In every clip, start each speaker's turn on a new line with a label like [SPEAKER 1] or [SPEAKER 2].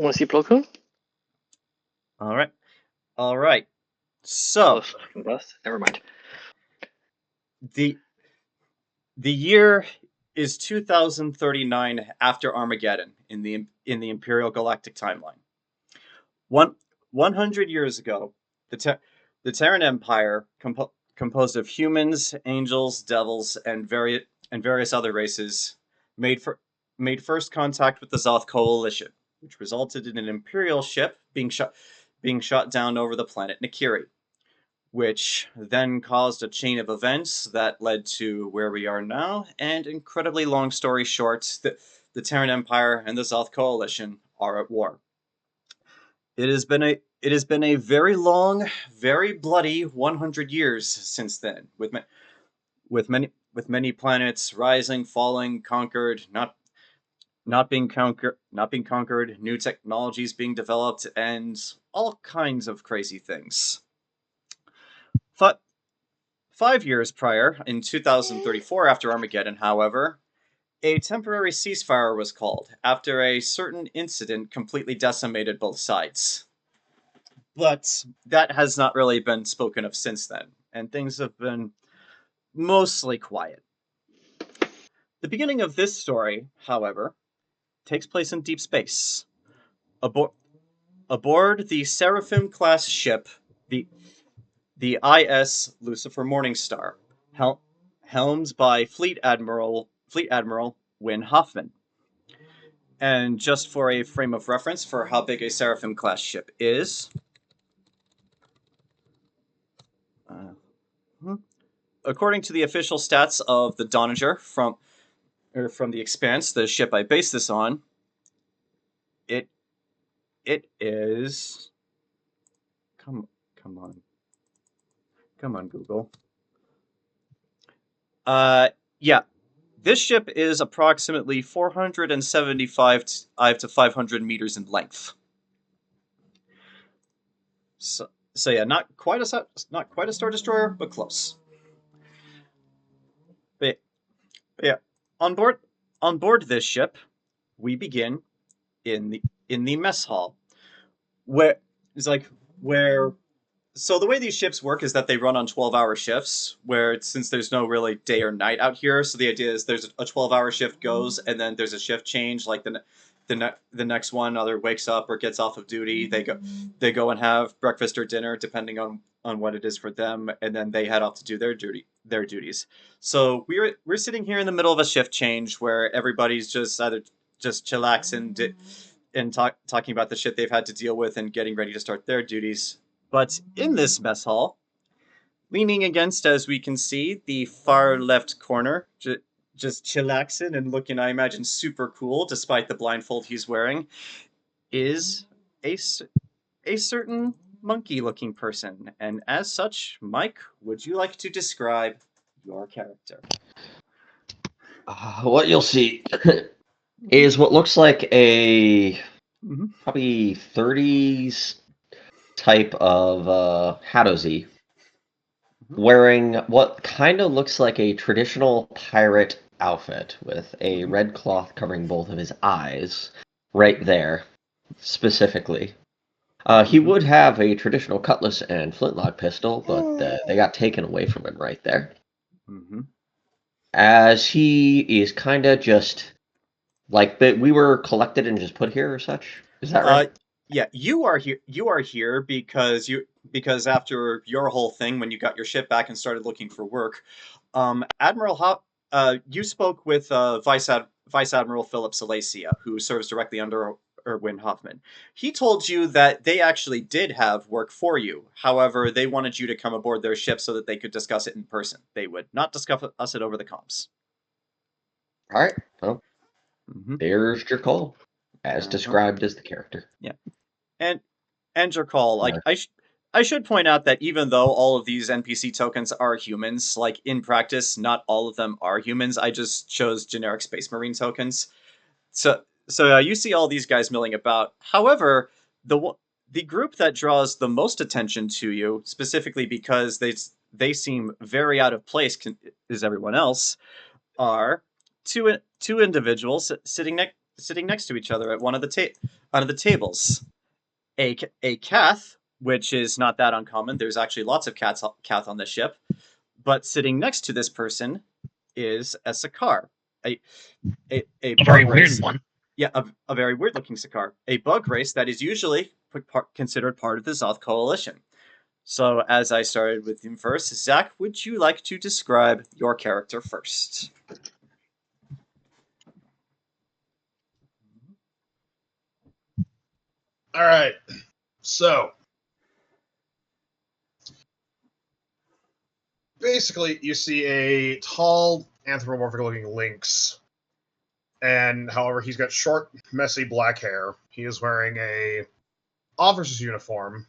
[SPEAKER 1] Want to see plot code?
[SPEAKER 2] All right. So
[SPEAKER 1] Never mind.
[SPEAKER 2] the year is 2039 after Armageddon in the Imperial Galactic timeline. 100 years ago, the Tyran Empire, composed of humans, angels, devils, and various other races, made first contact with the Zoth Coalition, which resulted in an Imperial ship being shot down over the planet Nikiri, which then caused a chain of events that led to where we are now. And incredibly long story short, the Terran Empire and the Zoth Coalition are at war. It has been a very long, very bloody 100 years since then, with many planets rising, falling, conquered, not being conquered, new technologies being developed, and all kinds of crazy things. 5 years prior, in 2034 after Armageddon, however, a temporary ceasefire was called after a certain incident completely decimated both sides. But that has not really been spoken of since then, and things have been mostly quiet. The beginning of this story, however, takes place in deep space. Aboard the Seraphim-class ship, the IS Lucifer Morningstar, helmed by Fleet Admiral Wynne Hoffman. And just for a frame of reference for how big a Seraphim-class ship is, according to the official stats of the Donnager from the Expanse, the ship I base this on, it is. Come on, Google. Yeah, this ship is approximately 475 to 500 meters in length. So yeah, not quite a Star Destroyer, but close. But yeah, on board this ship, we begin in the mess hall, where so the way these ships work is that they run on 12-hour shifts, where since there's no really day or night out here, so the idea is there's a 12-hour shift goes, and then there's a shift change, like the next one either wakes up or gets off of duty. They go and have breakfast or dinner, depending on what it is for them, and then they head off to do their duties. So we're sitting here in the middle of a shift change where everybody's just either just chillaxing and talking about the shit they've had to deal with and getting ready to start their duties. But in this mess hall, leaning against, as we can see, the far left corner, just chillaxing and looking, I imagine, super cool, despite the blindfold he's wearing, is a certain monkey-looking person. And as such, Mike, would you like to describe your character?
[SPEAKER 3] What you'll see is what looks like a probably 30s type of Hadozee, wearing what kind of looks like a traditional pirate outfit with a red cloth covering both of his eyes, right there, specifically. He would have a traditional cutlass and flintlock pistol, but they got taken away from him right there. As he is kind of just like we were collected and just put here or such. Is that right?
[SPEAKER 2] Yeah, you are here. You are here because after your whole thing, when you got your ship back and started looking for work, Admiral you spoke with Vice Admiral Philip Salacia, who serves directly under Wynne Hoffman. He told you that they actually did have work for you. However, they wanted you to come aboard their ship so that they could discuss it in person. They would not discuss it over the comms.
[SPEAKER 3] All right. Well, there's Jerkaul, as described as the character.
[SPEAKER 2] Yeah, and Jerkaul, like I should point out that even though all of these NPC tokens are humans, like in practice, not all of them are humans. I just chose generic Space Marine tokens. So you see all these guys milling about. However, the group that draws the most attention to you, specifically because they seem very out of place, is everyone else, are two individuals sitting sitting next to each other at one of the tables. A Kath, which is not that uncommon. There's actually lots of Kath on the ship. But sitting next to this person is a Sakaar, a
[SPEAKER 4] very
[SPEAKER 2] bug
[SPEAKER 4] weird
[SPEAKER 2] race.
[SPEAKER 4] one.
[SPEAKER 2] Yeah, a very weird looking Sakaar, a bug race that is usually considered part of the Zoth Coalition. So, as I started with him first, Zach, would you like to describe your character first?
[SPEAKER 5] All right. So, basically, you see a tall, anthropomorphic-looking lynx, and however, he's got short, messy black hair. He is wearing a officer's uniform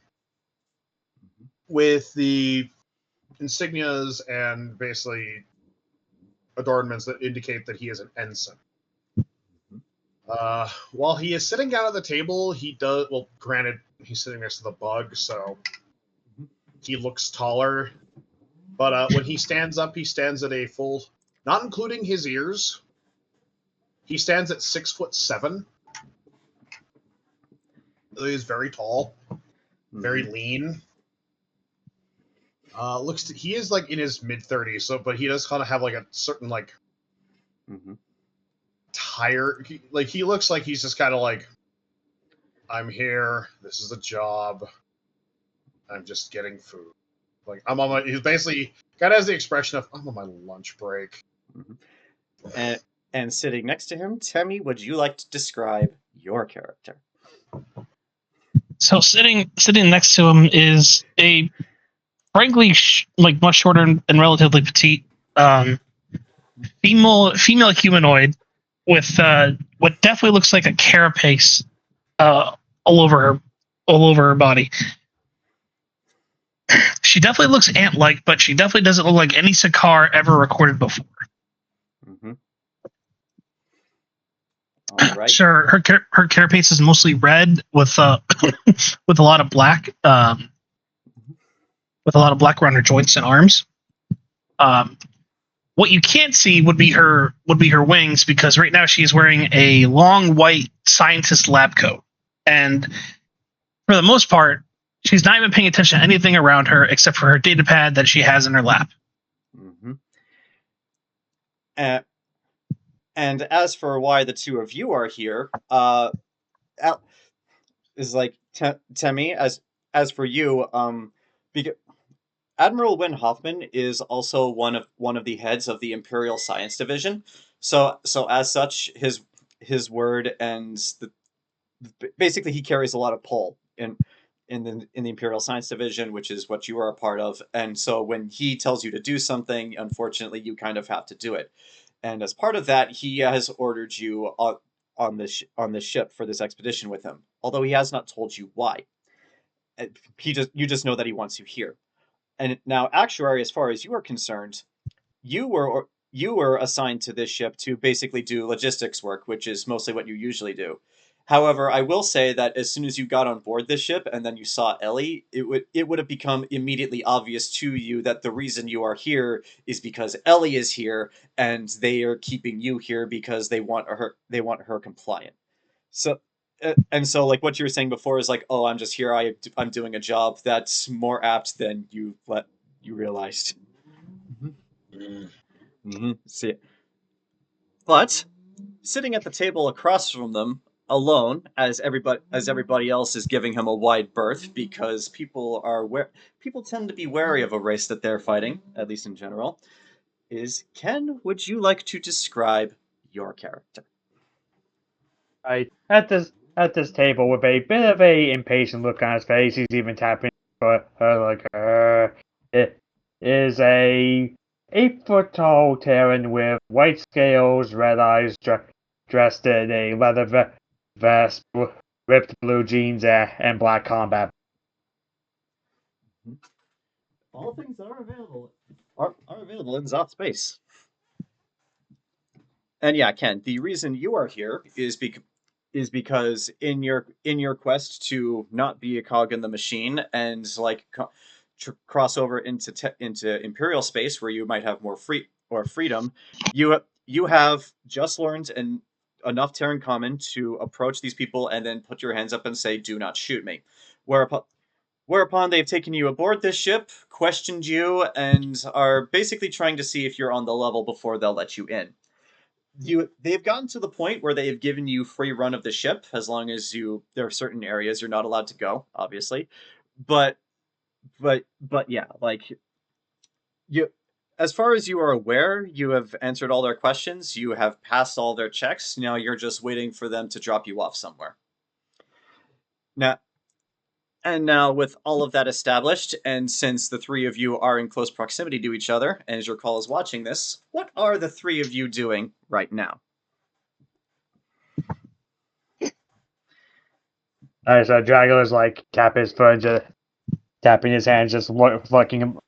[SPEAKER 5] with the insignias and basically adornments that indicate that he is an ensign. While he is sitting down at the table, he does, well, granted, he's sitting next to the bug, so he looks taller. But when he stands up, he stands at a full, not including his ears, he stands at 6'7". He is very tall, very lean. He is like in his mid-30s, but he does kind of have like a certain like tired. He looks like he's just kind of like, I'm here. This is a job. I'm just getting food. Like I'm on my. He's basically kind of has the expression of I'm on my lunch break.
[SPEAKER 2] And sitting next to him, Temme, would you like to describe your character?
[SPEAKER 4] So sitting next to him is a frankly much shorter and relatively petite female humanoid with what definitely looks like a carapace all over her body. She definitely looks ant-like, but she definitely doesn't look like any Sakaar ever recorded before.
[SPEAKER 2] All right.
[SPEAKER 4] Sure, her carapace is mostly red with with a lot of black around her joints and arms. What you can't see would be her wings, because right now she's wearing a long white scientist lab coat, and for the most part, she's not even paying attention to anything around her except for her data pad that she has in her lap.
[SPEAKER 2] And as for why the two of you are here, is like Temme. As for you, because Admiral Wynn Hoffman is also one of the heads of the Imperial Science Division. So as such, his word and basically he carries a lot of pull in the Imperial Science Division, which is what you are a part of. And so when he tells you to do something, unfortunately, you kind of have to do it. And as part of that, he has ordered you on this ship for this expedition with him, although he has not told you why. You just know that he wants you here. And now, Actuary, as far as you are concerned, you were assigned to this ship to basically do logistics work, which is mostly what you usually do. However, I will say that as soon as you got on board this ship and then you saw Ellie, it would have become immediately obvious to you that the reason you are here is because Ellie is here, and they are keeping you here because they want her compliant. So. And so, like what you were saying before is like, oh, I'm just here. I'm doing a job. That's more apt than you realized. See, but sitting at the table across from them, alone, as everybody else is giving him a wide berth, because people tend to be wary of a race that they're fighting, at least in general. Is Ken? Would you like to describe your character?
[SPEAKER 6] At this table with a bit of a impatient look on his face. He's even tapping her like it is a 8-foot tall Tyran with white scales, red eyes, dressed in a leather vest, ripped blue jeans, and black combat.
[SPEAKER 2] All things that are available in Zoth space. And yeah, Ken, the reason you are here is because in your quest to not be a cog in the machine and like cross over into Imperial space where you might have more freedom, you have just learned enough Terran common to approach these people and then put your hands up and say, "Do not shoot me." Whereupon they've taken you aboard this ship, questioned you, and are basically trying to see if you're on the level before they'll let you in. They've gotten to the point where they've given you free run of the ship as long as there are certain areas you're not allowed to go, obviously. But yeah, like you, as far as you are aware, you have answered all their questions, you have passed all their checks. Now you're just waiting for them to drop you off somewhere. Now, with all of that established, and since the three of you are in close proximity to each other, and as Jerkaul is watching this, what are the three of you doing right now?
[SPEAKER 6] So Dragula's like tapping his foot, just tapping his hands, just looking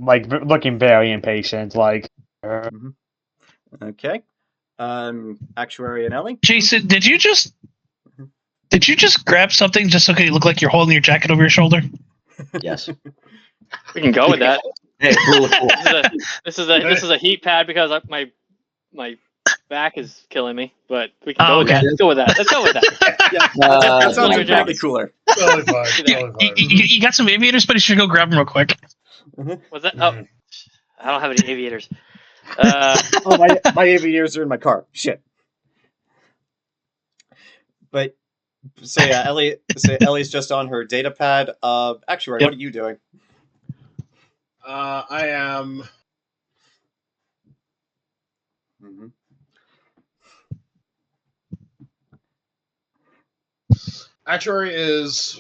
[SPEAKER 6] very impatient. Like,
[SPEAKER 2] Okay. Actuary and Ellie?
[SPEAKER 4] Jayson, did you just grab something just so it look like you're holding your jacket over your shoulder?
[SPEAKER 3] Yes.
[SPEAKER 1] We can go with that.
[SPEAKER 3] Hey, cool.
[SPEAKER 1] This is a heat pad because my back is killing me. But we can go with
[SPEAKER 4] okay.
[SPEAKER 1] that. Let's go with that. Let's go with that.
[SPEAKER 2] Yeah, that sounds
[SPEAKER 1] like
[SPEAKER 2] incredibly
[SPEAKER 1] Jack's.
[SPEAKER 2] cooler.
[SPEAKER 5] Totally fine. Totally fine.
[SPEAKER 4] You got some aviators, but you should go grab them real quick.
[SPEAKER 1] What's that? Oh, I don't have any aviators.
[SPEAKER 2] Oh, my aviators are in my car. Shit. But so yeah, Ellie's just on her data pad. Actuary,
[SPEAKER 4] Yep.
[SPEAKER 2] what are you doing?
[SPEAKER 5] I am.
[SPEAKER 2] Mm-hmm.
[SPEAKER 5] Actuary is.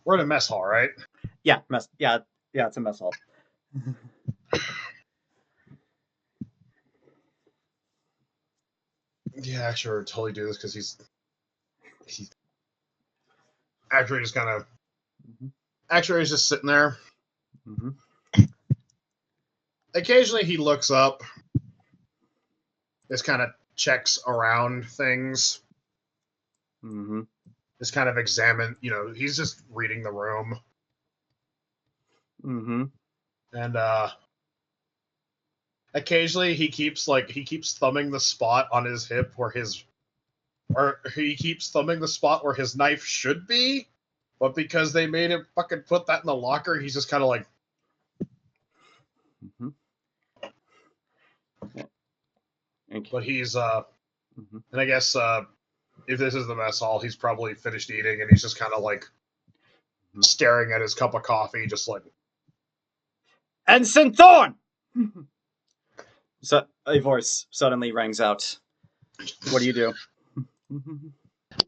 [SPEAKER 5] We're in a mess hall, right?
[SPEAKER 2] Yeah, it's a mess hall.
[SPEAKER 5] Yeah, Actuary would totally do this because he's. Actuary just kind of. Actuary's just sitting there.
[SPEAKER 2] Mm-hmm.
[SPEAKER 5] Occasionally he looks up. Just kind of checks around things.
[SPEAKER 2] Mm-hmm.
[SPEAKER 5] Just kind of examine. He's just reading the room.
[SPEAKER 2] Mm-hmm.
[SPEAKER 5] And occasionally he keeps thumbing the spot on his hip where he keeps thumbing the spot where his knife should be, but because they made him fucking put that in the locker, he's just kind of like.
[SPEAKER 2] Mm-hmm. Okay.
[SPEAKER 5] But he's
[SPEAKER 2] Mm-hmm.
[SPEAKER 5] and I guess if this is the mess hall, he's probably finished eating and he's just kind of like staring at his cup of coffee, just like.
[SPEAKER 2] Ensign Thorn! So a voice suddenly rings out. What do you do?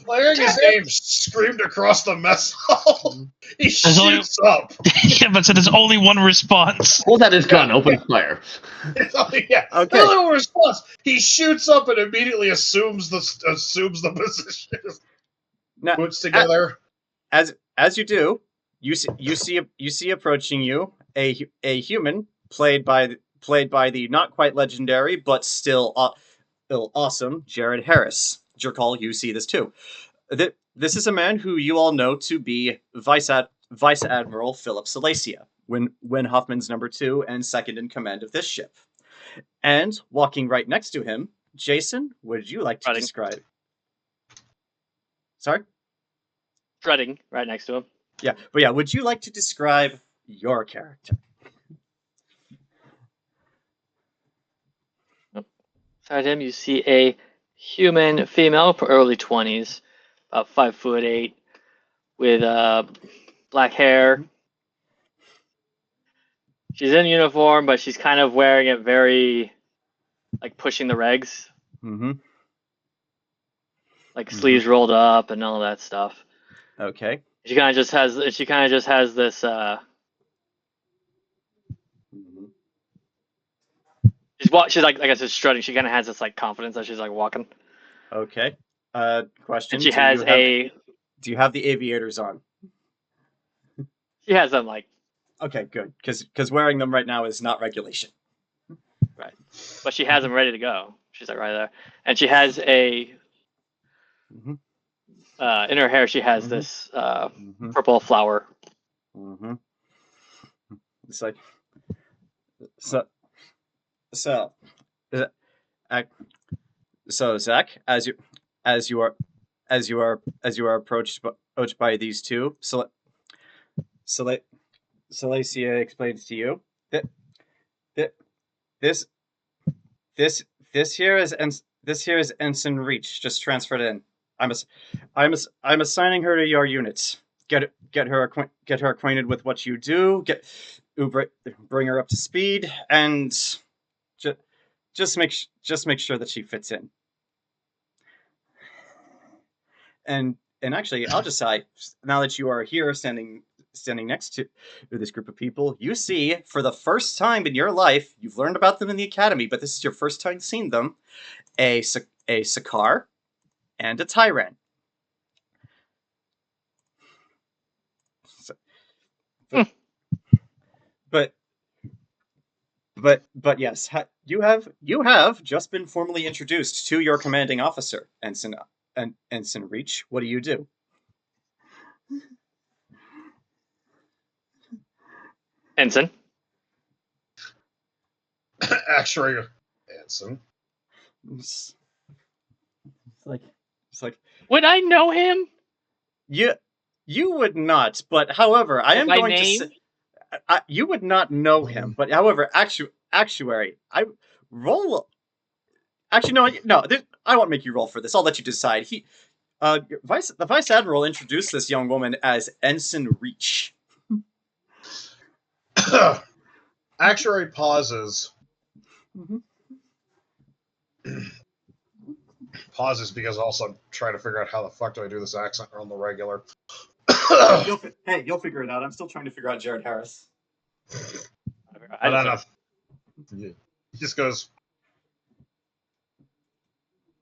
[SPEAKER 5] Hearing his name screamed across the mess hall, he shoots up.
[SPEAKER 4] Yeah, but so there's only one response.
[SPEAKER 3] Hold out his gun, open fire.
[SPEAKER 5] Yeah.
[SPEAKER 2] Okay.
[SPEAKER 5] There's no response. He shoots up and immediately assumes the position.
[SPEAKER 2] Now,
[SPEAKER 5] Puts together.
[SPEAKER 2] as you do, you see approaching you a human played by the not quite legendary but still awesome Jared Harris. Jerkaul, you see this too. This is a man who you all know to be Vice Admiral Philip Salacia, Win Hoffman's number 2 and second in command of this ship. And walking right next to him, Jayson, would you like to describe? Sorry?
[SPEAKER 1] Treading right next to him.
[SPEAKER 2] Yeah, but yeah, would you like to describe your character?
[SPEAKER 1] Beside him, you see a human female, early 20s, about 5'8", with black hair. She's in uniform, but she's kind of wearing it very, like pushing the regs,
[SPEAKER 2] Mm-hmm.
[SPEAKER 1] like sleeves rolled up and all that stuff.
[SPEAKER 2] Okay.
[SPEAKER 1] She kind of just has this. She's like I said, strutting. She kind of has this like confidence as she's like walking.
[SPEAKER 2] Okay. Question.
[SPEAKER 1] And she has
[SPEAKER 2] Do you have the aviators on?
[SPEAKER 1] She has them like.
[SPEAKER 2] Okay, good. Because wearing them right now is not regulation.
[SPEAKER 1] Right. But she has them ready to go. She's like right there, and she has a. In her hair, she has this purple flower.
[SPEAKER 2] Mm-hmm. It's like so. So Zach, as you are approached by these two, Salacia explains to you that this this here is Ensign Reach, just transferred in. I'm assigning her to your unit. Get her acquainted with what you do. Bring her up to speed, and just make sure that she fits in. And actually, Ajisai, now that you are here, standing next to this group of people, you see, for the first time in your life, you've learned about them in the academy, but this is your first time seeing them, a Sakar and a Tyran. But yes, you have just been formally introduced to your commanding officer, Ensign Reach. What do you do?
[SPEAKER 1] Ensign.
[SPEAKER 5] Actuary, Ensign.
[SPEAKER 2] It's like
[SPEAKER 1] Would I know him?
[SPEAKER 2] You would not, but however, I am
[SPEAKER 1] By
[SPEAKER 2] going
[SPEAKER 1] name?
[SPEAKER 2] to say you would not know him, but however, actuary, I roll. Actually, no, I won't make you roll for this. I'll let you decide. The vice admiral introduced this young woman as Ensign Reach.
[SPEAKER 5] Actuary pauses. Pauses because also I'm trying to figure out how the fuck do I do this accent on the regular.
[SPEAKER 2] You'll figure it out. I'm still trying to figure out Jared Harris.
[SPEAKER 1] I don't know.
[SPEAKER 5] He just goes,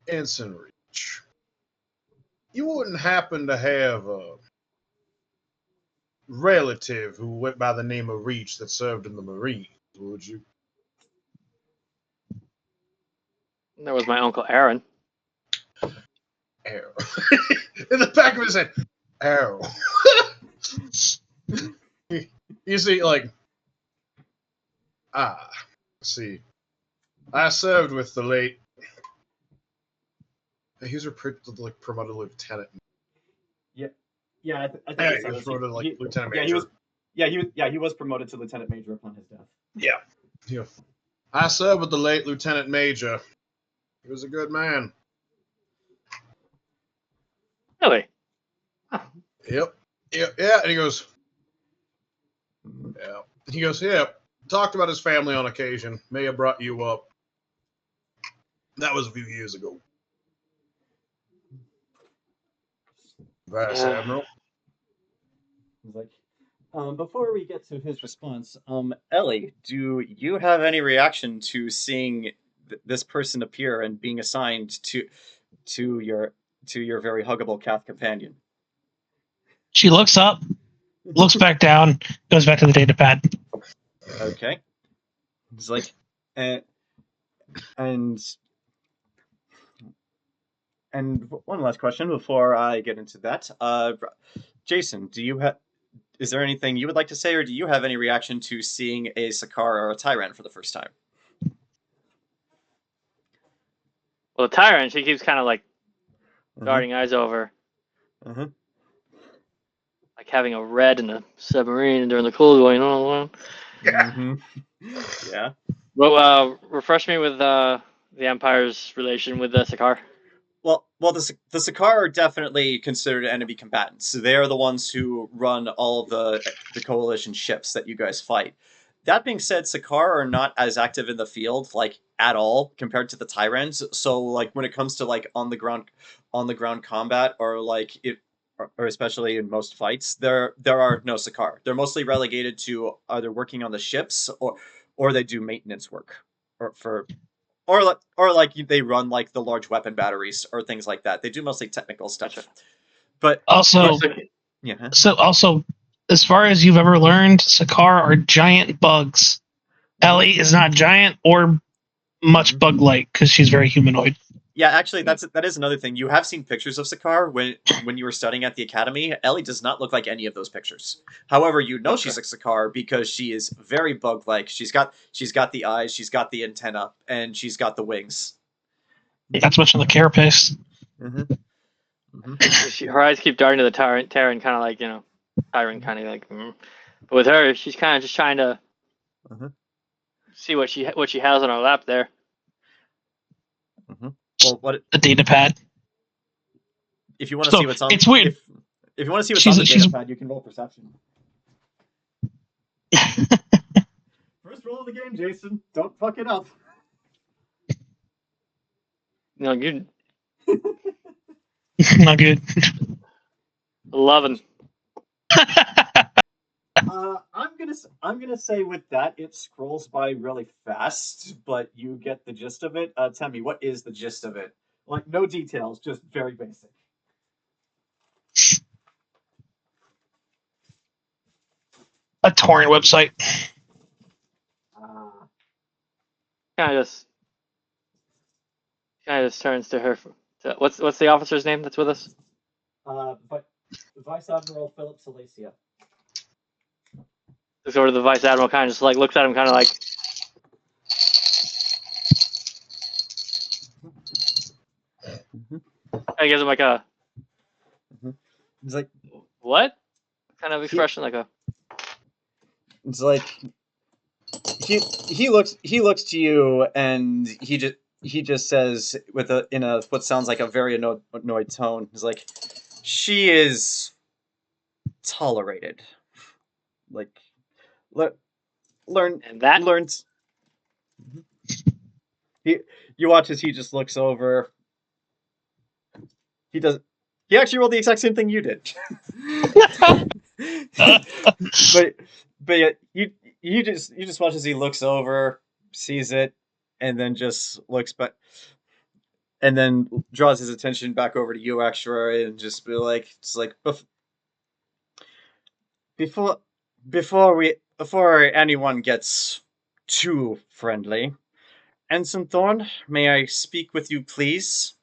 [SPEAKER 5] Ensign Reach. You wouldn't happen to have a relative who went by the name of Reach that served in the Marines, would you?
[SPEAKER 1] That was my Uncle Aaron.
[SPEAKER 5] Arrow. In the back of his head, Arrow. You see, see. I served with the late. He was promoted to lieutenant.
[SPEAKER 2] Yeah, I think
[SPEAKER 5] he was promoted to lieutenant major.
[SPEAKER 2] He was promoted to lieutenant major upon his death.
[SPEAKER 5] Yeah. I served with the late lieutenant major. He was a good man.
[SPEAKER 1] Really?
[SPEAKER 5] Yep. Yeah. And he goes, yeah. He goes, yeah. Talked about his family on occasion. May have brought you up. That was a few years ago. Vice Admiral.
[SPEAKER 2] Before we get to his response, Ellie, do you have any reaction to seeing this person appear and being assigned to your very huggable Kath companion?
[SPEAKER 4] She looks up, looks back down, goes back to the data pad.
[SPEAKER 2] Okay. It's like, and one last question before I get into that. Jayson, is there anything you would like to say, or do you have any reaction to seeing a Sakar or a Tyran for the first time?
[SPEAKER 1] Well, the Tyran, she keeps kind of like darting eyes over.
[SPEAKER 2] Uh-huh.
[SPEAKER 1] Like having a red in the submarine during the cold going on.
[SPEAKER 2] Mm-hmm. Yeah.
[SPEAKER 1] Well, refresh me with the Empire's relation with the Sakar.
[SPEAKER 2] Well, the Sakar are definitely considered enemy combatants. They are the ones who run all of the coalition ships that you guys fight. That being said, Sakar are not as active in the field, at all, compared to the Tyrans. So, when it comes to on the ground combat, or or especially in most fights, there are no Sakar. They're mostly relegated to either working on the ships or they do maintenance work or they run the large weapon batteries or things like that. They do mostly technical stuff. But
[SPEAKER 4] also,
[SPEAKER 2] yeah.
[SPEAKER 4] So also, as far as you've ever learned, Sakar are giant bugs. Ellie is not giant or much bug-like because she's very humanoid.
[SPEAKER 2] Yeah, actually, that is another thing. You have seen pictures of Sakar when you were studying at the academy. Ellie does not look like any of those pictures. However, she's a Sakar because she is very bug-like. She's got the eyes, she's got the antenna, and she's got the wings.
[SPEAKER 4] Not to mention the carapace.
[SPEAKER 1] Her eyes keep darting to the Tyran, kind of like, Tyran kind of like, But with her, she's kind of just trying to see what she has on her lap there.
[SPEAKER 2] Well, what
[SPEAKER 4] The data pad.
[SPEAKER 2] if you want to see what's on?
[SPEAKER 4] It's weird.
[SPEAKER 2] If you want to see what's on the data pad, you can roll perception. First roll of the game, Jayson. Don't fuck it up.
[SPEAKER 1] No, you
[SPEAKER 4] Not good.
[SPEAKER 1] 11.
[SPEAKER 2] I'm gonna say with that it scrolls by really fast, but you get the gist of it. Temme, what is the gist of it? Like no details, just very basic.
[SPEAKER 4] A Thorn website.
[SPEAKER 1] Kind of just turns to her. What's the officer's name that's with us?
[SPEAKER 2] But Vice Admiral Philip Salacia.
[SPEAKER 1] Looks over to the Vice Admiral, kind of just like looks at him, kind of like. I gives him like a.
[SPEAKER 2] He's like,
[SPEAKER 1] what? Kind of expression, like a.
[SPEAKER 2] it's like he looks to you and he just says in a what sounds like a very annoyed tone. He's like, she is tolerated. Like, learns. You watch as he just looks over. He actually rolled the exact same thing you did. but yeah, you just watch as he looks over, sees it, and then just looks back, and then draws his attention back over to you, Actuary, and just be like, it's like before anyone gets too friendly, Ensign Thorn, may I speak with you, please?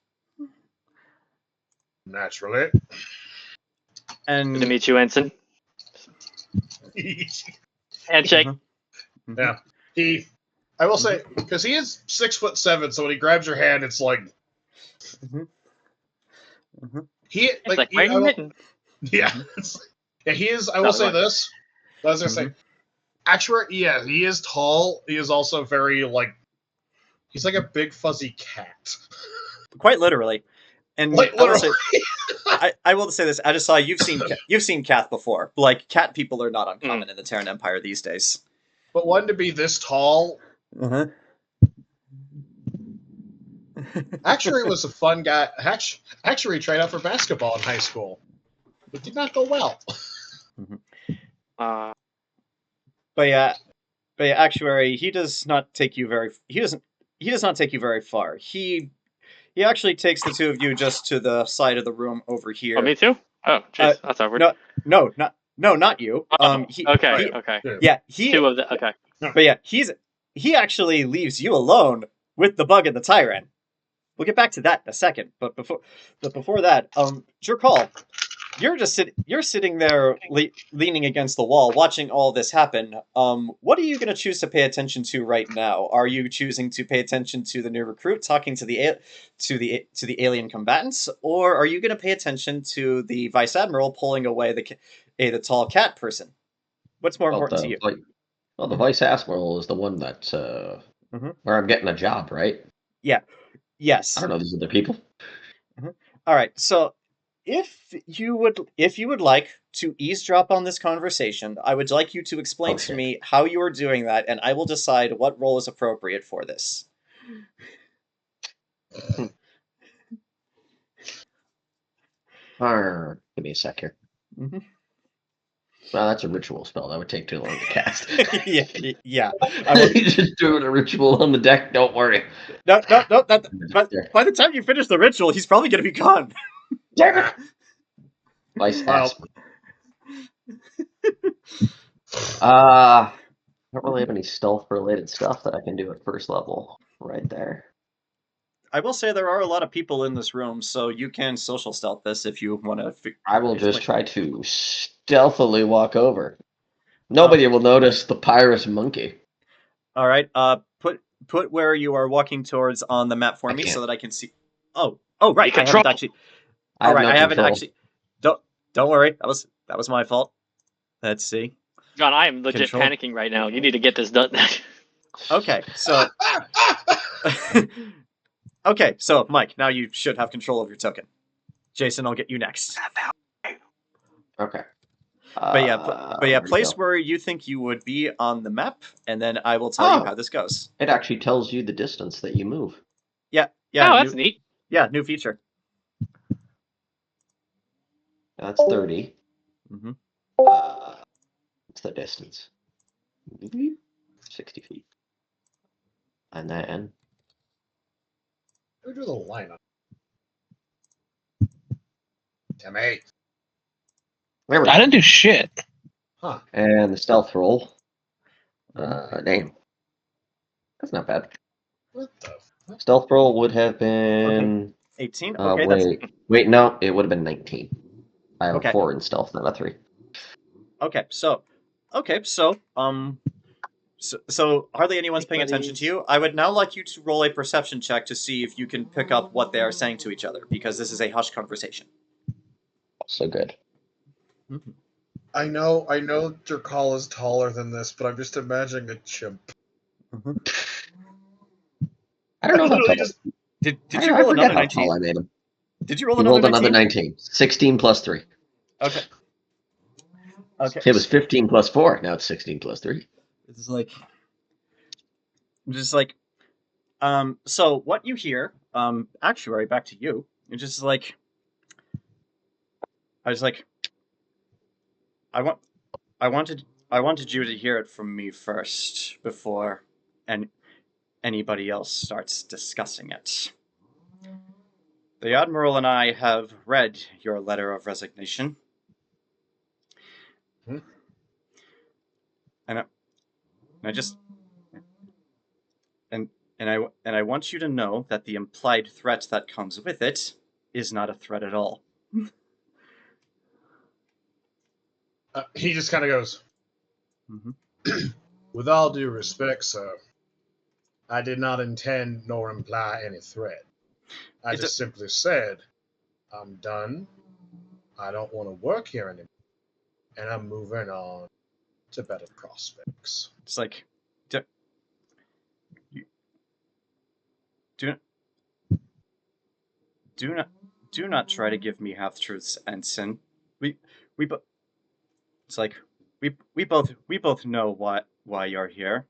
[SPEAKER 5] Naturally.
[SPEAKER 2] And
[SPEAKER 1] Good to meet you, Ensign. Handshake.
[SPEAKER 5] Yeah. I will say, because he is 6'7", so when he grabs your hand, it's like he
[SPEAKER 1] It's like where are you hitting?
[SPEAKER 5] Yeah. Yeah, he is. I will say this. I was gonna say, Actuary. Yeah, he is tall. He is also very he's like a big fuzzy cat.
[SPEAKER 2] Quite literally. And
[SPEAKER 5] Like literally.
[SPEAKER 2] I will say this, Ajisai, you've seen Kath before. Like, cat people are not uncommon in the Terran Empire these days.
[SPEAKER 5] But one to be this tall. Actuary was a fun guy. Actuary tried out for basketball in high school. It did not go well.
[SPEAKER 2] But yeah, Actuary, he does not take you very far. He actually takes the two of you just to the side of the room over here.
[SPEAKER 1] Oh, me too? Oh, jeez, that's awkward.
[SPEAKER 2] No, not you.
[SPEAKER 1] Okay.
[SPEAKER 2] Yeah,
[SPEAKER 1] two of the okay.
[SPEAKER 2] But yeah, he actually leaves you alone with the bug and the Tyran. We'll get back to that in a second. But before that, Jerkaul, you're sitting there leaning against the wall, watching all this happen. What are you going to choose to pay attention to right now? Are you choosing to pay attention to the new recruit talking to the alien combatants, or are you going to pay attention to the Vice Admiral pulling away the tall cat person? What's more important to you?
[SPEAKER 3] Well, the Vice Admiral is the one that where I'm getting a job, right?
[SPEAKER 2] Yeah. Yes.
[SPEAKER 3] I don't know these other people.
[SPEAKER 2] All right. So, if you would like to eavesdrop on this conversation, I would like you to explain to me how you are doing that, and I will decide what role is appropriate for this.
[SPEAKER 3] Give me a sec here. Well, that's a ritual spell. That would take too long to cast.
[SPEAKER 2] yeah.
[SPEAKER 3] You just doing a ritual on the deck. Don't worry.
[SPEAKER 2] No. But by the time you finish the ritual, he's probably going to be gone.
[SPEAKER 3] Damn it! Vice Admiral. I don't really have any stealth-related stuff that I can do at first level right there.
[SPEAKER 2] I will say there are a lot of people in this room, so you can social stealth this if you want to.
[SPEAKER 3] I will just try to stealthily walk over. Nobody will notice the Pyrus monkey.
[SPEAKER 2] All right. put where you are walking towards on the map for
[SPEAKER 3] I
[SPEAKER 2] me
[SPEAKER 3] can't.
[SPEAKER 2] so that I can see. Oh, right. I
[SPEAKER 1] Control.
[SPEAKER 2] haven't actually.
[SPEAKER 3] I have no
[SPEAKER 2] I haven't
[SPEAKER 3] control.
[SPEAKER 2] actually. Don't worry. That was my fault. Let's see.
[SPEAKER 1] John, I am legit
[SPEAKER 2] Control.
[SPEAKER 1] panicking right now. You need to get this done.
[SPEAKER 2] Okay, so okay, so Mike, now you should have control of your token. Jayson, I'll get you next.
[SPEAKER 3] Okay.
[SPEAKER 2] But yeah,
[SPEAKER 3] where'd it
[SPEAKER 2] place
[SPEAKER 3] go?
[SPEAKER 2] where you think you would be on the map, and then I will tell you
[SPEAKER 3] Oh.
[SPEAKER 2] how this goes.
[SPEAKER 3] It actually tells you the distance that you move.
[SPEAKER 2] Yeah,
[SPEAKER 1] Oh, that's neat.
[SPEAKER 2] new feature.
[SPEAKER 3] That's 30.
[SPEAKER 2] Mm-hmm.
[SPEAKER 3] What's the distance? 60 feet. And then
[SPEAKER 5] Who drew the line up? Temme.
[SPEAKER 3] there we
[SPEAKER 4] I
[SPEAKER 3] go.
[SPEAKER 4] didn't do shit.
[SPEAKER 5] Huh.
[SPEAKER 3] And the stealth roll. Name. That's not bad.
[SPEAKER 5] What the fuck?
[SPEAKER 3] Stealth roll would have been
[SPEAKER 2] 18. Okay, that's
[SPEAKER 3] wait, no, it would have been 19. I have
[SPEAKER 2] Okay.
[SPEAKER 3] a 4 in stealth, not a 3.
[SPEAKER 2] okay. So hardly anyone's paying attention to you. I would now like you to roll a perception check to see if you can pick up what they are saying to each other, because this is a hushed conversation.
[SPEAKER 3] So good.
[SPEAKER 2] Mm-hmm.
[SPEAKER 5] I know Jerkaul is taller than this, but I'm just imagining a chimp.
[SPEAKER 2] Mm-hmm.
[SPEAKER 3] I don't know how
[SPEAKER 5] Literally
[SPEAKER 3] tall.
[SPEAKER 5] just
[SPEAKER 2] Did
[SPEAKER 3] I
[SPEAKER 2] you roll
[SPEAKER 3] forget
[SPEAKER 2] another
[SPEAKER 3] how
[SPEAKER 2] 19?
[SPEAKER 3] tall I made him.
[SPEAKER 2] Did you roll
[SPEAKER 3] He
[SPEAKER 2] another
[SPEAKER 3] rolled another
[SPEAKER 2] 19?
[SPEAKER 3] 19. 16 plus 3.
[SPEAKER 2] Okay. Okay.
[SPEAKER 3] It was 15 plus 4. Now it's 16 plus 3.
[SPEAKER 2] It's just like, so what you hear, Actuary, back to you. You're just like, I was like, I wanted you to hear it from me first before anybody else starts discussing it. The Admiral and I have read your letter of resignation.
[SPEAKER 5] Hmm?
[SPEAKER 2] And I want you to know that the implied threat that comes with it is not a threat at all.
[SPEAKER 5] he just kind of goes,
[SPEAKER 2] Mm-hmm.
[SPEAKER 5] with all due respect, sir, I did not intend nor imply any threat. I just simply said, I'm done. I don't want to work here anymore. And I'm moving on to better prospects.
[SPEAKER 2] It's like, do not try to give me half truths, Ensign. We both. It's like we both know why you're here.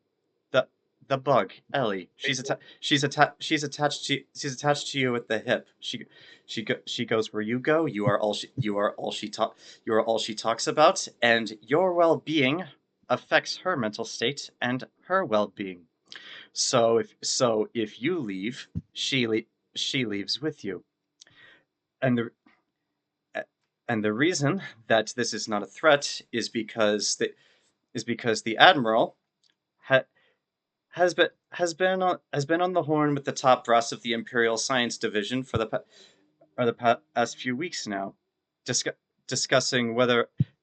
[SPEAKER 2] The bug, Ellie. She's attached to you at the hip. She goes where you go. You are all she talks about, and your well-being affects her mental state and her well-being. So if you leave, she leaves with you. And the reason that this is not a threat is because the Admiral has been on the horn with the top brass of the Imperial Science Division for the past few weeks now,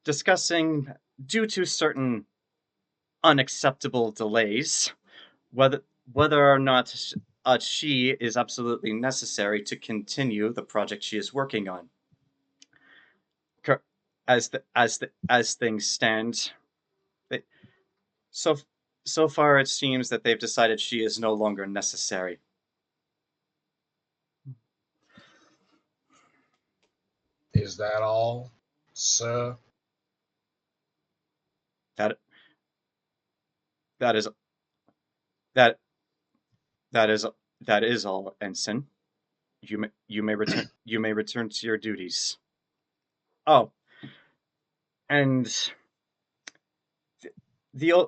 [SPEAKER 2] discussing due to certain unacceptable delays whether or not she is absolutely necessary to continue the project she is working on. As things stand, so far it seems that they've decided she is no longer necessary.
[SPEAKER 5] Is that all, sir?
[SPEAKER 2] That is all, Ensign. You may return to your duties. Oh, and the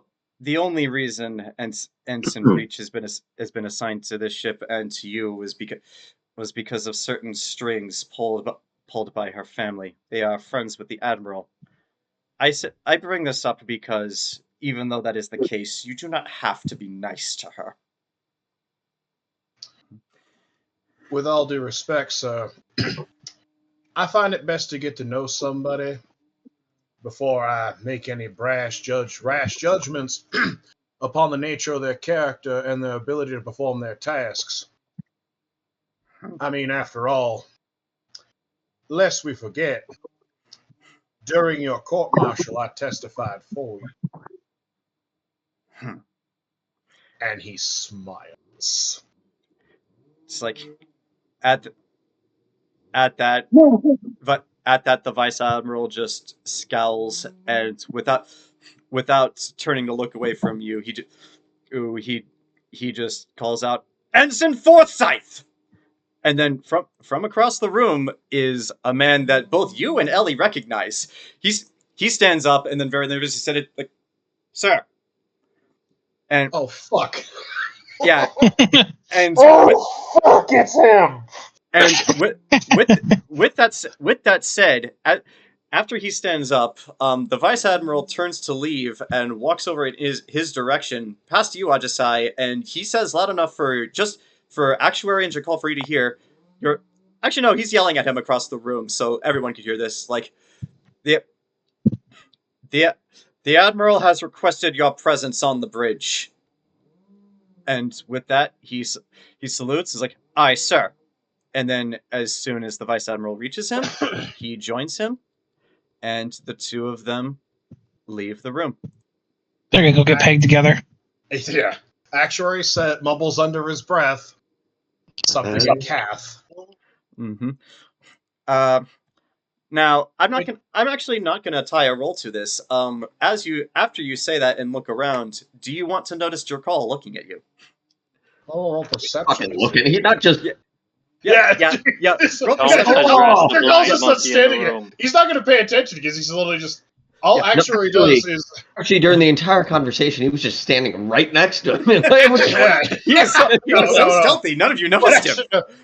[SPEAKER 2] only reason Ensign Breach has been assigned to this ship and to you was because of certain strings pulled by her family. They are friends with the Admiral. I bring this up because even though that is the case, you do not have to be nice to her.
[SPEAKER 5] With all due respect, sir, I find it best to get to know somebody before I make any rash judgments upon the nature of their character and their ability to perform their tasks. I mean, after all, lest we forget, during your court-martial, I testified for you. And he smiles.
[SPEAKER 2] It's like at that, but at that, the vice admiral just scowls and without turning to look away from you, he just calls out, "Ensign Forsyth!" And then from across the room is a man that both you and Ellie recognize. He stands up and then very nervously said it like, "Sir." And
[SPEAKER 5] oh fuck.
[SPEAKER 2] Yeah. And
[SPEAKER 6] fuck, it's him!
[SPEAKER 2] And with that said, after he stands up, the vice admiral turns to leave and walks over in his direction, past you, Ajisai, and he says loud enough for Actuary and Jerkaul for you to hear. Actually, no, he's yelling at him across the room, so everyone could hear this. Like, the admiral has requested your presence on the bridge. And with that, he salutes. He's like, "Aye, sir." And then, as soon as the Vice Admiral reaches him, he joins him, and the two of them leave the room.
[SPEAKER 4] They're gonna go get pegged together.
[SPEAKER 5] Yeah. Actuary mumbles under his breath something in Kath.
[SPEAKER 2] Mm-hmm. Now, I'm actually not gonna tie a roll to this. After you say that and look around, do you want to notice Jerkaul looking at you?
[SPEAKER 5] Oh, roll perception.
[SPEAKER 3] Looking, he not just.
[SPEAKER 2] Yeah. Roll perception.
[SPEAKER 5] Jerkaul's just not standing it. He's not going to pay attention because he's literally just. All Actuary does is.
[SPEAKER 3] Actually, during the entire conversation, he was just standing right next to him.
[SPEAKER 2] He was so stealthy. None of you noticed him.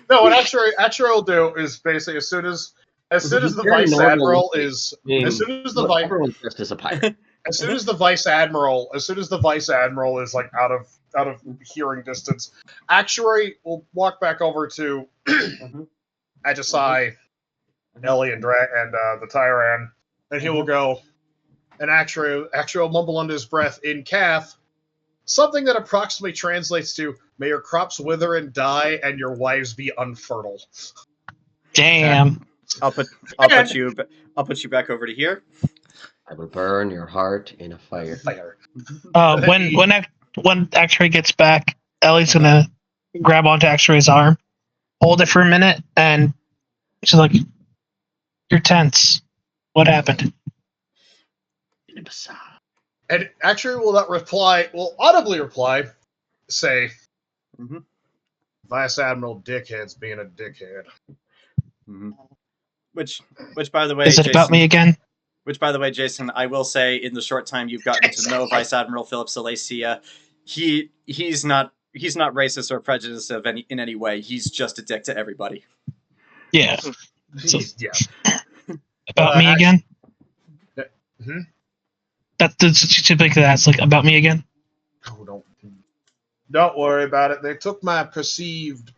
[SPEAKER 5] No, what Actuary will do is basically as soon as the Vice Admiral is. As soon as the Vice.
[SPEAKER 3] Everyone's dressed as a pirate.
[SPEAKER 5] As soon as the Vice Admiral is like out of hearing distance, Actuary will walk back over to Ajisai, Ellie, and the Tyran, and he will go. And Actuary will mumble under his breath in Kath something that approximately translates to "May your crops wither and die, and your wives be unfertile."
[SPEAKER 4] Damn.
[SPEAKER 2] I'll put you back over to here.
[SPEAKER 3] I will burn your heart in a fire.
[SPEAKER 4] When Actuary gets back, Ellie's gonna grab onto Actuary's arm, hold it for a minute, and she's like, "You're tense. What happened?"
[SPEAKER 5] And Actuary will not reply. Will audibly reply, say, "Vice Admiral Dickhead's being a dickhead."
[SPEAKER 2] Mm-hmm. Which, by the way,
[SPEAKER 4] is it
[SPEAKER 2] Jayson,
[SPEAKER 4] about me again?
[SPEAKER 2] Which, by the way, Jayson, I will say, in the short time you've gotten to know Vice Admiral Philip Salacia, he's not racist or prejudiced in any way. He's just a dick to everybody.
[SPEAKER 4] Yeah.
[SPEAKER 5] So,
[SPEAKER 4] about me again? That's typically that's like about me again.
[SPEAKER 5] Oh, don't worry about it. They took my perceived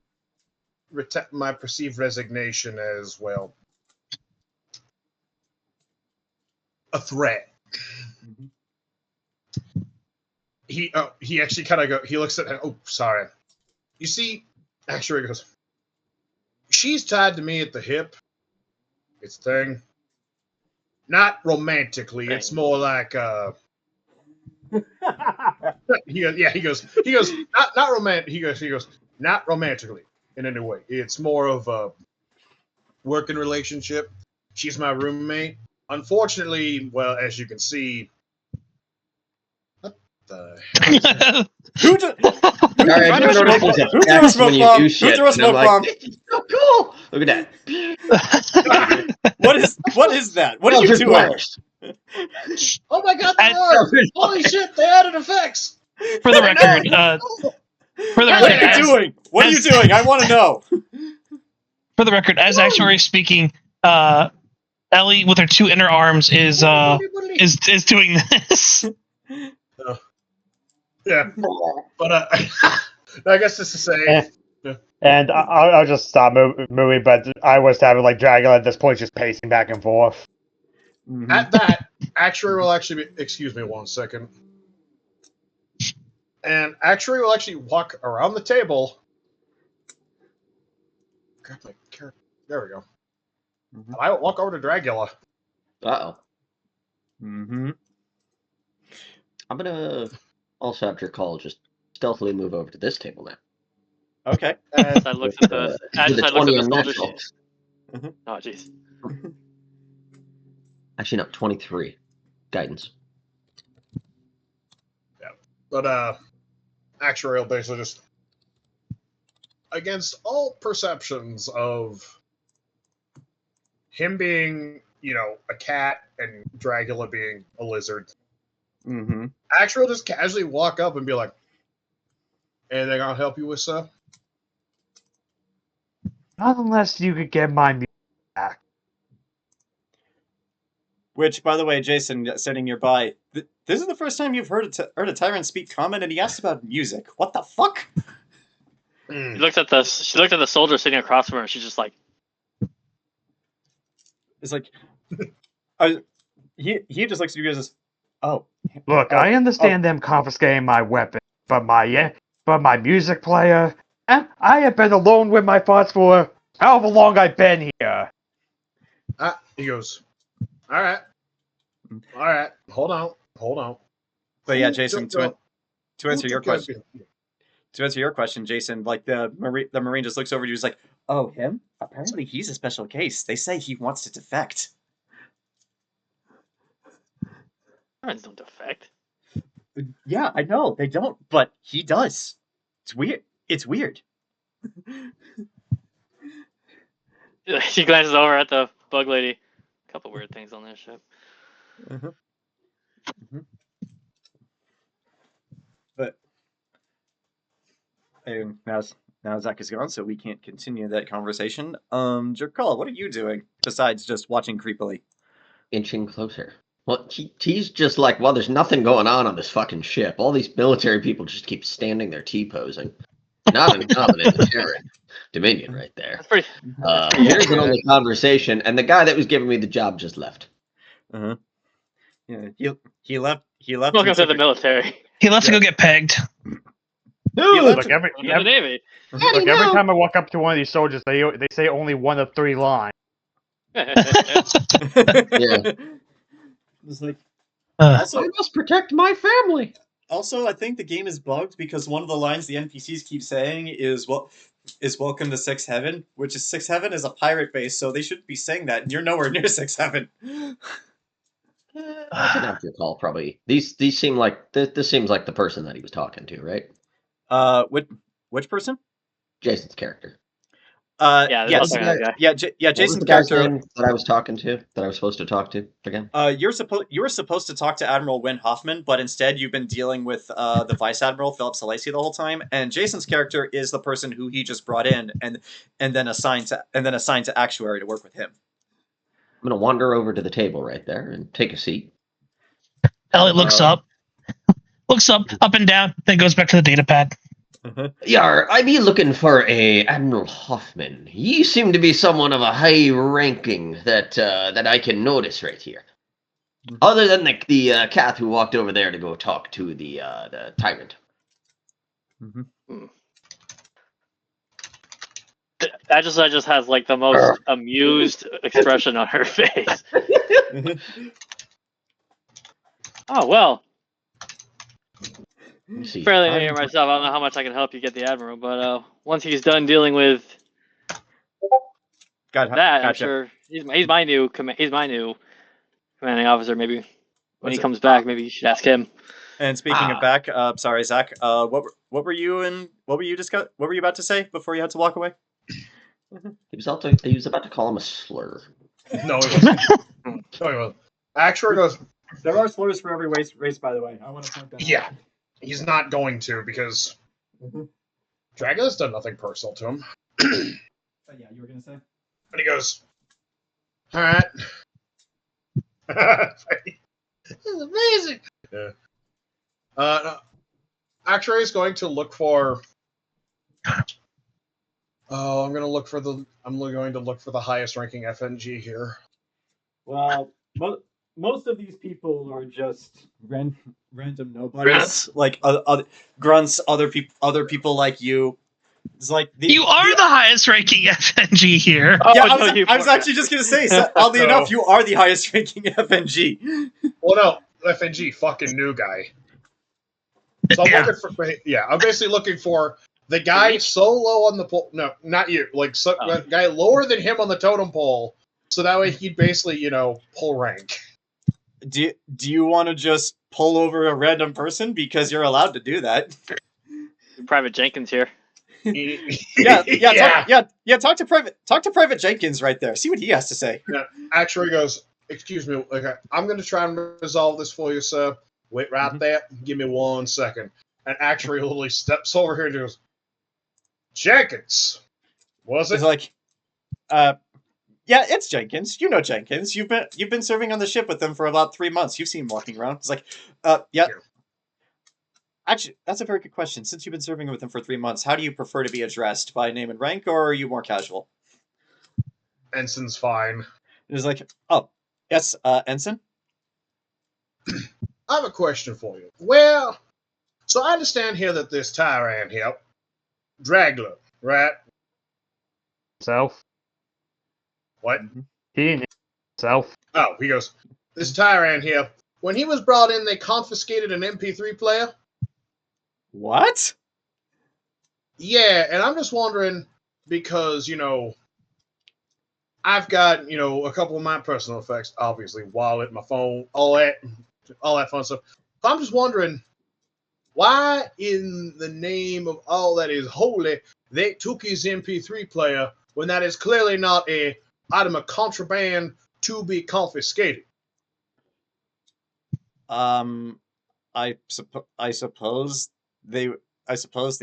[SPEAKER 5] resignation as well. A threat. He actually kind of he looks at her. Oh, sorry. You see, Actuary goes, "She's tied to me at the hip. It's a thing. Not romantically. It's more like he goes not romantic. He goes not romantically in any way. It's more of a working relationship. She's my roommate. Unfortunately, well, as you can see, what the hell?
[SPEAKER 2] Who threw a smoke bomb? Who threw a smoke bomb?
[SPEAKER 3] So cool! Look at that.
[SPEAKER 2] What is that? What are you doing?
[SPEAKER 5] Oh my god, they are! Holy shit, they added effects!
[SPEAKER 4] For the record,
[SPEAKER 2] what are you doing? What are you doing? I want to know.
[SPEAKER 4] For the record, as Actuary speaking, Ellie with her two inner arms is doing this.
[SPEAKER 5] Yeah, but I guess this is say.
[SPEAKER 6] And I'll just stop moving, but I was having like Dragula at this point just pacing back and forth.
[SPEAKER 5] At that, Actuary will actually be. Excuse me 1 second. And Actuary will actually walk around the table. Grab my character. There we go.
[SPEAKER 2] Mhm.
[SPEAKER 5] And I will walk over to Dragula.
[SPEAKER 3] Uh-oh.
[SPEAKER 2] Mm-hmm.
[SPEAKER 3] I'm gonna also have Jerkaul just stealthily move over to this table now.
[SPEAKER 2] Okay.
[SPEAKER 5] And
[SPEAKER 1] I looked
[SPEAKER 3] With,
[SPEAKER 1] at the
[SPEAKER 3] with a
[SPEAKER 1] I looked
[SPEAKER 3] 20
[SPEAKER 1] at the soldier
[SPEAKER 3] unnatural.
[SPEAKER 1] sheet.
[SPEAKER 2] Mhm.
[SPEAKER 1] Oh jeez.
[SPEAKER 3] Actually, no, 23. Guidance.
[SPEAKER 5] but Actuary will basically just, against all perceptions of him being, a cat and Dragula being a lizard,
[SPEAKER 2] Mm-hmm.
[SPEAKER 5] Actuary will just casually walk up and be like, "Anything I'll help you with, sir?"
[SPEAKER 6] Not unless you could get my music back.
[SPEAKER 2] Which, by the way, Jayson, sitting nearby, this is the first time you've heard a Tyran speak common, and he asked about music. What the fuck?
[SPEAKER 1] She looked at the soldier sitting across from her. And she's just like,
[SPEAKER 2] It's like, he just looks at you guys as, oh.
[SPEAKER 6] Look,
[SPEAKER 2] Oh,
[SPEAKER 6] I understand them confiscating my weapon, but my music player, I have been alone with my thoughts for however long I've been here.
[SPEAKER 5] He goes, "All right, hold on."
[SPEAKER 2] But yeah,
[SPEAKER 5] Who
[SPEAKER 2] Jayson,
[SPEAKER 5] took
[SPEAKER 2] to answer
[SPEAKER 5] who
[SPEAKER 2] your
[SPEAKER 5] took
[SPEAKER 2] question, Jayson, like the Marine just looks over to you, he's like, oh, him? Apparently he's a special case. They say he wants to defect.
[SPEAKER 1] "Parents don't defect."
[SPEAKER 2] Yeah, I know, they don't, but he does. It's weird. It's weird.
[SPEAKER 1] She glances over at the bug lady. A couple weird things on this ship.
[SPEAKER 2] Uh-huh. Mhm. But now Zach is gone, so we can't continue that conversation. Jerkaul, what are you doing besides just watching creepily?
[SPEAKER 3] Inching closer. Well, he's just like, well, there's nothing going on this fucking ship. All these military people just keep standing there T-posing. Not uncommon in the Terran Dominion right there.
[SPEAKER 1] That's pretty.
[SPEAKER 3] Here's an
[SPEAKER 1] accurate.
[SPEAKER 3] only conversation, and the guy that was giving me the job just left.
[SPEAKER 2] Uh-huh. Yeah, he left.
[SPEAKER 1] Welcome
[SPEAKER 2] and
[SPEAKER 1] to the
[SPEAKER 2] took
[SPEAKER 1] military.
[SPEAKER 4] He left to
[SPEAKER 2] Yeah.
[SPEAKER 4] go get pegged.
[SPEAKER 2] He left.
[SPEAKER 6] Look, every
[SPEAKER 1] Welcome to the Navy.
[SPEAKER 6] time I walk up to one of these soldiers, they say only one of 3 lines.
[SPEAKER 3] Yeah.
[SPEAKER 2] It's like,
[SPEAKER 4] Uh,
[SPEAKER 2] also,
[SPEAKER 3] I must protect my family.
[SPEAKER 2] I think the game is bugged because one of the lines the NPCs keep saying is "Welcome to Six Heaven," which is Six Heaven is a pirate base, so they shouldn't be saying that, and you're nowhere near Six Heaven.
[SPEAKER 3] I can have your call, probably. These seem like this seems like the person that he was talking to, right?
[SPEAKER 2] Which person?
[SPEAKER 3] Jason's character.
[SPEAKER 1] Yeah, they're all
[SPEAKER 2] Yes.
[SPEAKER 1] talking to that guy.
[SPEAKER 2] Yeah,
[SPEAKER 3] What was
[SPEAKER 2] Jason's
[SPEAKER 3] the guy's
[SPEAKER 2] character.
[SPEAKER 3] name that I was talking to? That I was supposed to talk to again?
[SPEAKER 2] You were supposed to talk to Admiral Wynn Hoffman, but instead you've been dealing with the Vice Admiral Philip Salacy the whole time. And Jason's character is the person who he just brought in and then assigned to Actuary to work with him.
[SPEAKER 3] I'm gonna wander over to the table right there and take a seat.
[SPEAKER 4] Ellie looks up and down, then goes back to the data pad.
[SPEAKER 3] Yar, I be looking for a Admiral Hoffman. Ye seem to be someone of a high ranking that I can notice right here. Other than the Kath who walked over there to go talk to the tyrant.
[SPEAKER 1] Ajisai just has like the most amused expression on her face. Oh well.
[SPEAKER 3] Let me see.
[SPEAKER 1] Fairly new myself. I don't know how much I can help you get the admiral, but once he's done dealing with that, I'm
[SPEAKER 2] Gotcha.
[SPEAKER 1] sure he's my new commanding officer. Maybe when he
[SPEAKER 2] What's it?
[SPEAKER 1] comes back, maybe you should ask him.
[SPEAKER 2] And speaking of back, sorry, Zach. What were you about to say before you had to walk away?
[SPEAKER 3] He was about to call him a slur.
[SPEAKER 5] No, he wasn't. No, he wasn't. Actuary goes,
[SPEAKER 2] There are slurs for every race, by the way. I want to point that out.
[SPEAKER 5] "Yeah, he's not going to because Dragula's done nothing personal to him."
[SPEAKER 2] Yeah, you were gonna say.
[SPEAKER 5] And he goes, "All right." This is amazing. Yeah. No. Actuary is going to look for. Oh, I'm going to look for the highest ranking FNG here.
[SPEAKER 2] Well, most of these people are just random nobodies, like grunts, other people like you. It's like
[SPEAKER 4] You are the highest ranking FNG here.
[SPEAKER 1] Oh,
[SPEAKER 2] yeah,
[SPEAKER 1] no, you
[SPEAKER 2] I was
[SPEAKER 1] fucker.
[SPEAKER 2] actually just gonna say, oddly
[SPEAKER 5] So-
[SPEAKER 2] enough, you are the highest ranking FNG.
[SPEAKER 5] Well, no, FNG, fucking new guy. So I'm
[SPEAKER 4] Yeah.
[SPEAKER 5] looking for, I'm basically looking for the guy so low on the pole. No, not you. Like,
[SPEAKER 1] Oh.
[SPEAKER 5] guy lower than him on the totem pole. So that way he'd basically, pull rank.
[SPEAKER 2] Do you want to just pull over a random person because you're allowed to do that?
[SPEAKER 1] Private Jenkins here.
[SPEAKER 2] Talk to Private Jenkins right there. See what he has to say.
[SPEAKER 5] Actuary goes, excuse me, I'm going to try and resolve this for you, sir. Wait right there. Give me 1 second. And Actuary literally steps over here and goes, Jenkins, was
[SPEAKER 2] It's
[SPEAKER 5] it?
[SPEAKER 2] like, yeah, it's Jenkins. You know Jenkins. You've been serving on the ship with them for about 3 months. You've seen him walking around. It's like, yeah.
[SPEAKER 5] Yeah.
[SPEAKER 2] Actually, that's a very good question. Since you've been serving with them for 3 months, how do you prefer to be addressed? By name and rank, or are you more casual?
[SPEAKER 5] Ensign's fine.
[SPEAKER 2] It's like, oh, yes, Ensign?
[SPEAKER 5] I have a question for you. Well, so I understand here that this Tyran here, Dragula, right?
[SPEAKER 6] Self.
[SPEAKER 5] What?
[SPEAKER 6] He self.
[SPEAKER 5] Oh, he goes, this Tyran here, when he was brought in, they confiscated an MP3 player?
[SPEAKER 2] What?
[SPEAKER 5] Yeah, and I'm just wondering, because, I've got, a couple of my personal effects, obviously, wallet, my phone, all that fun stuff. So I'm just wondering, why in the name of all that is holy, they took his MP3 player when that is clearly not a item of contraband to be confiscated?
[SPEAKER 2] I suppose the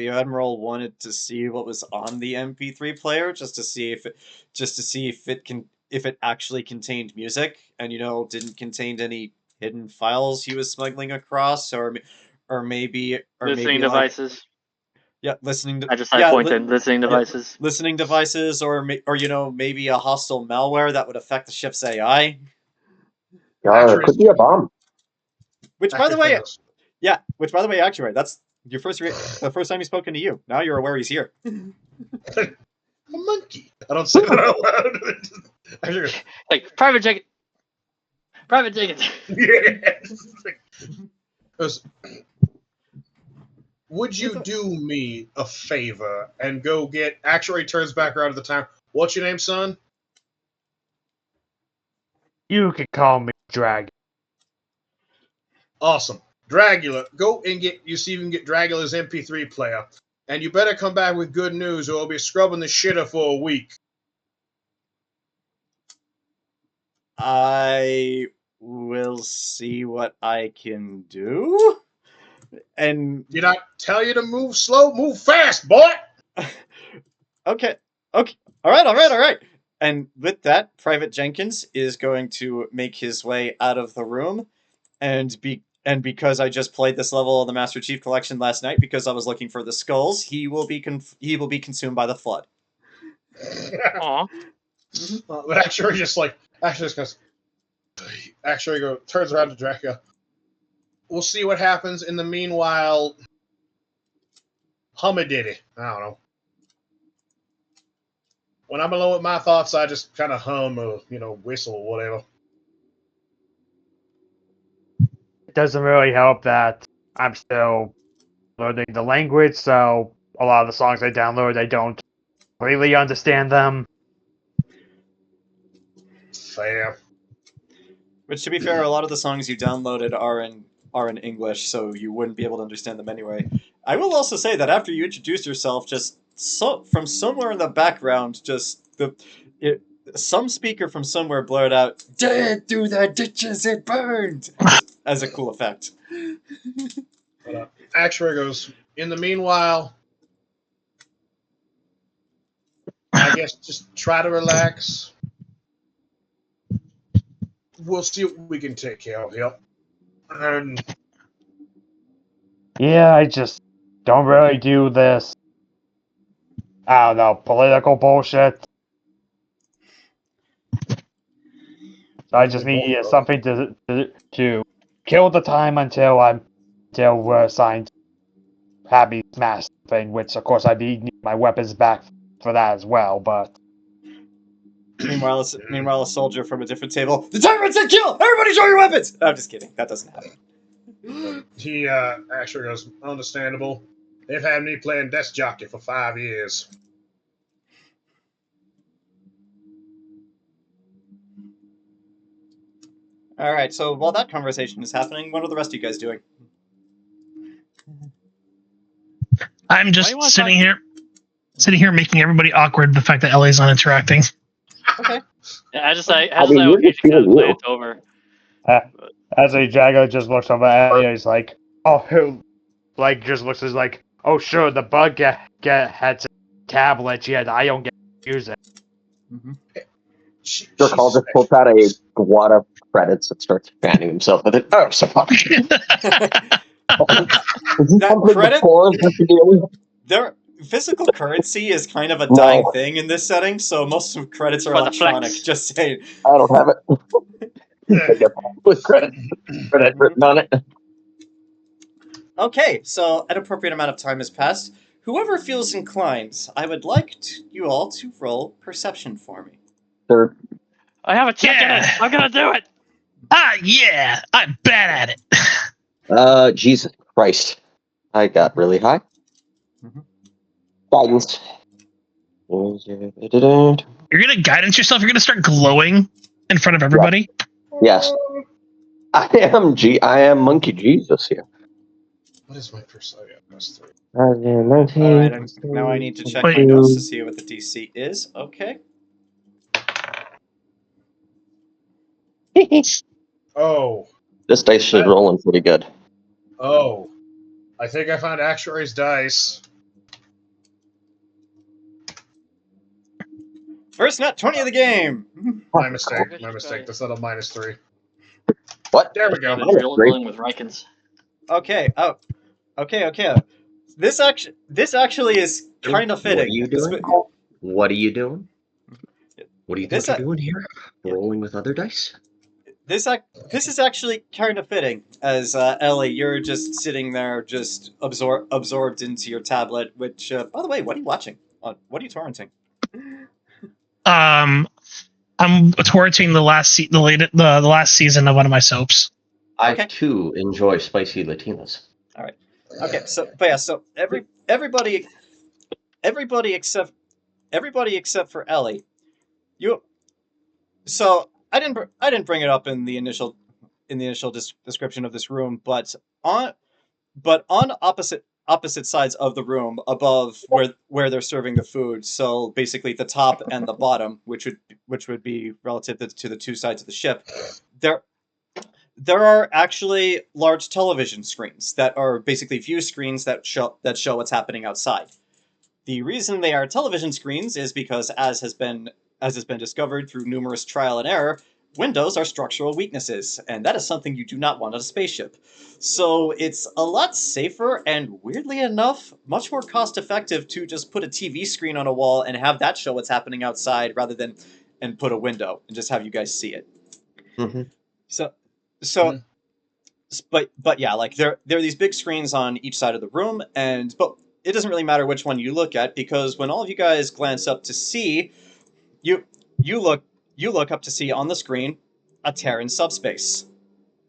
[SPEAKER 2] Admiral wanted to see what was on the MP3 player, just to see if it actually contained music, and didn't contain any hidden files he was smuggling across, or maybe
[SPEAKER 1] Listening devices.
[SPEAKER 2] listening to
[SPEAKER 1] Ajisai pointed. Listening devices.
[SPEAKER 2] listening devices, or maybe a hostile malware that would affect the ship's AI.
[SPEAKER 7] It could be a bomb.
[SPEAKER 2] Which, by the way,
[SPEAKER 5] Actuary
[SPEAKER 2] Actuary, that's the first time he's spoken to you. Now you're aware he's here.
[SPEAKER 5] a monkey. I don't say that out loud. Actually,
[SPEAKER 1] Like, Private Jenkins. Private Jenkins.
[SPEAKER 5] Goes, would you do me a favor and go get... Actuary turns back around to the time. What's your name, son?
[SPEAKER 6] You can call me Dragon.
[SPEAKER 5] Awesome. Dragula. Go and see if you can get Dragula's MP3 player. And you better come back with good news or we'll be scrubbing the shitter for a week.
[SPEAKER 2] I will see what I can do. And
[SPEAKER 5] Did I tell you to move slow? Move fast, boy!
[SPEAKER 2] okay. All right. And with that, Private Jenkins is going to make his way out of the room, and because I just played this level of the Master Chief Collection last night, because I was looking for the skulls, he will be consumed by the flood.
[SPEAKER 1] Aw.
[SPEAKER 5] But Actuary just goes. Actuary turns around to Dracula. We'll see what happens. In the meanwhile, hum a ditty. I don't know. When I'm alone with my thoughts, I just kind of hum or whistle or whatever.
[SPEAKER 6] It doesn't really help that I'm still learning the language, so a lot of the songs I download, I don't really understand them.
[SPEAKER 5] Fair.
[SPEAKER 2] Which, to be fair, a lot of the songs you downloaded are in English, so you wouldn't be able to understand them anyway. I will also say that after you introduced yourself, from somewhere in the background, some speaker from somewhere blurred out, "Dead through the ditches it burned," as a cool effect.
[SPEAKER 5] But, Actuary goes, in the meanwhile, I guess just try to relax. We'll see what we can take care of here. And
[SPEAKER 6] Yeah, I just don't really do this. I don't know, political bullshit. So I just need something to kill the time until we're assigned Happy Smash thing, which of course I need my weapons back for that as well. But
[SPEAKER 2] Meanwhile, a soldier from a different table. The Tyrant said kill! Everybody show your weapons! I'm just kidding. That doesn't happen.
[SPEAKER 5] He actually goes, understandable. They've had me playing desk jockey for 5 years.
[SPEAKER 2] All right. So while that conversation is happening, what are the rest of you guys doing?
[SPEAKER 4] I'm just sitting here making everybody awkward. The fact that Ellie's not interacting.
[SPEAKER 2] Okay.
[SPEAKER 1] Yeah, Ajisai
[SPEAKER 7] you're just
[SPEAKER 1] occasionally kind of
[SPEAKER 7] being you.
[SPEAKER 1] glance over.
[SPEAKER 6] as a Jago just looks over at Ellie, he's like, "Oh, who?" Like just looks as like, "Oh, sure, the bug had some tablets, yet I don't get to use it."
[SPEAKER 7] Jerkaul just pulls out a wad of credits and starts fanning himself with it. Oh, so fuck.
[SPEAKER 2] That credit, physical currency is kind of a dying thing in this setting, so most of credits are
[SPEAKER 1] For the
[SPEAKER 2] electronic.
[SPEAKER 1] flex.
[SPEAKER 2] Just saying.
[SPEAKER 7] I don't have it. With credit written on it.
[SPEAKER 2] Okay, so an appropriate amount of time has passed. Whoever feels inclined, I would like you all to roll perception for me.
[SPEAKER 7] They're
[SPEAKER 1] I have a check in it. I'm gonna do it.
[SPEAKER 4] Yeah, I'm bad at it.
[SPEAKER 7] Jesus Christ. I got really high. Guidance.
[SPEAKER 4] You're gonna guidance yourself. You're gonna start glowing in front of everybody.
[SPEAKER 7] Yes. I am Monkey Jesus here.
[SPEAKER 5] What is my perception? That's 3.
[SPEAKER 2] Alright, now I need to check my notes to see what the DC is. Okay.
[SPEAKER 5] Oh.
[SPEAKER 7] This dice is rolling pretty good.
[SPEAKER 5] Oh. I think I found Actuary's dice.
[SPEAKER 2] First nat 20 of the game!
[SPEAKER 5] My mistake. That's not a -3.
[SPEAKER 7] What?
[SPEAKER 5] There we go.
[SPEAKER 1] Rolling with Rikens.
[SPEAKER 2] Okay, okay. This actually is kind of fitting.
[SPEAKER 3] What are you doing? What are you doing? What do you think you're doing here? Rolling with other dice?
[SPEAKER 2] This is actually kind of fitting, as Ellie, you're just sitting there, just absorbed into your tablet. Which, by the way, what are you watching? What are you torrenting?
[SPEAKER 4] I'm torrenting the last season of one of my soaps.
[SPEAKER 3] I too enjoy spicy Latinas.
[SPEAKER 2] All right. Okay. So everybody except for Ellie, So I didn't bring it up in the initial description of this room, but on opposite sides of the room, above where they're serving the food. So basically, the top and the bottom, which would be relative to the two sides of the ship, there are actually large television screens that are basically view screens that show what's happening outside. The reason they are television screens is because, as has been discovered through numerous trial and error, windows are structural weaknesses, and that is something you do not want on a spaceship. So it's a lot safer and, weirdly enough, much more cost-effective to just put a TV screen on a wall and have that show what's happening outside rather than put a window and just have you guys see it.
[SPEAKER 3] Mm-hmm.
[SPEAKER 2] But yeah, like there are these big screens on each side of the room, but it doesn't really matter which one you look at, because when all of you guys glance up to see, you look up to see on the screen a Terran subspace,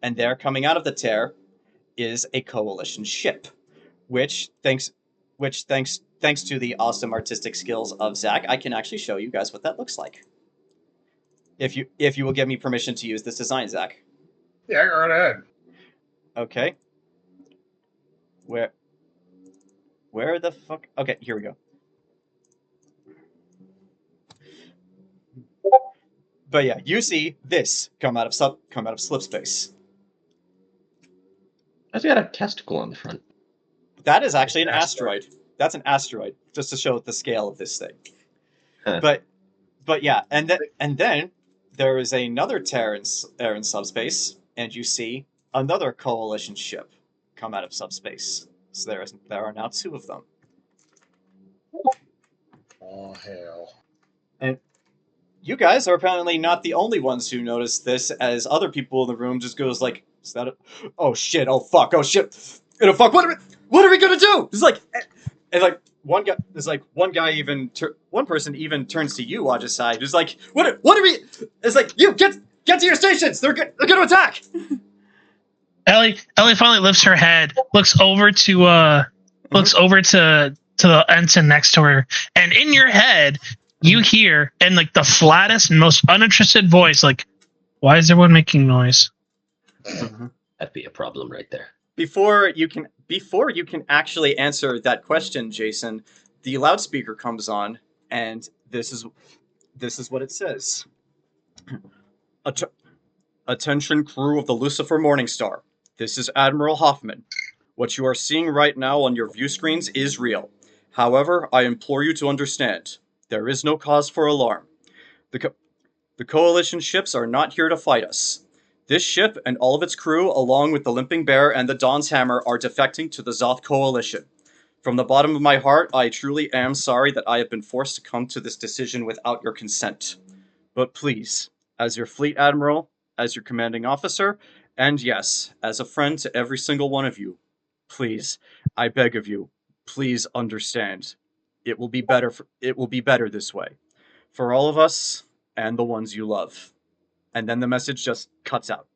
[SPEAKER 2] and there, coming out of the tear, is a Coalition ship, which thanks to the awesome artistic skills of Zach, I can actually show you guys what that looks like. If you will give me permission to use this design, Zach.
[SPEAKER 5] Yeah, go right ahead.
[SPEAKER 2] Okay. Where the fuck? Okay, here we go. But yeah, you see this come out of slip space.
[SPEAKER 3] It's got a testicle on the front.
[SPEAKER 2] That is actually an asteroid. That's an asteroid, just to show the scale of this thing.
[SPEAKER 3] Huh.
[SPEAKER 2] But yeah, and then there is another Terran subspace, and you see another Coalition ship come out of subspace. So there are now two of them.
[SPEAKER 5] Oh hell!
[SPEAKER 2] And you guys are apparently not the only ones who noticed this, as other people in the room just goes like, is that oh shit, oh fuck, oh shit, oh fuck, what are we gonna do? It's like, and like, one person even turns to you, Ajisai, who's like, what are we, it's like, you, get to your stations, they're gonna attack!
[SPEAKER 4] Ellie finally lifts her head, looks over to the ensign next to her, and in your head, you hear in like the flattest and most uninterested voice, like, "Why is everyone making noise?"
[SPEAKER 3] That'd be a problem right there.
[SPEAKER 2] Before you can actually answer that question, Jayson, the loudspeaker comes on, and this is what it says. Attention, crew of the Lucifer Morningstar. This is Admiral Hoffman. What you are seeing right now on your view screens is real. However, I implore you to understand, there is no cause for alarm. The Coalition ships are not here to fight us. This ship and all of its crew, along with the Limping Bear and the Dawn's Hammer, are defecting to the Zoth Coalition. From the bottom of my heart, I truly am sorry that I have been forced to come to this decision without your consent. But please, as your fleet admiral, as your commanding officer, and yes, as a friend to every single one of you, please, I beg of you, please understand. It will be better this way. For all of us and the ones you love. And then the message just cuts out.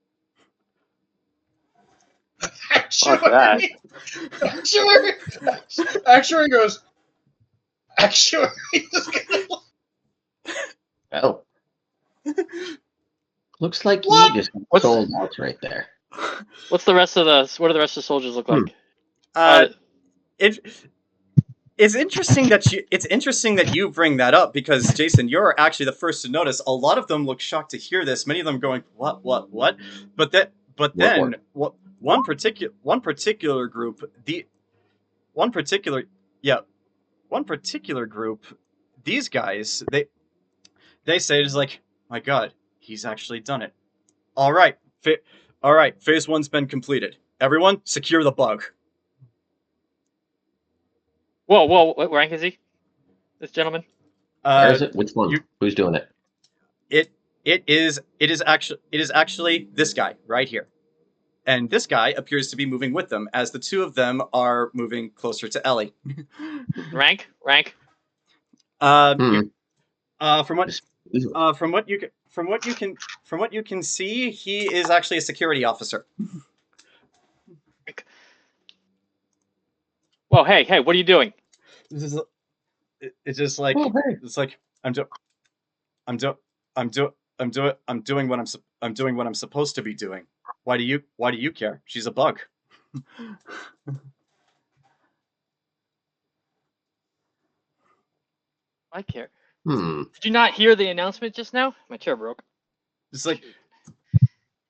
[SPEAKER 5] Actuary goes. Actuary.
[SPEAKER 3] Oh. Looks like
[SPEAKER 5] What?
[SPEAKER 3] he just sold out right there.
[SPEAKER 1] What do the rest of the soldiers look like?
[SPEAKER 2] It's interesting that you bring that up, because Jayson, you're actually the first to notice. A lot of them look shocked to hear this. Many of them going, what? But then one particular group, these guys, they say it's like, my God, he's actually done it. All right, phase 1's been completed. Everyone, secure the bug.
[SPEAKER 1] Whoa! What rank is he? This gentleman?
[SPEAKER 3] Where is it? Which one? Who's doing it?
[SPEAKER 2] It is actually this guy right here. And this guy appears to be moving with them, as the two of them are moving closer to Ellie.
[SPEAKER 1] Rank?
[SPEAKER 2] From what you can see, he is actually a security officer.
[SPEAKER 1] Well, hey, what are you doing?
[SPEAKER 2] It's just like, it's like I'm doing what I'm supposed to be doing. Why do you care? She's a bug.
[SPEAKER 1] I care. Did you not hear the announcement just now? My chair broke.
[SPEAKER 2] It's like,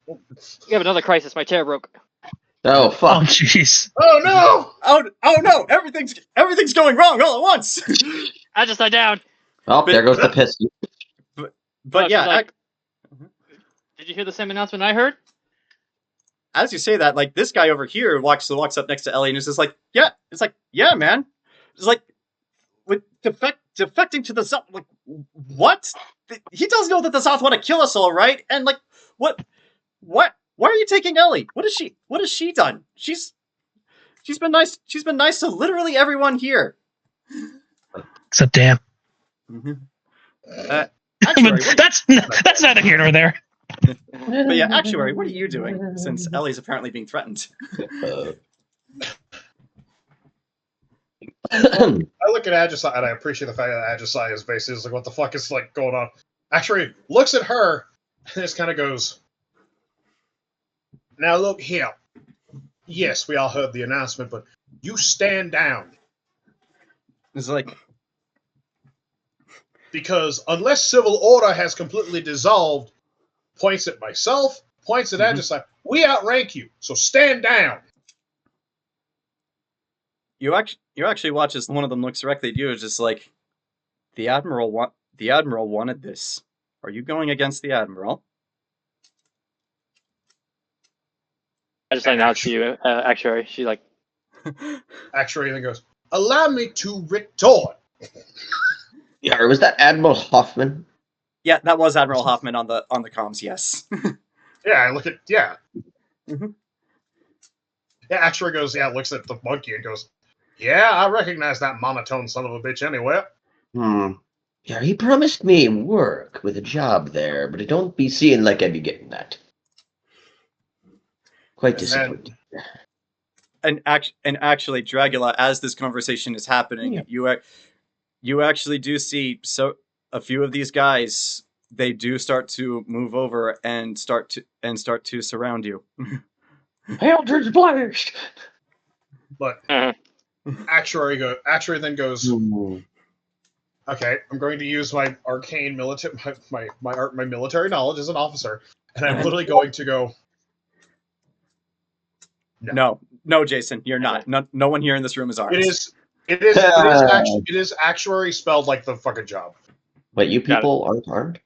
[SPEAKER 1] we have another crisis. My chair broke.
[SPEAKER 3] Oh fuck!
[SPEAKER 4] Oh jeez!
[SPEAKER 5] Oh no!
[SPEAKER 2] Oh no! Everything's going wrong all at once.
[SPEAKER 1] I just died down.
[SPEAKER 3] Oh, there goes the piston.
[SPEAKER 2] But yeah.
[SPEAKER 1] Did you hear the same announcement I heard?
[SPEAKER 2] As you say that, like, this guy over here walks up next to Ellie and is just like, yeah, man. It's like, with defecting to the South, like, what? He does know that the South want to kill us all, right? And like, what? Why are you taking Ellie? What has she done? She's been nice to literally everyone here.
[SPEAKER 4] Except Dan.
[SPEAKER 2] Mm-hmm. Actuary,
[SPEAKER 4] that's neither here nor there.
[SPEAKER 2] But yeah, Actuary, what are you doing, since Ellie's apparently being threatened?
[SPEAKER 5] I look at Ajisai, and I appreciate the fact that Ajisai is basically like, what the fuck is like going on? Actually, looks at her and just kind of goes, now look here. Yes, we all heard the announcement, but you stand down.
[SPEAKER 2] It's like,
[SPEAKER 5] because unless civil order has completely dissolved, points at myself, points at Ajisai, we outrank you, so stand down.
[SPEAKER 2] You actually watch as one of them looks directly at you, just like, the Admiral wanted this. Are you going against the Admiral?
[SPEAKER 1] I just announced to you, Actuary. She's like,
[SPEAKER 5] Actuary then goes, allow me to retort.
[SPEAKER 3] Yeah, or was that Admiral Hoffman?
[SPEAKER 2] Yeah, that was Admiral Hoffman on the comms. Yes.
[SPEAKER 5] Yeah, I look at
[SPEAKER 2] Mhm.
[SPEAKER 5] Yeah, Actuary goes, looks at the monkey and goes, yeah, I recognize that monotone son of a bitch anywhere.
[SPEAKER 3] Yeah, he promised me work with a job there, but it don't be seeing like I be getting that. Quite
[SPEAKER 5] And then-
[SPEAKER 3] disappointed.
[SPEAKER 2] And actually, Dragula, as this conversation is happening, you actually do see a few of these guys. They do start to move over and start to surround you.
[SPEAKER 3] Eldridge Blast!
[SPEAKER 5] But Actuary then goes, okay, I'm going to use my arcane military my military knowledge as an officer, and I'm literally going to go.
[SPEAKER 2] No, Jayson, you're not. No one here in this room is armed.
[SPEAKER 5] It is Actuary spelled like the fucking job.
[SPEAKER 3] Wait, you people aren't armed?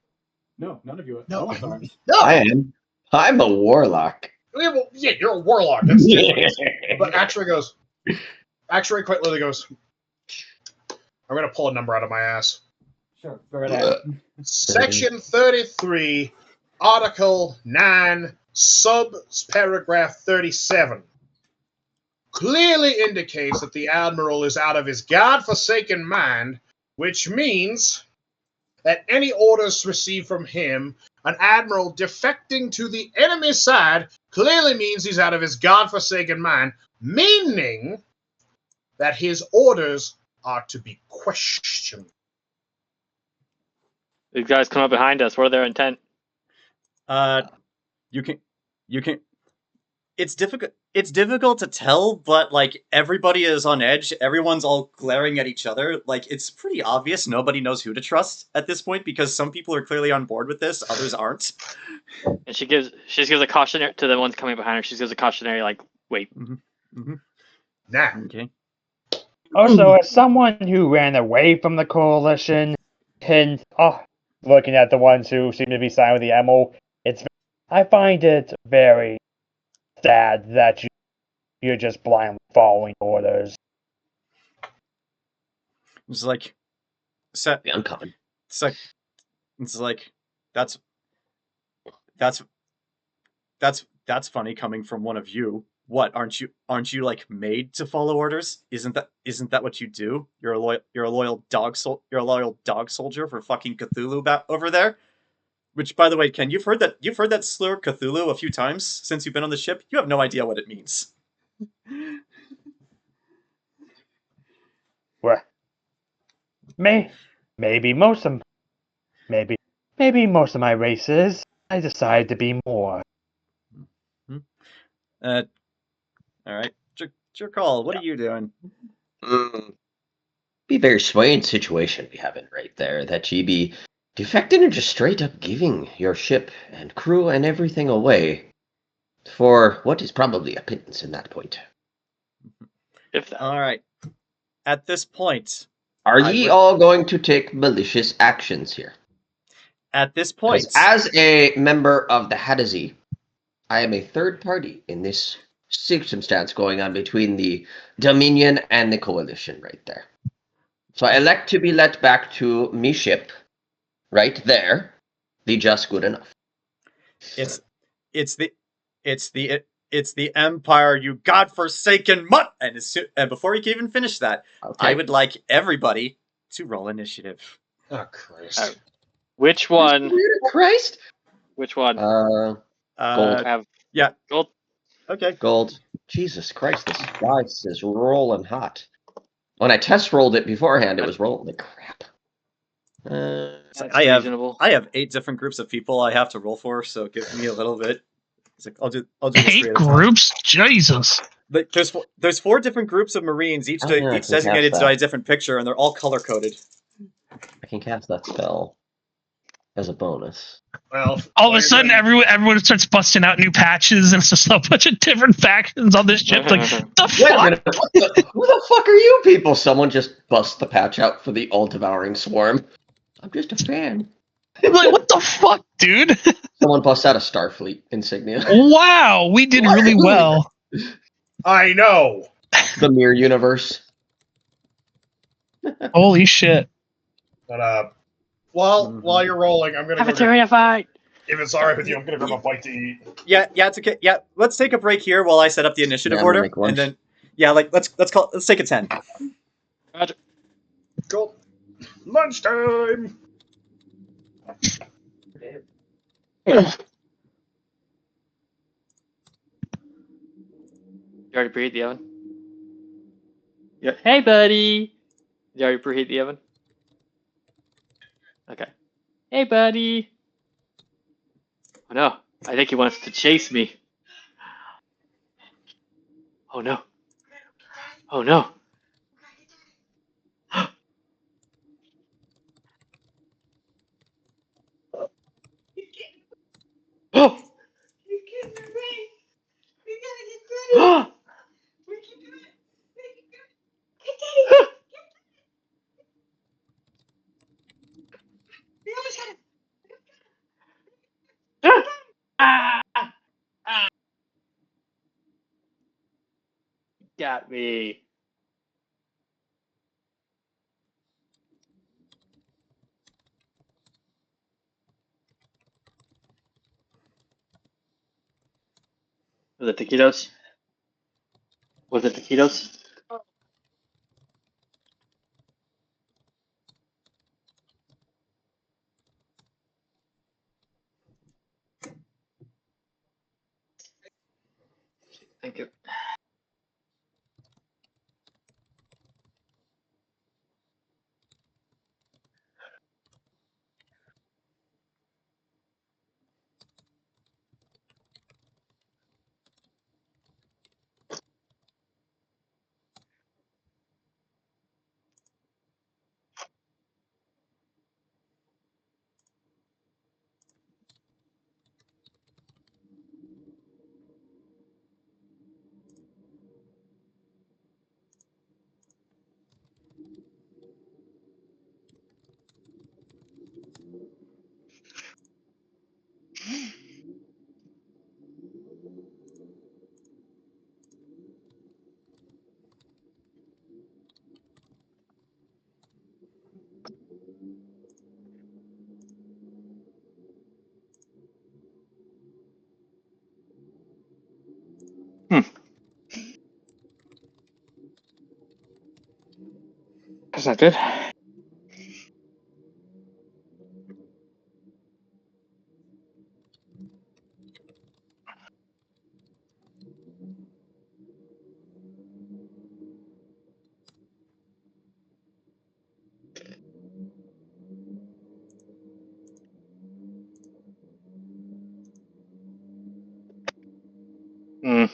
[SPEAKER 2] No, none of you.
[SPEAKER 5] No,
[SPEAKER 2] one's armed.
[SPEAKER 5] No,
[SPEAKER 3] I am. I'm a warlock.
[SPEAKER 5] yeah, you're a warlock. That's different. But Actuary quite literally goes, I'm going to pull a number out of my ass.
[SPEAKER 2] Sure, go right ahead.
[SPEAKER 5] Section 33, Article 9, Subparagraph 37 clearly indicates that the Admiral is out of his godforsaken mind, which means that any orders received from him, an Admiral defecting to the enemy side, clearly means he's out of his godforsaken mind, meaning that his orders are to be questioned.
[SPEAKER 1] These guys come up behind us. What are their intent?
[SPEAKER 2] You can. It's difficult to tell, but like everybody is on edge. Everyone's all glaring at each other. Like it's pretty obvious. Nobody knows who to trust at this point because some people are clearly on board with this, others aren't.
[SPEAKER 1] And she gives a cautionary to the ones coming behind her. She gives a cautionary like, wait.
[SPEAKER 5] Nah.
[SPEAKER 2] Okay.
[SPEAKER 6] Also, as someone who ran away from the coalition, and looking at the ones who seem to be signed with the Emil, I find it very sad that you're just blindly following orders.
[SPEAKER 2] It's like,
[SPEAKER 3] Uncommon.
[SPEAKER 2] it's like that's funny coming from one of you. What, aren't you like made to follow orders? Isn't that what you do? You're a loyal dog soldier for fucking Cthulhu over there. Which, by the way, Ken, you've heard that slur Cthulhu a few times since you've been on the ship. You have no idea what it means.
[SPEAKER 6] Well, maybe most of my races, I decide to be more.
[SPEAKER 2] All right, Jerkaul, what are you doing?
[SPEAKER 3] Be a very strange situation we have in right there, that ye be defecting and just straight up giving your ship and crew and everything away for what is probably a pittance in that point.
[SPEAKER 2] All right. At this point,
[SPEAKER 3] are ye all going to take malicious actions here?
[SPEAKER 2] At this point,
[SPEAKER 3] as a member of the Hadozee, I am a third party in this circumstance going on between the Dominion and the Coalition right there. So I elect to be let back to me ship, right there. The just good enough.
[SPEAKER 2] It's the Empire, you godforsaken mutt! And before you can even finish that, I would like everybody to roll initiative.
[SPEAKER 5] Oh Christ!
[SPEAKER 1] Which one?
[SPEAKER 3] Christ!
[SPEAKER 1] Which one?
[SPEAKER 3] Gold.
[SPEAKER 2] Yeah.
[SPEAKER 1] Gold.
[SPEAKER 2] Okay.
[SPEAKER 3] Gold. Jesus Christ, this dice is rolling hot. When I test rolled it beforehand, it was rolling like crap.
[SPEAKER 2] I have 8 different groups of people I have to roll for, so give me a little bit. It's like I'll do this
[SPEAKER 4] 8 groups? Jesus.
[SPEAKER 2] But there's 4 different groups of Marines, each designated by a different picture, and they're all color coded.
[SPEAKER 3] I can cast that spell as a bonus.
[SPEAKER 5] Well,
[SPEAKER 4] all of a sudden, everyone starts busting out new patches, and it's just a bunch of different factions on this ship. Like, the fuck?
[SPEAKER 3] Who the fuck are you people? Someone just bust the patch out for the all-devouring swarm. I'm just a fan.
[SPEAKER 4] I'm like, what the fuck, dude?
[SPEAKER 3] Someone busts out a Starfleet insignia.
[SPEAKER 4] Wow, we did really well.
[SPEAKER 5] I know.
[SPEAKER 3] The Mirror Universe.
[SPEAKER 4] Holy shit.
[SPEAKER 5] But while you're rolling, I'm gonna go.
[SPEAKER 1] Cafeteria fight.
[SPEAKER 5] If it's alright with you, I'm gonna grab a bite to eat.
[SPEAKER 2] Yeah, it's okay. Yeah, let's take a break here while I set up the initiative
[SPEAKER 3] Yeah, I'm gonna
[SPEAKER 2] order,
[SPEAKER 3] make lunch.
[SPEAKER 2] and then let's take a 10.
[SPEAKER 1] Roger.
[SPEAKER 5] Cool. Lunchtime.
[SPEAKER 1] You already preheat the oven? Yeah. Hey, buddy. You already preheat the oven? Okay. Hey, buddy. Oh no, I think he wants to chase me. Oh no. Oh no. Oh! Oh! Ah! Ah! Got me. Was it taquitos? Was it taquitos? Thank you. That's not good. Mm.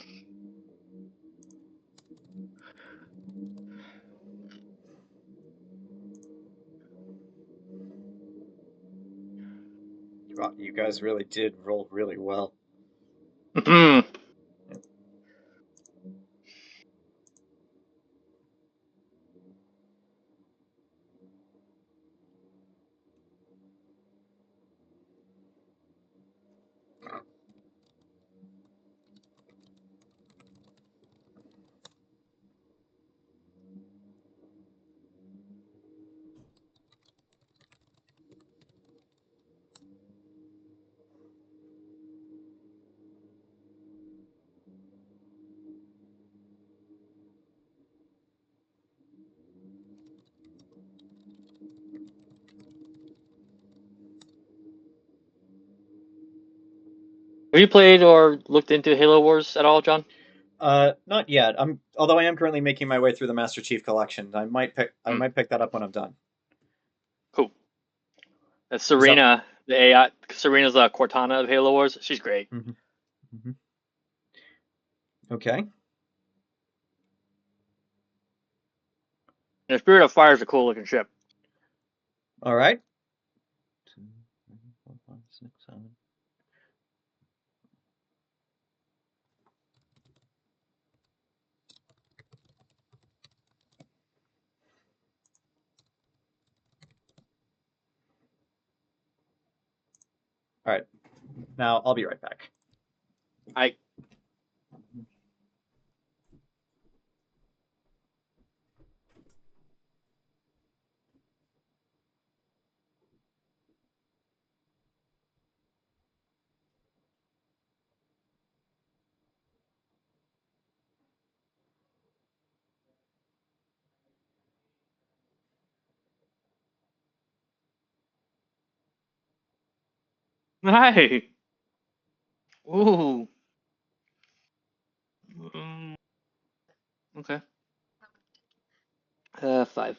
[SPEAKER 2] You guys really did roll really well.
[SPEAKER 1] Mm. Have you played or looked into Halo Wars at all, John?
[SPEAKER 2] Not yet. Although I am currently making my way through the Master Chief Collection. I might pick that up when I'm done.
[SPEAKER 1] Cool. That's Serena, the AI. Serena's the Cortana of Halo Wars. She's great.
[SPEAKER 2] Mm-hmm. Okay.
[SPEAKER 1] And Spirit of Fire is a cool looking ship.
[SPEAKER 2] All right. 2, 3, 4, 5, 6, 7. All right. Now I'll be right back.
[SPEAKER 1] I. Hi. Ooh. Okay. 5.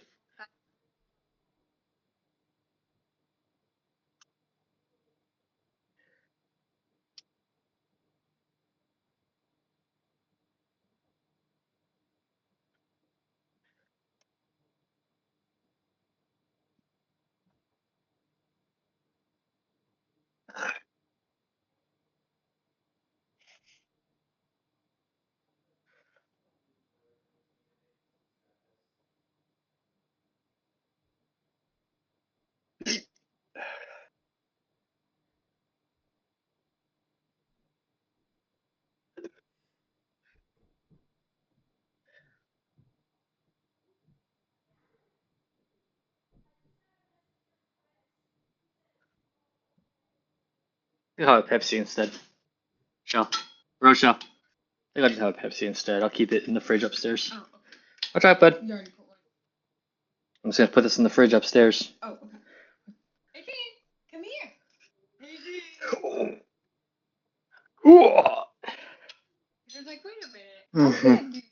[SPEAKER 1] I'll have a Pepsi instead. Shell. Rochelle. I think I'll just have a Pepsi instead. I'll keep it in the fridge upstairs.
[SPEAKER 8] Oh, okay.
[SPEAKER 1] I'll try it, bud.
[SPEAKER 8] You already put one.
[SPEAKER 1] I'm just gonna put this in the fridge upstairs.
[SPEAKER 8] Oh, okay. Hey, Pete, come here. Hey, I was like, wait a minute. I can't do that.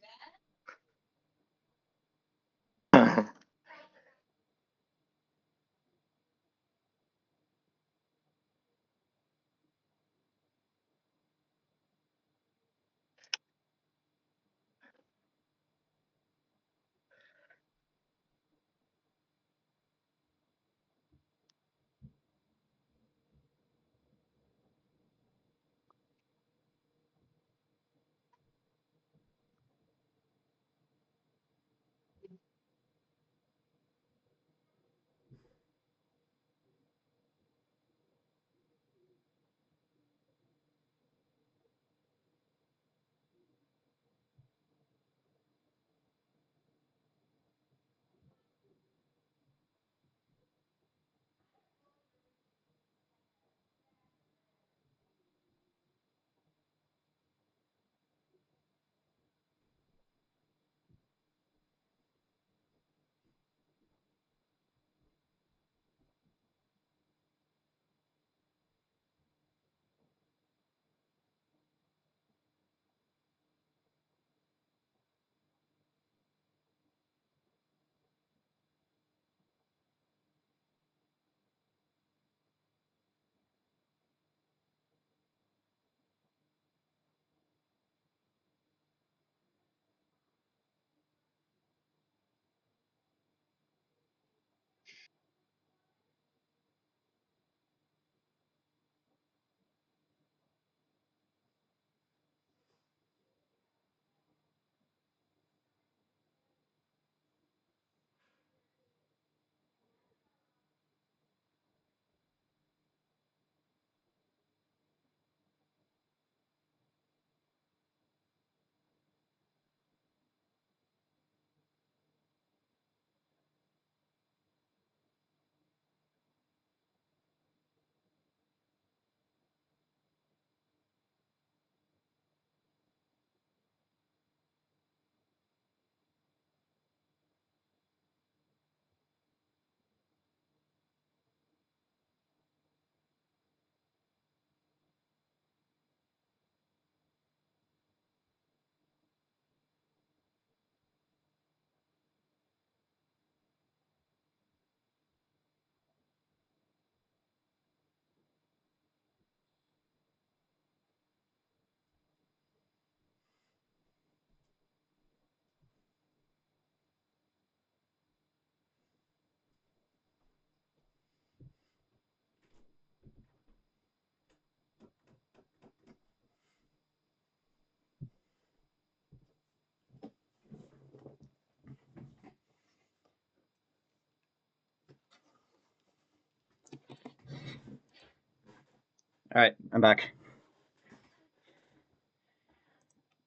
[SPEAKER 2] All right, I'm back.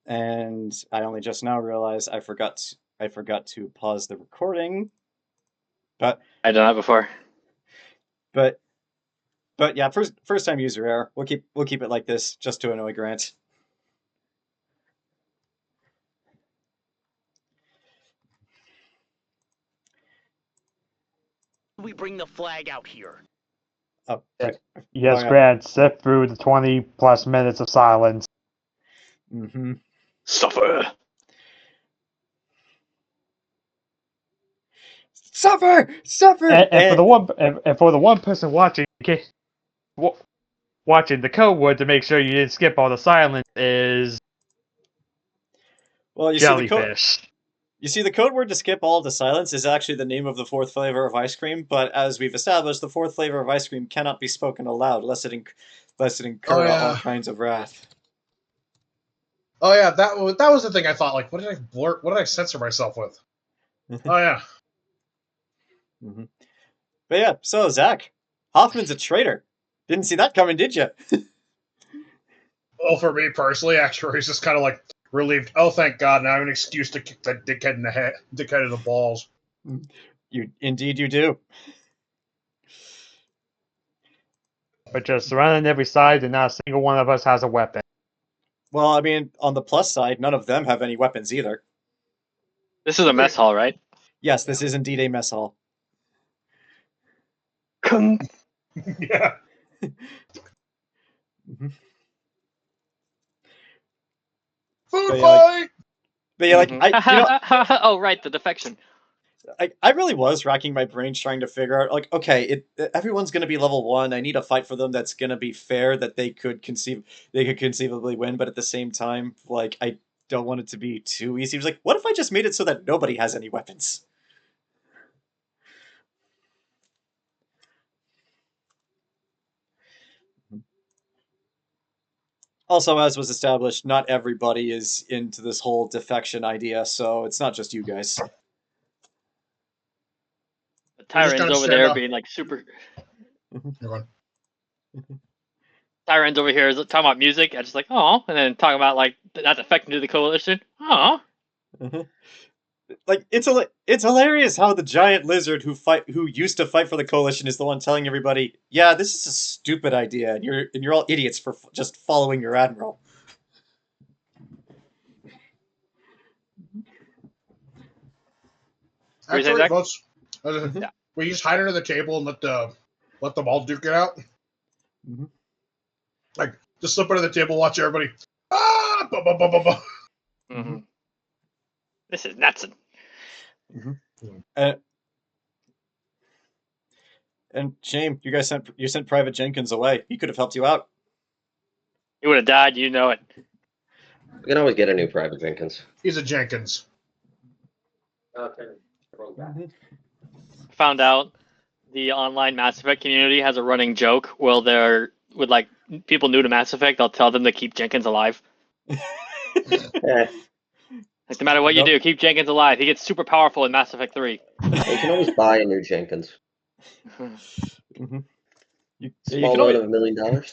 [SPEAKER 2] And I only just now realized I forgot to pause the recording. But
[SPEAKER 1] I've done that before.
[SPEAKER 2] but yeah, first time user error. We'll keep it like this just to annoy Grant.
[SPEAKER 9] We bring the flag out here.
[SPEAKER 2] Oh,
[SPEAKER 6] Yes,
[SPEAKER 2] yeah.
[SPEAKER 6] Grant, sit through the 20+ minutes of silence.
[SPEAKER 2] Mm-hmm.
[SPEAKER 1] Suffer.
[SPEAKER 2] Suffer! Suffer!
[SPEAKER 6] And for the one person watching, watching the code word to make sure you didn't skip all the silence is
[SPEAKER 2] Well,
[SPEAKER 6] jellyfish.
[SPEAKER 2] You see, the code word to skip all of the silence is actually the name of the fourth flavor of ice cream, but as we've established, the fourth flavor of ice cream cannot be spoken aloud, lest it incur all kinds of wrath.
[SPEAKER 5] Oh yeah, that was the thing I thought. Like, what did I blurt? What did I censor myself with? Oh yeah.
[SPEAKER 2] Mm-hmm. But yeah, so Zach, Hoffman's a traitor. Didn't see that coming, did you?
[SPEAKER 5] Well, for me personally, Actuary's just kind of like relieved. Oh, thank God! Now I have an excuse to kick that dickhead in the head, dickhead in the balls.
[SPEAKER 2] Indeed you do.
[SPEAKER 6] But just surrounding every side, and not a single one of us has a weapon.
[SPEAKER 2] Well, I mean, on the plus side, none of them have any weapons either.
[SPEAKER 1] This is a mess hall, right?
[SPEAKER 2] Yes, this is indeed a mess hall.
[SPEAKER 5] Yeah.
[SPEAKER 2] Mm-hmm.
[SPEAKER 5] Food
[SPEAKER 2] But
[SPEAKER 5] fight!
[SPEAKER 2] yeah, like,
[SPEAKER 1] Oh, right, the defection.
[SPEAKER 2] I really was racking my brains trying to figure out, like, okay, everyone's going to be level 1. I need a fight for them that's going to be fair, that they could conceivably win, but at the same time, like, I don't want it to be too easy. It was like, what if I just made it so that nobody has any weapons? Also, as was established, not everybody is into this whole defection idea, so it's not just you guys.
[SPEAKER 1] Tyran's over there being like super. Tyran's over here talking about music. I just like, oh, and then talking about like not defecting to the coalition. Oh.
[SPEAKER 2] Like, it's hilarious how the giant lizard who used to fight for the coalition is the one telling everybody, yeah, this is a stupid idea, and you're all idiots for just following your admiral.
[SPEAKER 5] Actually, votes. We just hide under the table and let them all duke it out.
[SPEAKER 2] Mm-hmm.
[SPEAKER 5] Like, just slip under the table, watch everybody. Ah! Bah, bah, bah, bah, bah.
[SPEAKER 1] Mm-hmm. This is nuts.
[SPEAKER 2] Mm-hmm. And shame, you guys sent Private Jenkins away. He could have helped you out.
[SPEAKER 1] He would have died, you know it.
[SPEAKER 3] We can always get a new Private Jenkins.
[SPEAKER 5] He's a Jenkins.
[SPEAKER 3] Okay.
[SPEAKER 1] Found out the online Mass Effect community has a running joke where they're with like people new to Mass Effect, they'll tell them to keep Jenkins alive. Like, no matter what you do, keep Jenkins alive. He gets super powerful in Mass Effect 3.
[SPEAKER 3] You can always buy a new Jenkins.
[SPEAKER 2] Mm-hmm.
[SPEAKER 3] Small loan of $1 million.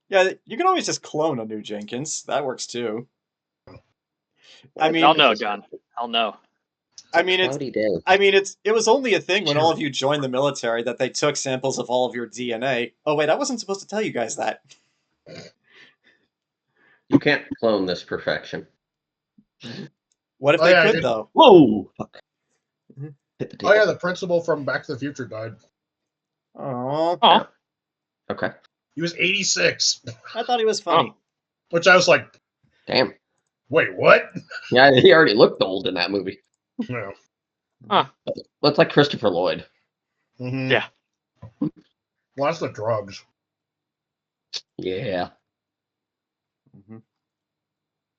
[SPEAKER 2] Yeah, you can always just clone a new Jenkins. That works too.
[SPEAKER 1] I mean, I'll know, John. I'll know.
[SPEAKER 2] I mean, it was only a thing when all of you joined the military that they took samples of all of your DNA. Oh wait, I wasn't supposed to tell you guys that.
[SPEAKER 3] You can't clone this perfection.
[SPEAKER 2] What if they could, though?
[SPEAKER 3] Whoa! Fuck.
[SPEAKER 5] Oh yeah, the principal from Back to the Future died.
[SPEAKER 2] Oh.
[SPEAKER 3] Okay.
[SPEAKER 5] He was 86.
[SPEAKER 2] I thought he was funny.
[SPEAKER 5] Which I was like,
[SPEAKER 3] damn.
[SPEAKER 5] Wait, what?
[SPEAKER 3] Yeah, he already looked old in that movie.
[SPEAKER 5] No.
[SPEAKER 3] Looks like Christopher Lloyd.
[SPEAKER 5] Mm-hmm.
[SPEAKER 1] Yeah.
[SPEAKER 5] Well, that's the drugs.
[SPEAKER 3] Yeah.
[SPEAKER 2] Mm-hmm.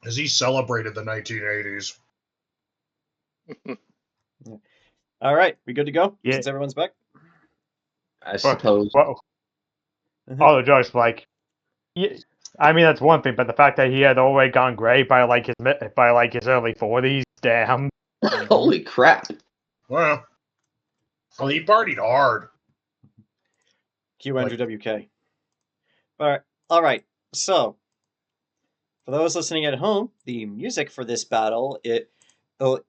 [SPEAKER 5] As he celebrated the 1980s.
[SPEAKER 2] Yeah. All right, we good to go?
[SPEAKER 6] Yeah.
[SPEAKER 2] Since everyone's back?
[SPEAKER 3] I suppose.
[SPEAKER 6] Well, all the jokes, like, I mean, that's one thing, but the fact that he had already gone gray by like his early 40s, damn.
[SPEAKER 3] Holy crap!
[SPEAKER 5] Well, he partied hard.
[SPEAKER 2] Q Andrew WK. All right. So, for those listening at home, the music for this battle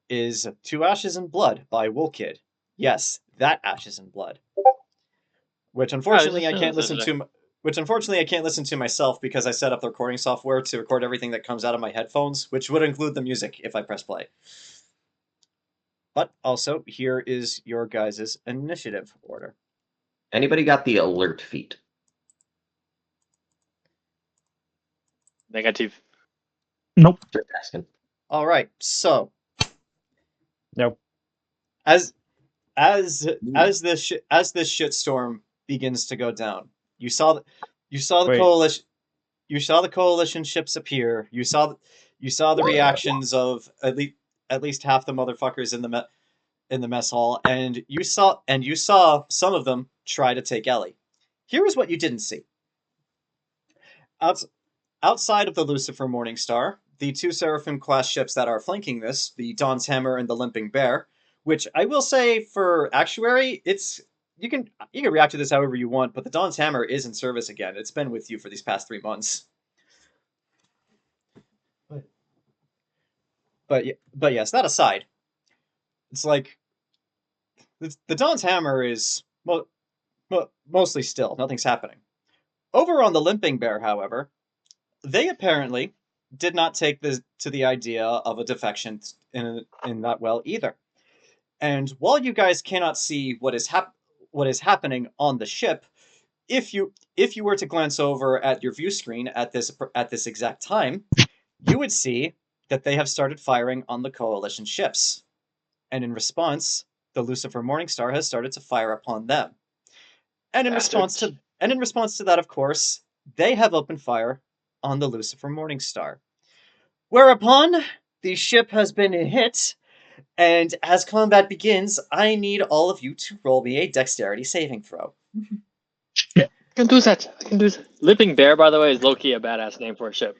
[SPEAKER 2] is "To Ashes and Blood" by Woolkid. Yes, that Ashes and Blood. Which unfortunately I can't listen to. Which unfortunately I can't listen to myself because I set up the recording software to record everything that comes out of my headphones, which would include the music if I press play. But also, here is your guys' initiative order.
[SPEAKER 3] Anybody got the alert feat?
[SPEAKER 1] Negative.
[SPEAKER 4] Nope.
[SPEAKER 3] Just asking.
[SPEAKER 2] All right. So
[SPEAKER 6] Nope.
[SPEAKER 2] as this shitstorm begins to go down, you saw the
[SPEAKER 6] Wait.
[SPEAKER 2] coalition. You saw the coalition ships appear. You saw the reactions of at least half the motherfuckers in the mess hall, and you saw some of them try to take Ellie. Here is what you didn't see. Outside of the Lucifer Morningstar, the two Seraphim class ships that are flanking this, the Dawn's Hammer and the Limping Bear, which I will say for Actuary, you can react to this however you want, but the Dawn's Hammer is in service again. It's been with you for these past 3 months. But yes, that aside, it's like the Dawn's Hammer is mostly still. Nothing's happening. Over on the Limping Bear, however, they apparently did not take to the idea of a defection in that well either. And while you guys cannot see what is happening on the ship, if you were to glance over at your view screen at this exact time, you would see that they have started firing on the coalition ships. And in response, the Lucifer Morningstar has started to fire upon them. And in response to that, of course, they have opened fire on the Lucifer Morningstar. Whereupon the ship has been hit, and as combat begins, I need all of you to roll me a dexterity saving throw.
[SPEAKER 1] I can do that. Limping Bear, by the way, is low-key a badass name for a ship.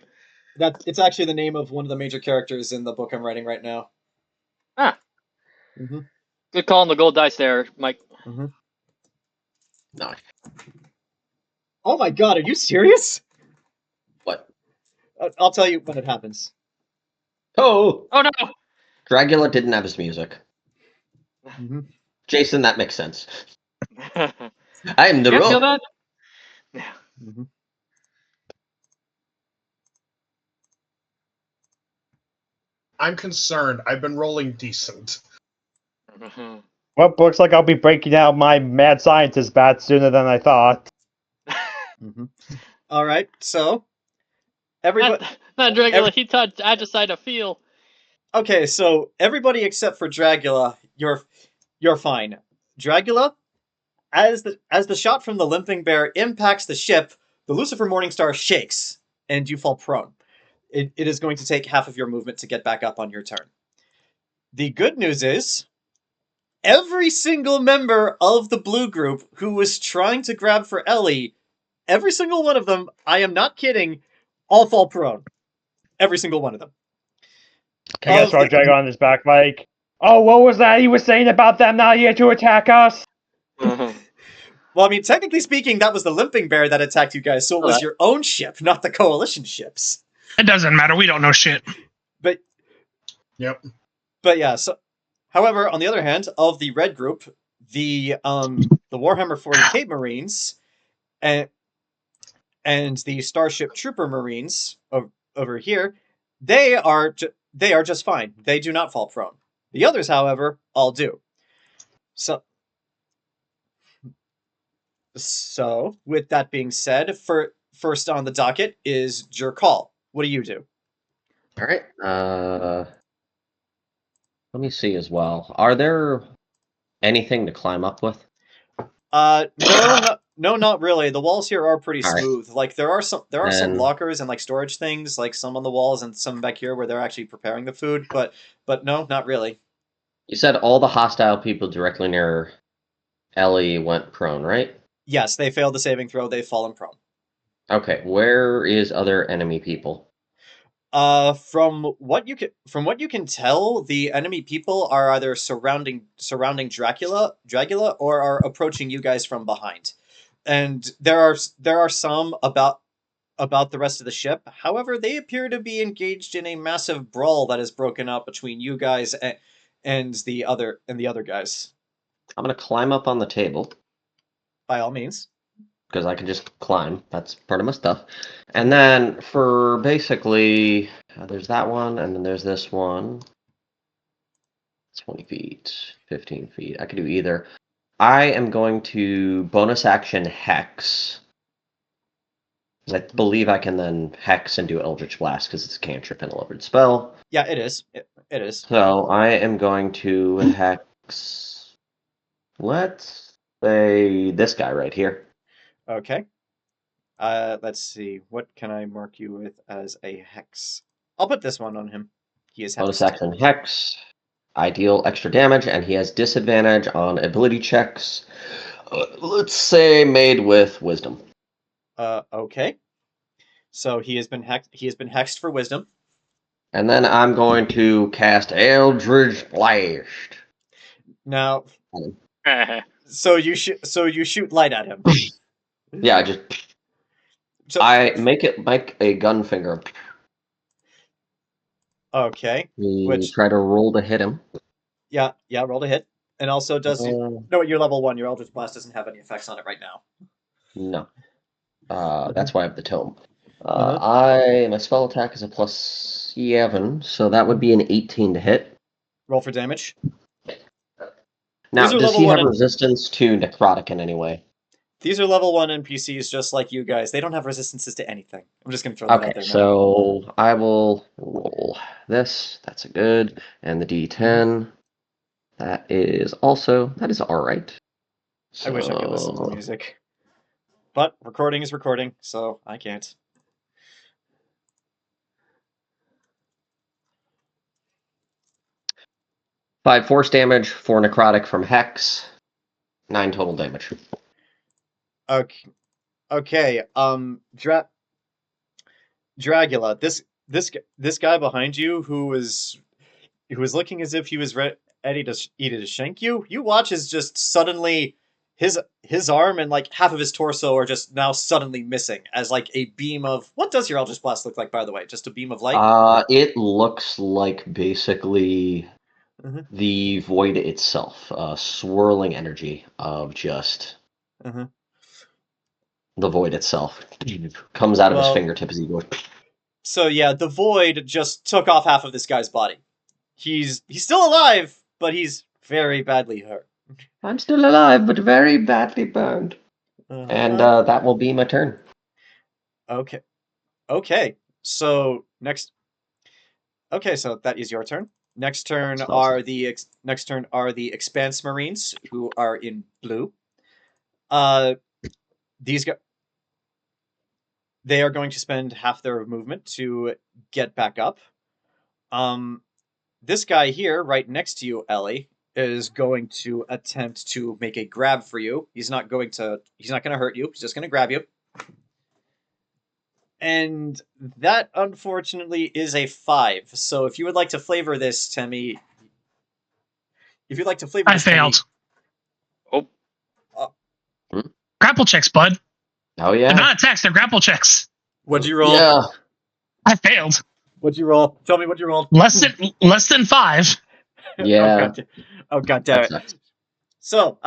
[SPEAKER 2] It's actually the name of one of the major characters in the book I'm writing right now.
[SPEAKER 1] Ah.
[SPEAKER 2] Mm-hmm.
[SPEAKER 1] Good call on the gold dice there, Mike.
[SPEAKER 2] Mm-hmm.
[SPEAKER 3] No.
[SPEAKER 2] Oh my god, are you serious?
[SPEAKER 3] What?
[SPEAKER 2] I'll tell you when it happens.
[SPEAKER 3] Oh!
[SPEAKER 1] Oh no!
[SPEAKER 3] Dragula didn't have his music.
[SPEAKER 2] Mm-hmm.
[SPEAKER 3] Jayson, that makes sense.
[SPEAKER 1] I
[SPEAKER 3] I am the
[SPEAKER 1] feel
[SPEAKER 3] rogue.
[SPEAKER 1] that.
[SPEAKER 2] Mm-hmm.
[SPEAKER 5] I'm concerned. I've been rolling decent.
[SPEAKER 6] Well, looks like I'll be breaking out my mad scientist bat sooner than I thought.
[SPEAKER 2] Mm-hmm. All right, so everybody.
[SPEAKER 1] Not Dragula. He taught Ajisai to feel.
[SPEAKER 2] Okay, so everybody except for Dragula, you're fine. Dragula, as the shot from the Limping Bear impacts the ship, the Lucifer Morningstar shakes, and you fall prone. It is going to take half of your movement to get back up on your turn. The good news is, every single member of the blue group who was trying to grab for Ellie, every single one of them, I am not kidding, all fall prone. Every single one of them.
[SPEAKER 6] I guess I'll drag on his back, like, oh, what was that he was saying about them not here to attack us?
[SPEAKER 2] Well, I mean, technically speaking, that was the Limping Bear that attacked you guys, so it was your own ship, not the coalition ships.
[SPEAKER 4] It doesn't matter. We don't know shit.
[SPEAKER 2] But
[SPEAKER 5] Yep.
[SPEAKER 2] But yeah, so however, on the other hand, of the red group, the Warhammer 40K Marines and the Starship Trooper Marines over here, they are just fine. They do not fall prone. The others, however, all do. So with that being said, first on the docket is Jerkaul. What do you do?
[SPEAKER 3] All right. Let me see as well. Are there anything to climb up with?
[SPEAKER 2] No, not really. The walls here are pretty
[SPEAKER 3] All
[SPEAKER 2] smooth.
[SPEAKER 3] right.
[SPEAKER 2] Like there are some
[SPEAKER 3] Then-
[SPEAKER 2] lockers and like storage things, like some on the walls and some back here where they're actually preparing the food. But no, not really.
[SPEAKER 3] You said all the hostile people directly near Ellie went prone, right?
[SPEAKER 2] Yes, they failed the saving throw. They've fallen prone.
[SPEAKER 3] Okay, where is other enemy people?
[SPEAKER 2] From what you can tell, the enemy people are either surrounding Dragula, or are approaching you guys from behind. And there are some about the rest of the ship. However, they appear to be engaged in a massive brawl that has broken out between you guys and the other guys.
[SPEAKER 3] I'm gonna climb up on the table
[SPEAKER 2] By all means.
[SPEAKER 3] because I can just climb. That's part of my stuff. And then for basically, there's that one, and then there's this one. 20 feet, 15 feet. I could do either. I am going to bonus action Hex. 'Cause I believe I can then Hex and do Eldritch Blast because it's a cantrip and a levered spell.
[SPEAKER 2] Yeah, it is. It is.
[SPEAKER 3] So I am going to Hex. Let's say this guy right here.
[SPEAKER 2] Okay. Let's see. What can I mark you with as a hex? I'll put this one on him. He is
[SPEAKER 3] Bonus
[SPEAKER 2] hexed.
[SPEAKER 3] action Hex. I deal extra damage, and he has disadvantage on ability checks. Let's say made with Wisdom.
[SPEAKER 2] Okay. So he has been hexed. He has been hexed for wisdom.
[SPEAKER 3] And then I'm going to cast Eldritch Blast.
[SPEAKER 2] Now, so you shoot light at him.
[SPEAKER 3] Yeah,
[SPEAKER 2] So,
[SPEAKER 3] I make it like a gun finger.
[SPEAKER 2] okay.
[SPEAKER 3] We
[SPEAKER 2] Which
[SPEAKER 3] try to roll to hit him.
[SPEAKER 2] yeah, roll to hit. And also does no, you're level 1. Your Eldritch Blast doesn't have any effects on it right now.
[SPEAKER 3] No. That's why I have the tome. My spell attack is a +7, so that would be an 18 to hit.
[SPEAKER 2] Roll for damage.
[SPEAKER 3] Now,
[SPEAKER 2] These are
[SPEAKER 3] does
[SPEAKER 2] level
[SPEAKER 3] he
[SPEAKER 2] 1
[SPEAKER 3] have resistance to necrotic in any way?
[SPEAKER 2] These are level 1 NPCs just like you guys. They don't have resistances to anything. I'm just going to throw that out
[SPEAKER 3] Okay,
[SPEAKER 2] there now.
[SPEAKER 3] so I will roll this. That's a good. And the D10. That is alright.
[SPEAKER 2] I wish I could listen to music. But recording is recording, so I can't.
[SPEAKER 3] Five force damage, 4 necrotic from Hex, 9 total damage.
[SPEAKER 2] Okay. Dragula, this guy behind you who was looking as if he was ready to shank you. You watch as just suddenly his arm and like half of his torso are just now suddenly missing as like a beam of what does your Eldritch Blast look like, by the way? Just a beam of light?
[SPEAKER 3] It looks like basically the void itself, swirling energy of just the void itself comes out of his fingertip as he goes.
[SPEAKER 2] So yeah, the void just took off half of this guy's body. He's still alive, but he's very badly hurt.
[SPEAKER 3] I'm still alive, but very badly burned. And that will be my turn.
[SPEAKER 2] Okay. So next. Okay, so that is your turn. Next turn are the Expanse Marines, who are in blue. These guys, they are going to spend half their movement to get back up. This guy here, right next to you, Ellie, is going to attempt to make a grab for you. He's not going to hurt you. He's just going to grab you. And that, unfortunately, is a 5. So if you would like to flavor this, Temme...
[SPEAKER 4] I failed.
[SPEAKER 2] Oh.
[SPEAKER 4] Grapple checks, bud.
[SPEAKER 3] Oh, yeah.
[SPEAKER 4] They're not attacks, they're grapple checks.
[SPEAKER 2] What'd you roll?
[SPEAKER 3] Yeah.
[SPEAKER 4] I failed.
[SPEAKER 2] What'd you roll? Tell me what you rolled.
[SPEAKER 4] Less than 5.
[SPEAKER 3] Yeah.
[SPEAKER 2] Oh god damn it. So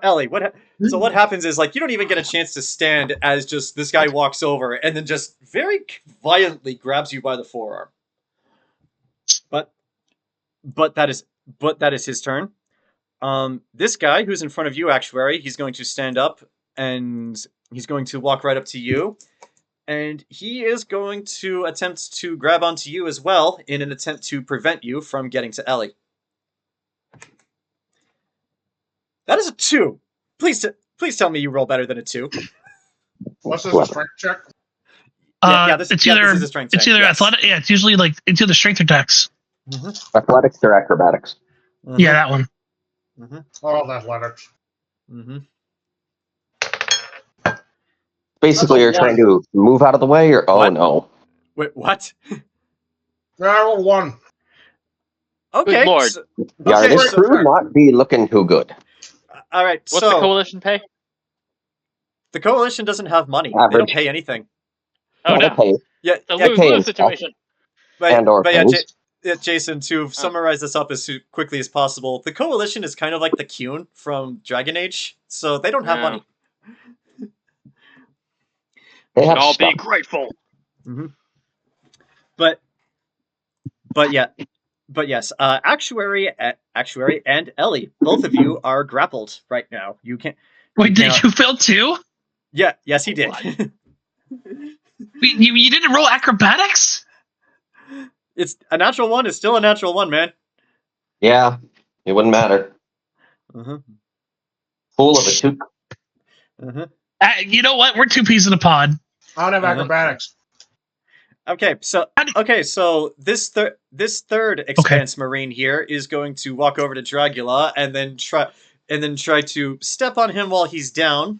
[SPEAKER 2] Ellie, what happens is like you don't even get a chance to stand as just this guy walks over and then just very violently grabs you by the forearm. But that is his turn. This guy who's in front of you, Actuary, he's going to stand up and he's going to walk right up to you. And he is going to attempt to grab onto you as well in an attempt to prevent you from getting to Ellie. That is a 2. Please tell me you roll better than a 2.
[SPEAKER 5] What's this, a strength check?
[SPEAKER 2] This is a strength check.
[SPEAKER 4] It's either athletic. Yeah, it's usually like it's either strength or dex.
[SPEAKER 7] Athletics or acrobatics?
[SPEAKER 4] Yeah, that one.
[SPEAKER 5] All athletics.
[SPEAKER 7] Basically, you're trying to move out of the way, or
[SPEAKER 2] what?
[SPEAKER 7] No.
[SPEAKER 2] Wait, what?
[SPEAKER 5] Yeah, I rolled 1.
[SPEAKER 2] Okay.
[SPEAKER 1] Good lord.
[SPEAKER 7] Yeah, this crew not be looking too good.
[SPEAKER 2] All right.
[SPEAKER 1] What's the coalition pay?
[SPEAKER 2] The coalition doesn't have money.
[SPEAKER 7] Average.
[SPEAKER 2] They don't pay anything.
[SPEAKER 1] Oh no.
[SPEAKER 7] Okay.
[SPEAKER 2] Yeah,
[SPEAKER 1] It's a lose-lose situation.
[SPEAKER 2] But
[SPEAKER 7] things.
[SPEAKER 2] Jayson, to summarize this up as quickly as possible, the coalition is kind of like the Qun from Dragon Age, so they don't have money.
[SPEAKER 7] They have
[SPEAKER 1] I'll
[SPEAKER 7] stuff.
[SPEAKER 1] be grateful.
[SPEAKER 2] But yeah, But yes, Actuary and Ellie, both of you are grappled right now. You can't.
[SPEAKER 4] Wait, did
[SPEAKER 2] cannot-
[SPEAKER 4] you fail too?
[SPEAKER 2] Yeah, yes, he did.
[SPEAKER 1] What?
[SPEAKER 4] You didn't roll acrobatics?
[SPEAKER 2] It's a natural one. It's still a natural one, man.
[SPEAKER 3] Yeah, it wouldn't matter.
[SPEAKER 2] Uh-huh.
[SPEAKER 3] Fool of a two.
[SPEAKER 2] Uh-huh.
[SPEAKER 4] You know what? We're two peas in a pod.
[SPEAKER 5] I don't have
[SPEAKER 2] Uh-huh.
[SPEAKER 5] acrobatics.
[SPEAKER 2] Okay, so this third expanse marine here is going to walk over to Dragula and then try to step on him while he's down.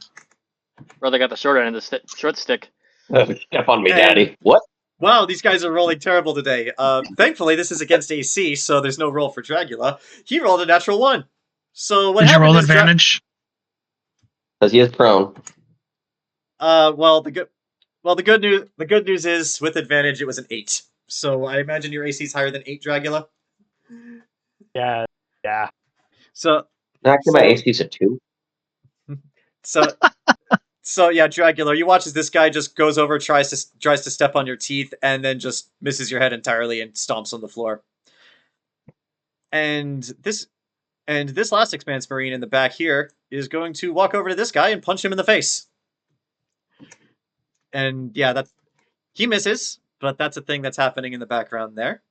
[SPEAKER 1] Brother got the short end of the short stick.
[SPEAKER 3] Step on me,
[SPEAKER 2] And-
[SPEAKER 3] daddy. What?
[SPEAKER 2] Wow, these guys are rolling terrible today. Thankfully, this is against AC, so there's no roll for Dragula. He rolled a natural 1. So what
[SPEAKER 4] Did you
[SPEAKER 2] happened
[SPEAKER 4] roll
[SPEAKER 2] is
[SPEAKER 4] advantage?
[SPEAKER 3] Because he is prone.
[SPEAKER 2] the good news is with advantage it was an 8. So I imagine your AC is higher than 8, Dragula.
[SPEAKER 6] Yeah.
[SPEAKER 2] So
[SPEAKER 3] Actually, my
[SPEAKER 2] So-
[SPEAKER 3] AC's a 2.
[SPEAKER 2] so yeah, Dragula, you watch as this guy just goes over, tries to step on your teeth, and then just misses your head entirely and stomps on the floor. And this last expanse marine in the back here is going to walk over to this guy and punch him in the face. And yeah, he misses, but that's a thing that's happening in the background there.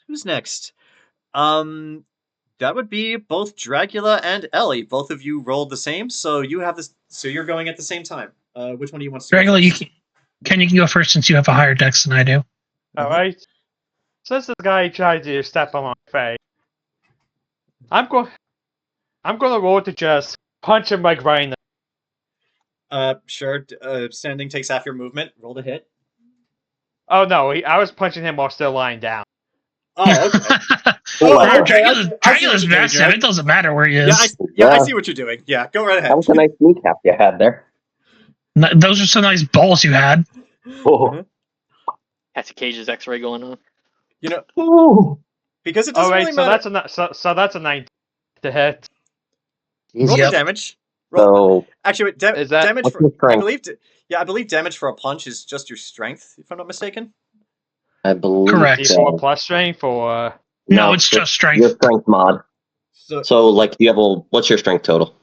[SPEAKER 2] Who's next? That would be both Dragula and Ellie. Both of you rolled the same, so you have this. So you're going at the same time. Which one do you want to go
[SPEAKER 4] Dragula,
[SPEAKER 2] first?
[SPEAKER 4] you can go first since you have a higher dex than I do.
[SPEAKER 6] All right. Since this guy tried to step on my face, I'm going to roll to just punch him like right in the.
[SPEAKER 2] Sure. Standing takes half your movement. Roll to hit.
[SPEAKER 6] Oh no, I was punching him while still lying down.
[SPEAKER 2] Oh, okay.
[SPEAKER 3] Oh,
[SPEAKER 2] okay. I see what
[SPEAKER 4] Dragula's
[SPEAKER 2] you're doing,
[SPEAKER 4] massive.
[SPEAKER 2] right?
[SPEAKER 4] It doesn't matter where he
[SPEAKER 2] Yeah,
[SPEAKER 4] is.
[SPEAKER 2] I see what you're doing. Yeah, go right ahead.
[SPEAKER 3] That was a nice kneecap you had there.
[SPEAKER 4] Those are some nice balls you had.
[SPEAKER 3] Oh.
[SPEAKER 1] Has Cage's X-ray going on.
[SPEAKER 2] You know,
[SPEAKER 3] Ooh.
[SPEAKER 2] because it
[SPEAKER 6] All
[SPEAKER 2] doesn't
[SPEAKER 6] right,
[SPEAKER 2] really
[SPEAKER 6] so
[SPEAKER 2] matter.
[SPEAKER 6] that's a 9 to hit.
[SPEAKER 2] Roll
[SPEAKER 4] Yep.
[SPEAKER 2] the damage. Roll.
[SPEAKER 3] So,
[SPEAKER 2] Actually,
[SPEAKER 6] Is that-
[SPEAKER 2] damage
[SPEAKER 3] what's
[SPEAKER 2] for
[SPEAKER 3] your
[SPEAKER 2] I
[SPEAKER 3] strength?
[SPEAKER 2] believe damage for a punch is just your strength, if I'm not mistaken.
[SPEAKER 3] I believe
[SPEAKER 4] Correct.
[SPEAKER 6] D4 plus strength or
[SPEAKER 4] No, it's just strength.
[SPEAKER 3] Your strength mod. So, like, you have what's your strength total?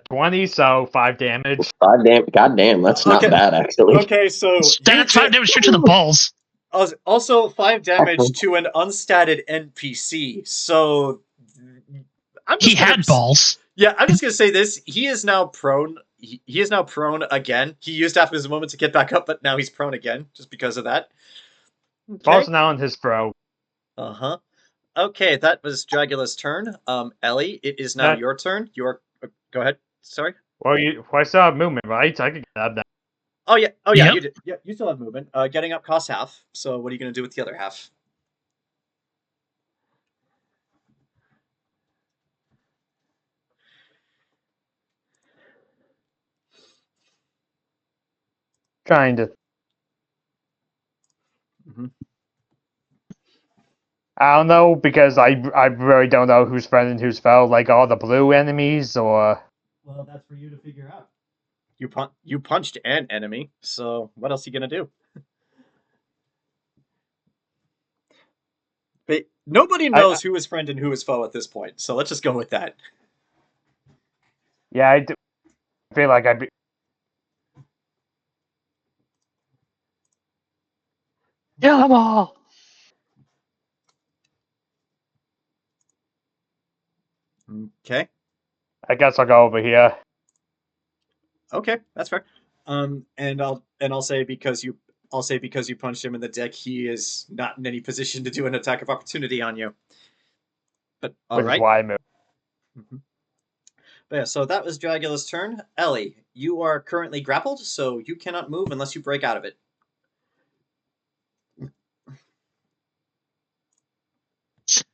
[SPEAKER 6] 20, so 5 damage.
[SPEAKER 3] God damn, that's not
[SPEAKER 2] Okay.
[SPEAKER 3] bad, actually.
[SPEAKER 2] Okay, so
[SPEAKER 4] That's 5 damage straight to the balls.
[SPEAKER 2] also 5 damage to an unstatted NPC. So I'm just
[SPEAKER 4] He had balls.
[SPEAKER 2] Yeah, I'm just gonna say this. He is now prone. He is now prone again. He used half his moment to get back up, but now he's prone again just because of that.
[SPEAKER 6] Falls now on his throw.
[SPEAKER 2] Uh-huh. Okay, that was Dragula's turn. Ellie, it is now your turn. Go ahead. Sorry.
[SPEAKER 6] Well, I still have movement, right? I could grab that.
[SPEAKER 2] Oh yeah.
[SPEAKER 4] Yep.
[SPEAKER 2] You did. Yeah, you still have movement. Getting up costs half. So what are you gonna do with the other half?
[SPEAKER 6] Kind of.
[SPEAKER 2] Mm-hmm.
[SPEAKER 6] I don't know, because I really don't know who's friend and who's foe, like all the blue enemies, or...
[SPEAKER 2] Well, that's for you to figure out. You punched an enemy, so what else are you gonna do? But nobody knows who is friend and who is foe at this point, so let's just go with that.
[SPEAKER 6] Yeah, I feel like I'd be...
[SPEAKER 1] Kill them all.
[SPEAKER 2] Okay.
[SPEAKER 6] I guess I'll go over here.
[SPEAKER 2] Okay, that's fair. And I'll say because you punched him in the dick, he is not in any position to do an attack of opportunity on you. But all
[SPEAKER 6] Which
[SPEAKER 2] right.
[SPEAKER 6] is why I moved.
[SPEAKER 2] Mm-hmm. But yeah, so that was Dragula's turn. Ellie, you are currently grappled, so you cannot move unless you break out of it.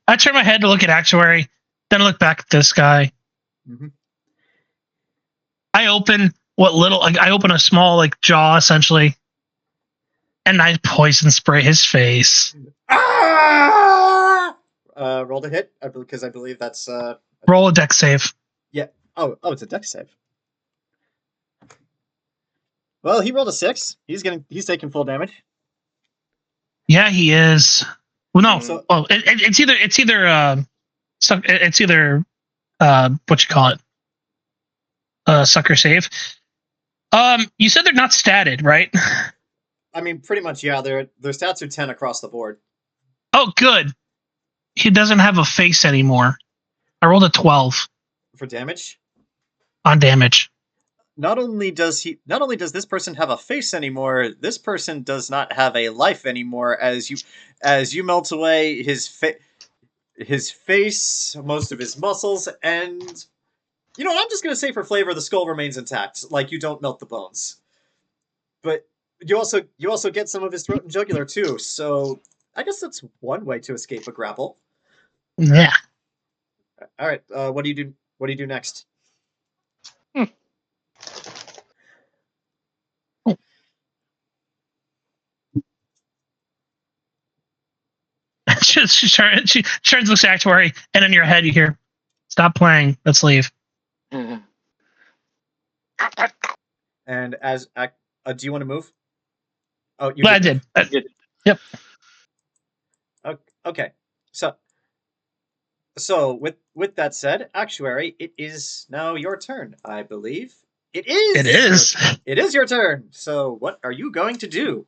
[SPEAKER 4] I turn my head to look at Actuary, then I look back at this guy.
[SPEAKER 2] Mhm.
[SPEAKER 4] I open I open a small jaw essentially, and I poison spray his face.
[SPEAKER 2] Ah! Roll to hit, because I believe that's
[SPEAKER 4] Roll a dex save.
[SPEAKER 2] yeah. Oh, it's a dex save. Well, he rolled a 6. He's taking full damage.
[SPEAKER 4] Yeah, he is. Well, no.
[SPEAKER 2] So
[SPEAKER 4] Well, it's either what you call it, sucker save. You said they're not statted, right?
[SPEAKER 2] I mean, pretty much, yeah. Their stats are 10 across the board.
[SPEAKER 4] Oh, good. He doesn't have a face anymore. I rolled a 12
[SPEAKER 2] For damage.
[SPEAKER 4] on damage.
[SPEAKER 2] Not only does this person have a face anymore, this person does not have a life anymore. As you melt away his face, most of his muscles, and you know what? I'm just gonna say for flavor, the skull remains intact. Like you don't melt the bones, but you also get some of his throat and jugular too. So I guess that's one way to escape a grapple.
[SPEAKER 4] Yeah.
[SPEAKER 2] All right. What do you do? What do you do next?
[SPEAKER 4] she turns, looks at Actuary, and in your head you hear, "Stop playing. Let's leave."
[SPEAKER 2] And as do you want to move? Oh, you
[SPEAKER 4] Yeah, I did. Yep.
[SPEAKER 2] Okay. So with that said, Actuary, it is now your turn, I believe. It is.
[SPEAKER 4] It is.
[SPEAKER 2] It is your turn. So what are you going to do?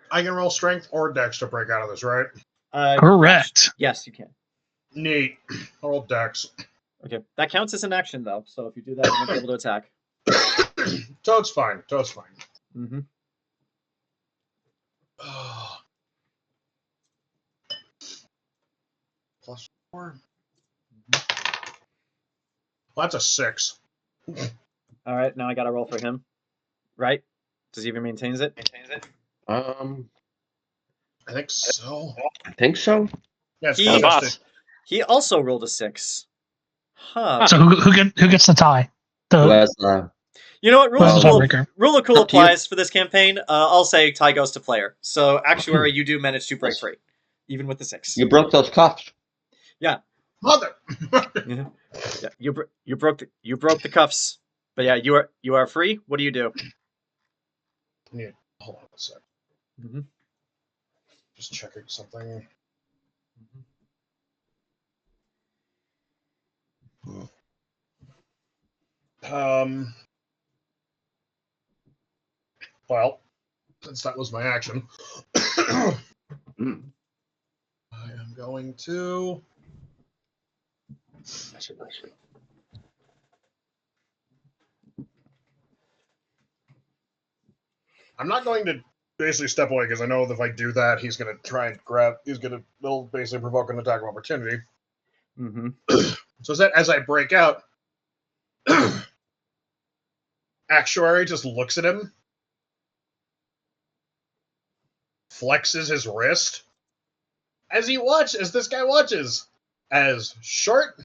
[SPEAKER 5] I can roll strength or dex to break out of this, right?
[SPEAKER 4] Correct.
[SPEAKER 2] Yes, you can.
[SPEAKER 5] Neat. I'll roll dex.
[SPEAKER 2] Okay, that counts as an action though. So if you do that, you won't be able to attack.
[SPEAKER 5] Toad's fine.
[SPEAKER 2] Mm-hmm.
[SPEAKER 5] +4. Well, that's a 6.
[SPEAKER 2] All right, now I got to roll for him. Right? Does he even maintains it?
[SPEAKER 5] I think so.
[SPEAKER 3] I think so.
[SPEAKER 5] Yeah, it's
[SPEAKER 2] He-
[SPEAKER 1] The
[SPEAKER 5] contested.
[SPEAKER 1] boss.
[SPEAKER 2] He also rolled a 6. Huh.
[SPEAKER 4] So who gets the tie?
[SPEAKER 3] Who has
[SPEAKER 2] You know what?
[SPEAKER 4] Who's the
[SPEAKER 3] Well,
[SPEAKER 4] tiebreaker?
[SPEAKER 2] Rule of cool
[SPEAKER 3] Up to you.
[SPEAKER 2] applies for this campaign. I'll say tie goes to player. So Actuary, you do manage to break free, even with the 6.
[SPEAKER 3] you broke those cuffs?
[SPEAKER 5] Mother!
[SPEAKER 2] Yeah, you broke the cuffs. But yeah, you are free. What do you do?
[SPEAKER 5] Hold on a sec.
[SPEAKER 2] Mm-hmm.
[SPEAKER 5] Just checking something. Well, since that was my action, I am going to. I'm not going to basically step away because I know that if I do that, he's going to try and grab. He'll basically provoke an attack of opportunity.
[SPEAKER 2] Mm-hmm.
[SPEAKER 5] So as I break out, Actuary just looks at him, flexes his wrist as this guy watches, as sharp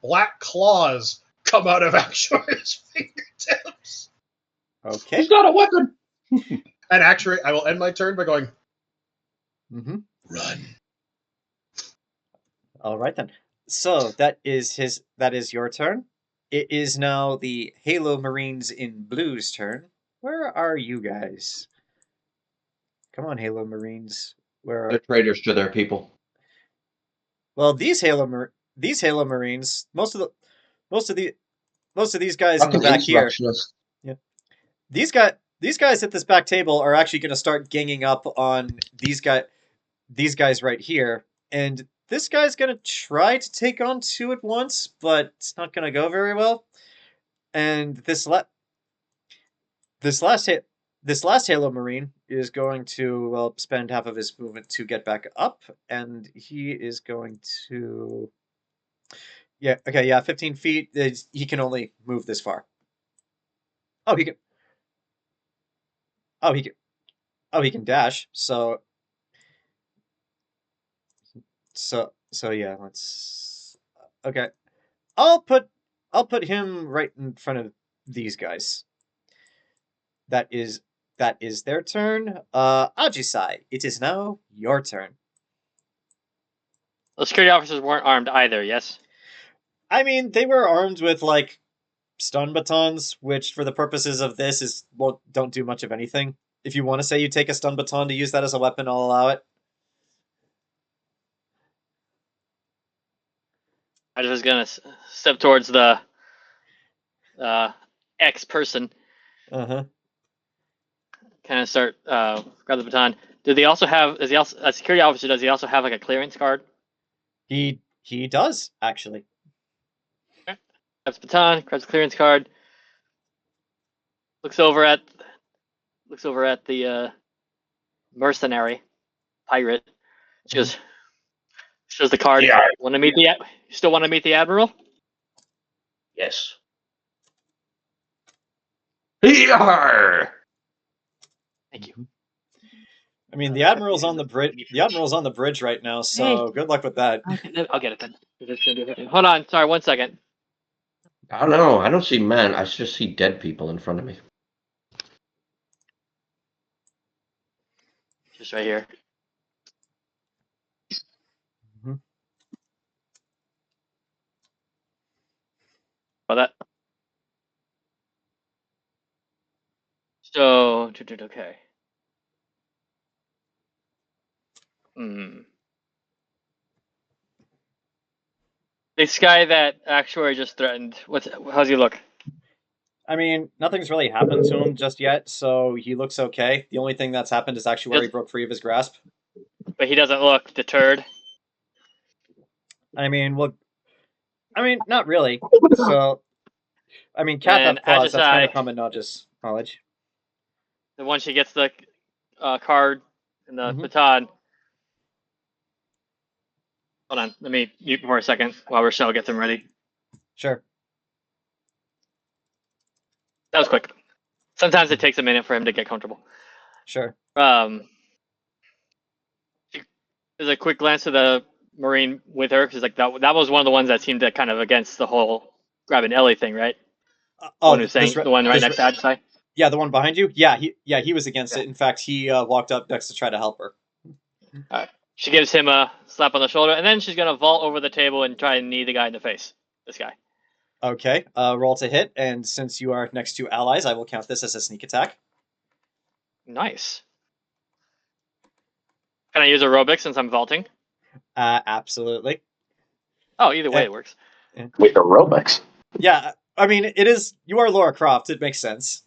[SPEAKER 5] black claws come out of Actuary's fingertips.
[SPEAKER 2] Okay.
[SPEAKER 3] He's got a weapon.
[SPEAKER 5] And Actuary, I will end my turn by going,
[SPEAKER 2] Mm-hmm.
[SPEAKER 5] run.
[SPEAKER 2] All right then. So that is your turn. It is now the Halo Marines in Blue's turn. Where are you guys? Come on, Halo Marines. Where
[SPEAKER 3] They're
[SPEAKER 2] are...
[SPEAKER 3] traitors to their people.
[SPEAKER 2] Well, these Halo Marines, most of these guys in the
[SPEAKER 3] Fucking
[SPEAKER 2] back here.
[SPEAKER 3] insurrectionists.
[SPEAKER 2] These guys at this back table are actually going to start ganging up on these guys right here, and this guy's going to try to take on 2 at once, but it's not going to go very well. And this last Halo Marine is going to spend half of his movement to get back up, and he is going to 15 feet. He can only move this far. He can dash. So yeah, let's. Okay, I'll put him right in front of these guys. That is their turn. Ajisai, it is now your turn.
[SPEAKER 1] The security officers weren't armed either, yes?
[SPEAKER 2] I mean, they were armed with like stun batons, which for the purposes of this don't do much of anything. If you want to say you take a stun baton to use that as a weapon, I'll allow it.
[SPEAKER 1] I was gonna step towards the X person.
[SPEAKER 2] Uh-huh.
[SPEAKER 1] Kind of start grab the baton. Do they also have? Is he also a security officer? Does he also have like a clearance card?
[SPEAKER 2] He does, actually.
[SPEAKER 1] Okay. Grabs the baton, grabs the clearance card. Looks over at the mercenary pirate. She goes, shows the card.
[SPEAKER 3] Yeah.
[SPEAKER 1] Want to meet the? You still want to meet the admiral?
[SPEAKER 3] Yes. Yarr!
[SPEAKER 1] Thank you.
[SPEAKER 2] I mean, the admiral's on the bridge. The admiral's on the bridge right now, so good luck with that.
[SPEAKER 1] I'll get it then. Hold on, sorry, 1 second.
[SPEAKER 3] I don't know. I don't see men. I just see dead people in front of me.
[SPEAKER 1] Just right here.
[SPEAKER 2] Mhm.
[SPEAKER 1] About that. So, okay. This guy that Actuary just threatened, how's he look?
[SPEAKER 2] I mean, nothing's really happened to him just yet, so he looks okay. The only thing that's happened is Actuary broke free of his grasp.
[SPEAKER 1] But he doesn't look deterred.
[SPEAKER 2] I mean, well, not really. So, I mean, Kath have claws. That's kind of common knowledge.
[SPEAKER 1] Then once she gets the card and the
[SPEAKER 2] Mhm.
[SPEAKER 1] baton. Hold on, let me mute for a second while Rochelle gets him ready.
[SPEAKER 2] Sure.
[SPEAKER 1] That was quick. Sometimes it takes a minute for him to get comfortable.
[SPEAKER 2] Sure.
[SPEAKER 1] There's a quick glance to the Marine with her, because like that was one of the ones that seemed to kind of against the whole grabbing Ellie thing, right? The one right next to Ajisai?
[SPEAKER 2] Yeah, the one behind you. Yeah, he was against it. In fact, he walked up next to try to help her.
[SPEAKER 1] All right. She gives him a slap on the shoulder, and then she's gonna vault over the table and try and knee the guy in the face. This guy.
[SPEAKER 2] Okay, roll to hit, and since you are next to allies, I will count this as a sneak attack.
[SPEAKER 1] Nice. Can I use aerobic since I'm vaulting?
[SPEAKER 2] Absolutely.
[SPEAKER 1] Oh, either way it works.
[SPEAKER 7] With aerobics.
[SPEAKER 2] Yeah, I mean, it is. You are Laura Croft. It makes sense.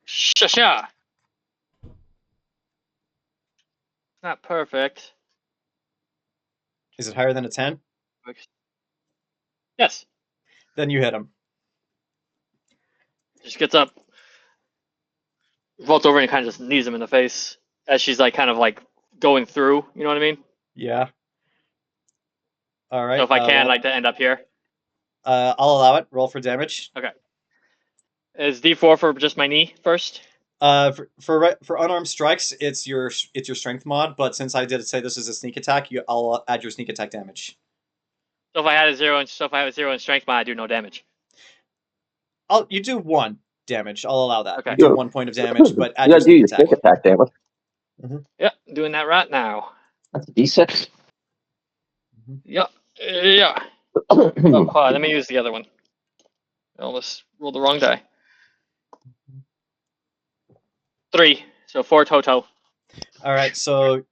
[SPEAKER 1] Shasha. Not perfect.
[SPEAKER 2] Is it higher than a 10?
[SPEAKER 1] Yes.
[SPEAKER 2] Then you hit him.
[SPEAKER 1] Just gets up, vaults over, and kind of just knees him in the face as she's like kind of like going through. You know what I mean?
[SPEAKER 2] Yeah. All right.
[SPEAKER 1] So if I can, like to end up here.
[SPEAKER 2] I'll allow it. Roll for damage.
[SPEAKER 1] Okay. Is D4 for just my knee first?
[SPEAKER 2] For unarmed strikes, it's your strength mod. But since I did say this is a sneak attack, I'll add your sneak attack damage.
[SPEAKER 1] So if I have a 0 in strength mod, I do no damage.
[SPEAKER 2] You do 1 damage. I'll allow that.
[SPEAKER 1] Okay.
[SPEAKER 2] You do 1 point of damage, but add
[SPEAKER 7] You
[SPEAKER 2] your
[SPEAKER 7] gotta do your
[SPEAKER 2] sneak
[SPEAKER 7] sneak attack damage.
[SPEAKER 1] Yep, doing that right now.
[SPEAKER 7] That's a D6.
[SPEAKER 1] Yep. Yeah. Oh, hold on, let me use the other one. I almost rolled the wrong die. 3, so 4 total.
[SPEAKER 2] All right, so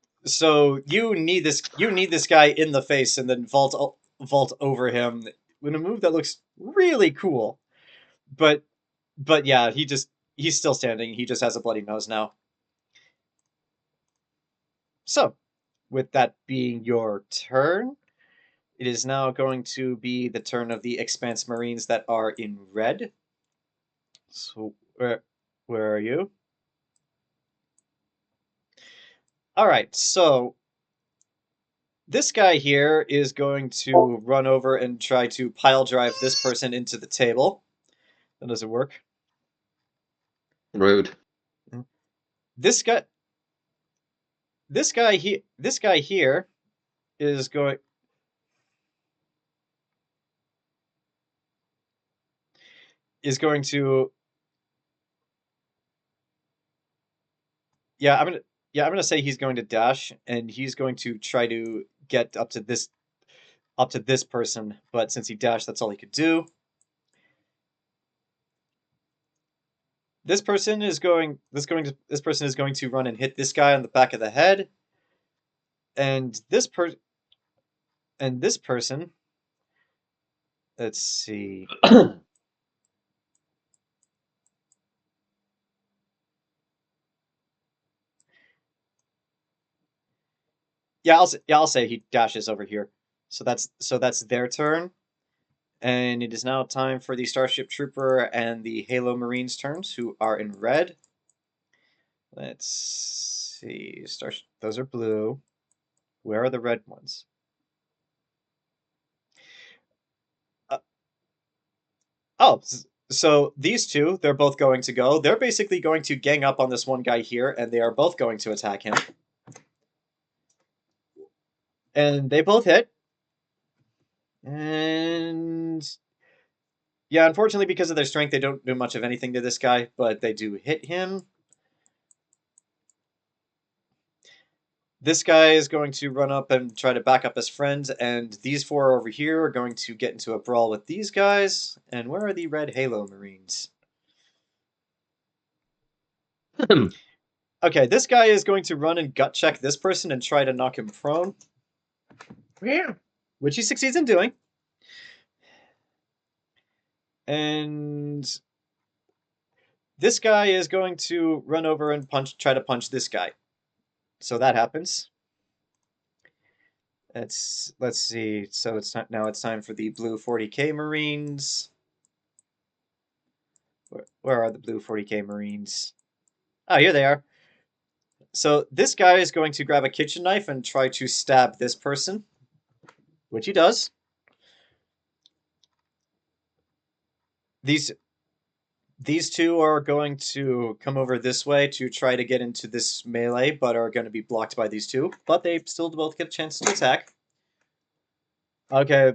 [SPEAKER 2] you need this guy in the face and then vault over him with a move that looks really cool. But yeah, he's still standing. He just has a bloody nose now. So, with that being your turn, it is now going to be the turn of the Expanse Marines that are in red. So, where are you? All right, so this guy here is going to run over and try to pile drive this person into the table. That doesn't work.
[SPEAKER 3] Rude.
[SPEAKER 2] This guy here is going to. Yeah, I'm gonna say he's going to dash, and he's going to try to get up to this person. But since he dashed, that's all he could do. This person is going to run and hit this guy on the back of the head, and this person. Let's see. Yeah, I'll say he dashes over here. So that's their turn. And it is now time for the Starship Trooper and the Halo Marines turns, who are in red. Let's see. Those are blue. Where are the red ones? So these two, they're both going to go. They're basically going to gang up on this one guy here, and they are both going to attack him. And they both hit. And yeah, unfortunately, because of their strength, they don't do much of anything to this guy, but they do hit him. This guy is going to run up and try to back up his friends, and these four over here are going to get into a brawl with these guys. And where are the red Halo Marines? Okay, this guy is going to run and gut check this person and try to knock him prone.
[SPEAKER 6] Yeah.
[SPEAKER 2] Which he succeeds in doing. And this guy is going to run over and try to punch this guy. So that happens. Let's see. So now it's time for the blue 40k Marines. Where are the blue 40k Marines? Oh, here they are. So this guy is going to grab a kitchen knife and try to stab this person, which he does. These two are going to come over this way to try to get into this melee, but are going to be blocked by these two. But they still both get a chance to attack. Okay.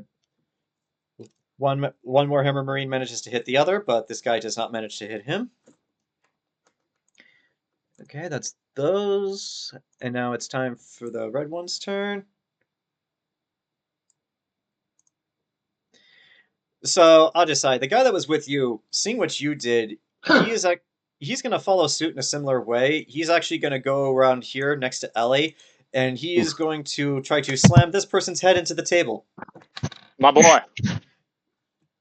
[SPEAKER 2] One more Hammer Marine manages to hit the other, but this guy does not manage to hit him. Okay, that's those. And now it's time for the red one's turn. So, Ajisai, the guy that was with you, seeing what you did, he's going to follow suit in a similar way. He's actually going to go around here next to Ellie, and he is going to try to slam this person's head into the table.
[SPEAKER 1] My boy.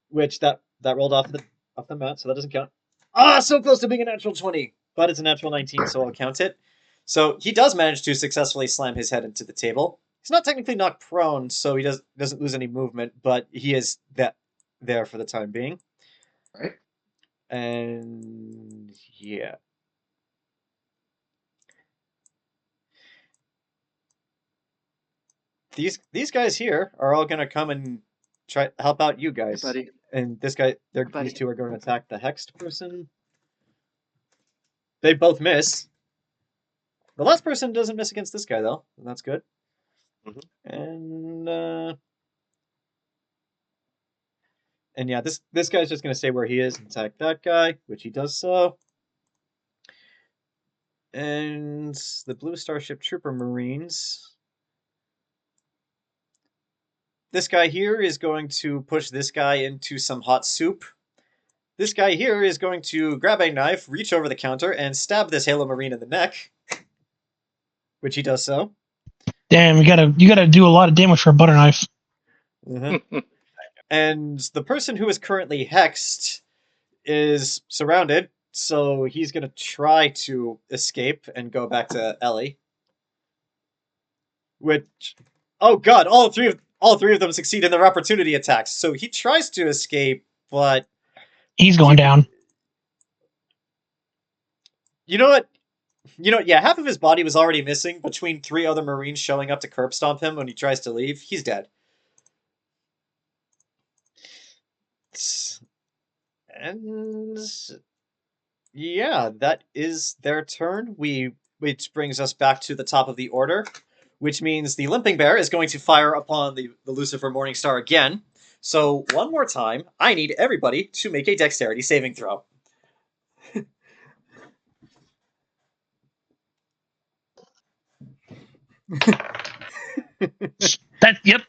[SPEAKER 2] Which that rolled off the mat, so that doesn't count. Ah, so close to being a natural 20, but it's a natural 19, so I'll count it. So he does manage to successfully slam his head into the table. He's not technically knocked prone, so he doesn't lose any movement, but he is there for the time being.
[SPEAKER 7] Right.
[SPEAKER 2] And yeah. These guys here are all gonna come and try to help out you guys.
[SPEAKER 1] Hey, buddy.
[SPEAKER 2] And this guy,
[SPEAKER 1] Buddy.
[SPEAKER 2] these two are going to attack the hexed person. They both miss. The last person doesn't miss against this guy though, and that's good.
[SPEAKER 1] Mm-hmm.
[SPEAKER 2] And yeah, this guy's just going to stay where he is and attack that guy, which he does so. And the blue Starship Trooper Marines. This guy here is going to push this guy into some hot soup. This guy here is going to grab a knife, reach over the counter, and stab this Halo Marine in the neck. Which he does so.
[SPEAKER 4] Damn, you gotta do a lot of damage for a butter knife.
[SPEAKER 2] Mm-hmm. And the person who is currently hexed is surrounded, so he's going to try to escape and go back to Ellie. Which, oh god, all three of them succeed in their opportunity attacks. So he tries to escape, but
[SPEAKER 4] he's going down.
[SPEAKER 2] You know what? Yeah, half of his body was already missing between 3 other Marines showing up to curb stomp him when he tries to leave. He's dead. And yeah, that is their turn. Which brings us back to the top of the order, which means the Limping Bear is going to fire upon the Lucifer Morningstar again. So one more time, I need everybody to make a dexterity saving throw.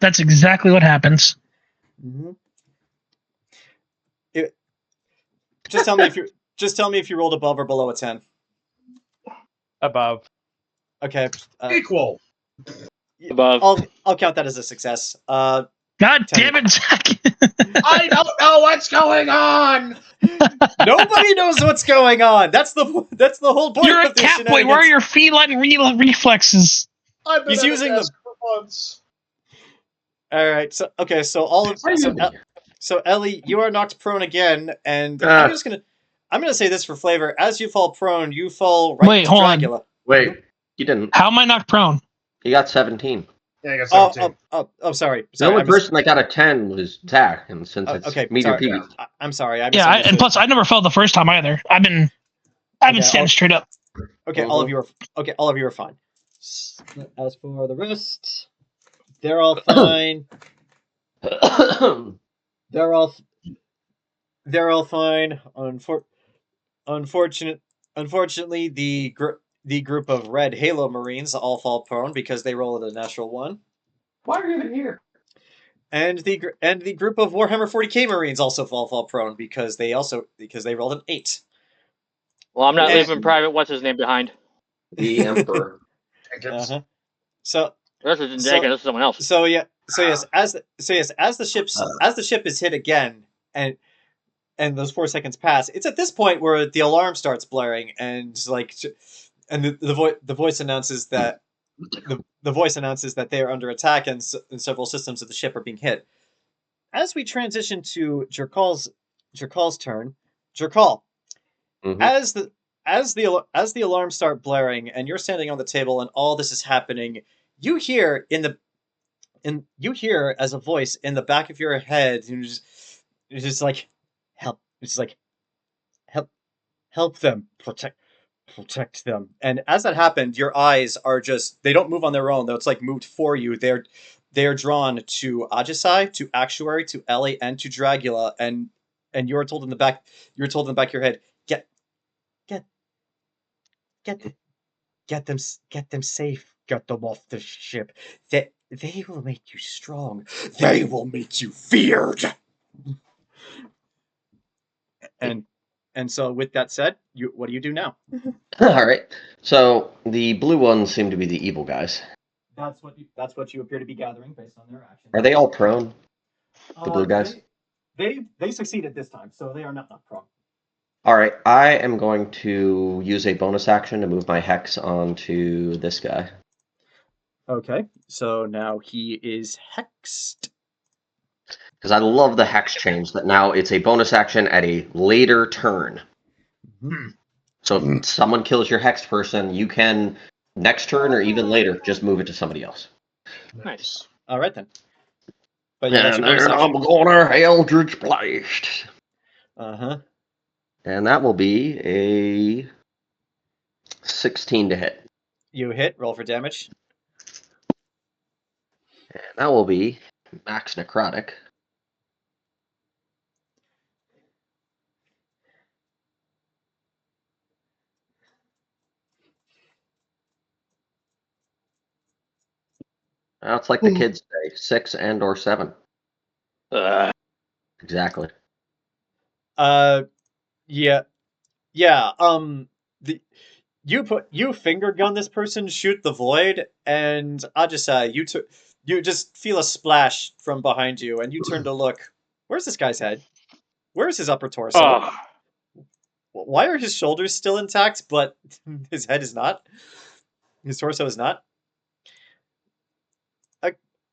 [SPEAKER 4] That's exactly what happens.
[SPEAKER 2] Mm-hmm. Just tell me Just tell me if you rolled above or below a 10.
[SPEAKER 6] Above.
[SPEAKER 2] Okay.
[SPEAKER 5] Equal.
[SPEAKER 1] Above.
[SPEAKER 2] I'll count that as a success.
[SPEAKER 4] God
[SPEAKER 2] 10.
[SPEAKER 4] damn it, Zach!
[SPEAKER 5] I don't know what's going on.
[SPEAKER 2] Nobody knows what's going on. That's the whole point
[SPEAKER 4] You're a
[SPEAKER 2] of this
[SPEAKER 4] cat boy. Where are
[SPEAKER 2] shenanigans.
[SPEAKER 4] your feline reflexes?
[SPEAKER 5] I've been
[SPEAKER 2] He's
[SPEAKER 5] at
[SPEAKER 2] using
[SPEAKER 5] a
[SPEAKER 2] the-
[SPEAKER 5] desk for months.
[SPEAKER 2] All right. So okay. So so Ellie, you are knocked prone again, and I'm gonna say this for flavor. As you fall prone, you fall right
[SPEAKER 4] Wait,
[SPEAKER 2] to
[SPEAKER 4] hold on.
[SPEAKER 2] Dragula.
[SPEAKER 3] Wait, you didn't.
[SPEAKER 4] How am I knocked prone?
[SPEAKER 3] He got 17.
[SPEAKER 5] Yeah, I got 17.
[SPEAKER 2] Sorry.
[SPEAKER 3] The only
[SPEAKER 2] I mis-
[SPEAKER 3] person that got a 10 was Zach, and since it's
[SPEAKER 2] okay,
[SPEAKER 3] meteor
[SPEAKER 2] sorry.
[SPEAKER 3] Pete.
[SPEAKER 2] I'm sorry. I
[SPEAKER 4] Yeah, and
[SPEAKER 2] misunderstood.
[SPEAKER 4] plus I never fell the first time either. I've been standing straight up.
[SPEAKER 2] Okay, all of you are fine. As for the rest, they're all fine. They're all fine. Unfortunately, the group of red Halo Marines all fall prone because they roll at a natural 1.
[SPEAKER 3] Why are you even here?
[SPEAKER 2] And the group of Warhammer 40k Marines also fall prone because they rolled an 8.
[SPEAKER 1] Well, I'm not
[SPEAKER 2] And-
[SPEAKER 1] leaving Private What's his name behind.
[SPEAKER 3] The Emperor.
[SPEAKER 5] Jenkins.
[SPEAKER 2] So
[SPEAKER 1] This isn't Jenkins. This is someone else.
[SPEAKER 2] So yes, as the ship is hit again, and those 4 seconds pass, it's at this point where the alarm starts blaring, and the voice announces that they are under attack, and several systems of the ship are being hit. As we transition to Jerkaul's turn, Jerkaul,
[SPEAKER 3] Mhm.
[SPEAKER 2] as the alarms start blaring, and you're standing on the table, and all this is happening, you hear as a voice in the back of your head, it's just like, help. It's like, help them, protect them. And as that happened, your eyes are they don't move on their own, though it's like moved for you. They are drawn to Ajisai, to Actuary, to Ellie, and to Dragula, and you're told in the back of your head, get them safe, get them off the ship. They will make you strong. They will make you feared. And so, with that said, what do you do now?
[SPEAKER 3] All right. So the blue ones seem to be the evil guys.
[SPEAKER 2] That's what you appear to be gathering based on their actions.
[SPEAKER 3] Are they all prone? The blue guys?
[SPEAKER 2] They succeeded this time, so they are not prone.
[SPEAKER 3] All right. I am going to use a bonus action to move my hex onto this guy.
[SPEAKER 2] Okay, so now he is hexed.
[SPEAKER 3] Because I love the hex change that now it's a bonus action at a later turn. So if someone kills your hexed person, you can, next turn or even later, just move it to somebody else.
[SPEAKER 1] Nice.
[SPEAKER 2] All right then. But yeah, that's
[SPEAKER 3] And
[SPEAKER 2] your bonus
[SPEAKER 3] then I'm
[SPEAKER 2] action.
[SPEAKER 3] gonna Eldritch Blast.
[SPEAKER 2] Uh-huh.
[SPEAKER 3] And that will be a 16 to hit.
[SPEAKER 2] You hit, roll for damage.
[SPEAKER 3] And that will be max necrotic. Now it's like the kids say, 6 and or 7. Exactly.
[SPEAKER 2] Yeah. You finger gun this person, shoot the void, and Ajisai, you just feel a splash from behind you, and you turn to look. Where's this guy's head? Where's his upper torso?
[SPEAKER 1] Oh,
[SPEAKER 2] Why are his shoulders still intact, but his head is not? His torso is not?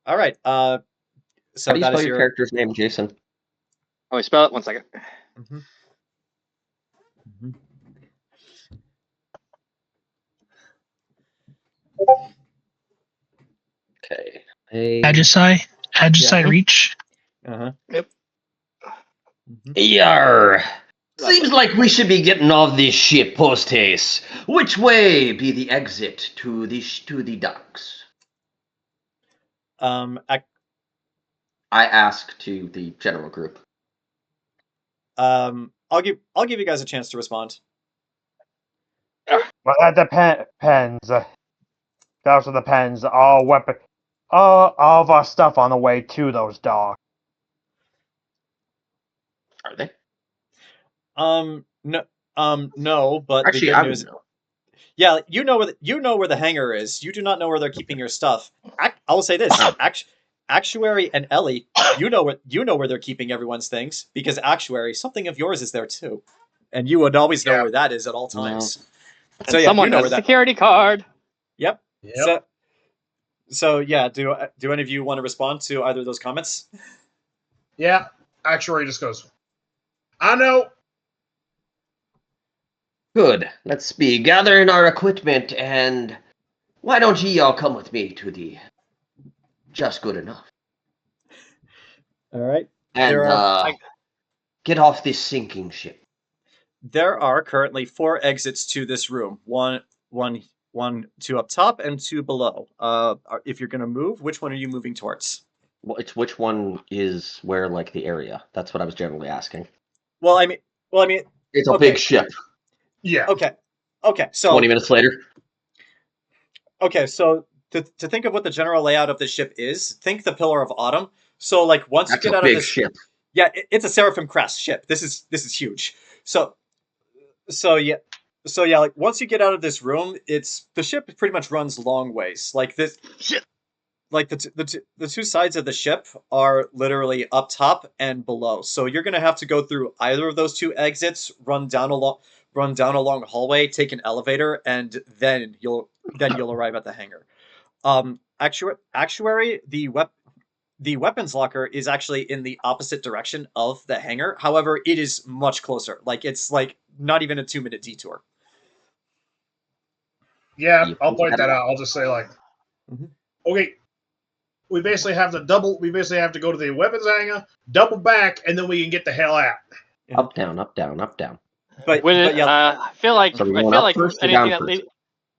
[SPEAKER 2] All right. So
[SPEAKER 3] How do you
[SPEAKER 2] that
[SPEAKER 3] spell
[SPEAKER 2] is
[SPEAKER 3] your character's name, Jayson?
[SPEAKER 1] oh, spell it. 1 second.
[SPEAKER 2] Mhm. Mhm.
[SPEAKER 3] Okay.
[SPEAKER 4] Ajisai reach.
[SPEAKER 2] Uh-huh.
[SPEAKER 1] Yep.
[SPEAKER 2] Mhm.
[SPEAKER 3] Yar! Seems like we should be getting off this ship post haste. Which way be the exit to the docks?
[SPEAKER 2] I
[SPEAKER 3] ask to the general group.
[SPEAKER 2] I'll give you guys a chance to respond.
[SPEAKER 6] Well, that depends. That also depends. All of our stuff on the way to those docks.
[SPEAKER 3] Are they?
[SPEAKER 2] No. No, but the
[SPEAKER 3] Actually,
[SPEAKER 2] good
[SPEAKER 3] I
[SPEAKER 2] news.
[SPEAKER 3] would know.
[SPEAKER 2] Yeah, you know where the hangar is. You do not know where they're keeping your stuff. I will say this: Actuary and Ellie, you know where they're keeping everyone's things because Actuary, something of yours is there too, and you would always know
[SPEAKER 5] Yeah.
[SPEAKER 2] where that is at all times.
[SPEAKER 1] And
[SPEAKER 2] So yeah,
[SPEAKER 1] someone
[SPEAKER 2] you know
[SPEAKER 1] has
[SPEAKER 2] where
[SPEAKER 1] a
[SPEAKER 2] that.
[SPEAKER 1] security card.
[SPEAKER 2] Yep.
[SPEAKER 5] Yep.
[SPEAKER 2] So yeah, do any of you want to respond to either of those comments?
[SPEAKER 5] Yeah. Actuary just goes, I know.
[SPEAKER 3] Good. Let's be gathering our equipment, and why don't ye all come with me to the just good enough
[SPEAKER 2] All right.
[SPEAKER 3] and
[SPEAKER 2] There are
[SPEAKER 3] get off this sinking ship.
[SPEAKER 2] there are currently 4 exits to this room. Two up top and 2 below. If you're gonna move, which one are you moving towards?
[SPEAKER 3] Which one is where, like, the area? That's what I was generally asking.
[SPEAKER 2] Well, I mean,
[SPEAKER 3] It's a
[SPEAKER 2] okay.
[SPEAKER 3] big ship.
[SPEAKER 5] Yeah.
[SPEAKER 2] Okay. So
[SPEAKER 3] 20 minutes later.
[SPEAKER 2] okay, so to think of what the general layout of the ship is, think the Pillar of Autumn. So like once
[SPEAKER 3] That's
[SPEAKER 2] you get
[SPEAKER 3] a
[SPEAKER 2] out of
[SPEAKER 3] big
[SPEAKER 2] this,
[SPEAKER 3] ship.
[SPEAKER 2] yeah, it's a Seraphim crest ship. This is huge. So yeah, like once you get out of this room, the ship pretty much runs long ways. Like this, like the two sides of the ship are literally up top and below. So you're gonna have to go through either of those 2 exits, run down a long hallway, take an elevator, and then you'll arrive at the hangar. Actuary, the weapons locker is actually in the opposite direction of the hangar. However, it is much closer. Like it's like not even a 2-minute detour.
[SPEAKER 5] Yeah, I'll point that out. I'll just say like, okay, we basically have to go to the weapons hangar, double back, and then we can get the hell out.
[SPEAKER 3] Up, down, up, down, up, down.
[SPEAKER 2] But
[SPEAKER 1] I feel like
[SPEAKER 3] So we're going up first or
[SPEAKER 1] anything
[SPEAKER 3] down
[SPEAKER 1] that
[SPEAKER 3] first?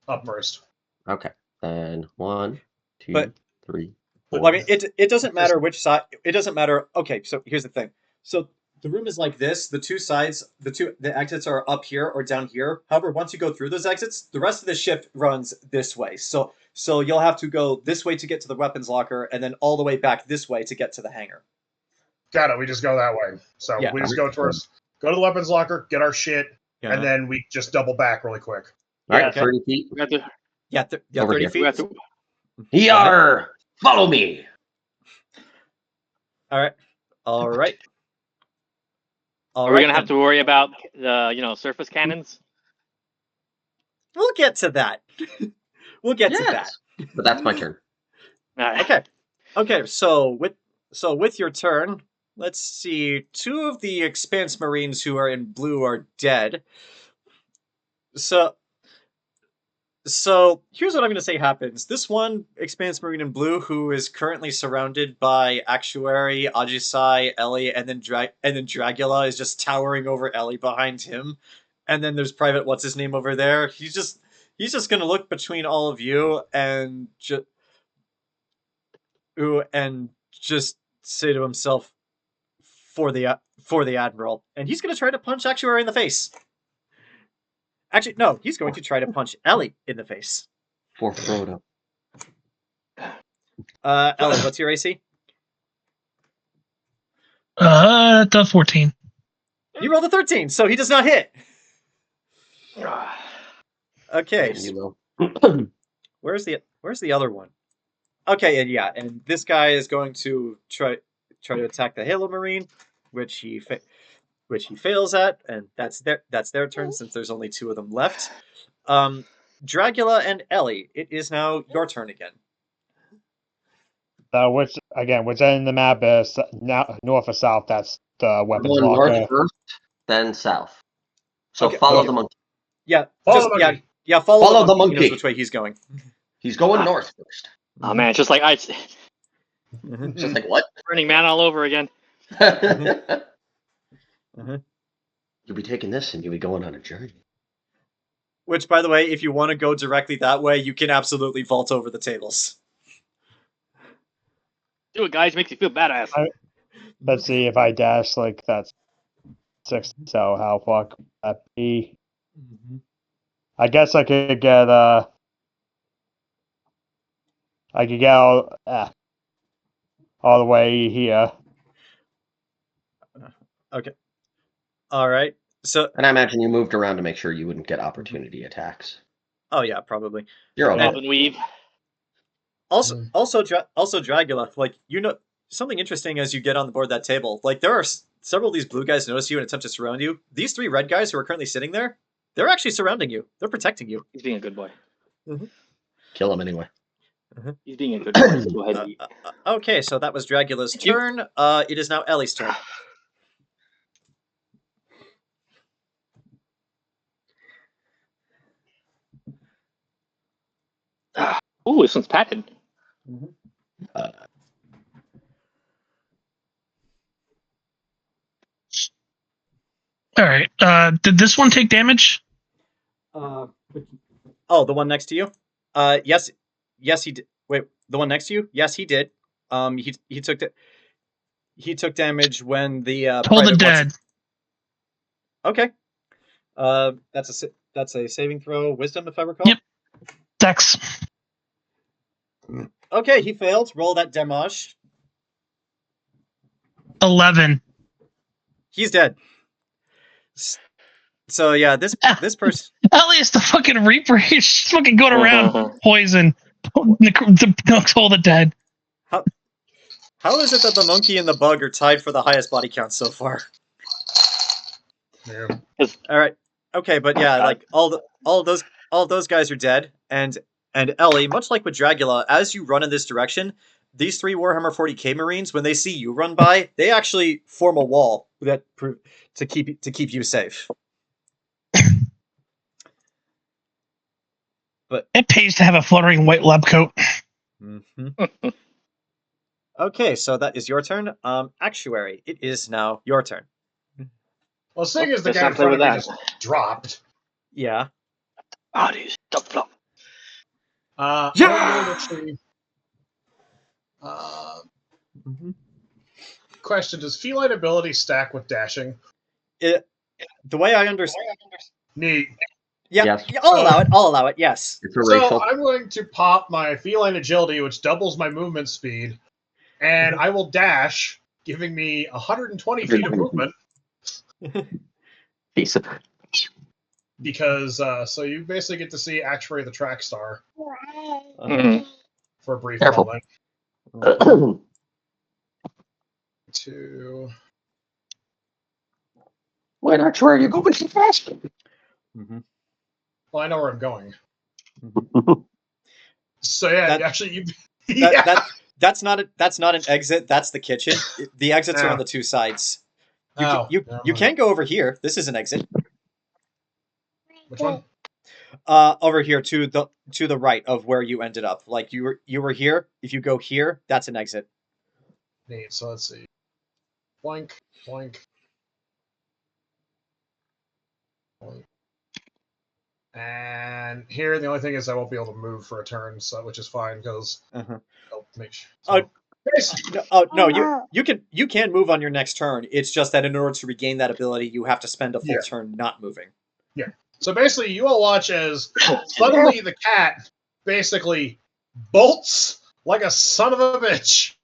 [SPEAKER 5] Up first.
[SPEAKER 3] Okay. Then 1, 2,
[SPEAKER 2] But-
[SPEAKER 3] 3,
[SPEAKER 2] Well,
[SPEAKER 3] 4.
[SPEAKER 2] I mean, it doesn't matter which side. It doesn't matter. Okay, so here's the thing. So the room is like this. The 2 sides, the exits are up here or down here. However, once you go through those exits, the rest of the ship runs this way. So you'll have to go this way to get to the weapons locker, and then all the way back this way to get to the hangar.
[SPEAKER 5] Got it. We just go that way. So
[SPEAKER 2] Yeah.
[SPEAKER 5] we just go to the weapons locker, get our shit, and then we just double back really quick.
[SPEAKER 3] All right,
[SPEAKER 2] okay.
[SPEAKER 3] 30 feet.
[SPEAKER 1] we have to,
[SPEAKER 2] yeah,
[SPEAKER 3] Over
[SPEAKER 2] 30
[SPEAKER 3] here.
[SPEAKER 2] feet.
[SPEAKER 1] we have to,
[SPEAKER 3] Yar! Follow me!
[SPEAKER 2] All right. All right.
[SPEAKER 1] are we gonna have to worry about the surface cannons?
[SPEAKER 2] We'll get to that. We'll get to that.
[SPEAKER 3] Yes. But that's my turn.
[SPEAKER 1] All right.
[SPEAKER 2] Okay. Okay. So with your turn, let's see. 2 of the Expanse Marines who are in blue are dead. So here's what I'm going to say happens. This one Expanse Marine in blue who is currently surrounded by Actuary, Ajisai, Ellie, and then Dragula is just towering over Ellie behind him. And then there's Private what's his name over there. He's just going to look between all of you and just say to himself, for the Admiral, and he's going to try to punch Actuary in the face. Actually, no, he's going to try to punch Ellie in the face.
[SPEAKER 3] For Frodo.
[SPEAKER 2] Ellie, what's your AC?
[SPEAKER 4] The 14.
[SPEAKER 2] You rolled a 13, so he does not hit. Okay,
[SPEAKER 3] You will.
[SPEAKER 2] where's the other one? Okay, and this guy is going to try to attack the Halo Marine, which he fails at, and that's their turn since there's only 2 of them left. Dragula and Ellie, it is now your turn again.
[SPEAKER 6] So which end the map is now north or south? That's the weapons
[SPEAKER 3] Going
[SPEAKER 6] locker.
[SPEAKER 3] north first, then south. So
[SPEAKER 2] Okay,
[SPEAKER 3] follow
[SPEAKER 2] okay.
[SPEAKER 3] the monkey.
[SPEAKER 2] Yeah,
[SPEAKER 5] Follow the monkey.
[SPEAKER 2] follow the
[SPEAKER 3] the
[SPEAKER 2] monkey. He knows
[SPEAKER 3] monkey.
[SPEAKER 2] which way he's going.
[SPEAKER 3] He's going north first.
[SPEAKER 1] Oh man, it's just like ice.
[SPEAKER 3] Just like, what?
[SPEAKER 1] Burning Man all over again.
[SPEAKER 3] You'll be taking this and you'll be going on a journey.
[SPEAKER 2] Which, by the way, if you want to go directly that way, you can absolutely vault over the tables.
[SPEAKER 1] Do it, guys. Makes you feel badass.
[SPEAKER 6] Let's see if I dash like that's 6. So how far could that be? I guess I could get all the way here.
[SPEAKER 2] Okay. All right. So,
[SPEAKER 3] And I imagine you moved around to make sure you wouldn't get opportunity attacks.
[SPEAKER 2] oh yeah, probably.
[SPEAKER 3] You're
[SPEAKER 1] Bob
[SPEAKER 3] okay.
[SPEAKER 1] and weave.
[SPEAKER 2] Also, Dragula, like, something interesting as you get on the board that table. Like, there are several of these blue guys notice you and attempt to surround you. These 3 red guys who are currently sitting there, they're actually surrounding you. They're protecting you.
[SPEAKER 1] He's being a good boy.
[SPEAKER 3] Kill him anyway.
[SPEAKER 1] He's being a good boy. So go ahead and eat.
[SPEAKER 2] Okay, so that was Dragula's
[SPEAKER 1] Thank you.
[SPEAKER 2] turn. It is now Ellie's turn.
[SPEAKER 1] Ooh, this one's patented.
[SPEAKER 4] All right. Did this one take damage?
[SPEAKER 2] Oh, the one next to you? Yes, he did. Wait, the one next to you? Yes, he did. He took damage when the
[SPEAKER 4] Hold
[SPEAKER 2] private
[SPEAKER 4] it dead.
[SPEAKER 2] Okay. That's a saving throw, wisdom, if I recall.
[SPEAKER 4] Yep. Dex.
[SPEAKER 2] Okay, he failed. Roll that damage.
[SPEAKER 4] 11.
[SPEAKER 2] He's dead. So yeah, this person.
[SPEAKER 4] Ellie the fucking Reaper. He's just fucking going around poison. Hold it dead.
[SPEAKER 2] How is it that the monkey and the bug are tied for the highest body count so far?
[SPEAKER 5] Yeah.
[SPEAKER 2] All right. Okay, but yeah, like all those guys are dead, and Ellie, much like with Dragula, as you run in this direction, these 3 Warhammer 40k Marines, when they see you run by, they actually form a wall to keep you safe. But
[SPEAKER 4] it pays to have a fluttering white lab coat.
[SPEAKER 2] Mm-hmm. Okay, so that is your turn. Actuary, it is now your turn.
[SPEAKER 5] Well, seeing as the
[SPEAKER 1] Let's
[SPEAKER 5] guy
[SPEAKER 1] not
[SPEAKER 5] in
[SPEAKER 1] play
[SPEAKER 5] front of
[SPEAKER 1] with
[SPEAKER 5] me
[SPEAKER 1] that.
[SPEAKER 5] just dropped,
[SPEAKER 2] Yeah.
[SPEAKER 1] Oh, dude, stop flop.
[SPEAKER 5] I'm
[SPEAKER 2] Yeah!
[SPEAKER 5] going to actually. Question: does feline ability stack with dashing?
[SPEAKER 2] The way I understand.
[SPEAKER 5] Neat.
[SPEAKER 2] Yeah,
[SPEAKER 3] Yes.
[SPEAKER 2] I'll allow it. Yes.
[SPEAKER 3] It's a
[SPEAKER 5] So
[SPEAKER 3] racial.
[SPEAKER 5] I'm going to pop my feline agility, which doubles my movement speed, and I will dash, giving me 120 feet of movement.
[SPEAKER 7] Decent.
[SPEAKER 5] Because so you basically get to see Actuary the track star for a brief
[SPEAKER 7] Careful.
[SPEAKER 5] moment. To
[SPEAKER 7] Wait, Actuary, you're going too fast.
[SPEAKER 5] well, I know where I'm going. So yeah, actually,
[SPEAKER 2] that's not an exit. That's the kitchen. The exits are on the 2 sides. You can go over here. This is an exit.
[SPEAKER 5] Which one?
[SPEAKER 2] Over here to the right of where you ended up. Like you were here. If you go here, that's an exit.
[SPEAKER 5] Neat. So let's see. Blank. And here, the only thing is I won't be able to move for a turn, so which is fine because I'll make sure. So,
[SPEAKER 2] No, you can move on your next turn. It's just that in order to regain that ability, you have to spend a full turn not moving.
[SPEAKER 5] Yeah. So basically, you will watch as suddenly the cat basically bolts like a son of a bitch.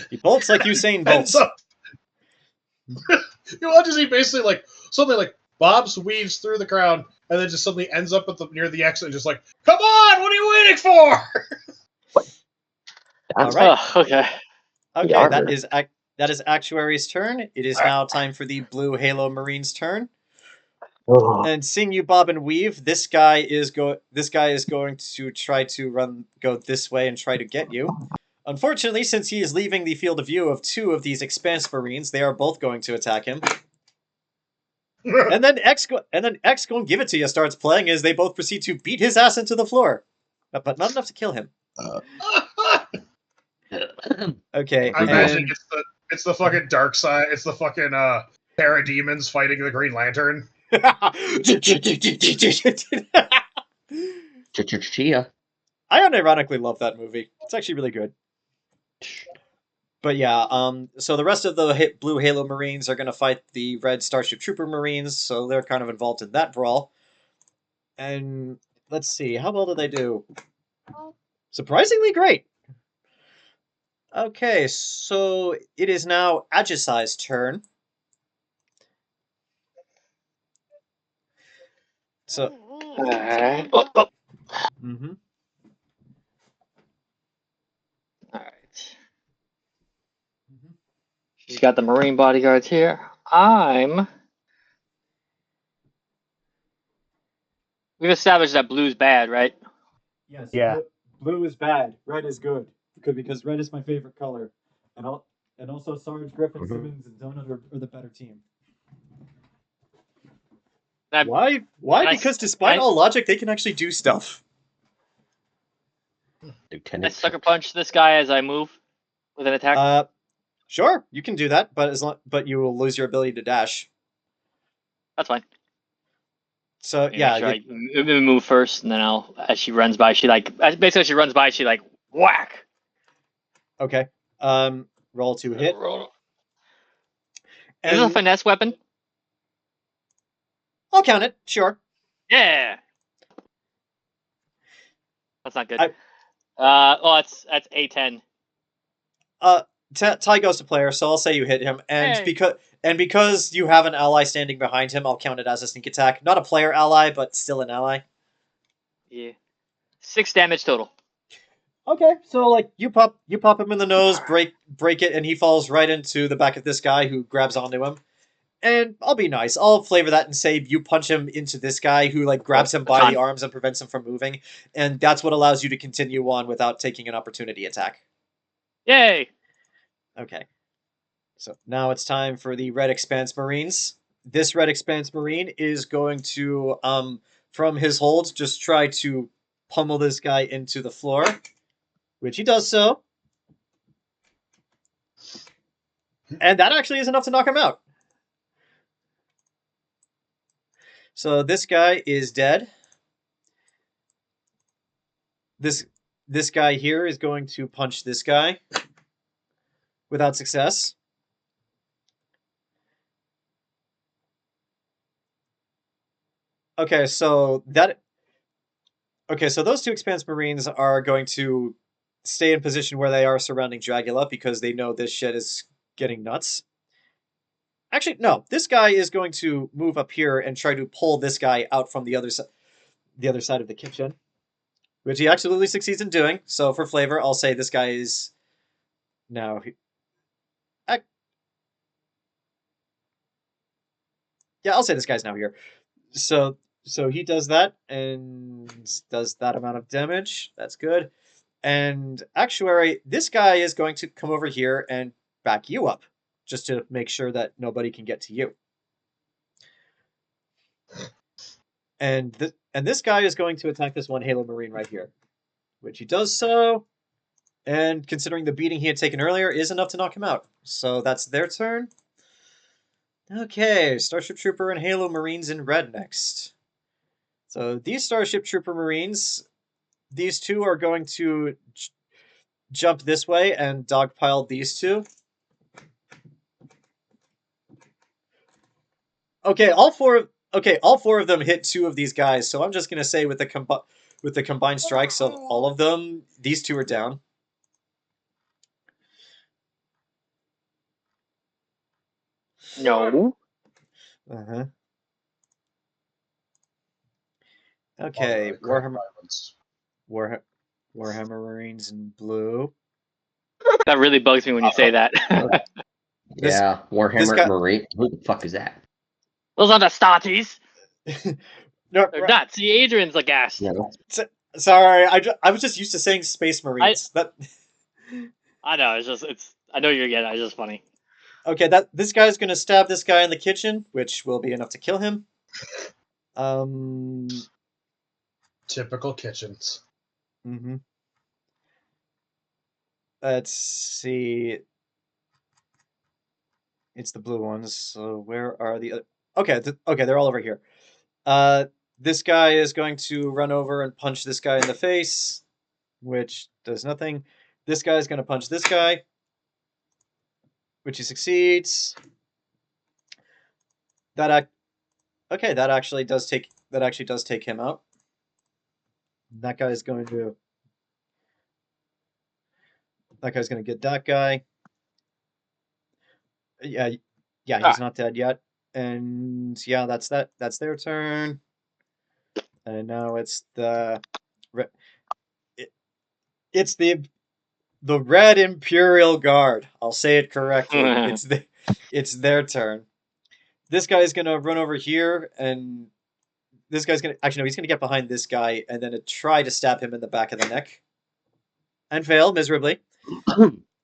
[SPEAKER 2] He bolts like Usain bolts.
[SPEAKER 5] You watch as he basically like something like bobs weaves through the crowd and then just suddenly ends up near the exit and just like, come on, what are you waiting for?
[SPEAKER 2] All right.
[SPEAKER 1] Okay.
[SPEAKER 2] Okay, that is Actuary's turn. It is now time for the Blue Halo Marine's turn. And seeing you bob and weave, this guy is going to try to go this way and try to get you. Unfortunately, since he is leaving the field of view of 2 of these Expanse Marines, they are both going to attack him. and then X Gonna Give It To You starts playing as they both proceed to beat his ass into the floor. But not enough to kill him. Okay.
[SPEAKER 5] I imagine it's the fucking dark side. It's the fucking parademons fighting the Green Lantern.
[SPEAKER 2] I unironically love that movie. It's actually really good. But yeah, so the rest of the Blue Halo Marines are going to fight the Red Starship Trooper Marines, so they're kind of involved in that brawl. And let's see, how well do they do? Surprisingly great. Okay, so it is now Ajisai's turn. So.
[SPEAKER 1] Alright. Oh.
[SPEAKER 2] Mm-hmm.
[SPEAKER 1] Alright. She's got the Marine bodyguards here. We've established that blue's bad, right?
[SPEAKER 9] Yes.
[SPEAKER 6] Yeah.
[SPEAKER 9] Blue is bad. Red is good. Because red is my favorite color, and also Sarge, Griffin, Simmons, and Donut are the better team.
[SPEAKER 2] Why? Because despite all logic, they can actually do stuff.
[SPEAKER 1] Can I sucker punch this guy as I move with an attack?
[SPEAKER 2] Sure, you can do that, but you will lose your ability to dash.
[SPEAKER 1] That's fine.
[SPEAKER 2] So
[SPEAKER 1] yeah, sure I move first, and then as she runs by, she whack.
[SPEAKER 2] Okay. Roll to hit.
[SPEAKER 1] Is this a finesse weapon?
[SPEAKER 2] I'll count it. Sure.
[SPEAKER 1] Yeah. That's not good. That's A10.
[SPEAKER 2] Ty goes to player, so I'll say you hit him, and because you have an ally standing behind him, I'll count it as a sneak attack. Not a player ally, but still an ally.
[SPEAKER 1] Yeah. 6 damage total.
[SPEAKER 2] Okay, so like you pop him in the nose, break it, and he falls right into the back of this guy who grabs onto him. And I'll be nice. I'll flavor that and say you punch him into this guy who like grabs him by the arms and prevents him from moving, and that's what allows you to continue on without taking an opportunity attack.
[SPEAKER 1] Yay!
[SPEAKER 2] Okay. So now it's time for the Red Expanse Marines. This Red Expanse Marine is going to, from his hold, just try to pummel this guy into the floor, which he does so. And that actually is enough to knock him out. So this guy is dead. This guy here is going to punch this guy without success. Okay, so those two Expanse Marines are going to stay in position where they are surrounding Dragula because they know this shit is getting nuts. Actually, no. This guy is going to move up here and try to pull this guy out from the other side of the kitchen, which he absolutely succeeds in doing. So for flavor, I'll say this guy is now. Yeah, I'll say this guy's now here. So he does that and does that amount of damage. That's good. And Actuary, this guy is going to come over here and back you up, just to make sure that nobody can get to you. And this guy is going to attack this one Halo Marine right here, which he does so. And considering the beating he had taken earlier is enough to knock him out. So that's their turn. Okay, Starship Trooper and Halo Marines in red next. So these Starship Trooper Marines, these two are going to jump this way and dogpile these two. Okay, all four of them hit 2 of these guys. So I'm just gonna say with the combined strikes of all of them, these 2 are down.
[SPEAKER 1] No.
[SPEAKER 2] Uh-huh. Okay, Warhammer Marines in blue.
[SPEAKER 1] That really bugs me when you say that.
[SPEAKER 3] Yeah, Warhammer Marine. Who the fuck is that?
[SPEAKER 1] Those are the Statis.
[SPEAKER 2] No,
[SPEAKER 1] They're nuts. See, Adrian's like ass.
[SPEAKER 3] No.
[SPEAKER 2] Sorry, I was just used to saying Space Marines.
[SPEAKER 1] I know. I know you're getting it. It's just funny.
[SPEAKER 2] Okay, this guy's gonna stab this guy in the kitchen, which will be enough to kill him.
[SPEAKER 5] Typical kitchens.
[SPEAKER 2] Mm-hmm. Let's see. It's the blue ones. So where are the? Okay, they're all over here. This guy is going to run over and punch this guy in the face, which does nothing. This guy is going to punch this guy, which he succeeds. That actually does take him out. That guy's going to get that guy. Yeah, he's not dead yet. And yeah, that's their turn. And now it's the it's the Red Imperial Guard. I'll say it correctly. It's their turn. This guy's gonna run over here, and this guy's gonna actually no, he's gonna get behind this guy and then try to stab him in the back of the neck, and fail miserably,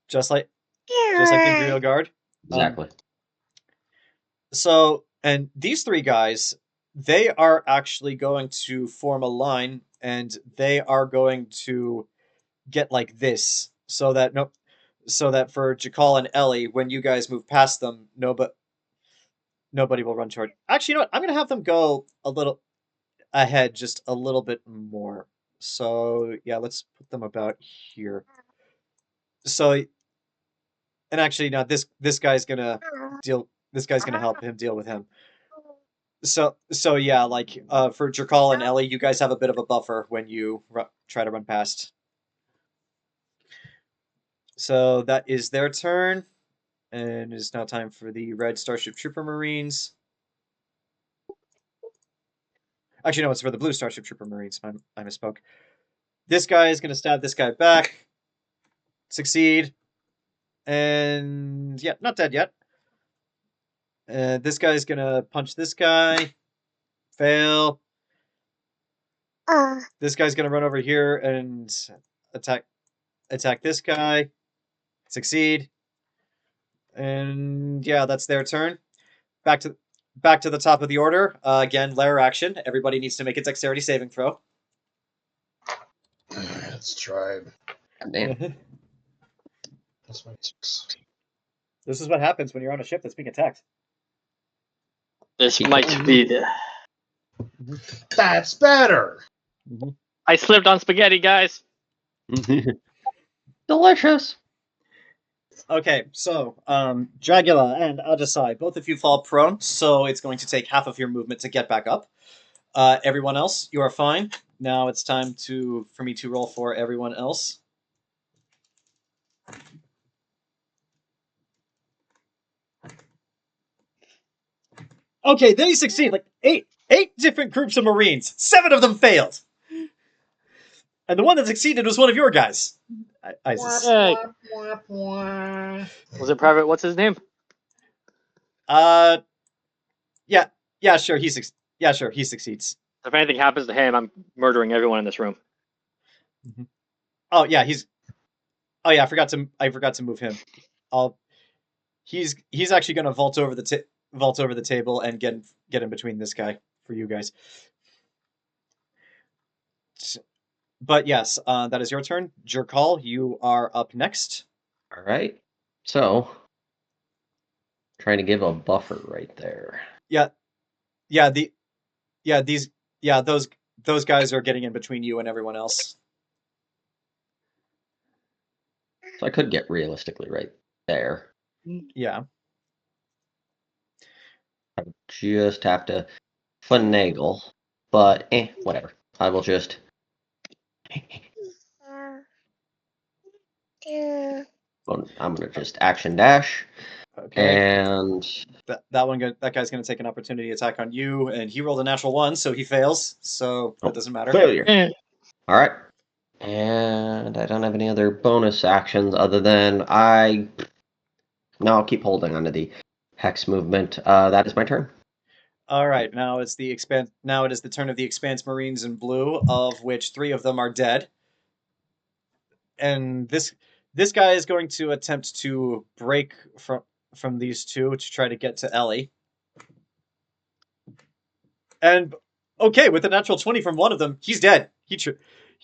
[SPEAKER 2] just like the Imperial Guard.
[SPEAKER 3] Exactly.
[SPEAKER 2] So, and these three guys, they are actually going to form a line, and they are going to get like this, so that for Jerkaul and Ellie, when you guys move past them, nobody will run toward. Actually, you know what? I'm gonna have them go a little ahead, just a little bit more. So yeah, let's put them about here. So, and actually, now this guy's gonna deal. This guy's gonna help him deal with him. So yeah, like for Jerkaul and Ellie, you guys have a bit of a buffer when you try to run past. So that is their turn, and it is now time for the Red Starship Trooper Marines. Actually, no, it's for the Blue Starship Trooper Marines. I misspoke. This guy is going to stab this guy back. Succeed. And yeah, not dead yet. This guy is going to punch this guy. Fail. This guy's going to run over here and attack this guy. Succeed. And yeah, that's their turn. Back to the top of the order. Again, lair action. Everybody needs to make a dexterity saving throw.
[SPEAKER 5] Let's try.
[SPEAKER 3] Damn.
[SPEAKER 5] That's my 6.
[SPEAKER 2] This is what happens when you're on a ship that's being attacked.
[SPEAKER 1] This might be the.
[SPEAKER 5] That's better.
[SPEAKER 1] I slipped on spaghetti, guys.
[SPEAKER 3] Delicious.
[SPEAKER 2] Okay, so Dragula and Ajisai, both of you fall prone, so it's going to take half of your movement to get back up. Everyone else, you are fine. Now it's time for me to roll for everyone else. Okay, they succeed. Like eight different groups of Marines. 7 of them failed. And the one that succeeded was one of your guys. Isis.
[SPEAKER 1] Hey. Was it private? What's his name?
[SPEAKER 2] Yeah, sure. He succeeds.
[SPEAKER 1] If anything happens to him, I'm murdering everyone in this room.
[SPEAKER 2] Oh yeah, I forgot to move him. He's actually going to vault over the table and get in between this guy for you guys. But yes, that is your turn. Jerkaul, you are up next.
[SPEAKER 3] All right. So, trying to give a buffer right there.
[SPEAKER 2] Those guys are getting in between you and everyone else.
[SPEAKER 3] So I could get realistically right there.
[SPEAKER 2] Yeah.
[SPEAKER 3] I would just have to finagle, but whatever. I will just. I'm gonna just action dash.
[SPEAKER 2] Okay.
[SPEAKER 3] And
[SPEAKER 2] that guy's going to take an opportunity attack on you, and he rolled a natural 1, so he fails. So that doesn't matter.
[SPEAKER 3] Failure. All right. And I don't have any other bonus actions other than I'll keep holding onto the hex movement. That is my turn.
[SPEAKER 2] All right. Now it's the expanse. Now it is the turn of the Expanse Marines in blue, of which 3 of them are dead. And this guy is going to attempt to break from these 2 to try to get to Ellie. And okay, with a natural 20 from one of them, he's dead. He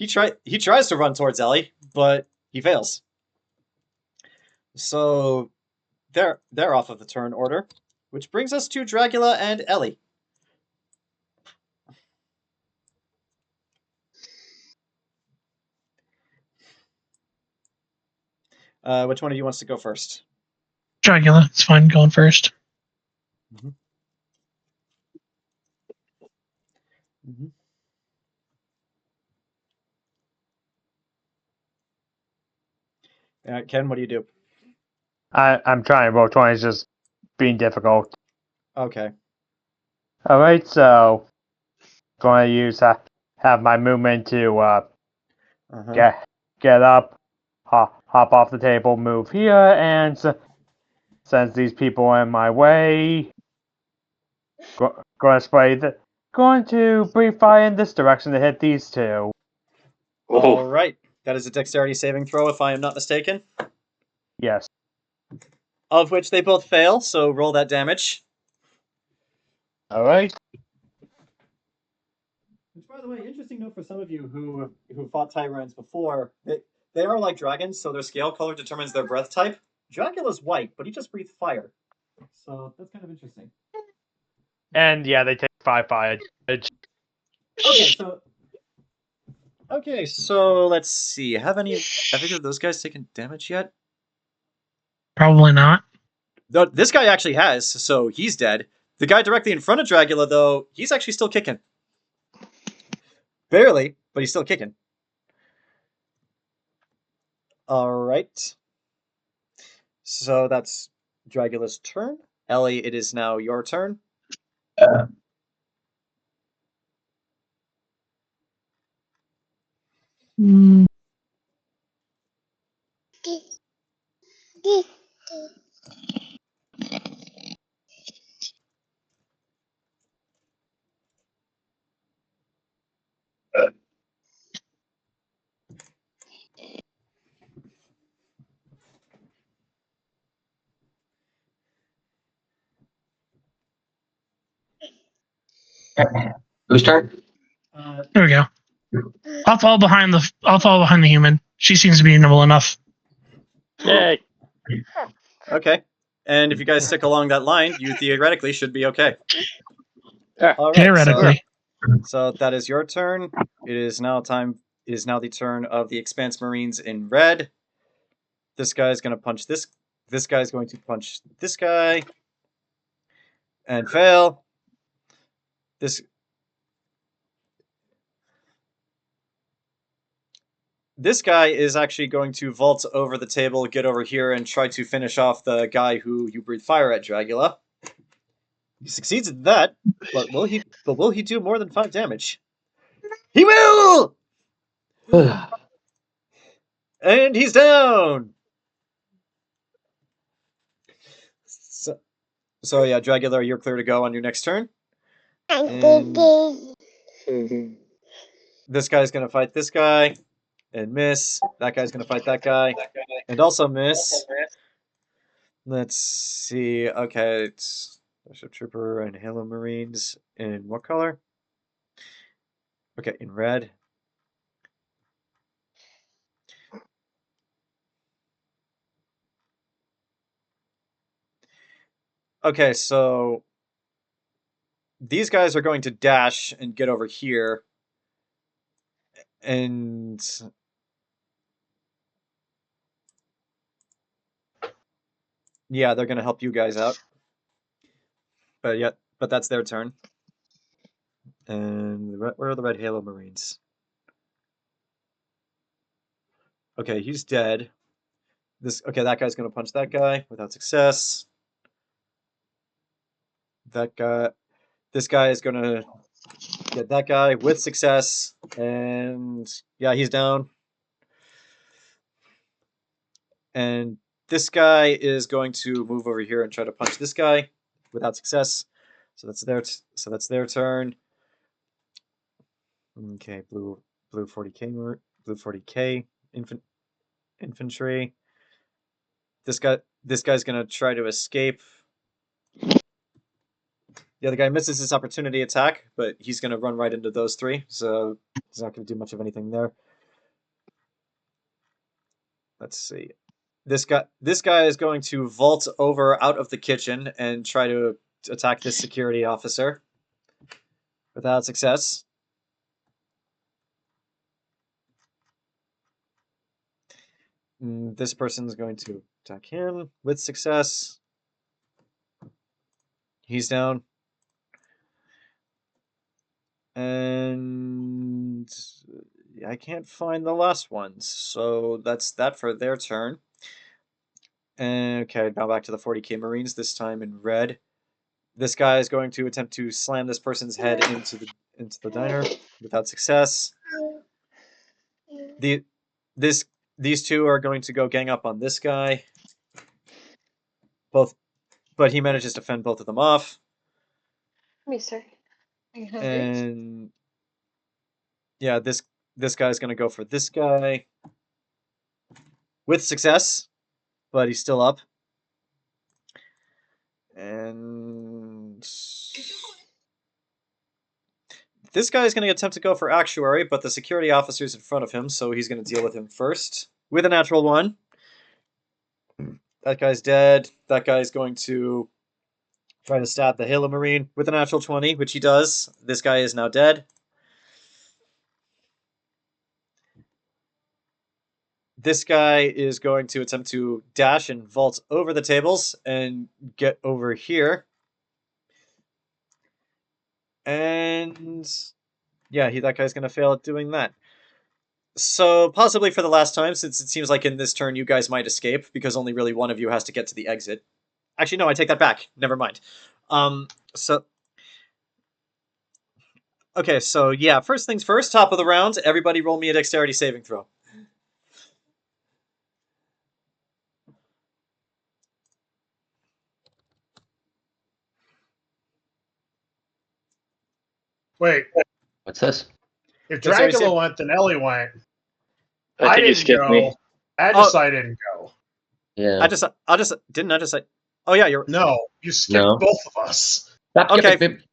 [SPEAKER 2] tries to run towards Ellie, but he fails. So they're off of the turn order, which brings us to Dragula and Ellie. Which one of you wants to go first?
[SPEAKER 4] Dragula, it's fine going first. Ken, what do you do?
[SPEAKER 6] I'm trying. Roll 20 is just being difficult.
[SPEAKER 2] Okay.
[SPEAKER 6] Alright, so going to use have my movement to
[SPEAKER 2] Uh-huh.
[SPEAKER 6] get up, hop off the table, move here, and since these people are in my way, going to breathe fire in this direction to hit these two.
[SPEAKER 2] All right. That is a dexterity saving throw, if I am not mistaken.
[SPEAKER 6] Yes.
[SPEAKER 2] Of which they both fail, so roll that damage.
[SPEAKER 6] All right.
[SPEAKER 9] Which, by the way, interesting note for some of you who fought Tyrans before. They are like dragons, so their scale color determines their breath type. Dracula's white, but he just breathes fire. So that's kind of interesting.
[SPEAKER 6] And yeah, they take 5 fire damage.
[SPEAKER 9] Okay,
[SPEAKER 2] so let's see. Have either of those guys taken damage yet?
[SPEAKER 4] Probably not.
[SPEAKER 2] No, this guy actually has, so he's dead. The guy directly in front of Dragula, though, he's actually still kicking. Barely, but he's still kicking. All right. So that's Dragula's turn. Ellie, it is now your turn.
[SPEAKER 7] Whose turn?
[SPEAKER 4] There we go. I'll fall behind the human. She seems to be nimble enough.
[SPEAKER 1] Yay.
[SPEAKER 2] Okay. And if you guys stick along that line, you theoretically should be okay.
[SPEAKER 1] Yeah.
[SPEAKER 2] All right,
[SPEAKER 4] Theoretically.
[SPEAKER 2] So that is your turn. It is now the turn of the Expanse Marines in red. This guy's going to punch this. This guy's going to punch this guy. And fail. This guy is actually going to vault over the table, get over here, and try to finish off the guy who you breathe fire at, Dragula. He succeeds at that, but will he do more than 5 damage? He will! And he's down! So yeah, Dragula, you're clear to go on your next turn. And this guy's going to fight this guy and miss. That guy's going to fight that guy and also miss. Let's see. Okay, it's Bishop Trooper and Halo Marines in what color? Okay, in red. Okay, so these guys are going to dash and get over here. And yeah, they're going to help you guys out. But that's their turn. And where are the red Halo Marines? Okay, he's dead. That guy's going to punch that guy without success. This guy is going to get that guy with success. And yeah, he's down. And this guy is going to move over here and try to punch this guy without success. So that's their turn. Okay, blue 40k infantry. This guy's gonna try to escape. The other guy misses his opportunity attack, but he's gonna run right into those 3, so he's not gonna do much of anything there. Let's see. This guy is going to vault over out of the kitchen and try to attack this security officer without success. This person's going to attack him with success. He's down. And I can't find the last ones, so that's that for their turn. Okay, now back to the 40k Marines, this time in red. This guy is going to attempt to slam this person's head into the diner.
[SPEAKER 9] without success. These two are going to go gang up on this guy. Both, but he manages to fend both of them off.
[SPEAKER 8] Come here, sir. Are you hungry?
[SPEAKER 9] And yeah, this guy's going to go for this guy with success, but he's still up. And this guy is going to attempt to go for Actuary, but the security officer's in front of him, so he's going to deal with him first with a natural 1. That guy's dead. That guy's going to try to stab the Halo Marine with a natural 20, which he does. This guy is now dead. This guy is going to attempt to dash and vault over the tables and get over here. And yeah, that guy's going to fail at doing that. So possibly for the last time, since it seems like in this turn you guys might escape, because only really one of you has to get to the exit. Actually, no, I take that back. Never mind. Okay, so yeah, first things first, top of the round, everybody roll me a dexterity saving throw.
[SPEAKER 5] Wait,
[SPEAKER 3] What's this?
[SPEAKER 5] if
[SPEAKER 9] That's already
[SPEAKER 5] Dragula
[SPEAKER 9] said-
[SPEAKER 5] went, then Ellie went.
[SPEAKER 1] I think you
[SPEAKER 5] didn't
[SPEAKER 1] skipped
[SPEAKER 5] go.
[SPEAKER 1] me.
[SPEAKER 5] Ajisai didn't go.
[SPEAKER 3] Yeah.
[SPEAKER 9] Didn't I just say? Oh yeah, you're
[SPEAKER 5] No, you skipped
[SPEAKER 3] No.
[SPEAKER 5] both of us.
[SPEAKER 3] Stop
[SPEAKER 9] Okay.
[SPEAKER 3] skipping.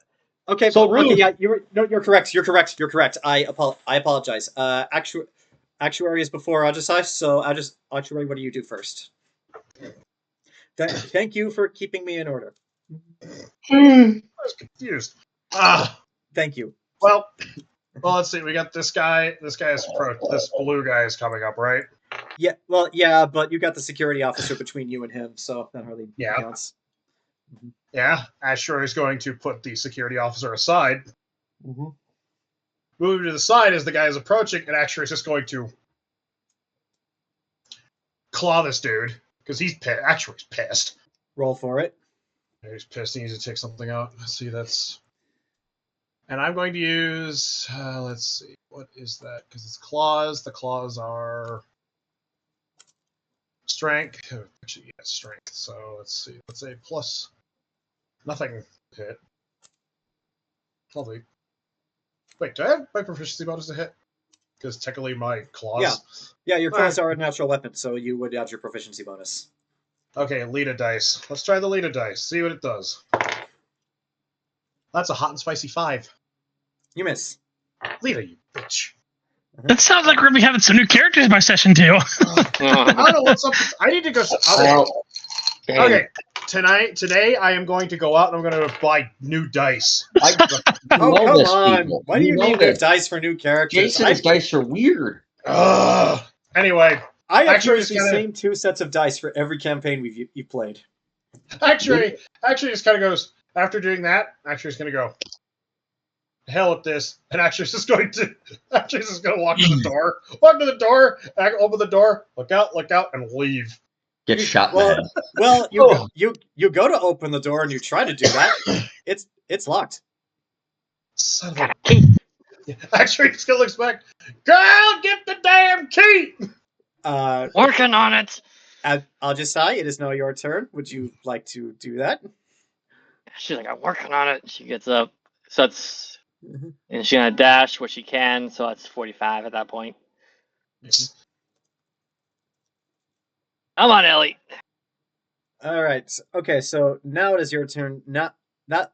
[SPEAKER 9] okay.
[SPEAKER 3] So
[SPEAKER 9] okay,
[SPEAKER 3] rude.
[SPEAKER 9] yeah, you're correct. You're correct. I apologize. Actuary is before Ajisai, so Actuary, what do you do first? Thank you for keeping me in order.
[SPEAKER 5] I was confused.
[SPEAKER 9] Thank you.
[SPEAKER 5] Well, let's see. We got this guy. This blue guy is coming up, right?
[SPEAKER 9] Yeah, well, yeah, but you got the security officer between you and him, so that hardly counts.
[SPEAKER 5] Yeah, Ashur is going to put the security officer aside.
[SPEAKER 9] Mm-hmm.
[SPEAKER 5] Moving to the side as the guy is approaching, and Ashur is just going to claw this dude because he's pissed. Ashur's pissed.
[SPEAKER 9] Roll for it.
[SPEAKER 5] He's pissed. He needs to take something out. Let's see. And I'm going to use. Let's see. What is that? Because it's claws. The claws are strength. Actually, yeah, strength. So let's see. Let's say plus nothing hit. Lovely. Wait, do I have my proficiency bonus to hit? Because technically my claws.
[SPEAKER 9] Yeah, your claws are a natural weapon, so you would add your proficiency bonus.
[SPEAKER 5] Okay, Lita dice. Let's try the Lita dice. See what it does. That's a hot and spicy 5.
[SPEAKER 9] You miss.
[SPEAKER 5] Lita, you bitch.
[SPEAKER 4] That sounds like we're gonna be having some new characters in my session too.
[SPEAKER 5] I don't know what's up. I need to go. Okay. Today, I am going to go out and I'm going to buy new dice.
[SPEAKER 9] Oh, come
[SPEAKER 3] this,
[SPEAKER 9] on.
[SPEAKER 3] people.
[SPEAKER 9] Why do you
[SPEAKER 3] You know
[SPEAKER 9] need new
[SPEAKER 3] this.
[SPEAKER 9] dice for new characters?
[SPEAKER 3] Jason's dice are weird.
[SPEAKER 5] Anyway,
[SPEAKER 9] I have
[SPEAKER 5] Actually,
[SPEAKER 9] used
[SPEAKER 5] it's
[SPEAKER 9] the
[SPEAKER 5] kinda-
[SPEAKER 9] same 2 sets of dice for every campaign you've played.
[SPEAKER 5] actually, just kind of goes, after doing that, actually, just going to go, hell with this. And actually, just going to walk to the door. Walk to the door, open the door, look out, and leave.
[SPEAKER 3] Get shot in the head.
[SPEAKER 9] Well, you go to open the door and you try to do that. It's locked.
[SPEAKER 5] Son of a... Actually, just going to look back. Girl, get the damn key!
[SPEAKER 1] Working on it.
[SPEAKER 9] Ajisai, it is now your turn. Would you like to do that?
[SPEAKER 1] She's like, I'm working on it. She gets up. So it's, and she's gonna dash what she can. So that's 45 at that point.
[SPEAKER 5] Yes.
[SPEAKER 1] Come on, Ellie.
[SPEAKER 9] All right. Okay. So now it is your turn. Now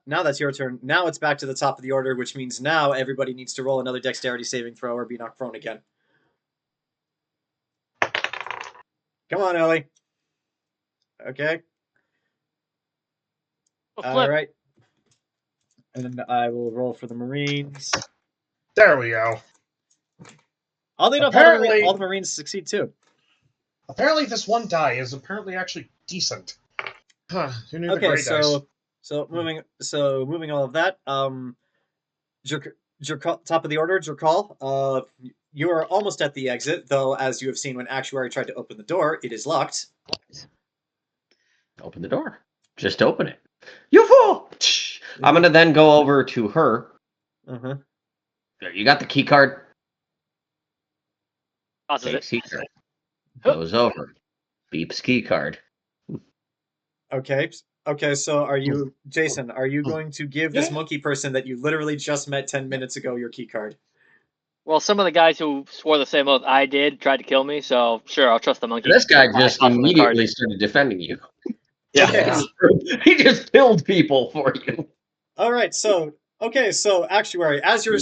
[SPEAKER 9] that's your turn. Now it's back to the top of the order, which means now everybody needs to roll another dexterity saving throw or be knocked prone again. Come on, Ellie. Okay. All right. And then I will roll for the Marines.
[SPEAKER 5] There we go.
[SPEAKER 9] Oddly enough,
[SPEAKER 5] Apparently-
[SPEAKER 9] all the Marines succeed too.
[SPEAKER 5] Apparently, this one die is apparently actually decent. Huh, who knew the
[SPEAKER 9] Okay,
[SPEAKER 5] gray dice?
[SPEAKER 9] so moving all of that. Top of the order, Jerkaul. You are almost at the exit, though, as you have seen when Actuary tried to open the door, it is locked.
[SPEAKER 3] Open the door. Just open it. You fool! I'm gonna then go over to her
[SPEAKER 9] Uh-huh.
[SPEAKER 3] You got the key card?
[SPEAKER 1] Tosses
[SPEAKER 3] Takes
[SPEAKER 1] it.
[SPEAKER 3] key card. Goes over. Beeps key card.
[SPEAKER 9] Okay. Okay, so are you, Jayson, are you going to give this monkey person that you literally just met 10 minutes ago your key card?
[SPEAKER 1] Well, some of the guys who swore the same oath I did tried to kill me, so sure, I'll trust the monkey.
[SPEAKER 3] This guy
[SPEAKER 1] I
[SPEAKER 3] just
[SPEAKER 1] toss him the card.
[SPEAKER 3] immediately started defending you.
[SPEAKER 1] Yeah.
[SPEAKER 9] Okay.
[SPEAKER 3] He just killed people for you.
[SPEAKER 9] All right, so Actuary, as you're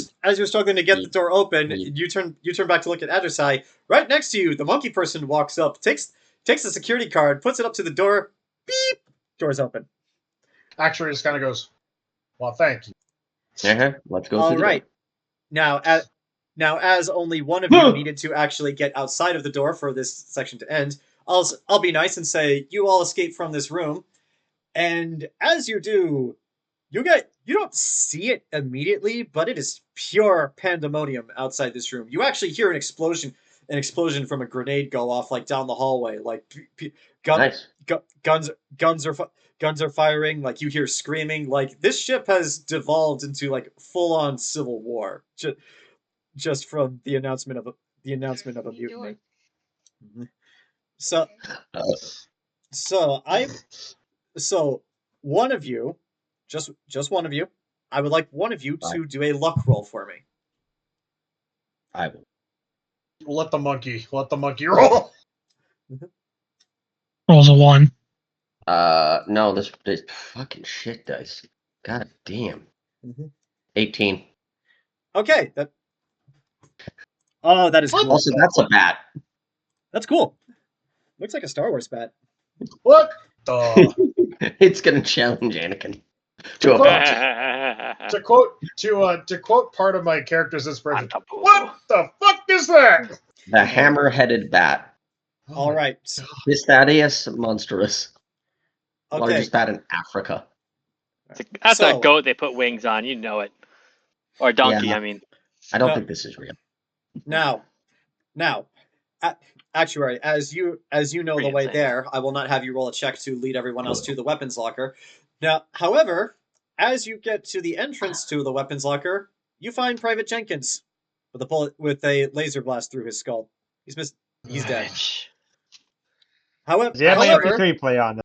[SPEAKER 9] struggling to get the door open, you turn back to look at Ajisai. Right next to you, the monkey person walks up, takes the security card, puts it up to the door. Beep. Door's open.
[SPEAKER 5] Actuary just kind of goes, "Well, thank you."
[SPEAKER 3] Let's go.
[SPEAKER 9] All right. Now, as only one of you needed to actually get outside of the door for this section to end, I'll be nice and say you all escape from this room, and as you do, you don't see it immediately, but it is pure pandemonium outside this room. You actually hear an explosion from a grenade go off like down the hallway, like guns are firing, like you hear screaming, like this ship has devolved into like full-on civil war just from the announcement of a mutiny. So one of you, just one of you, I would like one of you to do a luck roll for me.
[SPEAKER 3] I will.
[SPEAKER 5] Let the monkey roll.
[SPEAKER 4] Rolls a 1.
[SPEAKER 3] No, this fucking shit dice. God damn. 18.
[SPEAKER 9] Okay, that is cool.
[SPEAKER 3] Also, that's a bat.
[SPEAKER 9] That's cool. Looks like a Star Wars bat.
[SPEAKER 5] What the?
[SPEAKER 3] It's gonna challenge Anakin to a punch.
[SPEAKER 5] To quote part of my character's inspiration. What the fuck is that?
[SPEAKER 3] The hammer-headed bat.
[SPEAKER 9] All right.
[SPEAKER 3] Pistadeus monstrous.
[SPEAKER 9] Okay.
[SPEAKER 3] Largest bat in Africa.
[SPEAKER 1] That's a goat they put wings on, you know it. Or a donkey,
[SPEAKER 3] Yeah.
[SPEAKER 1] I mean.
[SPEAKER 3] I don't think this is real.
[SPEAKER 9] Now, Actuary, as you know the way there, I will not have you roll a check to lead everyone else to the weapons locker. Now, however, as you get to the entrance to the weapons locker, you find Private Jenkins with a laser blast through his skull. He's dead. However,
[SPEAKER 6] replay on that.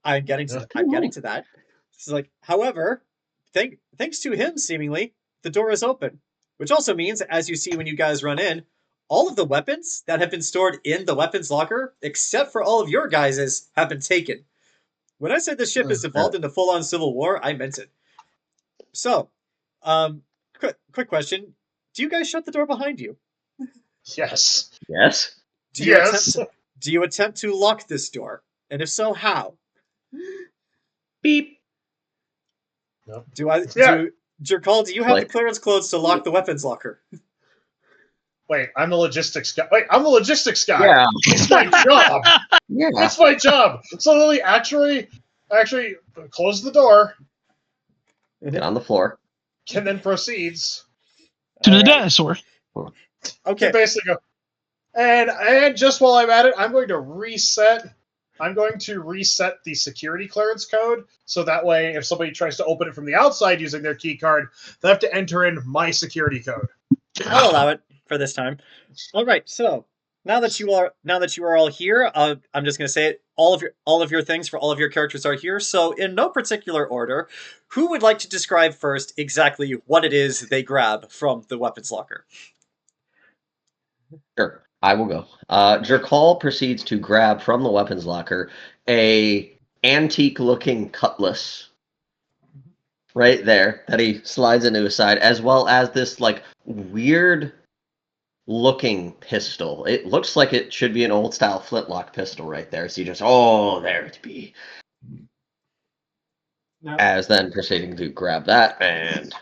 [SPEAKER 9] I'm getting to that. It's like, however, thanks to him, seemingly, the door is open. Which also means, as you see when you guys run in, all of the weapons that have been stored in the weapons locker, except for all of your guys's, have been taken. When I said the ship has evolved into full-on civil war, I meant it. So, quick question. Do you guys shut the door behind you?
[SPEAKER 5] Yes.
[SPEAKER 3] Yes.
[SPEAKER 9] Do you attempt to lock this door? And if so, how?
[SPEAKER 3] Beep.
[SPEAKER 5] No.
[SPEAKER 9] Jerkaul, do you have the clearance codes to lock the weapons locker?
[SPEAKER 5] Wait, I'm the logistics guy.
[SPEAKER 3] Yeah.
[SPEAKER 5] It's my job.
[SPEAKER 3] Yeah.
[SPEAKER 5] It's my job. So Lily actually closes the door.
[SPEAKER 3] Get on the floor.
[SPEAKER 5] And then proceeds
[SPEAKER 4] to the dinosaur.
[SPEAKER 9] Okay.
[SPEAKER 5] To basically go. And just while I'm at it, I'm going to reset the security clearance code, so that way if somebody tries to open it from the outside using their key card, they have to enter in my security code.
[SPEAKER 9] I'll allow it for this time. All right, so now that you are all here, I'm just going to say it. All of your things for all of your characters are here. So in no particular order, who would like to describe first exactly what it is they grab from the weapons locker?
[SPEAKER 3] Sure, I will go. Jerkaul proceeds to grab from the weapons locker a antique-looking cutlass right there that he slides into his side, as well as this like weird-looking pistol. It looks like it should be an old-style flintlock pistol right there. So you just, there it be.
[SPEAKER 9] No.
[SPEAKER 3] As then proceeding to grab that and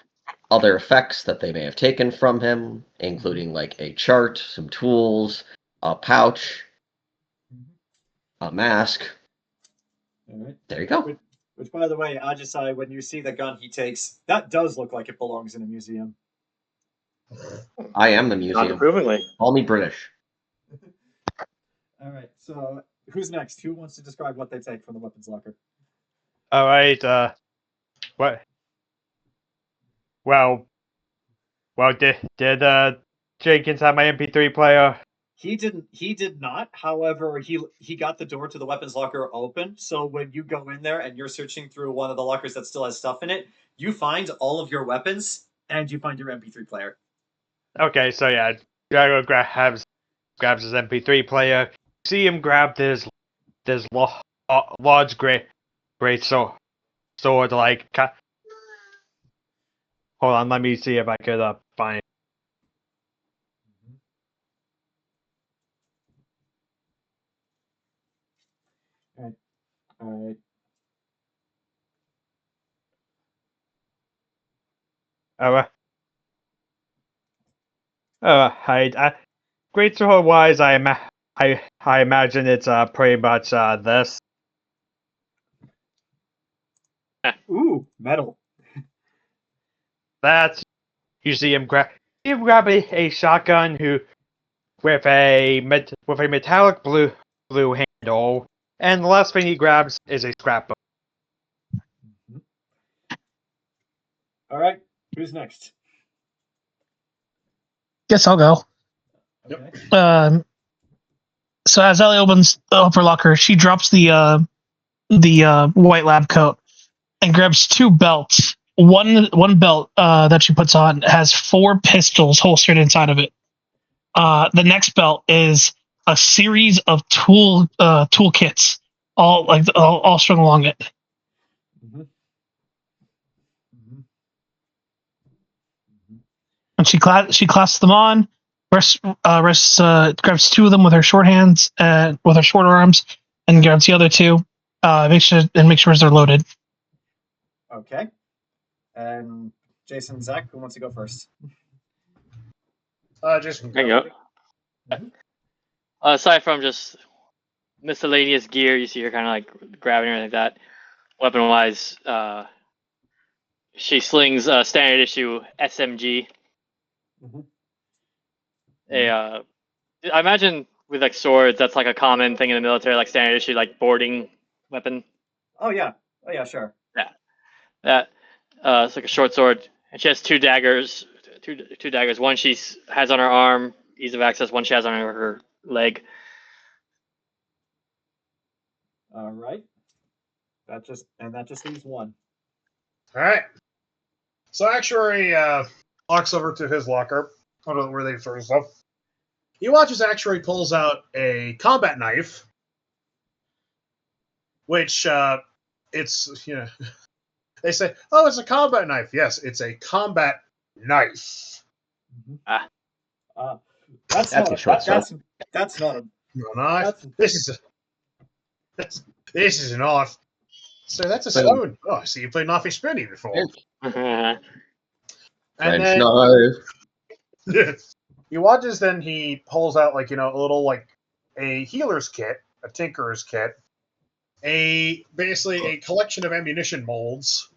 [SPEAKER 3] other effects that they may have taken from him, including like a chart, some tools, a pouch, a mask.
[SPEAKER 9] All right.
[SPEAKER 3] There you go.
[SPEAKER 9] Which, by the way, Ajisai, when you see the gun he takes, that does look like it belongs in a museum.
[SPEAKER 3] I am the museum.
[SPEAKER 1] Unapprovingly.
[SPEAKER 3] Call me British.
[SPEAKER 9] All right, so who's next? Who wants to describe what they take from the weapons locker?
[SPEAKER 6] All right. What? Well, Well, did Jenkins have my MP3 player?
[SPEAKER 9] He didn't. He did not. However, he got the door to the weapons locker open. So when you go in there and you're searching through one of the lockers that still has stuff in it, you find all of your weapons and you find your MP3 player.
[SPEAKER 6] Okay, so yeah, Dragula grabs his MP3 player. See him grab this large great sword like. Hold on, let me see if I could find.
[SPEAKER 9] All right.
[SPEAKER 6] Great sword wise, I imagine it's pretty much this.
[SPEAKER 9] Ooh, metal.
[SPEAKER 6] That's you see him grab a shotgun with a metallic blue handle, and the last thing he grabs is a scrapbook.
[SPEAKER 9] All right. Who's next?
[SPEAKER 4] Guess I'll go.
[SPEAKER 9] Okay.
[SPEAKER 4] So as Ellie opens the upper locker, she drops the white lab coat and grabs two belts. One belt that she puts on has 4 pistols holstered inside of it. The next belt is a series of toolkits, all strung along it.
[SPEAKER 9] Mm-hmm.
[SPEAKER 4] And she clasps them on. Grabs 2 of them with her short hands and with her short arms, and grabs the other 2. Make sure they're loaded.
[SPEAKER 9] Okay. And Jayson, Zach, who wants to go first?
[SPEAKER 5] Jason.
[SPEAKER 1] There you go. Aside from just miscellaneous gear, you see her kind of like grabbing her like that. Weapon-wise, she slings a standard issue SMG. I imagine with like swords, that's like a common thing in the military, like standard issue, like boarding weapon.
[SPEAKER 9] Oh yeah, sure.
[SPEAKER 1] Yeah, that it's like a short sword, and she has 2 daggers. Two daggers. One she has on her arm, ease of access. One she has on her leg.
[SPEAKER 9] All right. That just leaves one.
[SPEAKER 5] All right. So Actuary walks over to his locker. I don't know where they throw stuff. He watches Actuary pulls out a combat knife, which it's they say, oh, it's a combat knife. Yes, it's a combat knife.
[SPEAKER 9] That's
[SPEAKER 3] a short sword.
[SPEAKER 9] That's not a
[SPEAKER 5] knife. This is a knife. So that's a spoon. Oh, I see you played Knifey Spoony before. And
[SPEAKER 3] French
[SPEAKER 5] then
[SPEAKER 3] knife.
[SPEAKER 5] he watches, then he pulls out a little a healer's kit, a tinkerer's kit, basically a collection of ammunition molds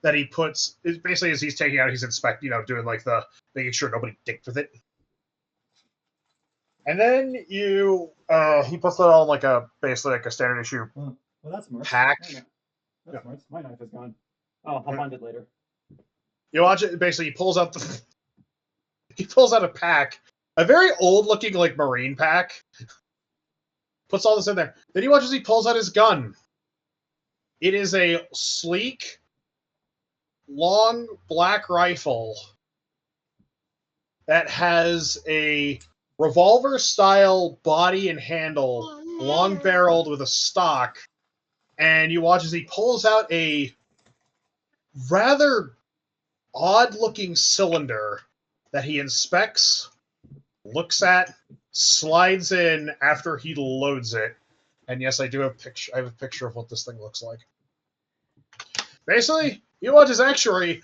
[SPEAKER 5] that he puts. Basically, as he's taking out, he's inspecting, doing the making sure nobody dicked with it. And then he puts it on basically a standard issue
[SPEAKER 9] well, that's Merce.
[SPEAKER 5] pack.
[SPEAKER 9] That's Merce. My knife is gone. Oh, I'll find it later.
[SPEAKER 5] You watch it. Basically, he pulls out a pack, a very old-looking marine pack. Puts all this in there. Then he watches. He pulls out his gun. It is a sleek, long black rifle that has a revolver-style body and handle, long-barreled with a stock. And you watch as he pulls out a rather odd-looking cylinder that he inspects, looks at, slides in after he loads it. And yes, I do have I have a picture of what this thing looks like. Basically, you watch his Actuary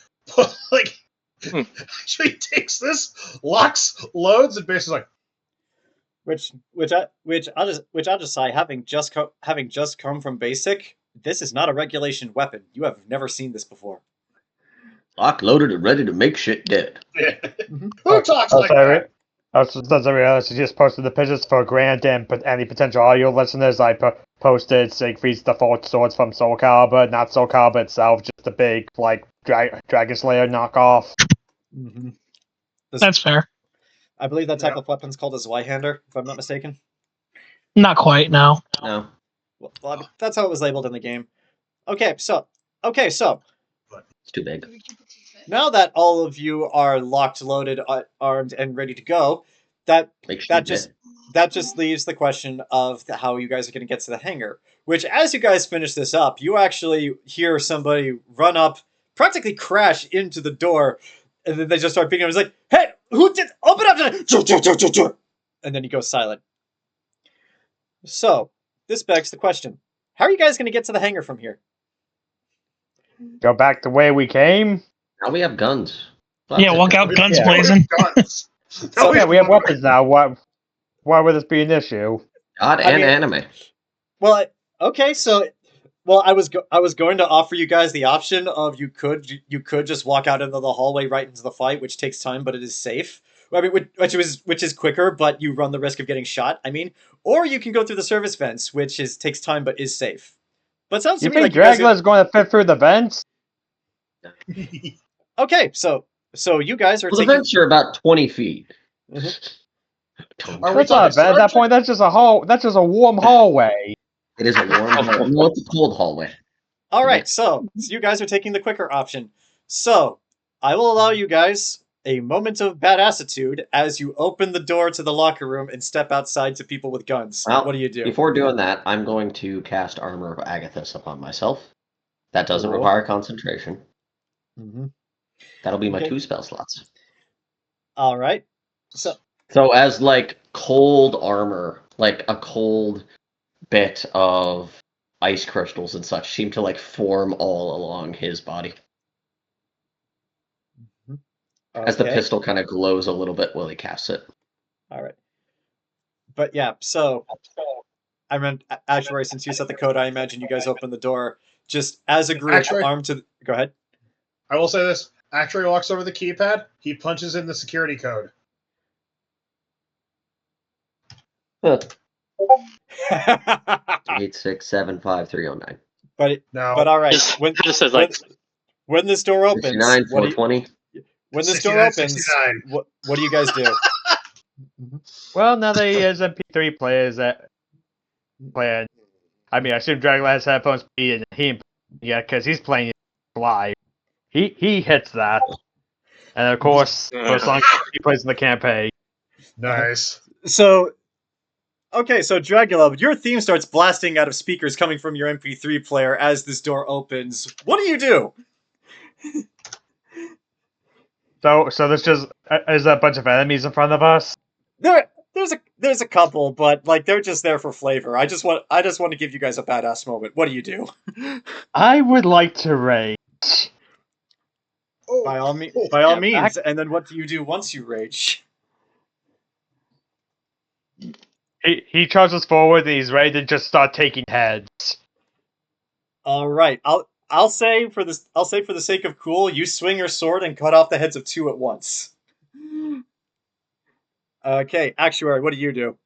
[SPEAKER 5] actually takes this, locks, loads, and basically
[SPEAKER 9] which Ajisai, having just come from basic, this is not a regulation weapon. You have never seen this before.
[SPEAKER 3] Locked, loaded, and ready to make shit dead.
[SPEAKER 5] Who talks like that?
[SPEAKER 6] Doesn't realize she just posted the pictures for Grant and any potential audio listeners. I posted Siegfried's default swords from Soul Calibur, not Soul Calibur itself, just a big Dragon Slayer knockoff.
[SPEAKER 4] That's fair.
[SPEAKER 9] I believe that type of weapon's called a Zweihander, if I'm not mistaken.
[SPEAKER 4] Not quite, no.
[SPEAKER 3] No.
[SPEAKER 9] Well, I mean, that's how it was labeled in the game. Okay, so
[SPEAKER 3] It's too big.
[SPEAKER 9] now that all of you are locked, loaded, armed, and ready to go, that
[SPEAKER 3] Makes
[SPEAKER 9] that just leaves the question of how you guys are going to get to the hangar. Which, as you guys finish this up, you actually hear somebody run up, practically crash into the door, and then they just start beating him. It's like, "Hey, who did open up?" And then he goes silent. So this begs the question: how are you guys going to get to the hangar from here?
[SPEAKER 6] Go back the way we came.
[SPEAKER 3] Now we have guns.
[SPEAKER 4] Yeah, walk out, guns blazing.
[SPEAKER 5] Guns.
[SPEAKER 9] So,
[SPEAKER 6] Yeah, we have weapons now. Why would this be an issue?
[SPEAKER 3] God
[SPEAKER 9] I
[SPEAKER 3] and
[SPEAKER 9] mean-
[SPEAKER 3] anime.
[SPEAKER 9] Well, okay, so, well, I was going to offer you guys the option of you could just walk out into the hallway right into the fight, which takes time, but it is safe. I mean, which is quicker, but you run the risk of getting shot. I mean, or you can go through the service vents, which takes time but is safe. But it sounds to
[SPEAKER 6] You
[SPEAKER 9] me
[SPEAKER 6] think
[SPEAKER 9] like you guys
[SPEAKER 6] Dragula's going to fit through the vents?
[SPEAKER 9] okay. So you guys are
[SPEAKER 3] Well, the
[SPEAKER 9] taking.
[SPEAKER 3] vents are about 20 feet.
[SPEAKER 9] Mhm.
[SPEAKER 5] Are we
[SPEAKER 6] That's not a
[SPEAKER 5] talking
[SPEAKER 6] vent. At that
[SPEAKER 5] Sergeant?
[SPEAKER 6] point, that's just a hall. That's just a warm hallway.
[SPEAKER 3] It is a warm hallway. No, it's a cold hallway.
[SPEAKER 9] All right, so you guys are taking the quicker option. So I will allow you guys a moment of badassitude as you open the door to the locker room and step outside to people with guns.
[SPEAKER 3] Well,
[SPEAKER 9] What do you do?
[SPEAKER 3] Before doing that, I'm going to cast Armor of Agathis upon myself. That doesn't
[SPEAKER 9] Cool.
[SPEAKER 3] require concentration.
[SPEAKER 9] Mm-hmm.
[SPEAKER 3] That'll be my
[SPEAKER 9] Okay.
[SPEAKER 3] 2 spell slots.
[SPEAKER 9] All right. So
[SPEAKER 3] So as like cold armor, like a cold bit of ice crystals and such seem to like form all along his body. As the
[SPEAKER 9] okay.
[SPEAKER 3] pistol kind of glows a little bit while he casts it.
[SPEAKER 9] All right. But yeah, so I meant Actuary, since you set the code, I imagine you guys open the door just as a group,
[SPEAKER 5] Actuary?
[SPEAKER 9] armed to. Go ahead.
[SPEAKER 5] I will say this. Actuary walks over the keypad. He punches in the security code.
[SPEAKER 3] Huh. 8675309.
[SPEAKER 9] but
[SPEAKER 5] No.
[SPEAKER 9] all right,
[SPEAKER 1] Just- just says, like-
[SPEAKER 9] when this door opens,
[SPEAKER 3] 69,
[SPEAKER 9] what do you,
[SPEAKER 3] 420.
[SPEAKER 9] when this door
[SPEAKER 5] 69,
[SPEAKER 9] opens,
[SPEAKER 5] 69.
[SPEAKER 9] what do you guys do?
[SPEAKER 6] Well, now that he has MP3 players that playing, I mean, I assume Dragula has headphones, because he's playing it live. He hits that, and of course, for as long as he plays in the campaign.
[SPEAKER 5] Nice.
[SPEAKER 9] So, okay, so Dragula, your theme starts blasting out of speakers coming from your MP3 player as this door opens. What do you do?
[SPEAKER 6] So there's just is a bunch of enemies in front of us.
[SPEAKER 9] There's a couple, but like they're just there for flavor. I just want to give you guys a badass moment. What do you do?
[SPEAKER 6] I would like to rage.
[SPEAKER 9] By all means, and then what do you do once you rage?
[SPEAKER 6] He charges forward and he's ready to just start taking heads.
[SPEAKER 9] All right, I'll say for the sake of cool, you swing your sword and cut off the heads of 2 at once. Okay, Actuary, what do you do?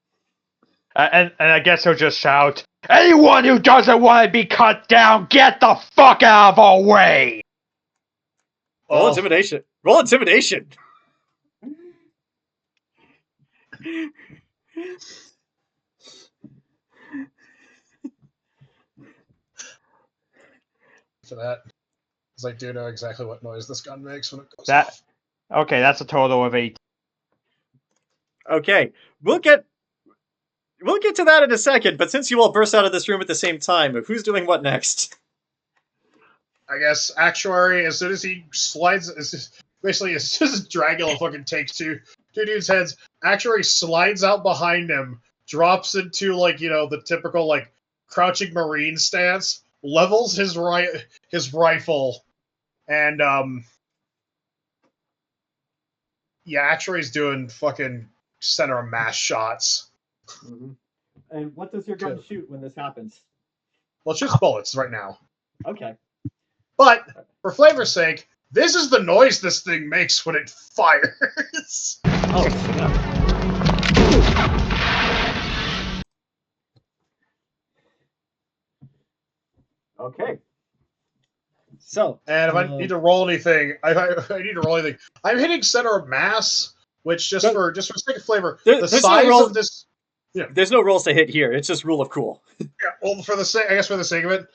[SPEAKER 6] And I guess he'll just shout, "Anyone who doesn't want to be cut down, get the fuck out of our way!"
[SPEAKER 9] Roll
[SPEAKER 5] Oh.
[SPEAKER 9] intimidation. Roll intimidation.
[SPEAKER 5] For that. Because I do know exactly what noise this gun makes when it goes
[SPEAKER 6] That-
[SPEAKER 5] off.
[SPEAKER 6] Okay, that's a total of 8.
[SPEAKER 9] Okay, we'll get to that in a second. But since you all burst out of this room at the same time, who's doing what next?
[SPEAKER 5] I guess Actuary, as soon as he slides, basically as soon as Dragula fucking takes two dudes' heads, Actuary slides out behind him, drops into the typical crouching marine stance, levels his rifle, and Actuary's doing fucking center of mass shots.
[SPEAKER 9] Mm-hmm. And what does your gun shoot when this happens?
[SPEAKER 5] Well, it shoots bullets right now.
[SPEAKER 9] Okay.
[SPEAKER 5] But, for flavor's sake, this is the noise this thing makes when it fires.
[SPEAKER 9] Oh, snap. Okay. So,
[SPEAKER 5] And if I need to roll anything, I need to roll anything. I'm hitting center of mass, Which
[SPEAKER 9] But-
[SPEAKER 5] for sake of flavor,
[SPEAKER 9] There-
[SPEAKER 5] the
[SPEAKER 9] there's no
[SPEAKER 5] size
[SPEAKER 9] roll-
[SPEAKER 5] of this.
[SPEAKER 9] There's no rolls to hit here. It's just rule of cool.
[SPEAKER 5] Yeah, well, for the sake of it,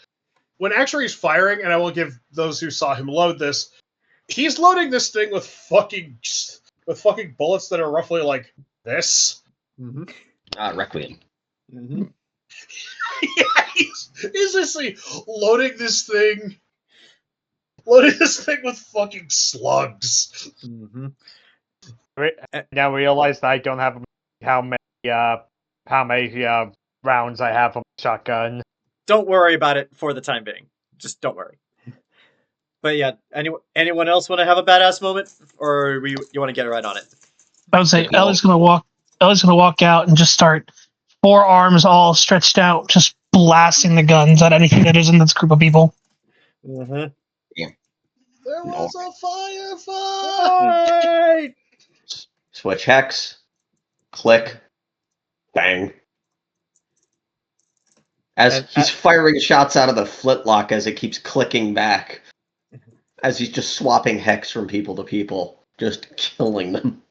[SPEAKER 5] when Actuary's firing, and I will give those who saw him load this, he's loading this thing with fucking bullets that are roughly like this.
[SPEAKER 9] Mm-hmm.
[SPEAKER 3] Requiem.
[SPEAKER 9] Mm-hmm.
[SPEAKER 5] Yeah, he's essentially loading this thing with fucking slugs.
[SPEAKER 9] Mm-hmm.
[SPEAKER 6] Now realize that I don't have how many rounds I have on my shotgun.
[SPEAKER 9] Don't worry about it for the time being. Just don't worry. But yeah, anyone else want to have a badass moment, or you want to get right on it?
[SPEAKER 4] I would say Ellie's gonna walk out and just start, forearms all stretched out, just blasting the guns at anything that is in this group of people.
[SPEAKER 9] Mm-hmm.
[SPEAKER 5] There was a
[SPEAKER 9] Right.
[SPEAKER 5] firefight!
[SPEAKER 3] Switch hex. Click. Bang. As
[SPEAKER 9] And-
[SPEAKER 3] he's firing shots out of the flintlock as it keeps clicking back. As he's just swapping hex from people to people. Just killing them.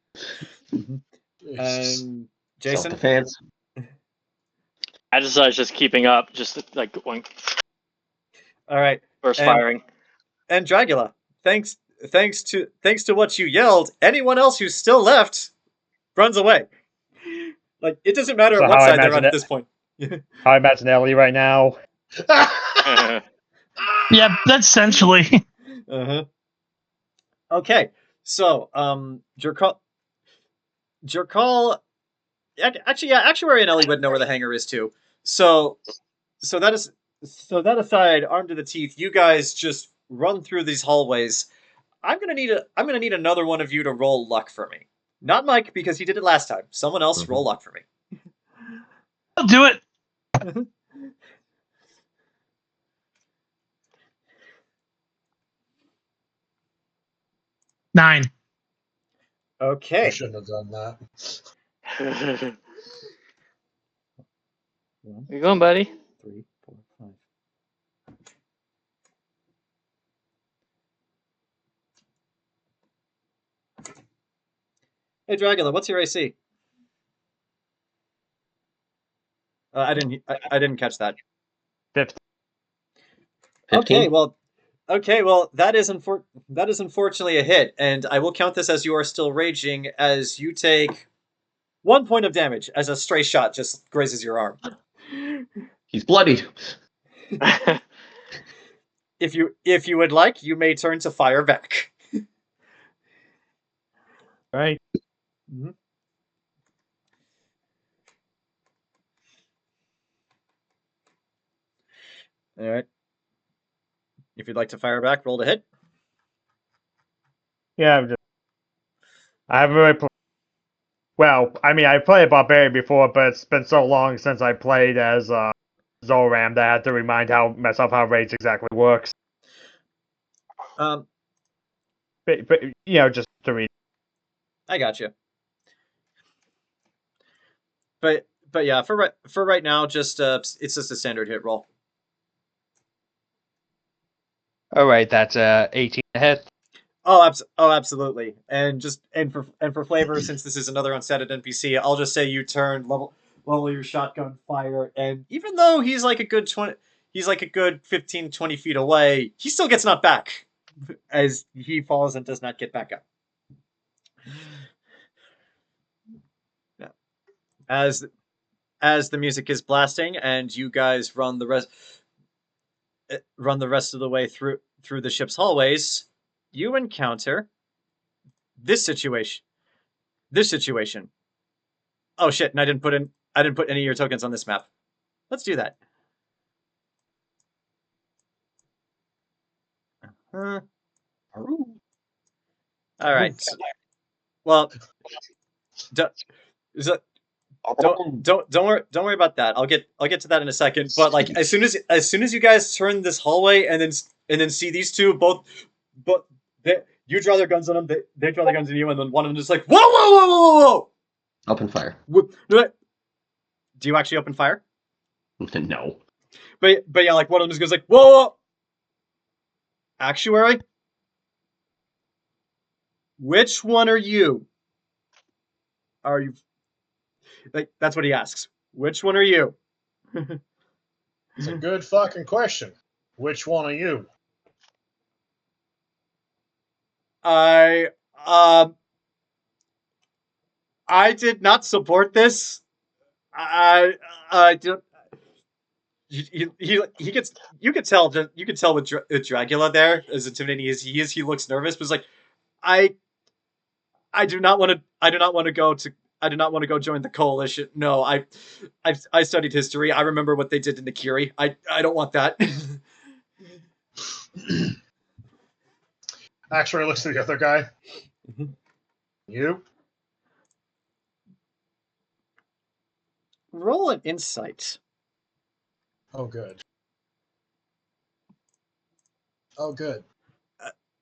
[SPEAKER 9] And Jayson?
[SPEAKER 3] Self-defense.
[SPEAKER 1] Ajisai is just keeping up, just like going
[SPEAKER 9] All right.
[SPEAKER 1] first
[SPEAKER 9] And-
[SPEAKER 1] firing.
[SPEAKER 9] And Dragula, thanks to what you yelled, anyone else who's still left runs away. Like, it doesn't matter
[SPEAKER 6] So
[SPEAKER 9] what
[SPEAKER 6] how I
[SPEAKER 9] side they're on
[SPEAKER 6] imagine
[SPEAKER 9] at
[SPEAKER 6] it-
[SPEAKER 9] this point.
[SPEAKER 6] I imagine Ellie right now.
[SPEAKER 4] Yeah, that's essentially.
[SPEAKER 9] Uh-huh. Okay, so Jerkaul. Actually, yeah, Actuary and Ellie would know where the hangar is too. So that aside, armed to the teeth, you guys just run through these hallways. I'm gonna need another one of you to roll luck for me. Not Mike, because he did it last time. Someone else roll luck for me.
[SPEAKER 4] I'll do it. Nine.
[SPEAKER 5] I
[SPEAKER 9] Okay.
[SPEAKER 5] shouldn't have done that.
[SPEAKER 9] One,
[SPEAKER 1] Where you going, buddy?
[SPEAKER 9] 3, 4, 5. Hey, Dragula, what's your AC? I didn't catch that.
[SPEAKER 6] 15.
[SPEAKER 3] 15?
[SPEAKER 9] Okay, well, that is unfortunately a hit, and I will count this as you are still raging, as you take 1 point of damage as a stray shot just grazes your arm.
[SPEAKER 3] He's bloodied.
[SPEAKER 9] If you would like, you may turn to fire back.
[SPEAKER 6] Right.
[SPEAKER 9] Mm-hmm. All right. If you'd like to fire back, roll to hit.
[SPEAKER 6] Yeah, I haven't really well, I mean, I played Barbarian before, but it's been so long since I played as Zoram that I had to remind myself how rage exactly works.
[SPEAKER 9] Um,
[SPEAKER 6] But just to read.
[SPEAKER 9] I got you. But yeah, for right now, just it's just a standard hit roll.
[SPEAKER 6] All right, that's 18 to hit.
[SPEAKER 9] Oh, absolutely. And for flavor, since this is another unsetted NPC, I'll just say you turn level your shotgun fire, and even though he's like a good 15, 20 feet away, he still gets knocked back as he falls and does not get back up. Yeah. As the music is blasting and you guys run the rest of the way through the ship's hallways, you encounter this situation. Oh shit, and I didn't put any of your tokens on this map. Let's do that. All right. Well, don't worry about that. I'll get to that in a second. But like as soon as you guys turn this hallway and then see these two you draw their guns on them, they draw their guns on you, and then one of them just like whoa.
[SPEAKER 3] Open fire.
[SPEAKER 9] Do you actually open fire?
[SPEAKER 3] No.
[SPEAKER 9] But yeah, like one of them just goes like whoa. Actuary, which one are you? are you? Like, that's what he asks. Which one are you?
[SPEAKER 5] It's a good fucking question. Which one are you?
[SPEAKER 9] I did not support this. I don't. He gets. You could tell. You could tell with Dragula there, as intimidating as he is, he looks nervous. But it's like, I do not want to. I do not want to go to. I do not want to go join the coalition. No, I studied history. I remember what they did to Nakiri. I don't want that.
[SPEAKER 5] Actuary looks to the other guy. You?
[SPEAKER 9] Roll an insight.
[SPEAKER 5] Oh, good. Oh, good.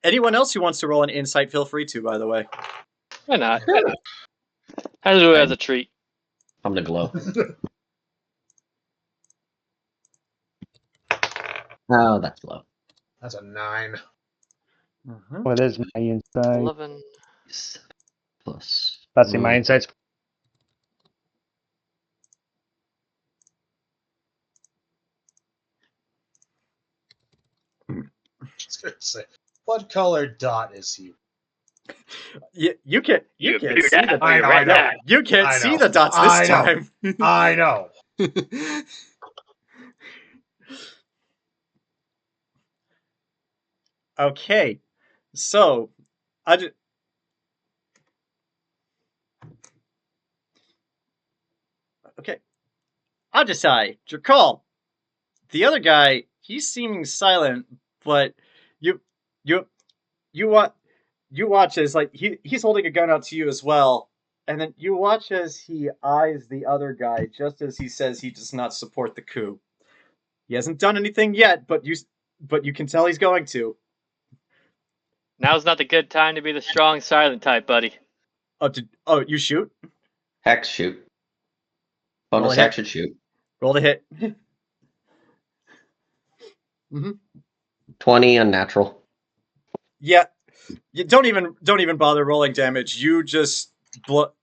[SPEAKER 9] Anyone else who wants to roll an insight, feel free to. By the way.
[SPEAKER 1] Why not? Hadozee has a treat.
[SPEAKER 3] I'm gonna glow. Oh, that's low.
[SPEAKER 5] That's a 9.
[SPEAKER 6] Well, there's my insight.
[SPEAKER 1] 11.
[SPEAKER 3] Plus.
[SPEAKER 6] That's in my insights.
[SPEAKER 5] I was gonna say, what color dot is he?
[SPEAKER 9] You can't see the
[SPEAKER 5] I know, I know.
[SPEAKER 9] You can't
[SPEAKER 5] I
[SPEAKER 9] see
[SPEAKER 5] know.
[SPEAKER 9] the dots
[SPEAKER 5] I
[SPEAKER 9] this
[SPEAKER 5] know.
[SPEAKER 9] time.
[SPEAKER 5] I know.
[SPEAKER 9] Okay, so okay, Ajisai, Jerkaul. The other guy, he's seeming silent, but you watch as like he's holding a gun out to you as well, and then you watch as he eyes the other guy just as he says he does not support the coup. He hasn't done anything yet, but you can tell he's going to.
[SPEAKER 1] Now's not the good time to be the strong silent type, buddy.
[SPEAKER 9] You shoot?
[SPEAKER 3] Hex shoot.
[SPEAKER 9] Roll
[SPEAKER 3] Bonus
[SPEAKER 9] a hit.
[SPEAKER 3] action shoot.
[SPEAKER 9] Roll to hit.
[SPEAKER 3] 20 unnatural.
[SPEAKER 9] Yeah. You don't even bother rolling damage. You just blow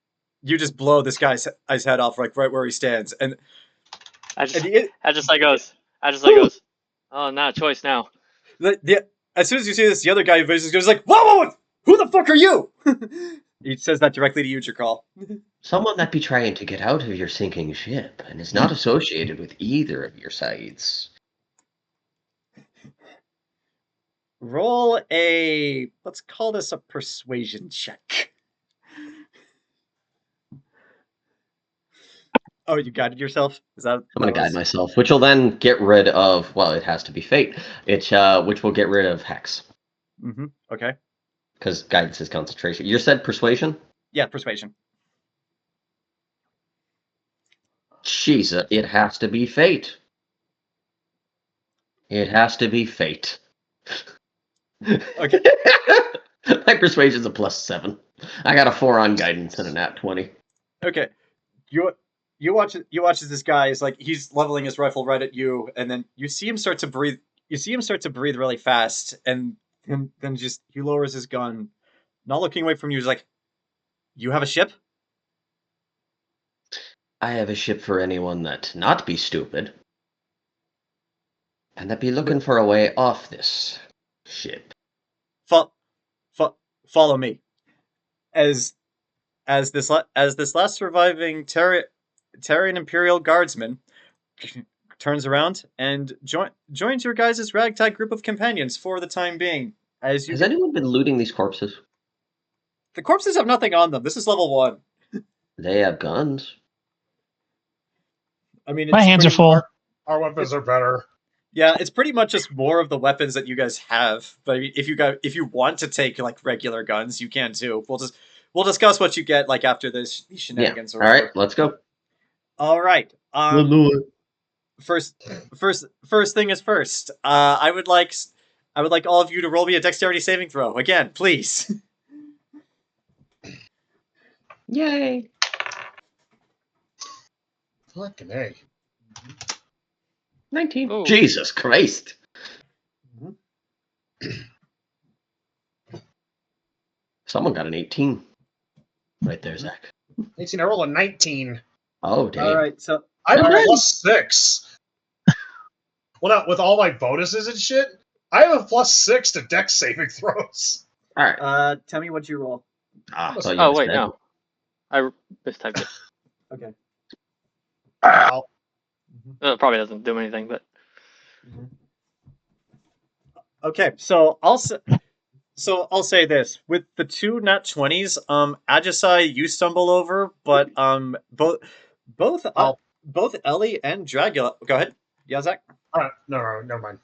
[SPEAKER 9] this guy's head off, like right where he stands, and
[SPEAKER 1] Ajisai goes. Oh, not a choice now.
[SPEAKER 9] As soon as you see this, the other guy goes like, whoa, who the fuck are you? He says that directly to you, Jerkaul.
[SPEAKER 3] Someone that be trying to get out of your sinking ship and is not associated with either of your sides.
[SPEAKER 9] Roll a, let's call this a persuasion check. Oh, you guided yourself? Is that?
[SPEAKER 3] I'm going to guide myself, which will then get rid of, well, it has to be fate, which will get rid of hex.
[SPEAKER 9] Okay.
[SPEAKER 3] Because guidance is concentration. You said persuasion?
[SPEAKER 9] Yeah, persuasion.
[SPEAKER 3] Jesus, it has to be fate. It has to be fate.
[SPEAKER 9] Okay.
[SPEAKER 3] My persuasion's a +7. I got a 4 on guidance and a nat 20.
[SPEAKER 9] Okay. You watch as this guy is like, he's leveling his rifle right at you, and then you see him start to breathe. You see him start to breathe really fast, and then just he lowers his gun, not looking away from you. He's like, "You have a ship?"
[SPEAKER 3] I have a ship for anyone that not be stupid, and that be looking for a way off this ship.
[SPEAKER 9] Follow me. As this last surviving Tyran Imperial Guardsman turns around and joins your guys' ragtag group of companions for the time being. Has
[SPEAKER 3] anyone been looting these corpses?
[SPEAKER 9] The corpses have nothing on them. This is level 1.
[SPEAKER 3] They have guns.
[SPEAKER 9] I mean,
[SPEAKER 4] my hands are full.
[SPEAKER 5] Our weapons are better.
[SPEAKER 9] Yeah, it's pretty much just more of the weapons that you guys have. But I mean, if you want to take like regular guns, you can too. We'll discuss what you get like after these shenanigans.
[SPEAKER 3] Yeah. All right, let's go.
[SPEAKER 9] All right.
[SPEAKER 3] We'll do it.
[SPEAKER 9] First thing is first. I would like all of you to roll me a dexterity saving throw again, please.
[SPEAKER 3] Yay!
[SPEAKER 5] Fucking A.
[SPEAKER 3] 19.
[SPEAKER 1] Ooh.
[SPEAKER 3] Jesus Christ! Someone got an 18. Right there, Zach.
[SPEAKER 5] 18. I rolled a 19.
[SPEAKER 3] Oh, damn.
[SPEAKER 9] All right, so
[SPEAKER 5] I have
[SPEAKER 9] All
[SPEAKER 5] a
[SPEAKER 9] right.
[SPEAKER 5] +6. Well, not with all my bonuses and shit. I have a +6 to Dex saving throws.
[SPEAKER 3] All right.
[SPEAKER 9] tell me what you roll.
[SPEAKER 3] Thought you
[SPEAKER 1] Oh
[SPEAKER 3] missed
[SPEAKER 1] wait,
[SPEAKER 3] that.
[SPEAKER 1] no. I mistyped it.
[SPEAKER 9] Okay.
[SPEAKER 5] I'll-
[SPEAKER 1] It probably doesn't do anything, but
[SPEAKER 9] Okay, so I'll say this: with the two nat 20s, Ajisai you stumble over, but both Ellie and Dragula. Go ahead. Yeah, Zach.
[SPEAKER 5] no, never mind.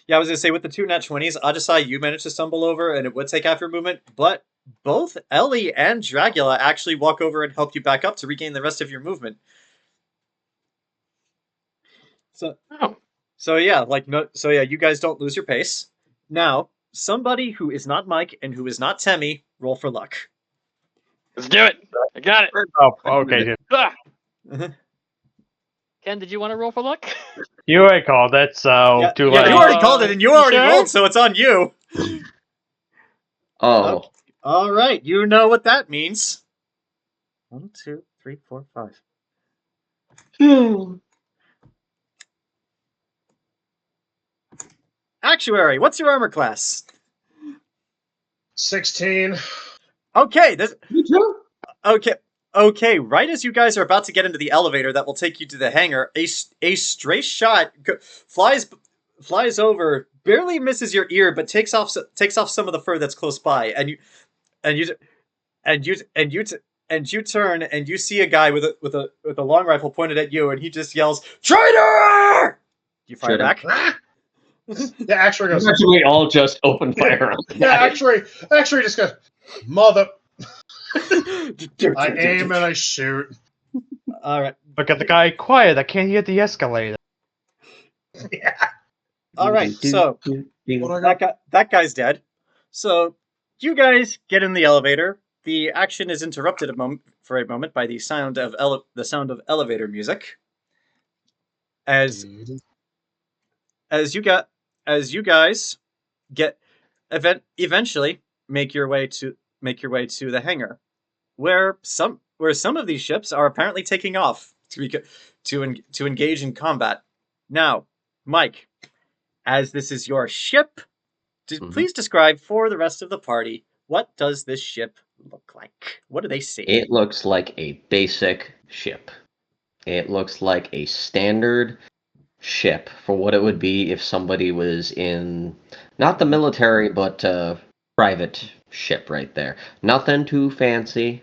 [SPEAKER 9] Yeah, I was gonna say with the two nat 20s, Ajisai you managed to stumble over, and it would take half your movement, but both Ellie and Dragula actually walk over and help you back up to regain the rest of your movement. So yeah, you guys don't lose your pace. Now, somebody who is not Mike and who is not Temme, roll for luck.
[SPEAKER 1] let's do it. I got it.
[SPEAKER 6] Oh, okay. Just,
[SPEAKER 1] Ah! Ken, did you want to roll for luck?
[SPEAKER 6] you already called it, so
[SPEAKER 9] Yeah,
[SPEAKER 6] too
[SPEAKER 9] yeah,
[SPEAKER 6] late.
[SPEAKER 9] you already called it, and you
[SPEAKER 1] You
[SPEAKER 9] already
[SPEAKER 1] sure?
[SPEAKER 9] rolled, so it's on you.
[SPEAKER 3] Oh.
[SPEAKER 9] All right, you know what that means. 1, 2, 3, 4, 5. Actuary, what's your armor class?
[SPEAKER 5] 16.
[SPEAKER 9] Okay,
[SPEAKER 3] You too?
[SPEAKER 9] Okay, right as you guys are about to get into the elevator that will take you to the hangar, a stray shot flies over, barely misses your ear, but takes off some of the fur that's close by, and you turn and you see a guy with a long rifle pointed at you, and he just yells, "Traitor!" You fire
[SPEAKER 3] Shoot him.
[SPEAKER 9] back.
[SPEAKER 5] Yeah, actually goes.
[SPEAKER 3] We all just open fire on the
[SPEAKER 5] Yeah,
[SPEAKER 3] guy.
[SPEAKER 5] actually just goes. Mother. I aim and I shoot.
[SPEAKER 9] All right.
[SPEAKER 6] Look at the guy. Quiet. I can't hear the escalator.
[SPEAKER 5] Yeah.
[SPEAKER 9] All right. So
[SPEAKER 5] What I got?
[SPEAKER 9] that guy's dead. So you guys get in the elevator. The action is interrupted for a moment by the sound of elevator music. As you guys get eventually make your way to the hangar, where some of these ships are apparently taking off to engage in combat. Now, Mike, as this is your ship, please describe for the rest of the party, what does this ship look like? What do they see?
[SPEAKER 3] It looks like a basic ship. It looks like a standard ship for what it would be if somebody was in not the military but private ship right there. Nothing too fancy,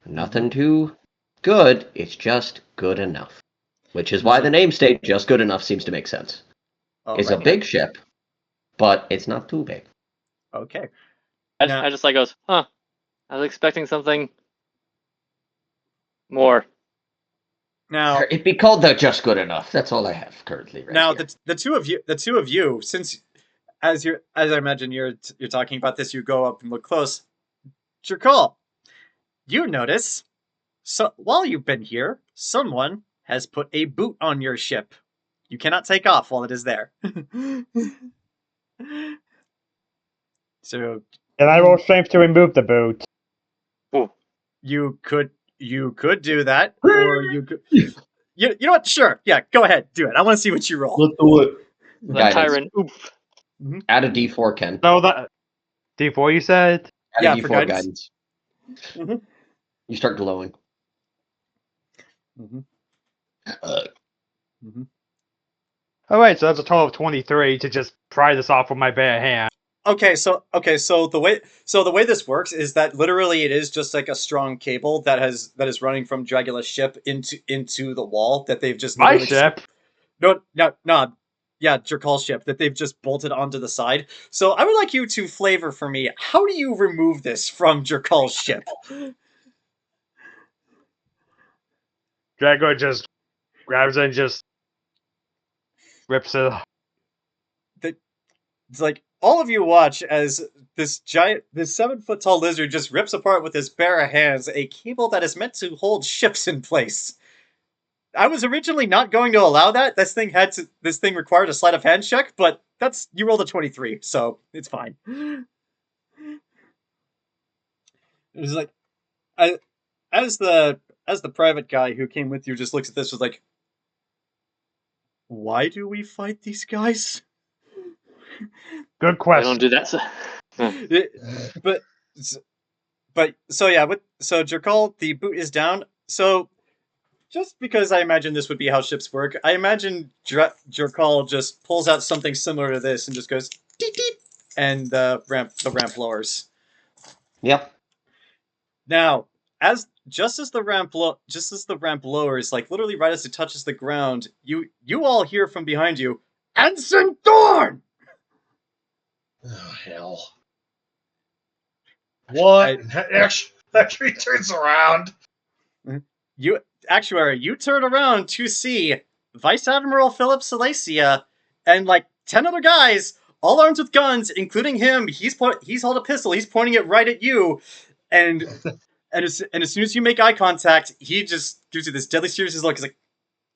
[SPEAKER 3] nothing too good. It's just good enough, which is why the name state "just good enough" seems to make sense. It's a big ship, but it's not too big.
[SPEAKER 9] Okay.
[SPEAKER 1] I just like goes, huh? I was expecting something more.
[SPEAKER 9] Now
[SPEAKER 3] It'd be called the "just good enough." That's all I have currently. Right
[SPEAKER 9] now
[SPEAKER 3] here.
[SPEAKER 9] the two of you, since as I imagine you're talking about this, you go up and look close. Jerkaul, you notice, so while you've been here, someone has put a boot on your ship. You cannot take off while it is there. So,
[SPEAKER 6] And I roll strength to remove the boot.
[SPEAKER 9] you could do that, or you could. You know what? Sure, yeah, go ahead, do it. I want to see what you roll.
[SPEAKER 3] Let's do it.
[SPEAKER 1] The Tyran. Oof.
[SPEAKER 3] Add a D4, Ken.
[SPEAKER 6] No, that D4 you said.
[SPEAKER 3] Add
[SPEAKER 9] Yeah,
[SPEAKER 3] a
[SPEAKER 9] for
[SPEAKER 3] D4
[SPEAKER 9] guidance.
[SPEAKER 3] guidance. You start glowing.
[SPEAKER 6] All right, so that's a total of 23 to just pry this off with my bare hand.
[SPEAKER 9] Okay, so the way this works is that literally it is just like a strong cable that is running from Dragula's ship into the wall that they've just
[SPEAKER 6] My
[SPEAKER 9] literally
[SPEAKER 6] ship.
[SPEAKER 9] No, yeah, Jerkaul's ship that they've just bolted onto the side. So I would like you to flavor for me. How do you remove this from Jerkaul's ship?
[SPEAKER 6] Dragula just grabs it and just rips it off.
[SPEAKER 9] It's like all of you watch as this 7-foot tall lizard just rips apart with his bare hands a cable that is meant to hold ships in place. I was originally not going to allow that. This thing required a sleight of hand check, but you rolled a 23, so it's fine. It was like,
[SPEAKER 2] as the private guy who came with you just looks at this, was like, why do we fight these guys?
[SPEAKER 6] Good
[SPEAKER 1] I
[SPEAKER 6] question.
[SPEAKER 1] don't do that. So.
[SPEAKER 2] But so yeah, so Jerkaul, the boot is down. So just because I imagine this would be how ships work, I imagine Jerkaul just pulls out something similar to this and just goes deep deep, and the ramp lowers.
[SPEAKER 3] Yep.
[SPEAKER 2] Now, just as the ramp lowers, like literally right as it touches the ground, you all hear from behind you, Ensign Thorn!
[SPEAKER 5] Oh, hell. What? Actually turns around.
[SPEAKER 2] Actuary, you turn around to see Vice Admiral Philip Salacia and like 10 other guys, all armed with guns, including him. He's held a pistol. He's pointing it right at you, and as soon as you make eye contact, he just gives you this deadly serious look. He's like,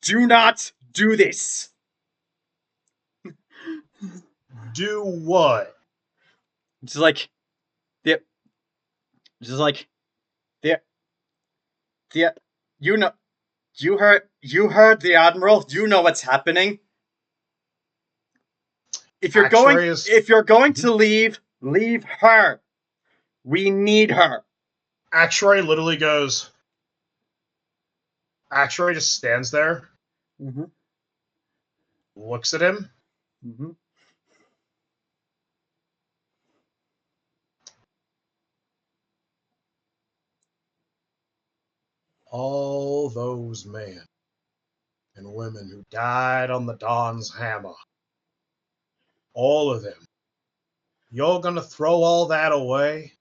[SPEAKER 2] "Do not do this."
[SPEAKER 5] Do what?
[SPEAKER 2] Just like you heard the Admiral. You know what's happening. If you're going to leave her. We need her.
[SPEAKER 5] Actuary literally goes. Actuary just stands there.
[SPEAKER 2] Mm-hmm.
[SPEAKER 5] Looks at him.
[SPEAKER 2] Mm-hmm.
[SPEAKER 5] All those men and women who died on the Dawn's hammer. All of them. You're going to throw all that away?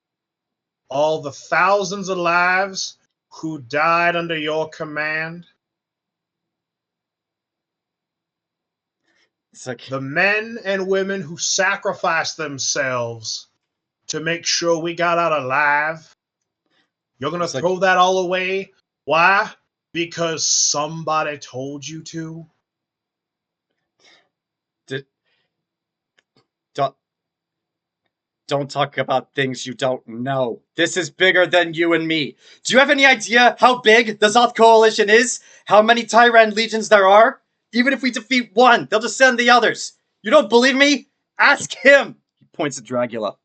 [SPEAKER 5] All the thousands of lives who died under your command?
[SPEAKER 2] It's like
[SPEAKER 5] the men and women who sacrificed themselves to make sure we got out alive? You're going to throw that all away? Why? Because somebody told you to?
[SPEAKER 2] Don't talk about things you don't know. This is bigger than you and me. Do you have any idea how big the Zoth Coalition is? How many Tyran legions there are? Even if we defeat one, they'll just send the others. You don't believe me? Ask him! He points at Dragula.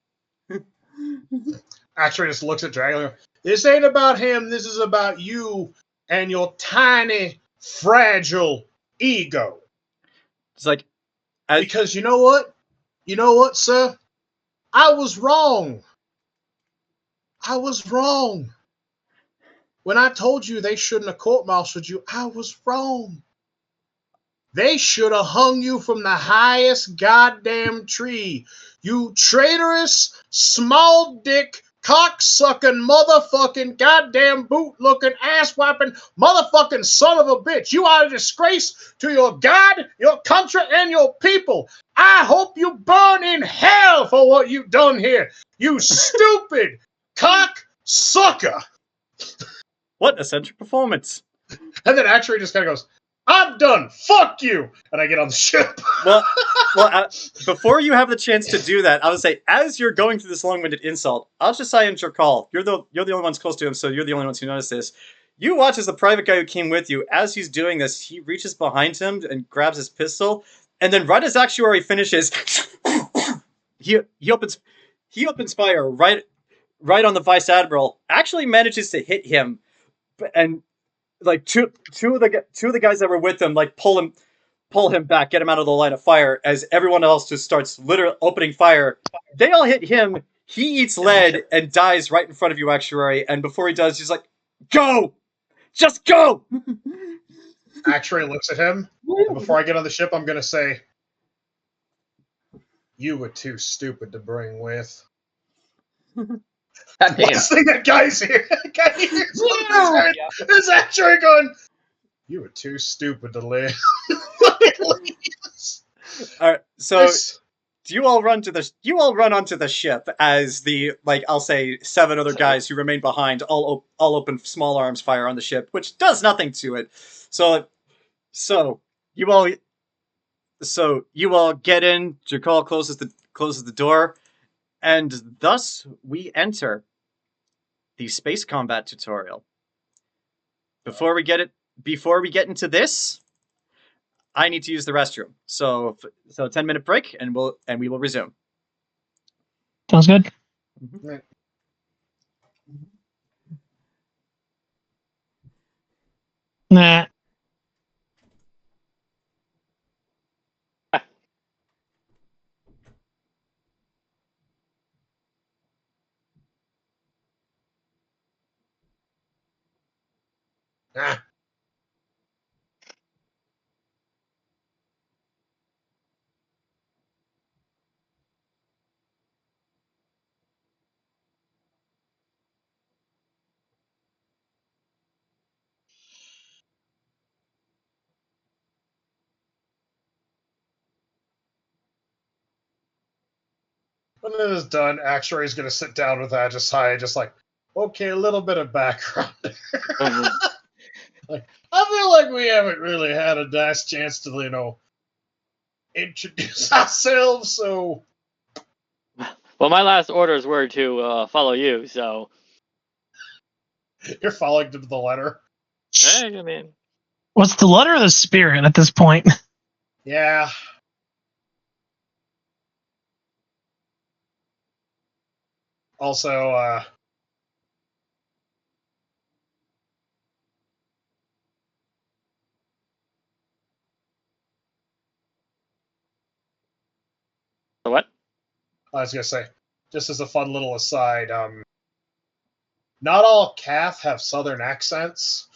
[SPEAKER 5] Actually just looks at Dragula. This ain't about him. This is about you and your tiny, fragile ego.
[SPEAKER 2] It's like...
[SPEAKER 5] Because you know what? You know what, sir? I was wrong. I was wrong. When I told you they shouldn't have court-martialed you, I was wrong. They should have hung you from the highest goddamn tree. You traitorous, small-dick, cock-sucking, motherfucking, goddamn boot-looking, ass-wiping, motherfucking son of a bitch. You are a disgrace to your God, your country, and your people. I hope you burn in hell for what you've done here. You stupid cock-sucker.
[SPEAKER 2] What eccentric performance.
[SPEAKER 5] And then Actuary just kind of goes, I'm done. Fuck you. And I get on the ship.
[SPEAKER 2] Well, before you have the chance to do that, I would say, as you're going through this long-winded insult, Ajisai and Jerkaul, you're the only ones close to him, so you're the only ones who notice this. You watch as the private guy who came with you, as he's doing this, he reaches behind him and grabs his pistol, and then right as Actuary finishes, he opens fire right on the Vice Admiral. Actually manages to hit him, and like two of the guys that were with him like pull him back, get him out of the line of fire, as everyone else just starts literally opening fire. They all hit him. He eats lead and dies right in front of you, Actuary. And before he does, he's like, "Go! Just go!"
[SPEAKER 5] Actuary looks at him. And before I get on the ship, I'm going to say, you were too stupid to bring with. Last thing that guy's here. Is Actuary going, you were too stupid to live.
[SPEAKER 2] All right, so you all run onto the ship as the, like, I'll say 7 other guys who remain behind all open small arms fire on the ship, which does nothing to it. So you all get in. Jerkaul closes the door, and thus we enter the space combat tutorial. Before we get into this, I need to use the restroom. So 10-minute break, and we will resume.
[SPEAKER 4] Sounds good.
[SPEAKER 5] Right.
[SPEAKER 4] Nah.
[SPEAKER 5] Ah. When it is done, Actuary is going to sit down with Ajisai, just like, okay, a little bit of background. Like, I feel like we haven't really had a nice chance to, introduce ourselves, so...
[SPEAKER 1] Well, my last orders were to follow you, so.
[SPEAKER 5] You're following to the letter.
[SPEAKER 1] Hey, I mean.
[SPEAKER 4] What's the letter of the spirit at this point?
[SPEAKER 5] Yeah. Also,
[SPEAKER 1] What?
[SPEAKER 5] I was going to say, just as a fun little aside, not all Kath have southern accents.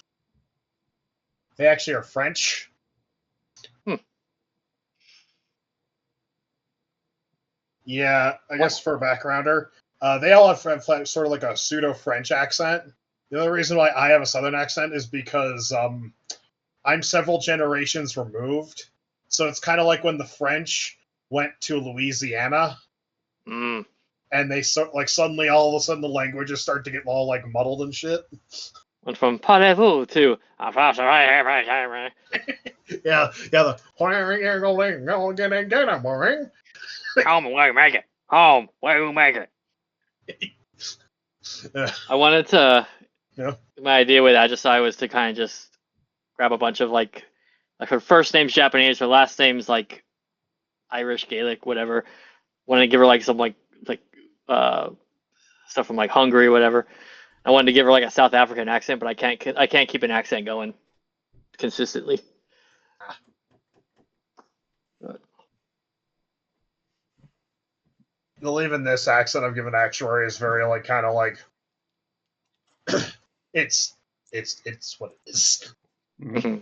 [SPEAKER 5] They actually are French. Yeah, I guess for a backgrounder. They all have sort of like a pseudo-French accent. The only reason why I have a southern accent is because I'm several generations removed. So it's kind of like when the French went to Louisiana.
[SPEAKER 1] Mm.
[SPEAKER 5] And they suddenly all of a sudden the languages start to get all like muddled and shit.
[SPEAKER 1] Went from parlez-vous to
[SPEAKER 5] yeah, the
[SPEAKER 1] home where you make it. Home where you make it. I wanted to.
[SPEAKER 5] Yeah.
[SPEAKER 1] My idea with Ajisai was to kind of just grab a bunch of like her first name's Japanese, her last name's like Irish, Gaelic, whatever. Wanted to give her like some like stuff from like Hungary, whatever. I wanted to give her like a South African accent, but I can't keep an accent going consistently.
[SPEAKER 5] Even this accent I've given Actuary is very like kind of like it's what it is.
[SPEAKER 1] Mm-hmm.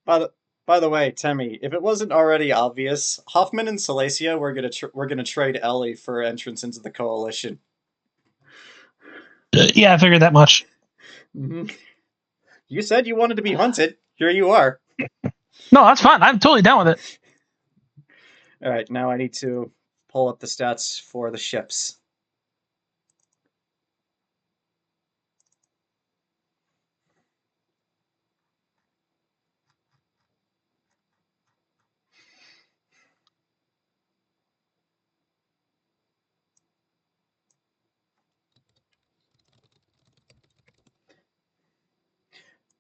[SPEAKER 2] By the way, Temme, if it wasn't already obvious, Hoffman and Silesia we're gonna trade Ellie for entrance into the coalition.
[SPEAKER 4] Yeah, I figured that much.
[SPEAKER 2] Mm-hmm. You said you wanted to be hunted. Here you are.
[SPEAKER 4] No, that's fine. I'm totally down with it.
[SPEAKER 2] All right, now I need to pull up the stats for the ships.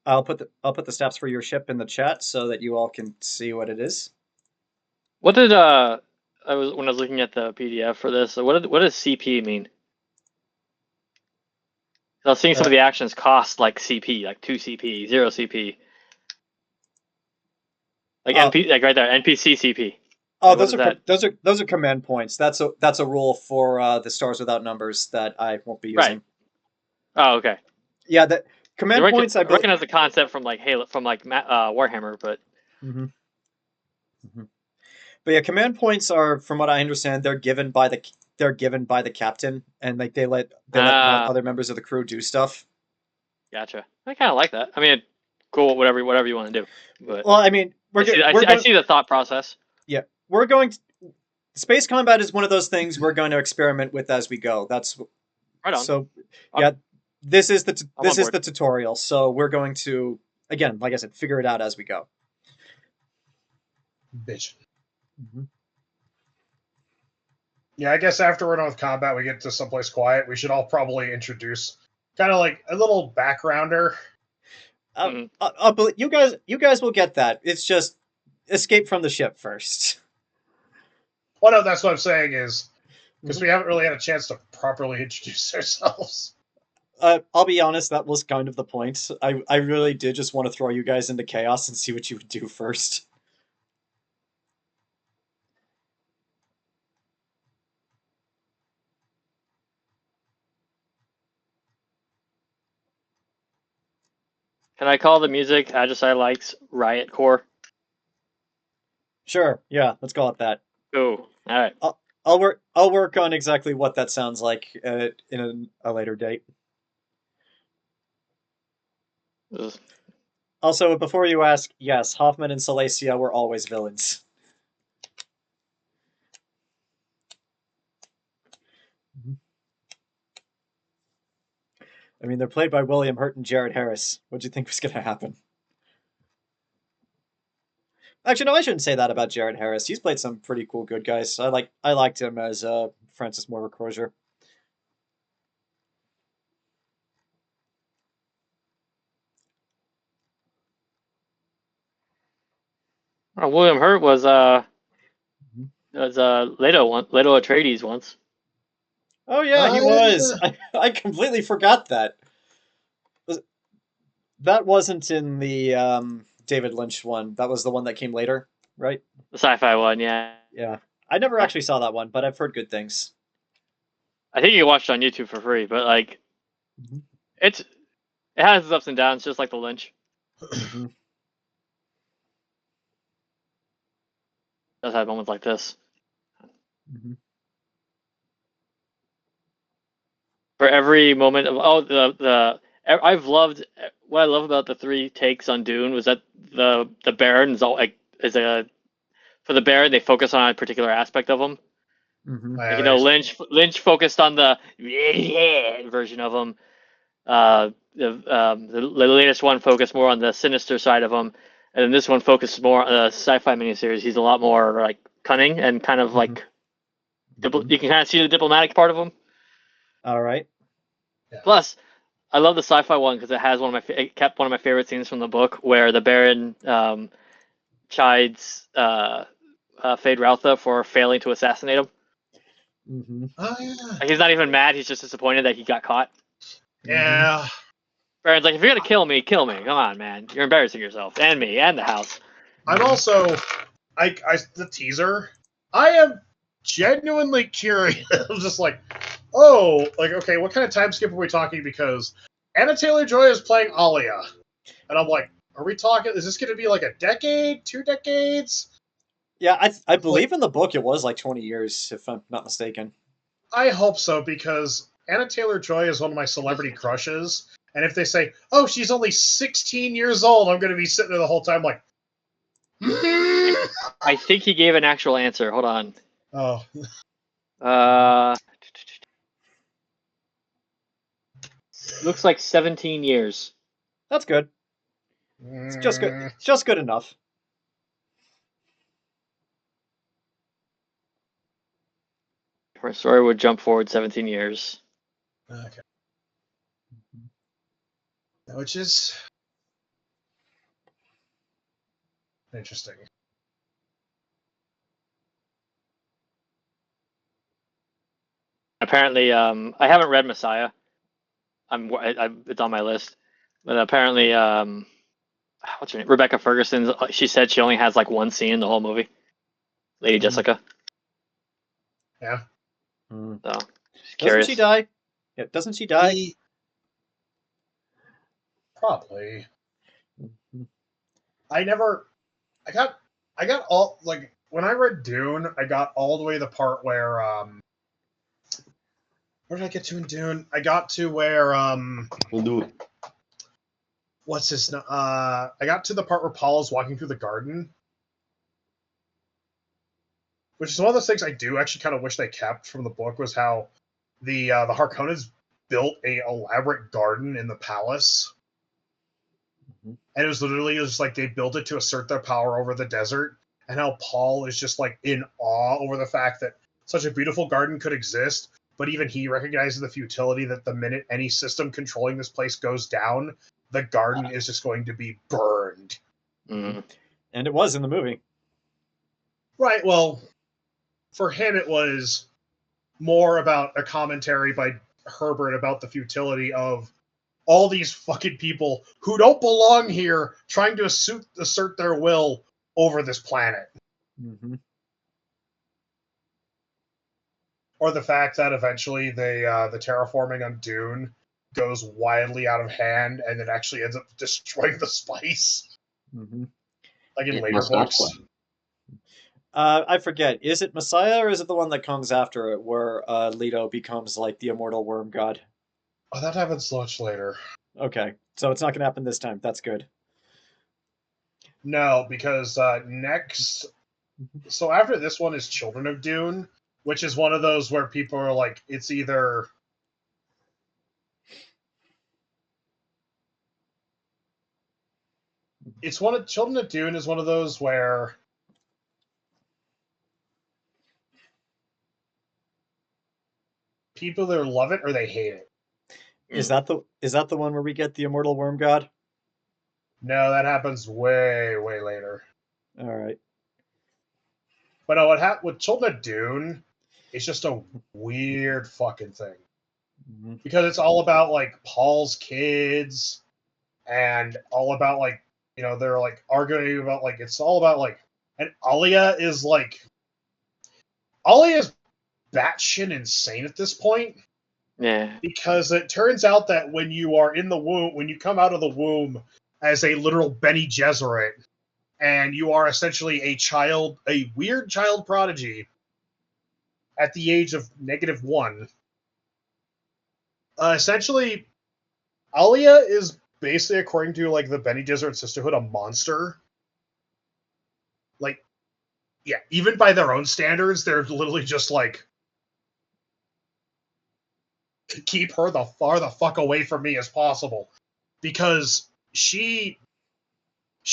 [SPEAKER 2] I'll put the stats for your ship in the chat so that you all can see what it is.
[SPEAKER 1] What did when I was looking at the PDF for this? What does CP mean? I was seeing some of the actions cost like CP, like 2 CP, 0 CP. Like NP, like right there, NPC CP.
[SPEAKER 2] Oh,
[SPEAKER 1] like,
[SPEAKER 2] those are command points. That's a rule for the Stars Without Numbers that I won't be using.
[SPEAKER 1] Right. Oh, okay.
[SPEAKER 2] Yeah, the command points. I
[SPEAKER 1] recognize the concept from like Halo, from like Warhammer, but.
[SPEAKER 2] Mm-hmm. Mm-hmm. But yeah, command points are, from what I understand, they're given by the captain, and like they let other members of the crew do stuff.
[SPEAKER 1] Gotcha. I kind of like that. I mean, cool. Whatever you want to do. But
[SPEAKER 2] well, I mean,
[SPEAKER 1] I see the thought process.
[SPEAKER 2] Yeah, we're going to. Space combat is one of those things we're going to experiment with as we go. That's
[SPEAKER 1] right on.
[SPEAKER 2] So, yeah, this is the tutorial. So we're going to, again, like I said, figure it out as we go.
[SPEAKER 5] Bitch. Mm-hmm. Yeah, I guess after we're done with combat, we get to someplace quiet. We should all probably introduce kind of like a little backgrounder
[SPEAKER 9] But you guys will get that. It's just escape from the ship first.
[SPEAKER 5] Well, no, that's what I'm saying is because we haven't really had a chance to properly introduce ourselves.
[SPEAKER 9] I'll be honest, that was kind of the point. I really did just want to throw you guys into chaos and see what you would do first.
[SPEAKER 1] Can I call the music Ajisai likes Riot Core?
[SPEAKER 9] Sure, yeah, let's call it that.
[SPEAKER 1] Ooh, alright.
[SPEAKER 9] I'll work on exactly what that sounds like in a later date. Also, before you ask, yes, Hoffman and Salacia were always villains. I mean, they're played by William Hurt and Jared Harris. What do you think was going to happen? Actually, no, I shouldn't say that about Jared Harris. He's played some pretty cool good guys. I liked him as Francis Morver Crozier.
[SPEAKER 1] William Hurt was Leto Atreides once.
[SPEAKER 9] Oh yeah, he was. I completely forgot that. That wasn't in the David Lynch one. That was the one that came later, right?
[SPEAKER 1] The sci-fi one, yeah.
[SPEAKER 9] Yeah. I never actually saw that one, but I've heard good things.
[SPEAKER 1] I think you can watch it on YouTube for free, but like, it has its ups and downs, just like the Lynch. It does have moments like this. For every moment of I've loved what I love about the 3 takes on Dune was that the Baron is all like for the Baron they focus on a particular aspect of him. Like, Lynch focused on the version of him. The latest one focused more on the sinister side of him, and then this one focused more on the sci-fi miniseries. He's a lot more like cunning and kind of like you can kind of see the diplomatic part of him.
[SPEAKER 9] All right.
[SPEAKER 5] Yeah.
[SPEAKER 1] Plus, I love the sci-fi one because it has it kept one of my favorite scenes from the book where the Baron chides Fade Routha for failing to assassinate him.
[SPEAKER 5] Oh yeah.
[SPEAKER 1] Like, he's not even mad; he's just disappointed that he got caught.
[SPEAKER 5] Yeah.
[SPEAKER 1] Baron's like, if you're gonna kill me, kill me. Come on, man. You're embarrassing yourself and me and the house.
[SPEAKER 5] I'm also, the teaser. I am genuinely curious. I'm just like, okay, what kind of time skip are we talking? Because Anna Taylor-Joy is playing Alia, and I'm like, are we talking? Is this going to be like a decade, 2 decades?
[SPEAKER 9] Yeah, I believe in the book it was like 20 years, if I'm not mistaken.
[SPEAKER 5] I hope so, because Anna Taylor-Joy is one of my celebrity crushes, and if they say, oh, she's only 16 years old, I'm going to be sitting there the whole time like,
[SPEAKER 1] I think he gave an actual answer. Hold on.
[SPEAKER 5] oh.
[SPEAKER 1] Looks like 17 years.
[SPEAKER 9] That's good. It's just good. Just good enough.
[SPEAKER 1] Her story would jump forward 17 years.
[SPEAKER 5] Okay. Which is interesting.
[SPEAKER 1] Apparently, I haven't read Messiah. It's on my list, but apparently, what's her name? Rebecca Ferguson. She said she only has like one scene in the whole movie. Lady Jessica.
[SPEAKER 5] Yeah.
[SPEAKER 1] So,
[SPEAKER 9] Doesn't she die? Yeah, doesn't she die?
[SPEAKER 5] Probably. I got all, like, when I read Dune, I got all the way to the part where, where did I get to in Dune? I got to where,
[SPEAKER 3] We'll do it.
[SPEAKER 5] what's his, I got to the part where Paul is walking through the garden. Which is one of those things I do actually kind of wish they kept from the book, was how the Harkonnens built a elaborate garden in the palace. And it was literally just like they built it to assert their power over the desert, and how Paul is just like in awe over the fact that such a beautiful garden could exist, but even he recognizes the futility that the minute any system controlling this place goes down, the garden is just going to be burned.
[SPEAKER 1] Mm.
[SPEAKER 9] And it was in the movie.
[SPEAKER 5] Right, well, for him it was more about a commentary by Herbert about the futility of all these fucking people who don't belong here trying to assert their will over this planet.
[SPEAKER 9] Mm-hmm.
[SPEAKER 5] Or the fact that eventually the terraforming on Dune goes wildly out of hand and it actually ends up destroying the spice.
[SPEAKER 9] Mm-hmm.
[SPEAKER 5] Like in
[SPEAKER 7] It
[SPEAKER 5] later
[SPEAKER 7] must not
[SPEAKER 5] books.
[SPEAKER 7] play.
[SPEAKER 9] I forget. Is it Messiah or is it the one that comes after it, where Leto becomes like the immortal worm god?
[SPEAKER 5] Oh, that happens much later.
[SPEAKER 9] Okay, so it's not going to happen this time. That's good.
[SPEAKER 5] No, because next... So after this one is Children of Dune, which is one of those where people are like, it's either... It's one of... Children of Dune is one of those where... people either love it or they hate it.
[SPEAKER 9] Is that the one where we get the immortal worm god?
[SPEAKER 5] No, that happens way, way later.
[SPEAKER 9] All right.
[SPEAKER 5] But no, with Children of Dune, it's just a weird fucking thing.
[SPEAKER 9] Mm-hmm.
[SPEAKER 5] Because it's all about, like, Paul's kids, and all about, like, you know, they're, like, arguing about, like, it's all about, like, and Alia is batshit insane at this point.
[SPEAKER 1] Yeah.
[SPEAKER 5] Because it turns out that when you are in the womb, when you come out of the womb as a literal Bene Gesserit, and you are essentially a weird child prodigy at the age of -1, essentially, Alia is basically, according to like the Bene Gesserit Sisterhood, a monster. Like, yeah, even by their own standards, they're literally just like, keep her the fuck away from me as possible, because she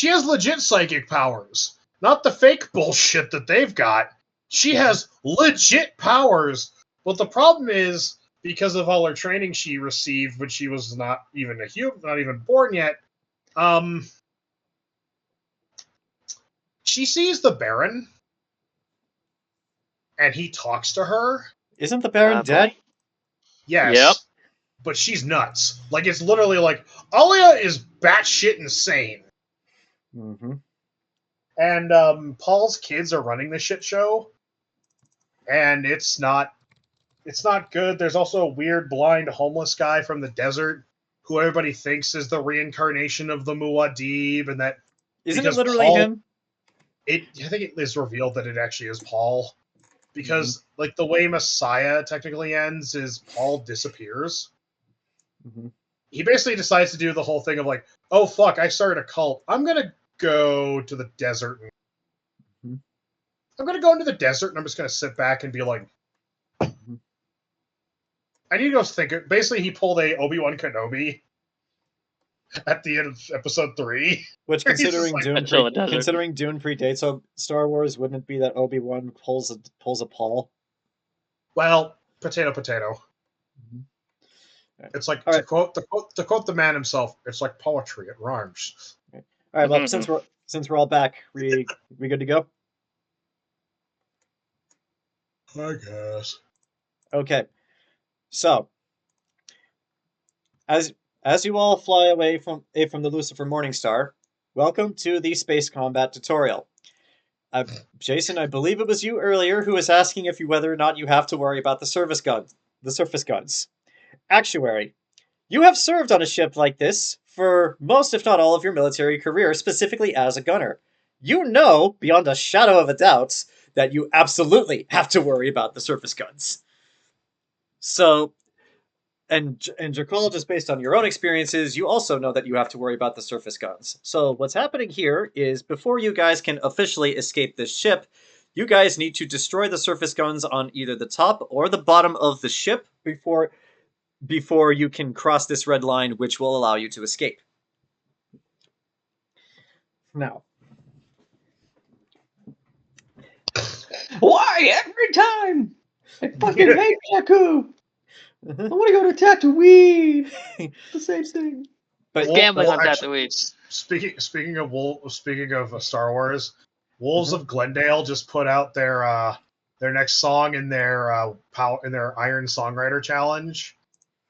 [SPEAKER 5] has legit psychic powers, not the fake bullshit that they've got. She has legit powers, but the problem is, because of all her training she received when she was not even a human, not even born yet, she sees the Baron, and he talks to her.
[SPEAKER 9] Isn't the Baron dead?
[SPEAKER 1] Boy.
[SPEAKER 5] Yes.
[SPEAKER 1] Yep.
[SPEAKER 5] But she's nuts. Like, it's literally like, Alia is batshit insane.
[SPEAKER 9] Mm-hmm.
[SPEAKER 5] And Paul's kids are running the shit show, and it's not good. There's also a weird blind homeless guy from the desert who everybody thinks is the reincarnation of the Muad'Dib, and that
[SPEAKER 9] Isn't it
[SPEAKER 5] because
[SPEAKER 9] literally
[SPEAKER 5] Paul-
[SPEAKER 9] him?
[SPEAKER 5] I think it is revealed that it actually is Paul, because like the way Messiah technically ends is Paul disappears.
[SPEAKER 9] Mm-hmm.
[SPEAKER 5] He basically decides to do the whole thing of like, oh fuck, I started a cult. I'm gonna go to the desert.
[SPEAKER 9] Mhm.
[SPEAKER 5] I'm gonna go into the desert and I'm just gonna sit back and be like, I need to go think. Basically, he pulled a Obi-Wan Kenobi at the end of episode 3.
[SPEAKER 9] Which,
[SPEAKER 5] He's just
[SPEAKER 9] considering
[SPEAKER 5] like,
[SPEAKER 9] Dune,
[SPEAKER 1] chill in the desert.
[SPEAKER 9] considering Dune predates Star Wars, wouldn't it be that Obi-Wan pulls a Paul?
[SPEAKER 5] Well, potato.
[SPEAKER 9] Mhm.
[SPEAKER 5] It's like
[SPEAKER 9] All
[SPEAKER 5] to
[SPEAKER 9] right.
[SPEAKER 5] quote the man himself. It's like poetry. It rhymes.
[SPEAKER 9] All right. Well,
[SPEAKER 1] Mhm.
[SPEAKER 9] since we're all back, we good to go?
[SPEAKER 5] I guess.
[SPEAKER 9] Okay. So, as you all fly away from the Lucifer Morningstar, welcome to the space combat tutorial. Jayson, I believe it was you earlier who was asking whether or not you have to worry about the surface guns. Actuary, you have served on a ship like this for most, if not all, of your military career, specifically as a gunner. You know, beyond a shadow of a doubt, that you absolutely have to worry about the surface guns. So, and Jerkaul, just based on your own experiences, you also know that you have to worry about the surface guns. So what's happening here is, before you guys can officially escape this ship, you guys need to destroy the surface guns on either the top or the bottom of the ship before you can cross this red line, which will allow you to escape. Now,
[SPEAKER 3] Why every time? I fucking hate Jakku. I want to go to Tatooine. It's the same thing.
[SPEAKER 2] But
[SPEAKER 1] Gambling on
[SPEAKER 5] actually,
[SPEAKER 1] Tatooine.
[SPEAKER 5] Speaking of Star Wars, Wolves of Glendale just put out their next song in their Iron Songwriter Challenge,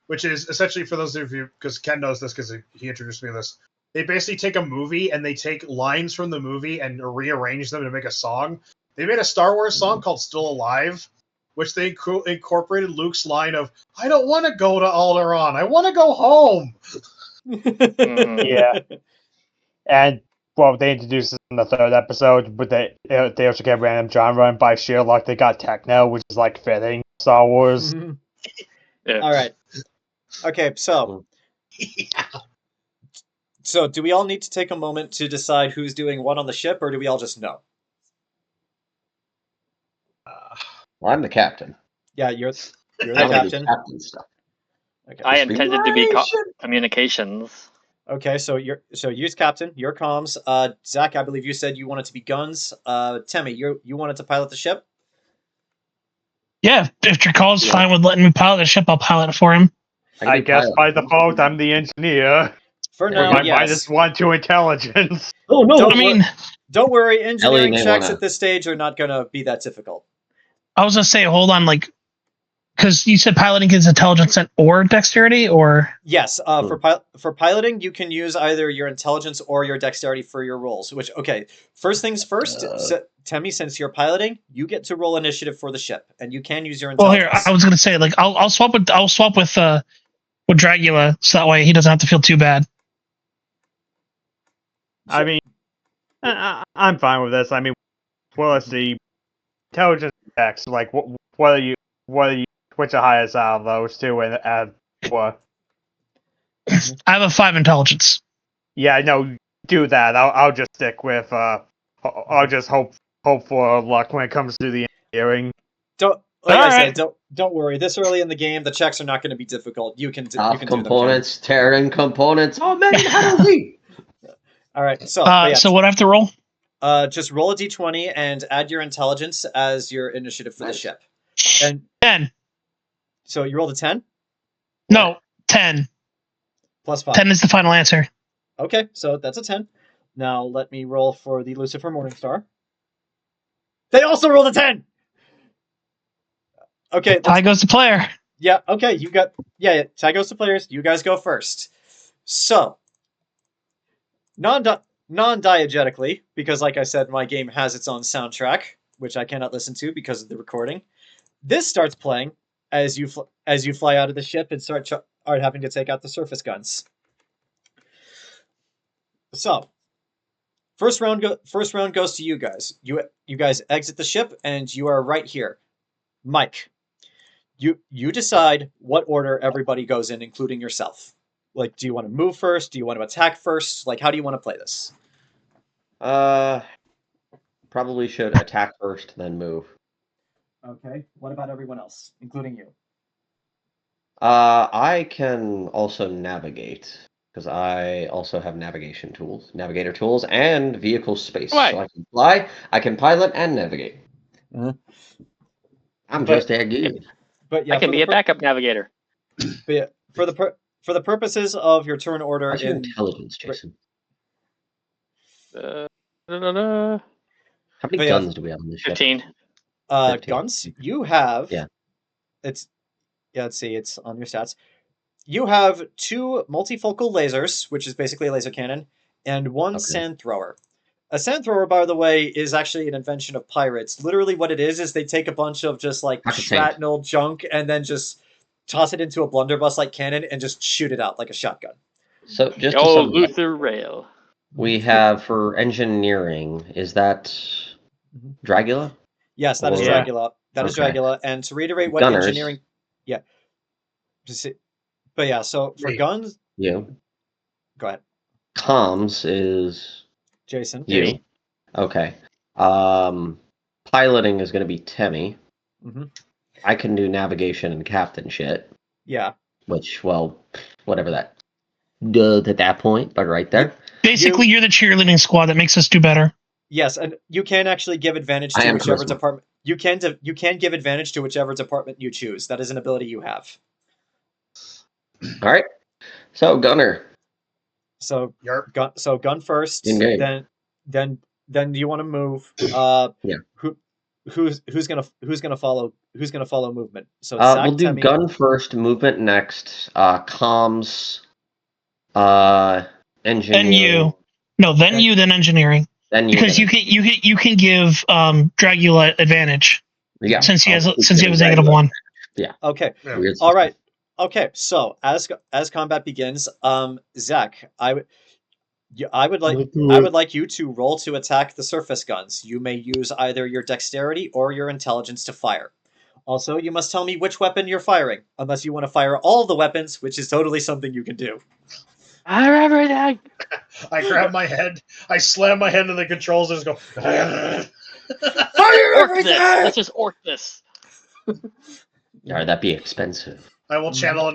[SPEAKER 5] which is essentially, for those of you, because Ken knows this because he introduced me to this. They basically take a movie and they take lines from the movie and rearrange them to make a song. They made a Star Wars song called "Still Alive," which they incorporated Luke's line of "I don't want to go to Alderaan. I want to go home."
[SPEAKER 6] Yeah. And, well, they introduced this in the third episode, but they also get random genre, and by sheer luck, they got techno, which is, like, fitting Star Wars.
[SPEAKER 1] Yeah.
[SPEAKER 9] All right. Okay, so so do we all need to take a moment to decide who's doing what on the ship, or do we all just know?
[SPEAKER 3] Well, I'm the captain.
[SPEAKER 9] Yeah, you're the
[SPEAKER 3] I can do
[SPEAKER 9] captain.
[SPEAKER 3] captain stuff.
[SPEAKER 9] Okay.
[SPEAKER 1] I intended to be communications.
[SPEAKER 9] Okay, so use captain. Your comms. Zach, I believe you said you wanted to be guns. Temme, you wanted to pilot the ship.
[SPEAKER 4] Yeah, if Jerkaul's fine with letting me pilot the ship, I'll pilot it for him.
[SPEAKER 6] I guess by default, I'm the engineer.
[SPEAKER 9] For now,
[SPEAKER 6] My
[SPEAKER 9] yes.
[SPEAKER 6] -1 to intelligence.
[SPEAKER 3] Oh no!
[SPEAKER 9] Don't worry. Engineering
[SPEAKER 3] may
[SPEAKER 9] checks
[SPEAKER 3] wanna-
[SPEAKER 9] at this stage are not going to be that difficult.
[SPEAKER 4] I was gonna say, hold on, like, because you said piloting is intelligence or dexterity, or
[SPEAKER 9] Yes, for piloting, you can use either your intelligence or your dexterity for your rolls. Which, okay, first things first, Temme, since you're piloting, you get to roll initiative for the ship, and you can use your
[SPEAKER 4] well,
[SPEAKER 9] intelligence.
[SPEAKER 4] here I was gonna say, like, I'll swap with Dragula, so that way he doesn't have to feel too bad.
[SPEAKER 6] I mean, I'm fine with this. I mean, well, let's see. Intelligence checks, like, what are you, which are highest out of those two, and what?
[SPEAKER 4] I have a 5 intelligence.
[SPEAKER 6] Yeah, no, do that. I'll just stick with, I'll just hope for luck when it comes to the engineering.
[SPEAKER 9] Don't worry. This early in the game, the checks are not going to be difficult. You can do
[SPEAKER 3] components, Terran components. Oh man, Hadozee!
[SPEAKER 9] All right, so
[SPEAKER 4] so what do I have to roll?
[SPEAKER 9] Just roll a d20 and add your intelligence as your initiative for the ship. And
[SPEAKER 4] 10.
[SPEAKER 9] So you rolled a 10?
[SPEAKER 4] No, 10.
[SPEAKER 9] Plus 5.
[SPEAKER 4] 10 is the final answer.
[SPEAKER 9] Okay, so that's a 10. Now let me roll for the Lucifer Morningstar. They also rolled a 10! Okay.
[SPEAKER 4] Tie goes to player.
[SPEAKER 9] Yeah, okay, you got... Yeah, tie goes to players. You guys go first. So, non-diegetically, because like I said, my game has its own soundtrack, which I cannot listen to because of the recording. This starts playing as you fly out of the ship and start having to take out the surface guns. So, first round goes to you guys. You guys exit the ship and you are right here. Mike, you decide what order everybody goes in, including yourself. Like, do you want to move first? Do you want to attack first? Like, how do you want to play this?
[SPEAKER 3] Probably should attack first, then move.
[SPEAKER 9] Okay. What about everyone else, including you?
[SPEAKER 3] I can also navigate because I also have navigator tools, and vehicle space.
[SPEAKER 1] Right.
[SPEAKER 3] So I can fly, I can pilot, and navigate. I'm just that good.
[SPEAKER 9] But yeah,
[SPEAKER 1] I can be a backup navigator.
[SPEAKER 9] But yeah, for the purposes of your turn order,
[SPEAKER 3] What's your intelligence, Jayson?
[SPEAKER 1] Da-da-da.
[SPEAKER 3] How many guns do we have on this ship?
[SPEAKER 1] 15.
[SPEAKER 3] 15.
[SPEAKER 9] Guns. You have.
[SPEAKER 3] Yeah.
[SPEAKER 9] Let's see. It's on your stats. You have 2 multifocal lasers, which is basically a laser cannon, and 1 sand thrower. A sand thrower, by the way, is actually an invention of pirates. Literally, what it is they take a bunch of just like shrapnel junk and then just toss it into a blunderbuss like cannon and just shoot it out like a shotgun.
[SPEAKER 3] So just
[SPEAKER 1] Luther Rail.
[SPEAKER 3] We have for engineering. Is that Dragula?
[SPEAKER 9] Yes, that is Dragula. That is Dragula. And to reiterate what engineering, but yeah. So for guns,
[SPEAKER 3] you
[SPEAKER 9] go ahead.
[SPEAKER 3] Comms is
[SPEAKER 9] Jayson.
[SPEAKER 3] You. Okay. Piloting is going to be Temme. I can do navigation and captain shit.
[SPEAKER 9] Yeah.
[SPEAKER 3] Which, well, whatever that does at that point, but right there.
[SPEAKER 4] Basically, you're the cheerleading squad that makes us do better.
[SPEAKER 9] Yes, and you can actually give advantage to whichever department. You can give advantage to whichever department you choose. That is an ability you have.
[SPEAKER 3] All right. So, Gunner.
[SPEAKER 9] So
[SPEAKER 5] Yarp.
[SPEAKER 9] gun first.
[SPEAKER 3] In-game.
[SPEAKER 9] Then you want to move.
[SPEAKER 3] Yeah.
[SPEAKER 9] Who's gonna follow movement? So
[SPEAKER 3] We'll do
[SPEAKER 9] Temme.
[SPEAKER 3] gun first, movement next, comms, engineering.
[SPEAKER 4] Then you. No, then you, then engineering.
[SPEAKER 3] Then you.
[SPEAKER 4] Because
[SPEAKER 3] then
[SPEAKER 4] you can give Dragula advantage.
[SPEAKER 3] Yeah.
[SPEAKER 4] Since he
[SPEAKER 3] I'll keep
[SPEAKER 4] has
[SPEAKER 3] giving
[SPEAKER 4] negative
[SPEAKER 3] Dragula
[SPEAKER 4] 1.
[SPEAKER 3] Yeah.
[SPEAKER 9] Okay.
[SPEAKER 5] Yeah.
[SPEAKER 3] Weird
[SPEAKER 9] All
[SPEAKER 3] system.
[SPEAKER 9] right. Okay. So as combat begins, Zach, I would like you to roll to attack the surface guns. You may use either your dexterity or your intelligence to fire. Also, you must tell me which weapon you're firing, unless you want to fire all the weapons, which is totally something you can do.
[SPEAKER 1] Fire everything!
[SPEAKER 5] I grab my head, I slam my head into the controls, and just go.
[SPEAKER 9] Fire
[SPEAKER 1] Orc
[SPEAKER 9] everything!
[SPEAKER 1] this! Let's just orc this.
[SPEAKER 3] Yeah, that'd be expensive.
[SPEAKER 5] I will channel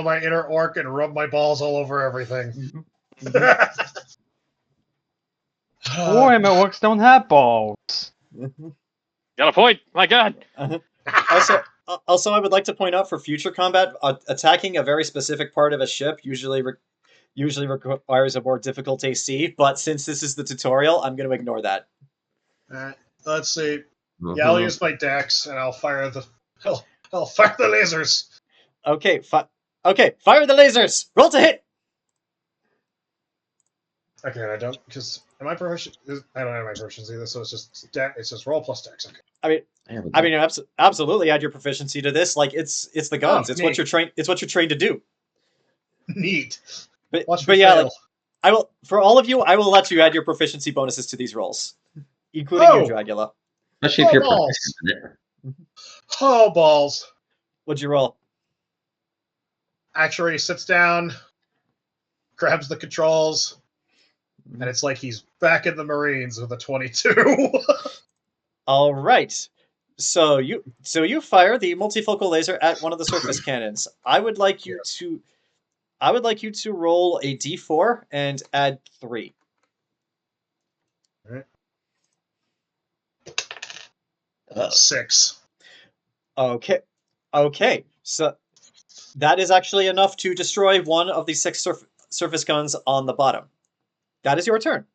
[SPEAKER 5] my inner orc and rub my balls all over everything.
[SPEAKER 6] Boy, my orcs don't have balls.
[SPEAKER 1] Got a point. My God.
[SPEAKER 9] Also, I would like to point out for future combat, attacking a very specific part of a ship usually requires a more difficult AC. But since this is the tutorial, I'm going to ignore that.
[SPEAKER 5] Let's see.
[SPEAKER 3] Mhm.
[SPEAKER 5] Yeah, I'll use my dex and I'll fire the lasers.
[SPEAKER 9] Okay, fire the lasers. Roll to hit.
[SPEAKER 5] Okay, I don't because am I proficient? I don't have my proficiency either, so it's just roll plus dex. Okay.
[SPEAKER 9] I mean, absolutely add your proficiency to this. Like it's the guns. It's what you're trained. It's what you're trained to do.
[SPEAKER 5] Neat.
[SPEAKER 9] But
[SPEAKER 5] Watch
[SPEAKER 9] but
[SPEAKER 5] me
[SPEAKER 9] yeah,
[SPEAKER 5] fail.
[SPEAKER 9] like, I will for all of you. I will let you add your proficiency bonuses to these rolls, including you, Dragula.
[SPEAKER 3] Especially if you're
[SPEAKER 5] balls.
[SPEAKER 3] proficient in it.
[SPEAKER 5] Oh balls!
[SPEAKER 9] What'd you roll?
[SPEAKER 5] Actuary sits down, grabs the controls, and it's like he's back in the Marines with a 22.
[SPEAKER 9] All right. So you fire the multifocal laser at one of the surface cannons. I would like you to roll a d4 and add 3.
[SPEAKER 5] All right. 6.
[SPEAKER 9] Okay. So that is actually enough to destroy one of the 6 surface guns on the bottom. That is your turn.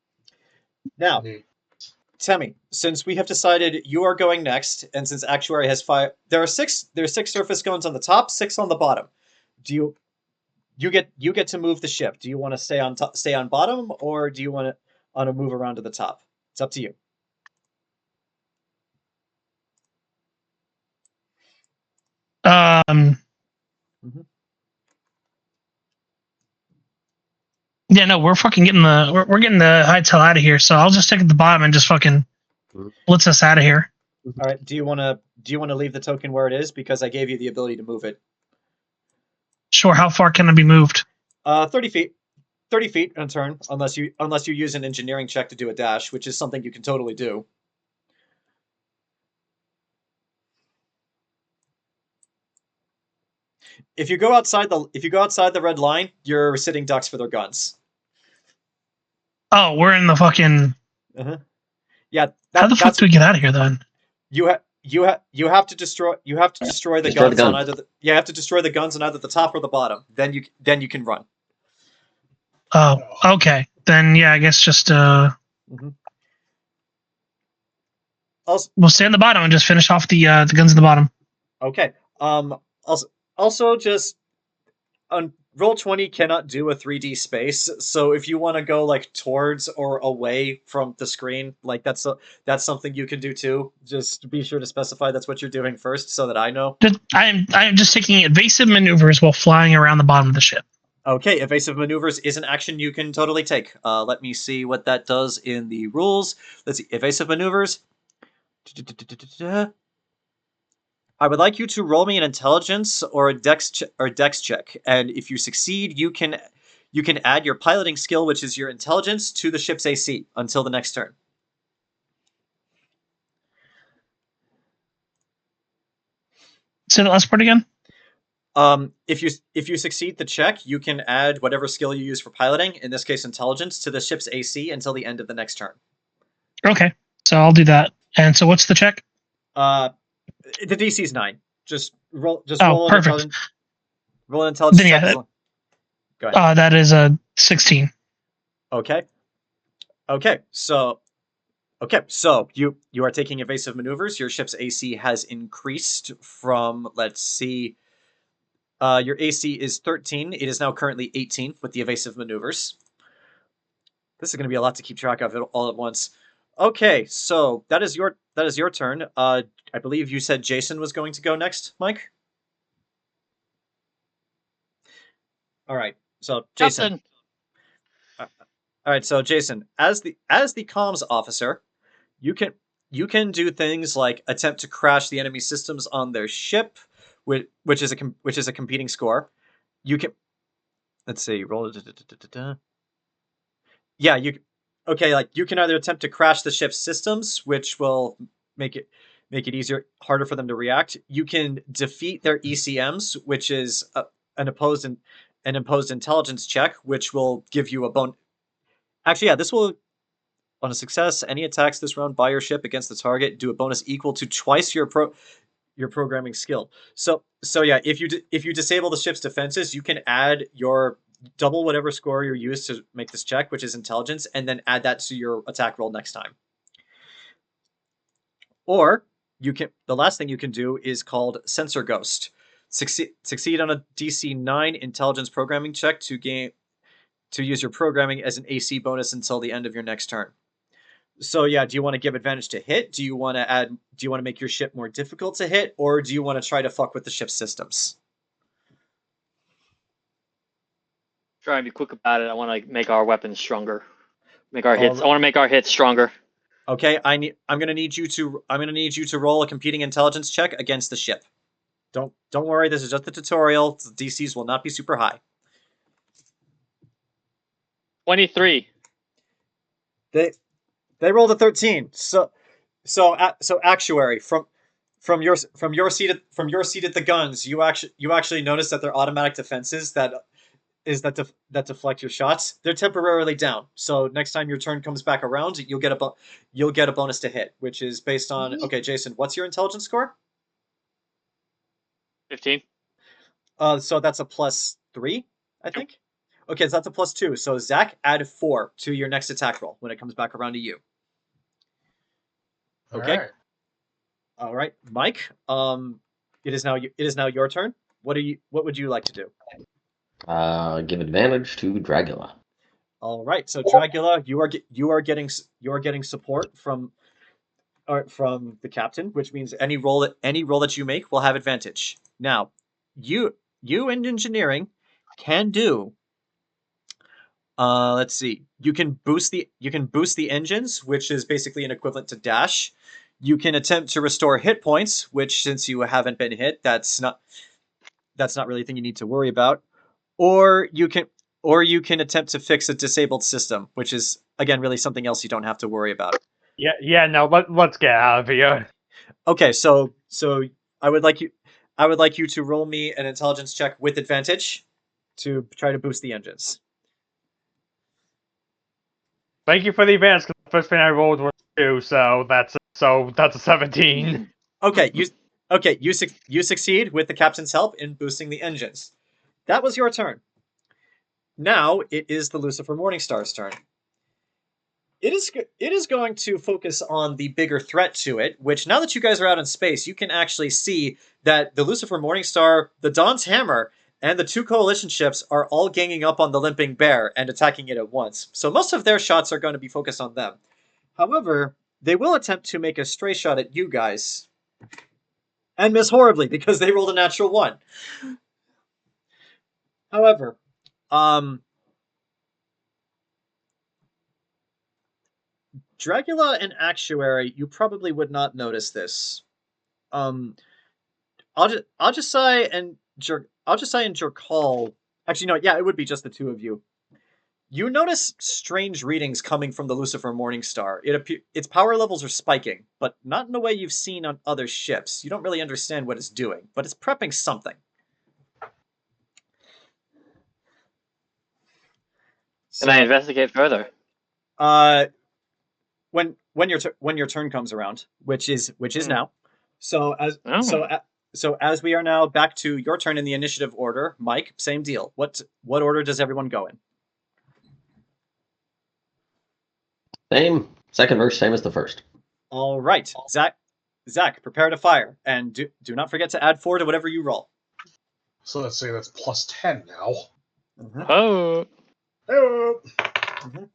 [SPEAKER 9] Now,
[SPEAKER 5] Neat.
[SPEAKER 9] Temme, since we have decided you are going next, and since Actuary has 5, there are 6 surface guns on the top, 6 on the bottom. Do you get to move the ship? Do you want to stay on bottom, or do you want to move around to the top? It's up to you.
[SPEAKER 4] Yeah, no, we're fucking getting we're getting the hightail out of here. So I'll just stick at the bottom and just fucking blitz us out of here.
[SPEAKER 9] All right. Do you want to leave the token where it is because I gave you the ability to move it?
[SPEAKER 4] Sure. How far can I be moved?
[SPEAKER 9] 30 feet. 30 feet in a turn, unless you use an engineering check to do a dash, which is something you can totally do. If you go outside the red line, you're sitting ducks for their guns.
[SPEAKER 4] Oh, we're in the fucking.
[SPEAKER 9] Yeah.
[SPEAKER 4] How the fuck do we get out of here then?
[SPEAKER 9] You have to destroy the guns on either. You have to destroy the guns on either the top or the bottom. Then you can run.
[SPEAKER 4] Oh, okay. Then yeah, I guess just
[SPEAKER 9] Also,
[SPEAKER 4] we'll stay on the bottom and just finish off the guns at the bottom.
[SPEAKER 9] Okay. Also just Roll20 cannot do a 3D space, so if you want to go like towards or away from the screen, like that's something you can do too. Just be sure to specify that's what you're doing first, so that I know.
[SPEAKER 4] I am just taking evasive maneuvers while flying around the bottom of the ship. Okay,
[SPEAKER 9] evasive maneuvers is an action you can totally take. Let me see what that does in the rules. Let's see, evasive maneuvers. I would like you to roll me an intelligence or a dex check, and if you succeed, you can add your piloting skill, which is your intelligence, to the ship's AC until the next turn.
[SPEAKER 4] Say the last part again.
[SPEAKER 9] If you succeed the check, you can add whatever skill you use for piloting, in this case intelligence, to the ship's AC until the end of the next turn.
[SPEAKER 4] Okay, so I'll do that. And so what's the check?
[SPEAKER 9] The DC is 9. Just roll.
[SPEAKER 4] Oh, perfect.
[SPEAKER 9] Roll an intelligence
[SPEAKER 4] Then,
[SPEAKER 9] check.
[SPEAKER 4] yeah,
[SPEAKER 9] Go ahead.
[SPEAKER 4] that is a 16.
[SPEAKER 2] Okay. So you are taking evasive maneuvers. Your ship's AC has increased from, let's see, your AC is 13. It is now currently 18 with the evasive maneuvers. This is going to be a lot to keep track of all at once. Okay, so that is your turn. I believe you said Jayson was going to go next, Mike. All right. So Jayson.
[SPEAKER 1] Captain.
[SPEAKER 2] All right. So Jayson, as the comms officer, you can do things like attempt to crash the enemy systems on their ship, which is a competing score. You can, let's see, roll. Yeah, you can either attempt to crash the ship's systems, which will make it harder for them to react. You can defeat their ECMs, which is an imposed intelligence check, which will give you a bonus. Actually, yeah, this will, on a success, any attacks this round by your ship against the target do a bonus equal to twice your programming skill. So yeah, if you disable the ship's defenses, you can add your double whatever score you use to make this check, which is intelligence, and then add that to your attack roll next time. Or the last thing you can do is called Sensor Ghost. Succeed on a DC 9 intelligence programming check to use your programming as an AC bonus until the end of your next turn. So yeah, do you want to give advantage to hit? Do you want to make your ship more difficult to hit, or do you want to try to fuck with the ship's systems?
[SPEAKER 1] Try and be quick about it. I want to make our weapons stronger. Make our hits. I want to make our hits stronger.
[SPEAKER 2] Okay, I'm gonna need you to roll a competing intelligence check against the ship. Don't worry, this is just a tutorial. The DCs will not be super high.
[SPEAKER 1] 23.
[SPEAKER 2] They rolled a 13. So Actuary, from your seat at the guns, you actually notice that they're automatic defenses that deflect your shots. They're temporarily down. So next time your turn comes back around, you'll get a bonus to hit, which is based on, okay, Jayson, what's your intelligence score?
[SPEAKER 1] 15.
[SPEAKER 2] So that's a +3, I think. Okay, so that's a +2. So Zach, add 4 to your next attack roll when it comes back around to you. Okay. All right, Mike. It is now your turn. What would you like to do?
[SPEAKER 3] Give advantage to Dragula.
[SPEAKER 2] All right, so Dragula, you are getting support from the captain, which means any roll that you make will have advantage. Now, you in engineering can do. Let's see. You can boost the engines, which is basically an equivalent to dash. You can attempt to restore hit points, which, since you haven't been hit, that's not really a thing you need to worry about. Or you can attempt to fix a disabled system, which is, again, really something else you don't have to worry about.
[SPEAKER 6] Yeah. No, let's get out of here.
[SPEAKER 2] Okay, so I would like you to roll me an intelligence check with advantage to try to boost the engines.
[SPEAKER 6] Thank you for the advance, because the first thing I rolled was 2, so that's a 17.
[SPEAKER 2] Okay, you succeed with the captain's help in boosting the engines. That was your turn. Now it is the Lucifer Morningstar's turn. It is going to focus on the bigger threat to it, which, now that you guys are out in space, you can actually see that the Lucifer Morningstar, the Dawn's Hammer, and the 2 coalition ships are all ganging up on the Limping Bear and attacking it at once. So most of their shots are going to be focused on them. However, they will attempt to make a stray shot at you guys. And miss horribly, because they rolled a natural 1. However, Dragula and Actuary, you probably would not notice this. Ajisai and Jerkaul. Actually, no, yeah, it would be just the 2 of you. You notice strange readings coming from the Lucifer Morningstar. Its power levels are spiking, but not in a way you've seen on other ships. You don't really understand what it's doing, but it's prepping something.
[SPEAKER 1] Can I investigate further?
[SPEAKER 2] When your turn comes around, which is now. So as we are now back to your turn in the initiative order, Mike, same deal. What order does everyone go in?
[SPEAKER 3] Same. Second verse, same as the first.
[SPEAKER 2] All right, Zach, prepare to fire, and do not forget to add 4 to whatever you roll.
[SPEAKER 5] So let's say that's plus 10 now.
[SPEAKER 1] Oh.
[SPEAKER 5] Hello.
[SPEAKER 2] Mhm.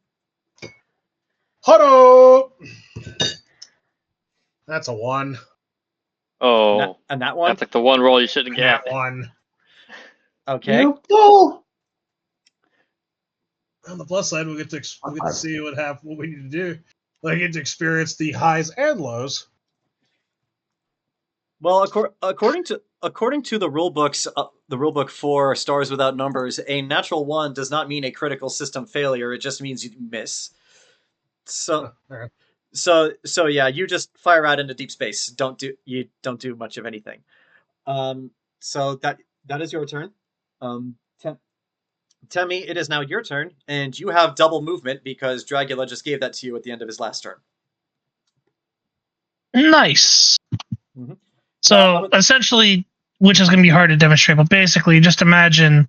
[SPEAKER 5] Hello. That's a 1.
[SPEAKER 1] Oh.
[SPEAKER 2] And that one.
[SPEAKER 1] That's like the one roll you shouldn't
[SPEAKER 5] And
[SPEAKER 1] get.
[SPEAKER 5] that 1.
[SPEAKER 2] Okay.
[SPEAKER 7] You fool!
[SPEAKER 5] On the plus side, we get to see what we need to do. I get to experience the highs and lows.
[SPEAKER 2] Well, according to the rule books, the rule book for Stars Without Numbers, a natural 1 does not mean a critical system failure. It just means you miss. So,
[SPEAKER 5] Alright.
[SPEAKER 2] so yeah, you just fire out into deep space. You don't do much of anything. So that is your turn. Temme, it is now your turn, and you have double movement because Dragula just gave that to you at the end of his last turn.
[SPEAKER 4] Nice.
[SPEAKER 2] Mhm.
[SPEAKER 4] So essentially, which is going to be hard to demonstrate, but basically, just imagine,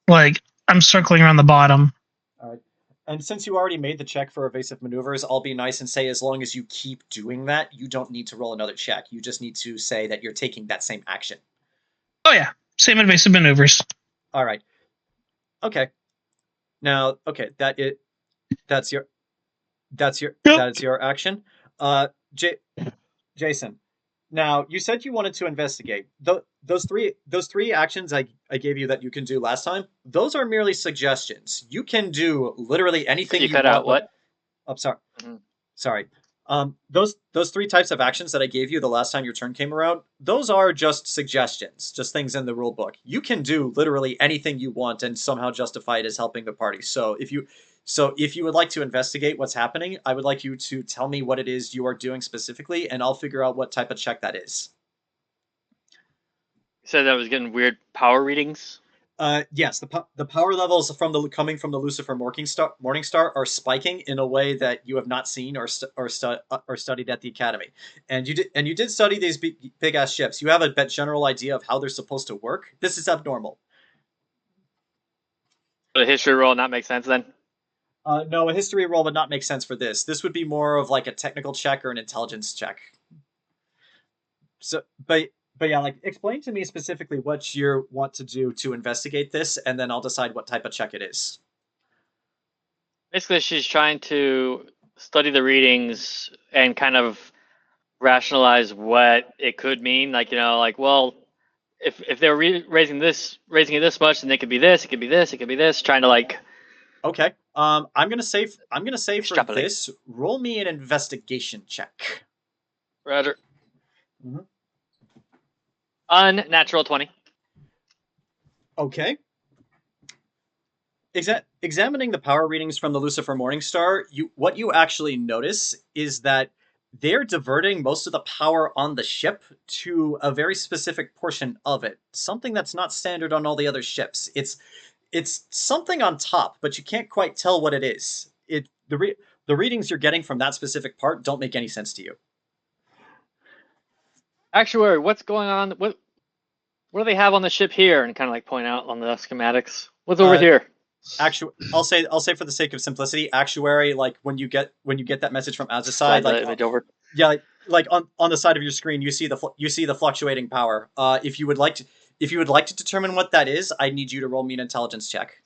[SPEAKER 4] like, I'm circling around the bottom.
[SPEAKER 2] All right. And since you already made the check for evasive maneuvers, I'll be nice and say as long as you keep doing that, you don't need to roll another check. You just need to say that you're taking that same action.
[SPEAKER 4] Oh yeah, same invasive maneuvers.
[SPEAKER 2] All right. Okay. Now, okay, that's your action. Jayson. Now, you said you wanted to investigate. Those three actions I gave you that you can do last time, those are merely suggestions. You can do literally anything you
[SPEAKER 1] cut
[SPEAKER 2] want.
[SPEAKER 1] out what?
[SPEAKER 2] Oh, sorry.
[SPEAKER 1] Mm-hmm.
[SPEAKER 2] Sorry. Those 3 types of actions that I gave you the last time your turn came around, those are just suggestions, just things in the rule book. You can do literally anything you want and somehow justify it as helping the party. So if you would like to investigate what's happening, I would like you to tell me what it is you are doing specifically, and I'll figure out what type of check that is.
[SPEAKER 1] You said that was getting weird power readings.
[SPEAKER 2] Yes, the power levels coming from the Lucifer Morningstar are spiking in a way that you have not seen or studied at the Academy, and you did study these big ass ships. You have a general idea of how they're supposed to work. This is abnormal.
[SPEAKER 1] Would a history roll not make sense then?
[SPEAKER 2] No, a history roll would not make sense for this. This would be more of like a technical check or an intelligence check. So, but yeah, like explain to me specifically what you want to do to investigate this, and then I'll decide what type of check it is.
[SPEAKER 1] Basically, she's trying to study the readings and kind of rationalize what it could mean. Like, well, if they're raising it this much, then it could be this, it could be this, it could be this. Trying to like.
[SPEAKER 2] Okay. I'm gonna say for
[SPEAKER 1] Extrapolate.
[SPEAKER 2] this, roll me an investigation check.
[SPEAKER 1] Roger.
[SPEAKER 2] Mhm.
[SPEAKER 1] Unnatural 20.
[SPEAKER 2] Okay. Examining the power readings from the Lucifer Morningstar, what you actually notice is that they're diverting most of the power on the ship to a very specific portion of it. Something that's not standard on all the other ships. It's something on top, but you can't quite tell what it is. The readings you're getting from that specific part don't make any sense to you.
[SPEAKER 1] Actuary, what's going on? What do they have on the ship here? And kind of like point out on the schematics. What's over here?
[SPEAKER 2] I'll say for the sake of simplicity, Actuary, like when you get that message from Ajisai,
[SPEAKER 1] the image over.
[SPEAKER 2] Yeah, like on the side of your screen, you see the fluctuating power. If you would like to determine what that is, I need you to roll me an intelligence check.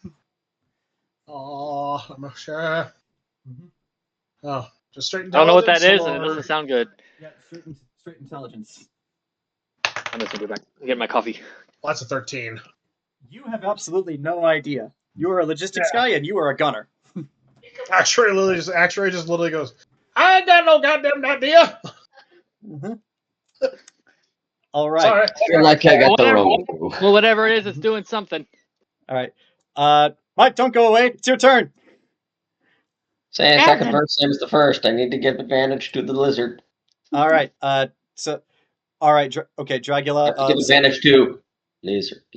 [SPEAKER 5] Oh, I'm not sure.
[SPEAKER 2] Mm-hmm.
[SPEAKER 5] Oh, just straight intelligence.
[SPEAKER 1] I don't know what that is,
[SPEAKER 5] or...
[SPEAKER 1] and it doesn't sound good.
[SPEAKER 2] Yeah, straight intelligence.
[SPEAKER 1] I'm just gonna go back and get my coffee.
[SPEAKER 5] Well, that's a 13.
[SPEAKER 2] You have absolutely no idea. You are a logistics guy, and you are a gunner.
[SPEAKER 5] Actuary just literally goes, I ain't got no goddamn idea.
[SPEAKER 2] Mm-hmm. All right.
[SPEAKER 5] Sorry.
[SPEAKER 3] I feel like I got the wrong clue.
[SPEAKER 1] Well, whatever it is, it's doing something.
[SPEAKER 2] All right. Mike, don't go away. It's your turn.
[SPEAKER 3] Saying second verse, same as the first. I need to give advantage to the lizard.
[SPEAKER 2] All right. All right. Okay, Dragula.
[SPEAKER 3] I have to give advantage to laser.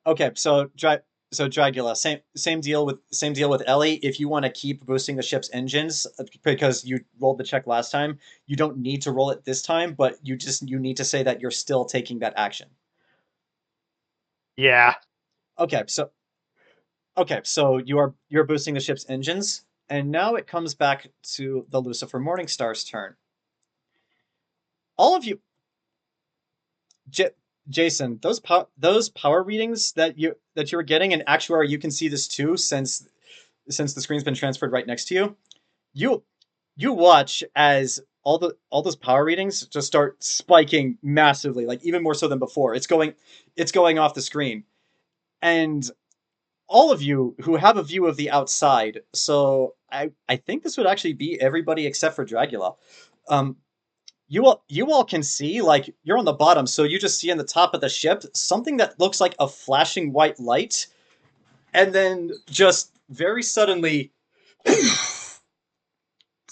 [SPEAKER 2] Okay. So Dragula, same deal with Ellie. If you want to keep boosting the ship's engines, because you rolled the check last time, you don't need to roll it this time, but you need to say that you're still taking that action.
[SPEAKER 6] Yeah.
[SPEAKER 2] Okay. So
[SPEAKER 9] Okay, so you're boosting the ship's engines, and now it comes back to the Lucifer Morningstar's turn. All of you, Jayson, those power readings that you were getting, and Actuary, you can see this too, since the screen's been transferred right next to you. You watch as all those power readings just start spiking massively, like even more so than before. It's going off the screen, and all of you who have a view of the outside. So I think this would actually be everybody except for Dragula. You all can see, like, you're on the bottom, so you just see in the top of the ship something that looks like a flashing white light, and then just very suddenly, it's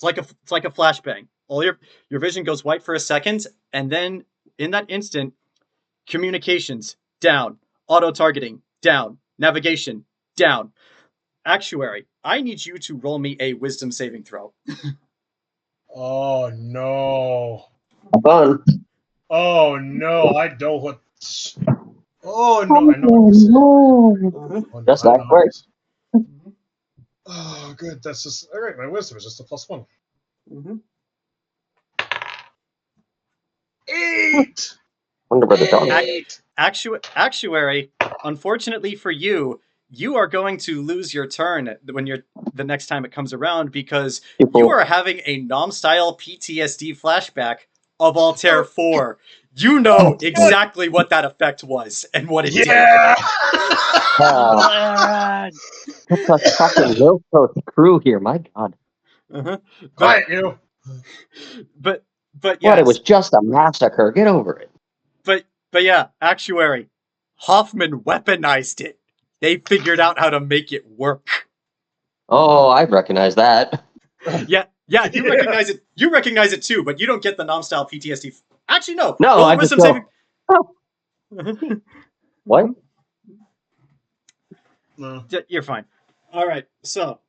[SPEAKER 9] like a flashbang. All your vision goes white for a second, and then in that instant, communications down, auto targeting down, navigation down. Actuary, I need you to roll me a wisdom saving throw.
[SPEAKER 5] Oh no.
[SPEAKER 7] Fun.
[SPEAKER 5] Oh no, I know what. Oh no, I know what this is. Oh, no,
[SPEAKER 7] Just
[SPEAKER 5] I
[SPEAKER 7] that
[SPEAKER 5] know
[SPEAKER 7] quick.
[SPEAKER 5] this. Oh, good. That's just all right. My wisdom is just a +1.
[SPEAKER 9] Mm-hmm.
[SPEAKER 5] 8.
[SPEAKER 7] Wonder where the dog is.
[SPEAKER 5] 8.
[SPEAKER 9] Actuary, unfortunately for you, you are going to lose your turn when the next time it comes around, because you are having a nom-style PTSD flashback of Altair 4. You know exactly what that effect was and what it
[SPEAKER 5] Yeah.
[SPEAKER 7] That's a fucking Wilco crew here. My God.
[SPEAKER 9] did. Uh-huh.
[SPEAKER 5] Quiet you.
[SPEAKER 9] But
[SPEAKER 7] What?
[SPEAKER 9] yes,
[SPEAKER 7] It was just a massacre. Get over it.
[SPEAKER 9] but yeah, Actuary, Hoffman weaponized it. They figured out how to make it work.
[SPEAKER 7] Oh, I recognize that.
[SPEAKER 9] Yeah, you
[SPEAKER 5] Yeah.
[SPEAKER 9] recognize it. You recognize it too, but you don't get the nom-style PTSD. Actually, no.
[SPEAKER 7] No,
[SPEAKER 9] Roll
[SPEAKER 7] I
[SPEAKER 9] the
[SPEAKER 7] just
[SPEAKER 9] wisdom
[SPEAKER 7] go.
[SPEAKER 9] saving.
[SPEAKER 7] What?
[SPEAKER 5] No.
[SPEAKER 9] You're fine. All right. So,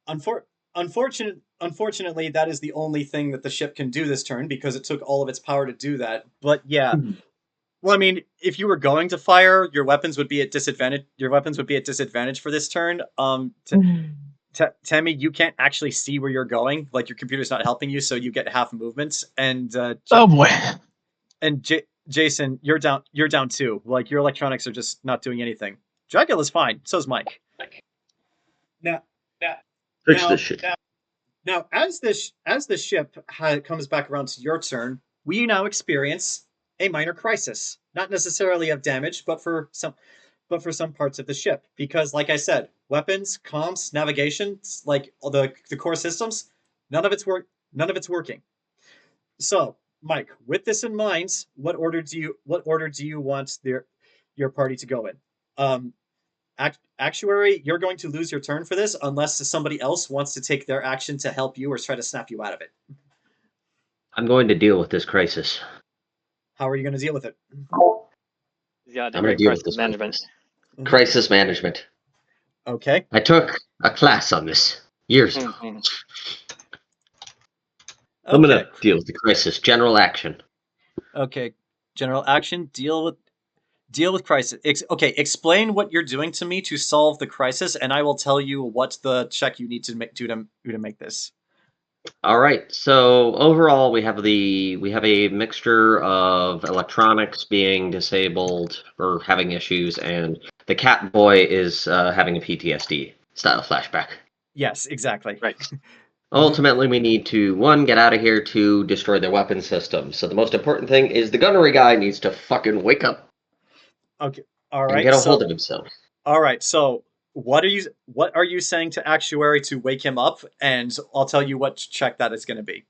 [SPEAKER 9] unfortunately, that is the only thing that the ship can do this turn, because it took all of its power to do that. But yeah. Well, I mean, if you were going to fire, your weapons would be at disadvantage. Your weapons would be at disadvantage for this turn. Temme, you can't actually see where you're going. Like, your computer's not helping you, so you get half movements. And
[SPEAKER 4] Oh boy.
[SPEAKER 9] and Jayson, you're down. You're down too. Like, your electronics are just not doing anything. Dragula's fine. So's Mike.
[SPEAKER 3] Fix this shit.
[SPEAKER 9] Now, as the ship comes back around to your turn, we now experience a minor crisis. Not necessarily of damage, but for some parts of the ship. Because, like I said, weapons, comms, navigation, like all the core systems, none of it's working. So, Mike, with this in mind, what order do you want your party to go in? Actuary, you're going to lose your turn for this unless somebody else wants to take their action to help you or try to snap you out of it.
[SPEAKER 3] I'm going to deal with this crisis.
[SPEAKER 9] How are you going to deal with it?
[SPEAKER 1] Yeah,
[SPEAKER 3] I'm going to deal with this
[SPEAKER 1] management.
[SPEAKER 3] crisis management.
[SPEAKER 9] Okay.
[SPEAKER 3] I took a class on this years ago.
[SPEAKER 1] Mm-hmm.
[SPEAKER 3] I'm going to deal with the crisis. General action.
[SPEAKER 9] Okay. General action. Deal with crisis. Okay. Explain what you're doing to me to solve the crisis, and I will tell you what the check you need to make this.
[SPEAKER 3] All right. So overall, we have a mixture of electronics being disabled or having issues, and the cat boy is having a PTSD style flashback.
[SPEAKER 9] Yes, exactly.
[SPEAKER 1] Right.
[SPEAKER 3] Ultimately, we need to, 1, get out of here, 2, destroy their weapon system. So the most important thing is the gunnery guy needs to fucking wake up.
[SPEAKER 9] Okay. All right.
[SPEAKER 3] And get a hold of himself.
[SPEAKER 9] All right. So what are you saying to Actuary to wake him up? And I'll tell you what check that is going to be.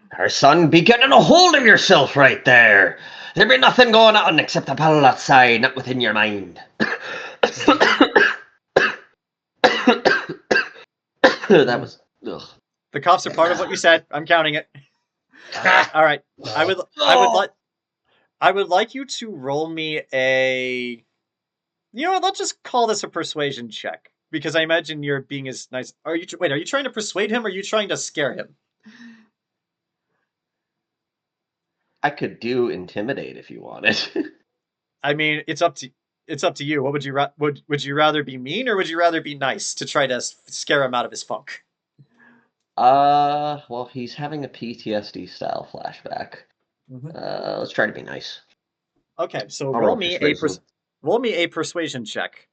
[SPEAKER 3] Her son, be getting a hold of yourself right there. There be nothing going on except a battle outside, not within your mind. That was... Ugh.
[SPEAKER 9] The coughs are part of what you said. I'm counting it. All right. I would like you to roll me a... You know what? Let's just call this a persuasion check, because I imagine you're being as nice. Are you trying to persuade him, or are you trying to scare him?
[SPEAKER 3] I could do intimidate if you wanted.
[SPEAKER 9] I mean, it's up to
[SPEAKER 2] it's up to you. What would you would you rather be mean or would you rather be nice to try to scare him out of his funk?
[SPEAKER 3] Well, he's having a PTSD style flashback.
[SPEAKER 2] Mhm.
[SPEAKER 3] Let's try to be nice.
[SPEAKER 2] Okay, so
[SPEAKER 3] I'll
[SPEAKER 2] roll me a persuasion check.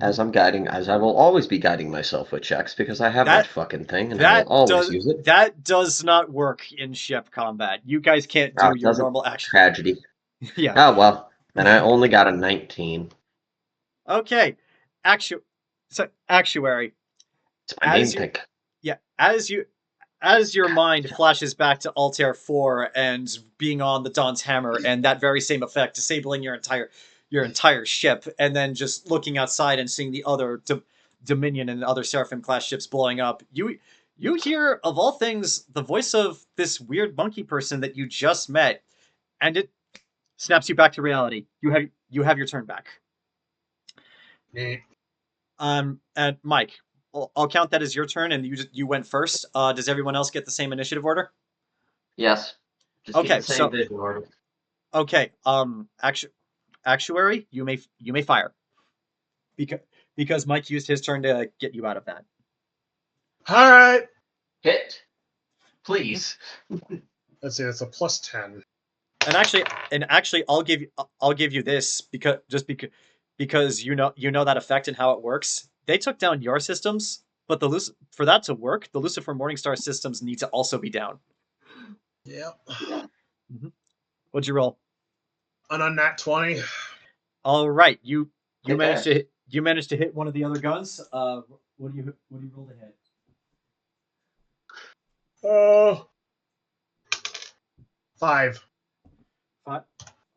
[SPEAKER 3] As I will always be guiding myself with checks because I have that fucking thing and I will always use it.
[SPEAKER 2] That does not work in ship combat. You guys can't do your normal action.
[SPEAKER 3] Tragedy.
[SPEAKER 2] Yeah.
[SPEAKER 3] Oh well, then I only got a 19.
[SPEAKER 2] Okay, Actuary.
[SPEAKER 3] It's my name pick.
[SPEAKER 2] Yeah, as your mind flashes back to Altair 4 and being on the Dawn's Hammer and that very same effect, disabling your entire ship, and then just looking outside and seeing the other Dominion and other Seraphim class ships blowing up, you hear, of all things, the voice of this weird monkey person that you just met, and it snaps you back to reality. You have your turn back. And Mike, I'll count that as your turn, and you went first. Does everyone else get the same initiative order?
[SPEAKER 3] Yes. Just
[SPEAKER 2] Okay,
[SPEAKER 3] keep the same vision order.
[SPEAKER 2] Okay. Actuary, you may fire. Because Mike used his turn to get you out of that.
[SPEAKER 5] All right.
[SPEAKER 3] Hit, please.
[SPEAKER 5] Let's see. That's a +10.
[SPEAKER 2] And actually, I'll give you this because you know that effect and how it works. They took down your systems, but for that to work, the Lucifer Morningstar systems need to also be down.
[SPEAKER 5] Yep.
[SPEAKER 2] Mm-hmm. What'd you roll?
[SPEAKER 5] An unnat 20.
[SPEAKER 2] All right, you managed to hit one of the other guns. What do you roll to hit?
[SPEAKER 5] Oh. 5.
[SPEAKER 2] 5.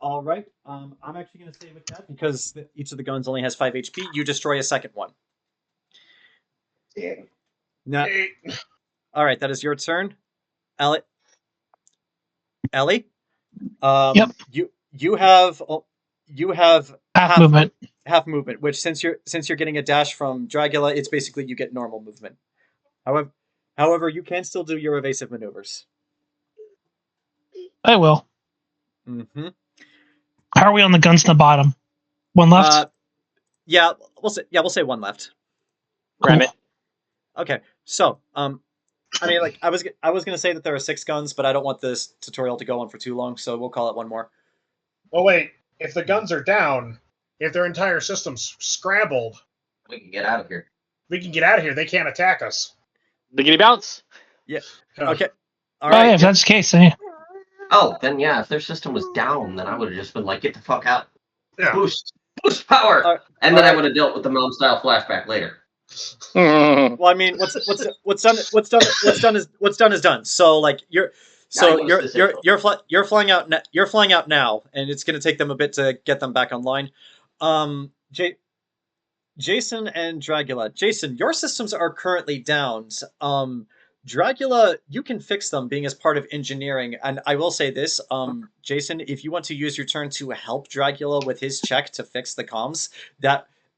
[SPEAKER 2] All right. I'm actually going to stay with that because each of the guns only has 5 HP. You destroy a second one.
[SPEAKER 5] Yeah.
[SPEAKER 2] Now, all right, that is your turn, Ellie.
[SPEAKER 4] Yep.
[SPEAKER 2] You have
[SPEAKER 4] Half movement.
[SPEAKER 2] Half movement, which since you're getting a dash from Dragula, it's basically you get normal movement. However, you can still do your evasive maneuvers.
[SPEAKER 4] I will.
[SPEAKER 2] Mm-hmm.
[SPEAKER 4] How are we on the guns in the bottom? One left?
[SPEAKER 2] Yeah, we'll say one left.
[SPEAKER 1] Ram it.
[SPEAKER 2] Okay, so I mean, like I was gonna say that there are 6 guns, but I don't want this tutorial to go on for too long, so we'll call it one more.
[SPEAKER 5] Oh wait, if the guns are down, if their entire system's scrambled,
[SPEAKER 3] we can get out of here.
[SPEAKER 5] We can get out of here. They can't attack us.
[SPEAKER 1] Biggity bounce.
[SPEAKER 2] Yeah. Okay.
[SPEAKER 4] All right. If that's the case, then yeah.
[SPEAKER 3] Oh, then yeah. If their system was down, then I would have just been like, "Get the fuck out!"
[SPEAKER 5] Yeah.
[SPEAKER 3] Boost power, and then I would have dealt with the mom style flashback later.
[SPEAKER 2] Well, I mean, what's done is done. So like you're flying out now, and it's going to take them a bit to get them back online. Jayson and Dragula. Jayson, your systems are currently down. Dragula, you can fix them being as part of engineering. And I will say this, Jayson, if you want to use your turn to help Dragula with his check to fix the comms,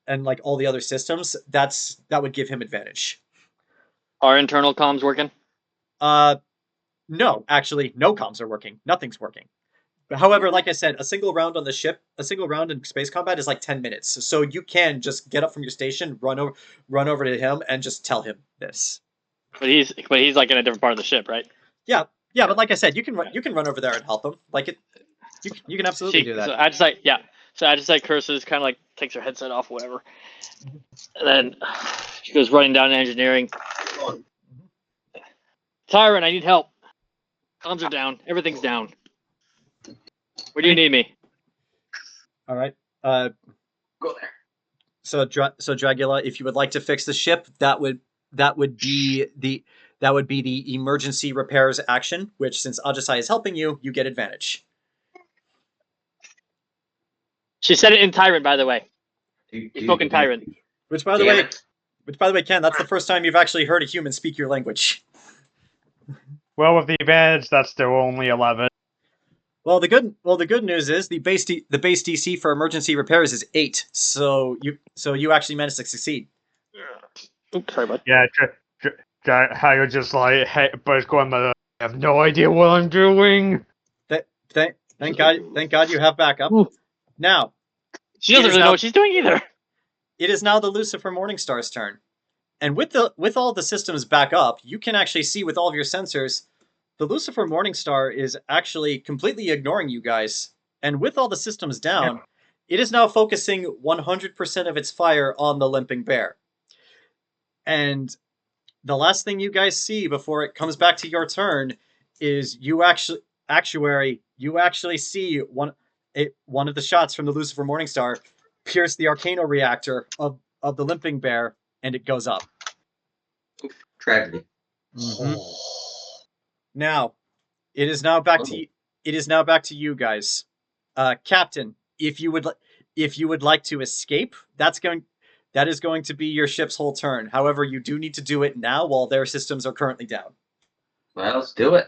[SPEAKER 2] and like all the other systems, that would give him advantage.
[SPEAKER 1] Are internal comms working?
[SPEAKER 2] No, actually, no comms are working. Nothing's working. However, like I said, a single round in space combat is like 10 minutes. So you can just get up from your station, run over to him, and just tell him this.
[SPEAKER 1] But he's like in a different part of the ship, right?
[SPEAKER 2] Yeah. But like I said, you can run over there and help him. Like it, you can absolutely do that.
[SPEAKER 1] So Ajisai curses, kind of like takes her headset off, or whatever, and then she goes running down to engineering. Tyran, I need help. Comms are down. Everything's down. Where do you need me?
[SPEAKER 2] All right.
[SPEAKER 3] Go there.
[SPEAKER 2] So Dragula, if you would like to fix the ship, that would be the emergency repairs action. Which, since Ajisai is helping you, you get advantage.
[SPEAKER 1] She said it in Tyran, by the way. He spoke in Tyran.
[SPEAKER 2] Which, by the way, Ken, that's the first time you've actually heard a human speak your language.
[SPEAKER 6] Well, with the advantage, that's still only 11.
[SPEAKER 2] Well, the good news is the base DC for emergency repairs is 8. So you actually managed to succeed.
[SPEAKER 1] Oops, sorry, bud.
[SPEAKER 6] Yeah, how you're just like, hey, but I have no idea what I'm doing.
[SPEAKER 9] Thank God you have backup.
[SPEAKER 1] Ooh.
[SPEAKER 9] Now,
[SPEAKER 1] She doesn't
[SPEAKER 9] It is
[SPEAKER 1] really
[SPEAKER 9] now-
[SPEAKER 1] know what she's doing either.
[SPEAKER 9] it is now the Lucifer Morningstar's turn. And with all the systems back up, you can actually see with all of your sensors, the Lucifer Morningstar is actually completely ignoring you guys. And with all the systems down, it is now focusing 100% of its fire on the Limping Bear. And the last thing you guys see before it comes back to your turn is Actuary, you actually see one of the shots from the Lucifer Morningstar pierce the Arcano reactor of the Limping Bear, and it goes up.
[SPEAKER 3] Tragedy.
[SPEAKER 9] Now, it is now back to you guys. Captain, if you would like to escape, that is going to be your ship's whole turn. However, you do need to do it now while their systems are currently down.
[SPEAKER 3] Well, let's do it.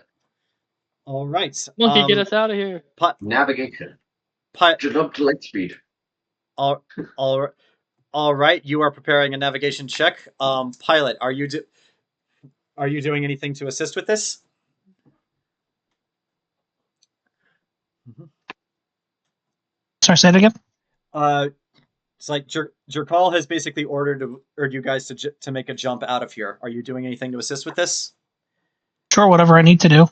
[SPEAKER 9] All right.
[SPEAKER 1] Monkey, get us out of here.
[SPEAKER 3] Navigation. Just up to light speed.
[SPEAKER 9] All right. You are preparing a navigation check. Pilot, are you doing anything to assist with this?
[SPEAKER 4] Sorry, say it again.
[SPEAKER 9] It's like Jerkaul has basically ordered you guys to make a jump out of here. Are you doing anything to assist with this?
[SPEAKER 4] Sure, whatever I need to do.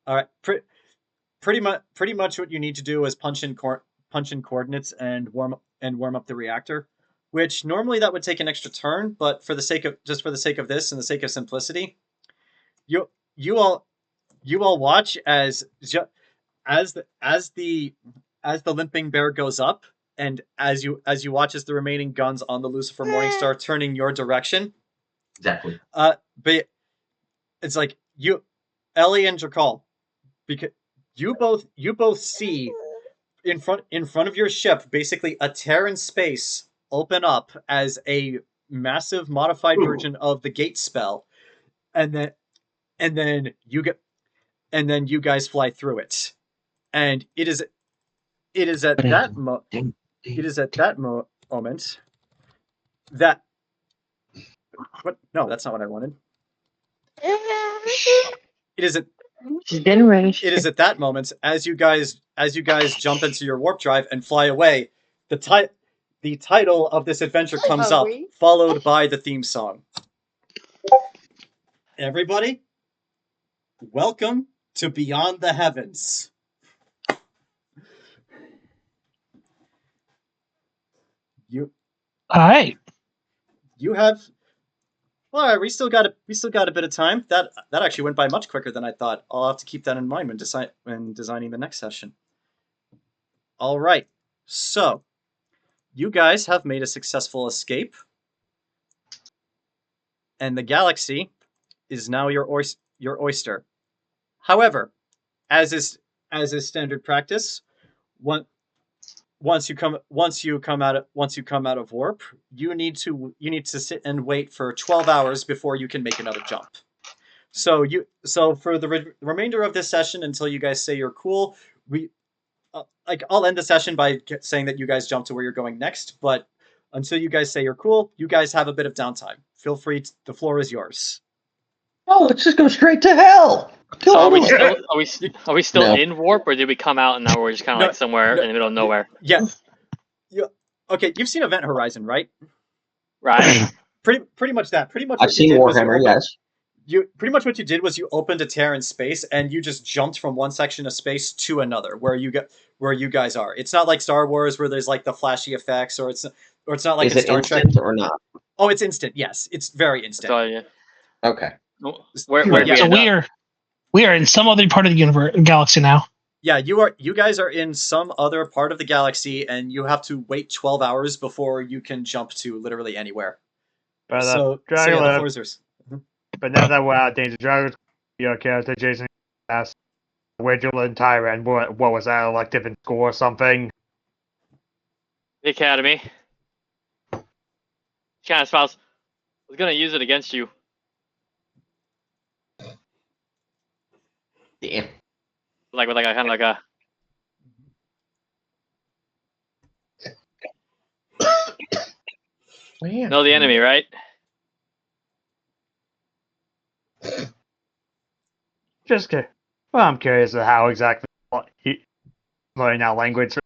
[SPEAKER 9] All right. Pretty much what you need to do is punch in coordinates and warm up the reactor, which normally that would take an extra turn, but for the sake of this and the sake of simplicity, you all watch as the Limping Bear goes up, and as you watch as the remaining guns on the Lucifer Morningstar turning your direction.
[SPEAKER 3] Exactly.
[SPEAKER 9] But it's like Ellie and Jerkaul, because you both see in front of your ship basically a tear in space open up as a massive modified version of the gate spell, and then you guys fly through it, and it is at that moment that what? No, that's not what I wanted.
[SPEAKER 1] She's getting ready.
[SPEAKER 9] It is at that moment, as you guys jump into your warp drive and fly away, the title of this adventure comes up, followed by the theme song. Everybody, welcome to Beyond the Heavens.
[SPEAKER 4] All right.
[SPEAKER 9] You have. Well, all right, we still got a bit of time. That actually went by much quicker than I thought. I'll have to keep that in mind when designing the next session. All right, so you guys have made a successful escape, and the galaxy is now your oyster. However, as is standard practice, once you come out of warp, you need to sit and wait for 12 hours before you can make another jump. So for the remainder of this session until you guys say you're cool, I'll end the session by saying that you guys jump to where you're going next, but until you guys say you're cool, you guys have a bit of downtime. Feel free. The floor is yours.
[SPEAKER 3] Oh, let's just go straight to hell.
[SPEAKER 1] So are
[SPEAKER 3] Totally.
[SPEAKER 1] we still
[SPEAKER 3] No.
[SPEAKER 1] in warp, or did we come out and now we're just kind of like somewhere in the middle of nowhere?
[SPEAKER 9] Yeah. Okay, you've seen Event Horizon, right?
[SPEAKER 1] Right.
[SPEAKER 9] Pretty much that. Pretty much.
[SPEAKER 3] I've seen Warhammer, yes.
[SPEAKER 9] Pretty much what you did was you opened a tear in space and you just jumped from one section of space to another where you guys are. It's not like Star Wars where there's like the flashy effects, or it's not like
[SPEAKER 3] Is
[SPEAKER 9] a
[SPEAKER 3] it
[SPEAKER 9] Star Trek.
[SPEAKER 3] instant or not?
[SPEAKER 9] Oh, it's instant. Yes, it's very instant.
[SPEAKER 1] So, yeah.
[SPEAKER 3] Okay.
[SPEAKER 1] Where
[SPEAKER 4] So
[SPEAKER 1] we
[SPEAKER 4] we are in some other part of the universe, galaxy now.
[SPEAKER 9] Yeah, you guys are in some other part of the galaxy, and you have to wait 12 hours before you can jump to literally anywhere.
[SPEAKER 6] But
[SPEAKER 9] So yeah, the
[SPEAKER 6] Dragula,
[SPEAKER 9] floor is yours.
[SPEAKER 6] but now that we're out of danger, Dragula, your character Jayson asked, where'd you learn Tyran? What was that, like different school or something?
[SPEAKER 1] The academy. Kind of spouse was gonna use it against you.
[SPEAKER 3] Damn.
[SPEAKER 1] Like with like a kind of like a. Know the enemy, right?
[SPEAKER 6] Just kidding. Well, I'm curious of how exactly learning our language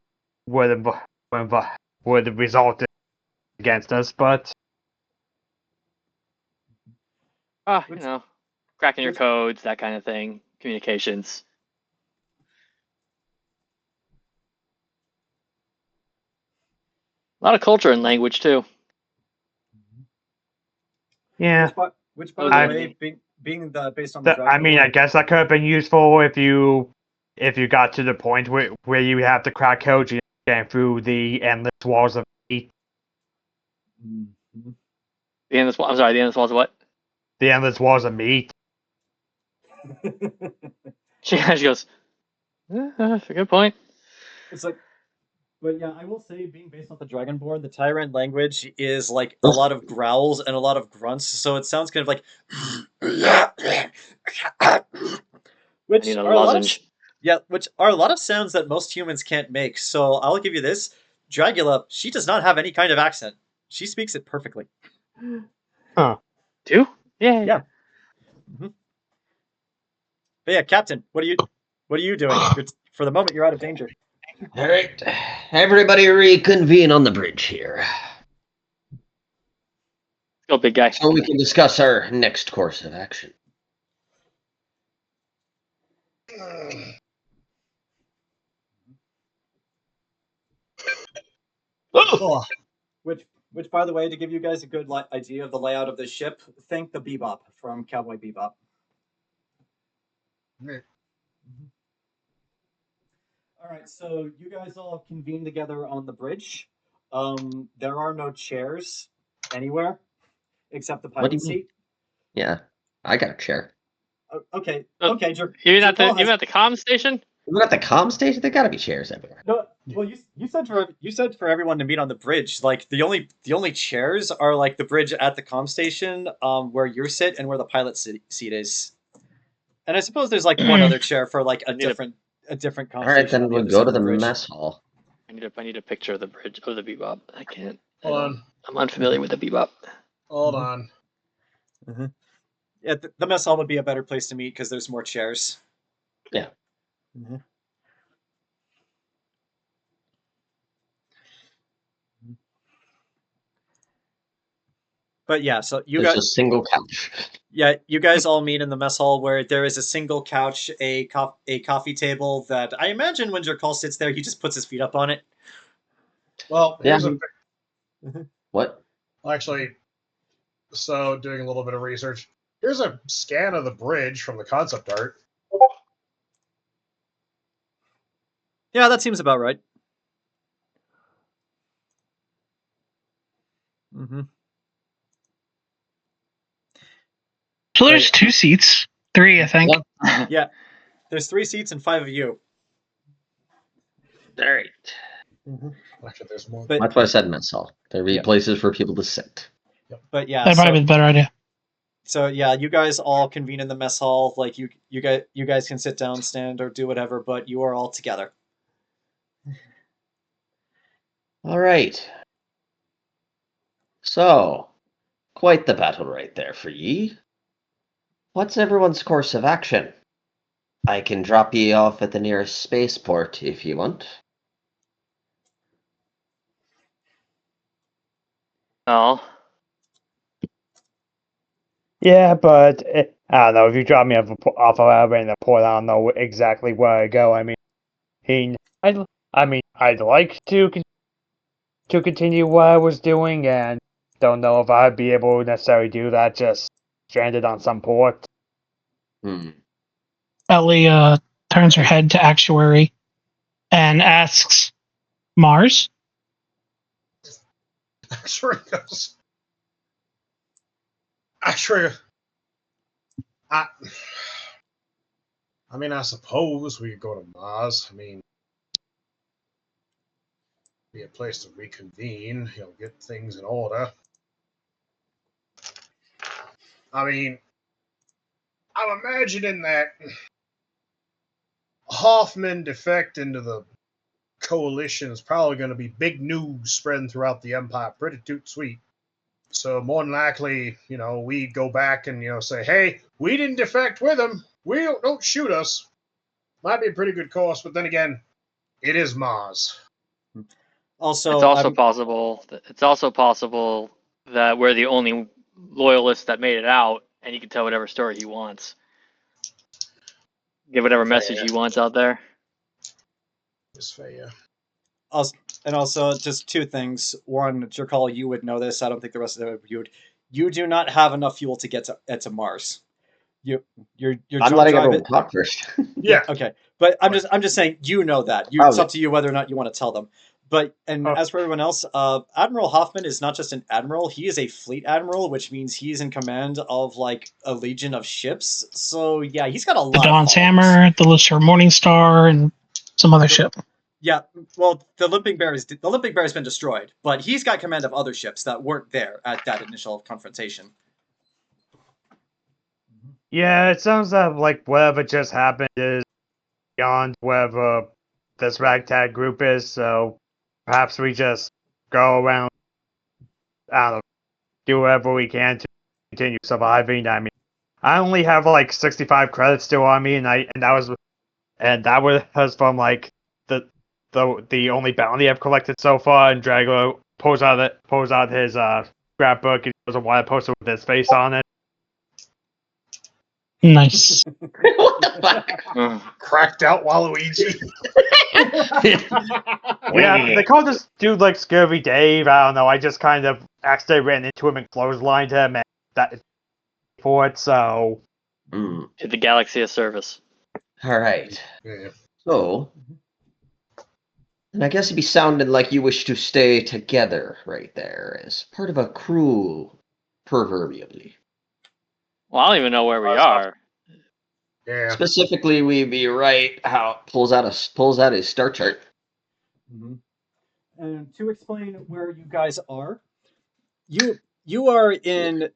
[SPEAKER 6] would result against us, but
[SPEAKER 1] Cracking your codes, that kind of thing, communications. A lot of culture and language too.
[SPEAKER 6] yeah.
[SPEAKER 9] Which by the way, being based on the dragon.
[SPEAKER 6] I mean, I guess that could have been useful if you got to the point where you have to crack codes and get through the endless walls of meat.
[SPEAKER 9] Mm-hmm.
[SPEAKER 1] The endless walls of what?
[SPEAKER 6] The endless walls of meat.
[SPEAKER 1] She goes, that's a good point.
[SPEAKER 9] It's like, but yeah, I will say, being based off the Dragonborn, the Tyran language is like a lot of growls and a lot of grunts, so it sounds kind of like, which are a lot of sounds that most humans can't make. So I'll give you this: Dragula, she does not have any kind of accent. She speaks it perfectly.
[SPEAKER 6] Huh?
[SPEAKER 1] Do? Yeah.
[SPEAKER 9] Mm-hmm. But yeah, Captain, what are you doing? For the moment, you're out of danger.
[SPEAKER 3] All right, everybody reconvene on the bridge here.
[SPEAKER 1] Go, big guy.
[SPEAKER 3] So we can discuss our next course of action.
[SPEAKER 9] Which, by the way, to give you guys a good idea of the layout of the ship, thank the Bebop from Cowboy Bebop.
[SPEAKER 5] Mm.
[SPEAKER 9] All right, so you guys all convene together on the bridge. There are no chairs anywhere except the pilot seat.
[SPEAKER 3] Yeah, I got a chair.
[SPEAKER 9] Okay.
[SPEAKER 1] Even at the comm station.
[SPEAKER 3] Even at the comm station, there gotta be chairs everywhere.
[SPEAKER 9] No, well, you said for everyone to meet on the bridge. Like the only chairs are like the bridge at the comm station, where you sit and where the pilot seat is. And I suppose there's like one other chair for like a different comm
[SPEAKER 3] All right,
[SPEAKER 9] station.
[SPEAKER 3] then we'll go to the mess hall.
[SPEAKER 1] I need a picture of the bridge of the Bebop. I can't.
[SPEAKER 5] Hold on.
[SPEAKER 1] I'm unfamiliar with the Bebop.
[SPEAKER 5] Hold on.
[SPEAKER 9] Mm-hmm. Yeah, the mess hall would be a better place to meet because there's more chairs.
[SPEAKER 3] Yeah.
[SPEAKER 9] Mm-hmm. But yeah, so
[SPEAKER 3] There's a single couch.
[SPEAKER 9] Yeah, you guys all meet in the mess hall where there is a single couch, a coffee table that I imagine when Jerkaul sits there, he just puts his feet up on it.
[SPEAKER 5] Well, here's
[SPEAKER 3] What?
[SPEAKER 5] Actually, so doing a little bit of research. Here's a scan of the bridge from the concept art.
[SPEAKER 9] Yeah, that seems about right. Mm-hmm.
[SPEAKER 4] So there's 2 seats, 3, I think.
[SPEAKER 9] Yeah, there's 3 seats and 5 of you.
[SPEAKER 3] All right.
[SPEAKER 9] Mm-hmm.
[SPEAKER 5] Actually, there's more.
[SPEAKER 3] That's why I said mess hall. There be places for people to sit.
[SPEAKER 9] But yeah,
[SPEAKER 4] that'd probably be the better idea.
[SPEAKER 9] So yeah, you guys all convene in the mess hall. Like you guys can sit down, stand, or do whatever, but you are all together.
[SPEAKER 3] All right. So, quite the battle right there for ye. What's everyone's course of action? I can drop ye off at the nearest spaceport if you want.
[SPEAKER 1] No.
[SPEAKER 6] Yeah, but I don't know. If you drop me off in the port, I don't know exactly where I go. I mean, I'd like to continue what I was doing, and don't know if I'd be able to necessarily do that. Just stranded on some port.
[SPEAKER 4] Ellie turns her head to Actuary and asks, "Mars?"
[SPEAKER 5] Actuary goes. Actuary. I mean, I suppose we could go to Mars. I mean, be a place to reconvene. Get things in order. I mean, I'm imagining that Hoffman defect into the coalition is probably going to be big news spreading throughout the Empire pretty toot sweet. So more than likely, we go back and, say, hey, we didn't defect with him. We don't shoot us. Might be a pretty good course, but then again, It is Maz.
[SPEAKER 2] Also,
[SPEAKER 1] It's also possible. It's also possible that we're the only loyalists that made it out, and he can tell whatever story he wants. Give whatever message he wants out there.
[SPEAKER 5] Miss Faya.
[SPEAKER 2] also, just two things. One, Jerkaul, you would know this. I don't think the rest of you would. You do not have enough fuel to get to Mars. You're
[SPEAKER 3] I'm letting everyone talk first.
[SPEAKER 5] Yeah.
[SPEAKER 2] Okay, but I'm just saying you know that. It's up to you whether or not you want to tell them. But as for everyone else, Admiral Hoffman is not just an admiral; he is a fleet admiral, which means he's in command of like a legion of ships. So yeah, he's got a lot.
[SPEAKER 4] The
[SPEAKER 2] of
[SPEAKER 4] Dawn's
[SPEAKER 2] followers.
[SPEAKER 4] Hammer, the Lucifer Morningstar, and some other ship.
[SPEAKER 2] Yeah, well, the Limping Bear has been destroyed, but he's got command of other ships that weren't there at that initial confrontation.
[SPEAKER 6] Yeah, it sounds like whatever just happened is beyond whatever this ragtag group is, so perhaps we just go around, I don't know, do whatever we can to continue surviving. I mean, I only have like 65 credits still on me, and that was from like the only bounty I've collected so far. And Dragula pulls out his scrapbook and shows a wire poster with his face on it.
[SPEAKER 4] Nice.
[SPEAKER 3] What the fuck?
[SPEAKER 5] Cracked out Waluigi.
[SPEAKER 6] Yeah, they call this dude like Scurvy Dave. I don't know. I just kind of accidentally ran into him and clotheslined him, and that for it. So
[SPEAKER 1] Did the galaxy a service.
[SPEAKER 3] All right.
[SPEAKER 5] Yeah.
[SPEAKER 3] So, and I guess it'd be sounding like you wish to stay together right there as part of a crew, proverbially.
[SPEAKER 1] Well, I don't even know where we are.
[SPEAKER 5] Yeah.
[SPEAKER 3] Specifically, we'd be right how pulls out his star chart.
[SPEAKER 2] Mm-hmm. And to explain where you guys are, you are in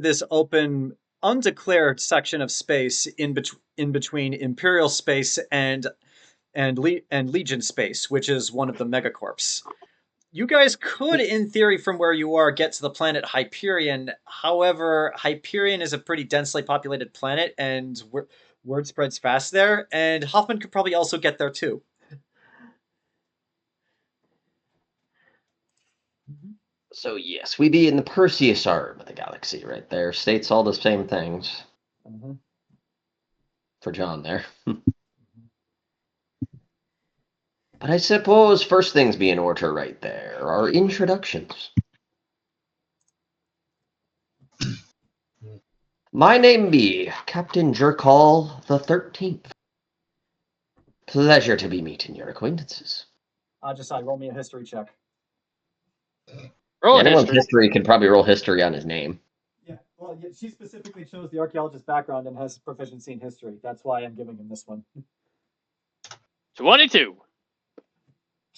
[SPEAKER 2] this open, undeclared section of space in between Imperial space and Legion space, which is one of the megacorps. You guys could, in theory, from where you are, get to the planet Hyperion. However, Hyperion is a pretty densely populated planet, and word spreads fast there. And Hoffman could probably also get there too.
[SPEAKER 3] So yes, we be in the Perseus arm of the galaxy right there. States all the same things. For John there. But I suppose first things be in order right there are introductions. My name be Captain Jerkaul the 13th. Pleasure to be meeting your acquaintances.
[SPEAKER 9] Ajisai, roll me a history check.
[SPEAKER 1] Roll
[SPEAKER 3] Anyone's
[SPEAKER 1] history.
[SPEAKER 3] history can probably roll history on his name.
[SPEAKER 9] Yeah, well, she specifically chose the archaeologist background and has proficiency in history. That's why I'm giving him this one.
[SPEAKER 1] 22.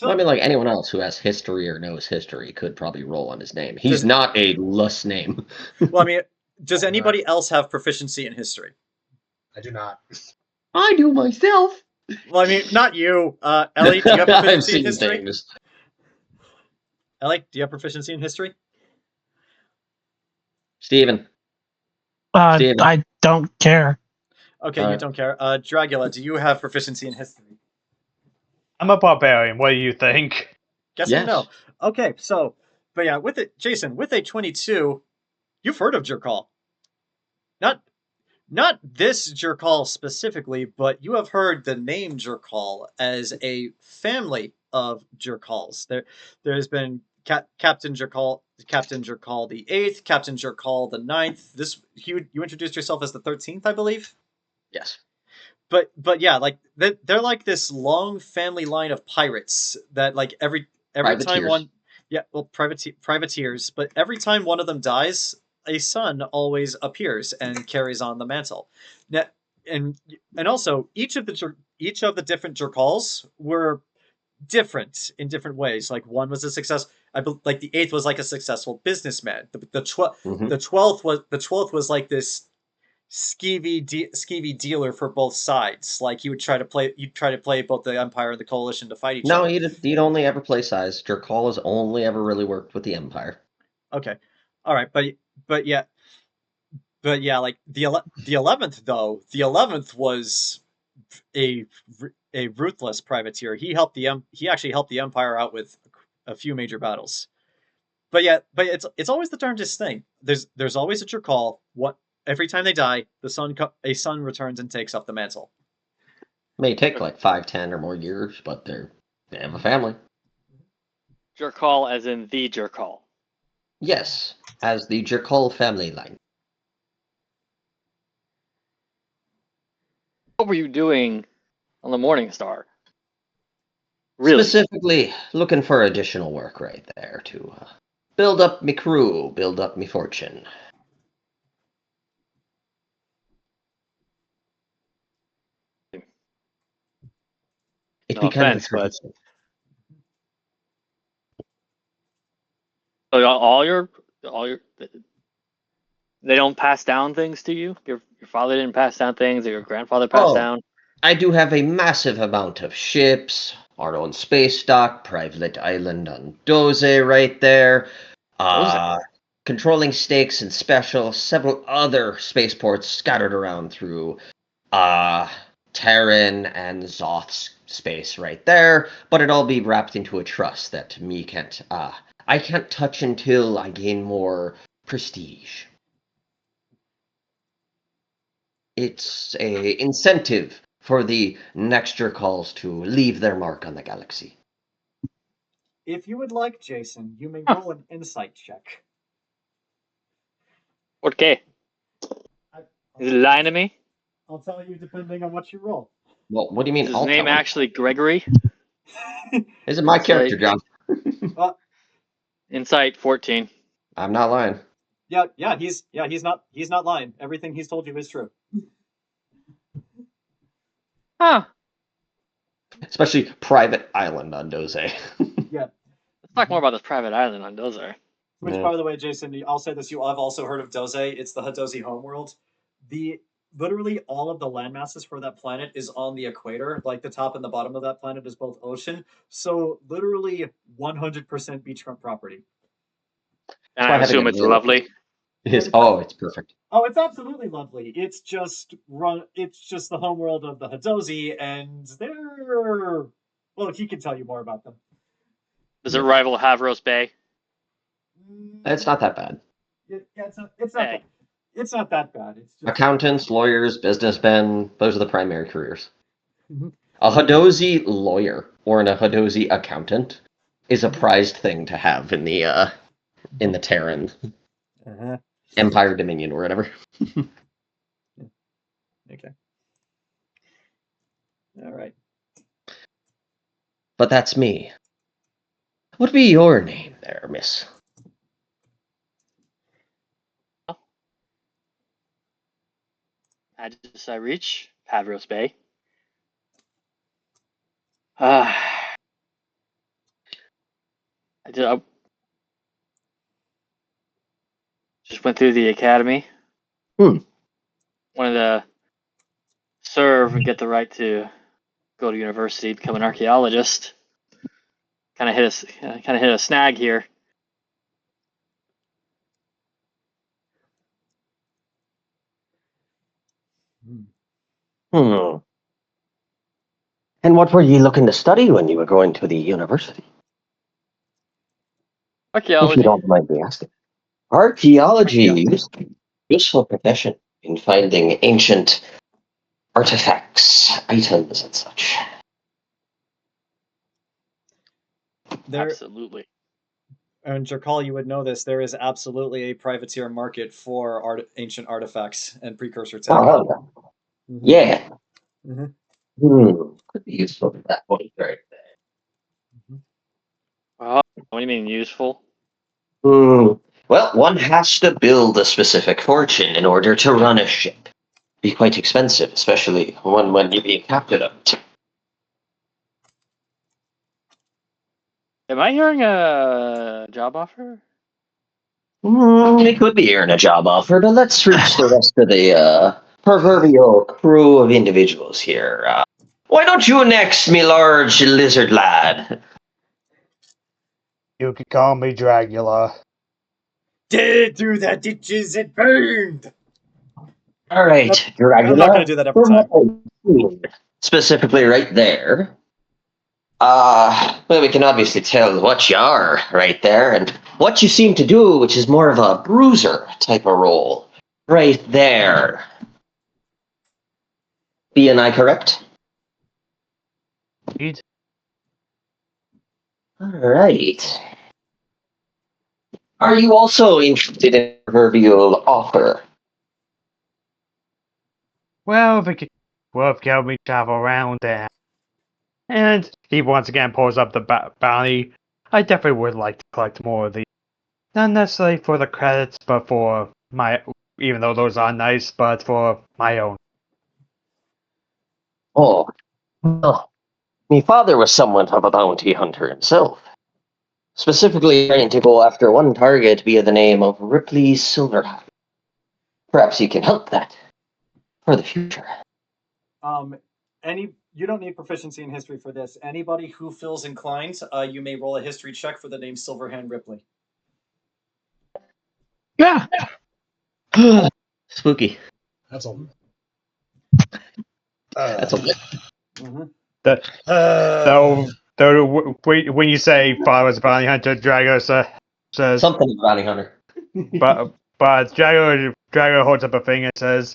[SPEAKER 3] Well, I mean, like anyone else who has history or knows history could probably roll on his name. He's not a lust name.
[SPEAKER 2] Well, I mean, does anybody else have proficiency in history?
[SPEAKER 5] I do not.
[SPEAKER 3] I do myself.
[SPEAKER 2] Well, I mean, not you. Ellie, do you have proficiency in history?
[SPEAKER 3] Things.
[SPEAKER 2] Ellie, do you have proficiency in history?
[SPEAKER 3] Steven.
[SPEAKER 4] I don't care.
[SPEAKER 2] Okay, you don't care. Dragula, do you have proficiency in history?
[SPEAKER 6] I'm a barbarian. What do you think?
[SPEAKER 2] Guess you know. Okay, so, but yeah, with it, Jayson, with a 22, you've heard of Jerkaul. Not this Jerkaul specifically, but you have heard the name Jerkaul as a family of Jerkauls. There's been Captain Jerkaul the 8th, Captain Jerkaul the 9th. You introduced yourself as the 13th, I believe.
[SPEAKER 3] Yes.
[SPEAKER 2] But yeah, like they're like this long family line of pirates that like every time one privateers, but every time one of them dies, a son always appears and carries on the mantle. Now, and also each of the different Jerkauls were different in different ways. Like one was a success. Like the 8th was like a successful businessman. The 12th was like this skeevy dealer for both sides. Like you'd try to play both the Empire and the Coalition to fight each other.
[SPEAKER 3] No, he'd only ever play size. Jerkaul has only ever really worked with the Empire.
[SPEAKER 2] Okay, all right, but yeah, like the 11th though. The 11th was a
[SPEAKER 9] a ruthless privateer. He actually helped the Empire out with a few major battles. But it's always the darndest thing. There's always a Jerkaul. Every time they die, a son returns and takes up the mantle.
[SPEAKER 3] May take like 5, 10, or more years, but they have a family.
[SPEAKER 1] Jerkaul as in the Jerkaul.
[SPEAKER 3] Yes, as the Jerkaul family line.
[SPEAKER 1] What were you doing on the Morningstar? Really?
[SPEAKER 3] Specifically, looking for additional work right there to build up me crew, build up me fortune. It
[SPEAKER 1] No
[SPEAKER 3] be kind of
[SPEAKER 1] offense, but
[SPEAKER 3] tradition.
[SPEAKER 1] so all your they don't pass down things to you. Your father didn't pass down things, or your grandfather passed down.
[SPEAKER 3] I do have a massive amount of ships, our own space dock, private island on Hadozee right there. Controlling stakes and special, several other spaceports scattered around through Tyran and Zoth's space right there, but it all be wrapped into a trust that I can't touch until I gain more prestige. It's a incentive for the next Jerkauls to leave their mark on the galaxy.
[SPEAKER 9] If you would like, Jayson, you may roll an insight check.
[SPEAKER 1] Okay. Is he lying to me?
[SPEAKER 9] I'll tell you depending on what you roll.
[SPEAKER 3] Well, what do you mean?
[SPEAKER 1] Is his name actually Gregory?
[SPEAKER 3] Is it my character, John?
[SPEAKER 1] Insight 14.
[SPEAKER 3] I'm not lying.
[SPEAKER 9] He's not lying. Everything he's told you is true.
[SPEAKER 1] Huh.
[SPEAKER 3] Especially private island on Hadozee.
[SPEAKER 9] Yeah.
[SPEAKER 1] Let's talk more about this private island on Hadozee.
[SPEAKER 9] Which, by the way, Jayson, I'll say this: I've also heard of Hadozee. It's the Hadozee homeworld. Literally all of the land masses for that planet is on the equator. Like the top and the bottom of that planet is both ocean. So literally 100% beachfront property.
[SPEAKER 1] And I assume it's lovely.
[SPEAKER 3] It's perfect.
[SPEAKER 9] Oh, it's absolutely lovely. It's just the homeworld of the Hadozee, and well, he can tell you more about them.
[SPEAKER 1] Does it rival Havros Bay?
[SPEAKER 3] It's not that bad.
[SPEAKER 9] It's not that bad. It's just...
[SPEAKER 3] Accountants, lawyers, businessmen, those are the primary careers. A Hadozee lawyer or a Hadozee accountant is a prized thing to have in the Terran Empire Dominion or whatever.
[SPEAKER 9] Okay. All right.
[SPEAKER 3] But that's me. What be your name there, miss?
[SPEAKER 1] Ajisai Reach, Havros Bay. I just went through the academy. Wanted to serve and get the right to go to university, become an archaeologist. Kind of hit a snag here.
[SPEAKER 7] And what were you looking to study when you were going to the university?
[SPEAKER 1] Archaeology.
[SPEAKER 7] If you don't mind me asking. Archaeology is a useful profession in finding ancient artifacts, items, and such.
[SPEAKER 1] Absolutely.
[SPEAKER 9] And Jerkaul, you would know this. There is absolutely a privateer market for ancient artifacts and precursor tech.
[SPEAKER 7] Yeah. Could be useful at that point right there.
[SPEAKER 1] What do you mean useful?
[SPEAKER 7] Well, one has to build a specific fortune in order to run a ship. Be quite expensive, especially when you be captain of it.
[SPEAKER 1] Am I hearing a job offer?
[SPEAKER 7] It could be hearing a job offer, but let's reach the rest of the proverbial crew of individuals here. Why don't you next, me large lizard lad?
[SPEAKER 6] You can call me Dragula.
[SPEAKER 9] Through the ditches it burned!
[SPEAKER 7] All right, Dragula.
[SPEAKER 9] I'm not going to do that every time.
[SPEAKER 7] specifically right there. Well, we can obviously tell what you are right there, and what you seem to do, which is more of a bruiser type of role, right there. Being I correct?
[SPEAKER 6] Indeed.
[SPEAKER 7] All right. Are you also interested in a proverbial offer?
[SPEAKER 6] Well, if it could help me travel around there. And he once again pulls up the bounty. I definitely would like to collect more of these. Not necessarily for the credits, but for my, even though those are nice, but for my own.
[SPEAKER 7] Oh, well, my father was somewhat of a bounty hunter himself. Specifically trying to go after one target via the name of Ripley Silverhat. Perhaps you can help that for the future.
[SPEAKER 9] You don't need proficiency in history for this. Anybody who feels inclined, you may roll a history check for the name Silverhand Ripley.
[SPEAKER 4] Yeah.
[SPEAKER 3] Spooky.
[SPEAKER 5] That's a.
[SPEAKER 3] That's a bit.
[SPEAKER 6] When you say father was a bounty hunter, Drago says,
[SPEAKER 3] Something bounty hunter.
[SPEAKER 6] but Drago holds up a finger and says,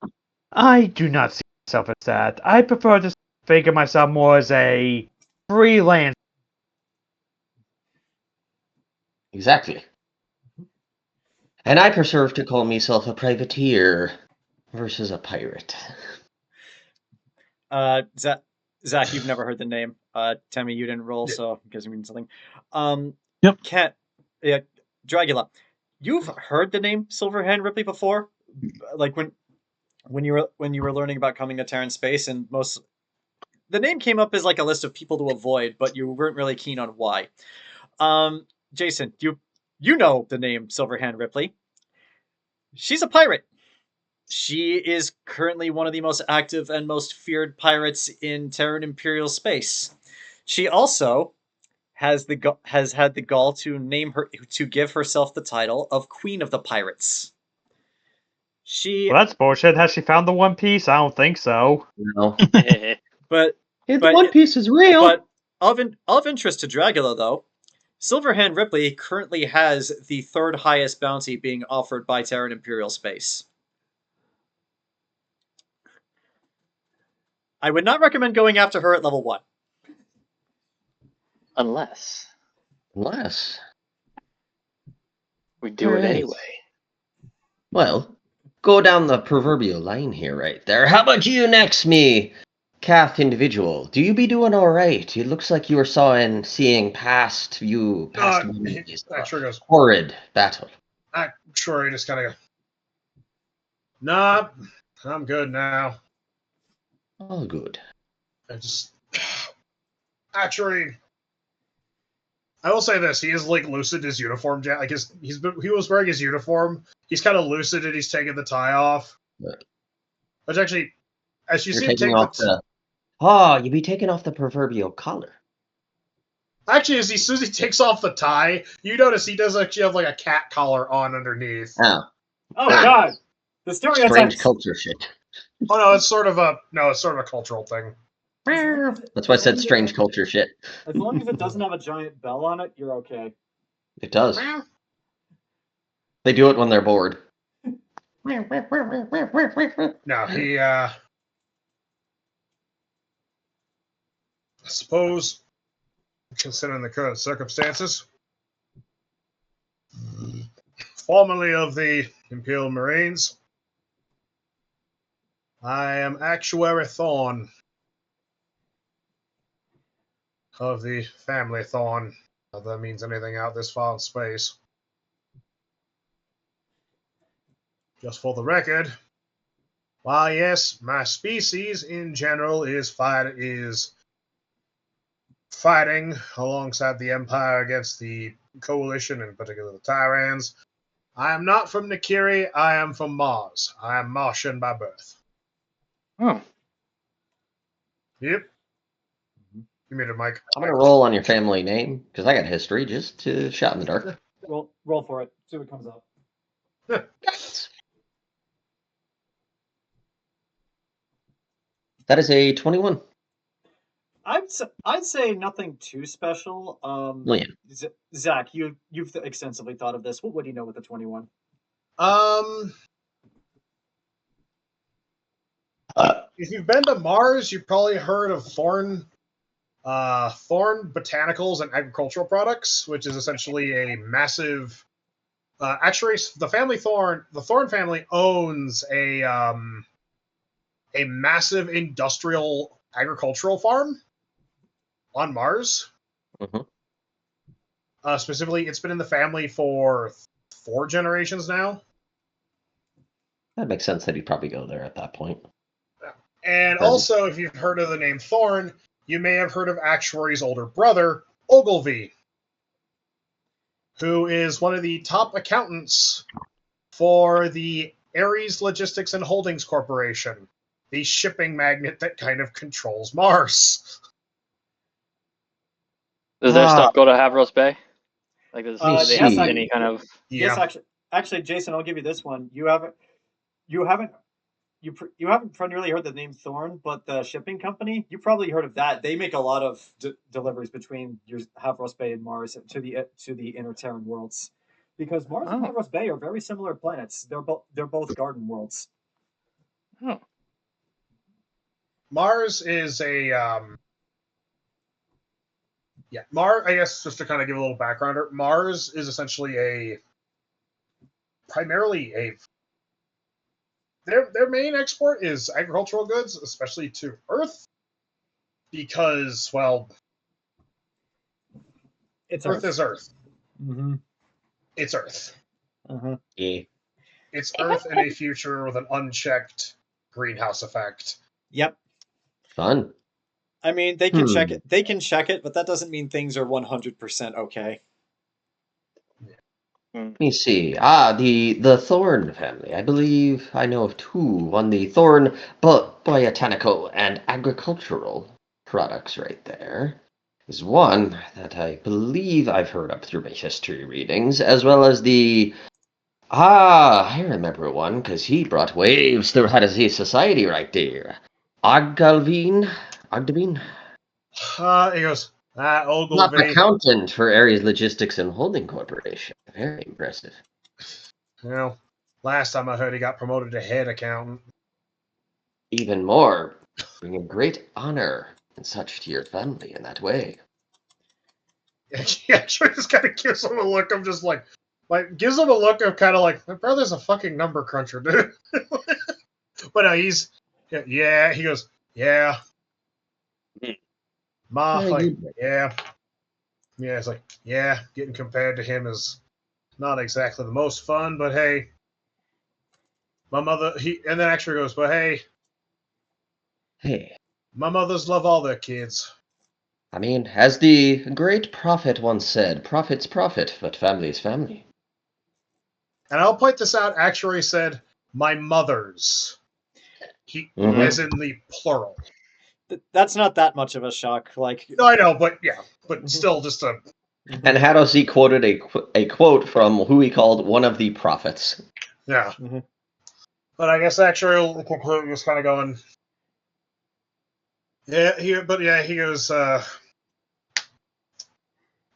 [SPEAKER 6] I do not see myself as that. I prefer to think of myself more as a freelance.
[SPEAKER 3] Exactly. And I prefer to call myself a privateer versus a pirate.
[SPEAKER 9] Zach, you've never heard the name. Temme, you didn't roll, so it means something.
[SPEAKER 4] Yep.
[SPEAKER 9] Dragula, you've heard the name Silverhand Ripley before, like when you were learning about coming to Terran space, and the name came up as like a list of people to avoid, but you weren't really keen on why. Jayson, you know the name Silverhand Ripley. She's a pirate. She is currently one of the most active and most feared pirates in Terran Imperial space. She also has had the gall to give herself the title of Queen of the Pirates.
[SPEAKER 6] Well, that's bullshit. Has she found the One Piece? I don't think so.
[SPEAKER 3] No.
[SPEAKER 9] but
[SPEAKER 3] One Piece is real.
[SPEAKER 9] But of interest to Dragula, though, Silverhand Ripley currently has the third highest bounty being offered by Terran Imperial space. I would not recommend going after her at level 1.
[SPEAKER 1] Unless we do it
[SPEAKER 3] Alright.
[SPEAKER 1] anyway.
[SPEAKER 3] Well, go down the proverbial line here right there. How about you next, me? Kath individual, do you be doing alright? It looks like you were seeing past
[SPEAKER 5] Actuary goes,
[SPEAKER 3] horrid battle.
[SPEAKER 5] Actuary just kind of goes, nah, I'm good now.
[SPEAKER 3] All good.
[SPEAKER 5] Actuary, I will say this: he is like lucid his uniform. Like he was wearing his uniform. He's kind of lucid and he's taking the tie off.
[SPEAKER 3] But
[SPEAKER 5] Which actually, as you
[SPEAKER 3] you're
[SPEAKER 5] see him
[SPEAKER 3] taking
[SPEAKER 5] take
[SPEAKER 3] off you'd be taking off the proverbial collar.
[SPEAKER 5] Actually, as soon as he takes off the tie, you notice he does actually have like a cat collar on underneath.
[SPEAKER 3] Oh.
[SPEAKER 9] Oh God, the stereotypes.
[SPEAKER 3] Strange culture shit.
[SPEAKER 5] Oh no, it's sort of a cultural thing.
[SPEAKER 3] That's why I said strange culture shit.
[SPEAKER 9] As long as it doesn't have a giant bell on it, you're okay.
[SPEAKER 3] It does. They do it when they're bored.
[SPEAKER 5] No, he I suppose, considering the current circumstances, formerly of the Imperial Marines, I am Actuary Thorn of the family Thorn. If that means anything out this far in space. Just for the record, while yes, my species in general is fighting alongside the Empire against the Coalition, in particular the Tyrans, I am not from Nikiri, I am from Mars. I am Martian by birth.
[SPEAKER 1] Oh.
[SPEAKER 5] Yep. You made it, Mike.
[SPEAKER 3] I'm gonna roll on your family name, because I got history, just to shot in the dark.
[SPEAKER 9] Roll for it. See what comes up.
[SPEAKER 3] That is a 21.
[SPEAKER 9] I'd say nothing too special.
[SPEAKER 3] Well, yeah.
[SPEAKER 9] Zach, you've extensively thought of this. What would you know with the 21?
[SPEAKER 5] If you've been to Mars, you've probably heard of Thorn Botanicals and Agricultural Products, which is essentially a massive. Actually, the Thorn family owns a massive industrial agricultural farm on Mars.
[SPEAKER 3] Mhm.
[SPEAKER 5] Specifically, it's been in the family for 4 generations now.
[SPEAKER 3] That makes sense that he'd probably go there at that point.
[SPEAKER 5] And also, if you've heard of the name Thorn, you may have heard of Actuary's older brother, Ogilvy, who is one of the top accountants for the Ares Logistics and Holdings Corporation, the shipping magnate that kind of controls Mars.
[SPEAKER 1] Does their stuff go to Havros Bay? Like, do they have
[SPEAKER 9] yes,
[SPEAKER 1] any kind of?
[SPEAKER 9] Yes, actually, Jayson, I'll give you this one. You haven't really heard the name Thorn, but the shipping company, you probably heard of that. They make a lot of deliveries between your Havros Bay and Mars to the inner Terran worlds, because Mars and Havros Bay are very similar planets. They're both garden worlds.
[SPEAKER 1] Oh.
[SPEAKER 5] Mars is a Mars. I guess just to kind of give a little background, Mars is essentially primarily a. Their main export is agricultural goods, especially to Earth, because, well, Earth is Earth.
[SPEAKER 9] Mm-hmm.
[SPEAKER 5] It's Earth.
[SPEAKER 9] Uh-huh.
[SPEAKER 3] Yeah.
[SPEAKER 5] It's Earth in a future with an unchecked greenhouse effect.
[SPEAKER 9] Yep.
[SPEAKER 3] Fun.
[SPEAKER 9] I mean, they can check it. They can check it, but that doesn't mean things are 100% okay.
[SPEAKER 3] Let me see. The Thorn family. I believe I know of 2 on the Thorn botanical and agricultural products right there. There's one that I believe I've heard of through my history readings, as well as the... I remember one, because he brought waves through Hadozee society right there. Ogilvy?
[SPEAKER 5] He goes, Ogilvy.
[SPEAKER 3] Not accountant for Ares Logistics and Holding Corporation. Very impressive.
[SPEAKER 5] Well, last time I heard he got promoted to head accountant.
[SPEAKER 3] Even more, bringing great honor and such to your family in that way.
[SPEAKER 5] Yeah, sure. Just kind of gives him a look of just like gives him a look of kind of like, my brother's a fucking number cruncher, dude. But no, he goes, yeah. Ma, like, yeah. Yeah, it's like, yeah, getting compared to him is not exactly the most fun, but hey. My mother, and then actually goes, but hey.
[SPEAKER 3] Hey.
[SPEAKER 5] My mothers love all their kids.
[SPEAKER 3] I mean, as the great prophet once said, profit's profit, but family's family.
[SPEAKER 5] And I'll point this out, Actuary said, my mothers. As in the plural.
[SPEAKER 9] That's not that much of a shock. Like,
[SPEAKER 5] no, I know, but yeah, but still, just a.
[SPEAKER 3] And Hadozee quoted a quote from who he called one of the prophets.
[SPEAKER 5] Yeah, but I guess Actuary will conclude just kind of going. Yeah, he goes.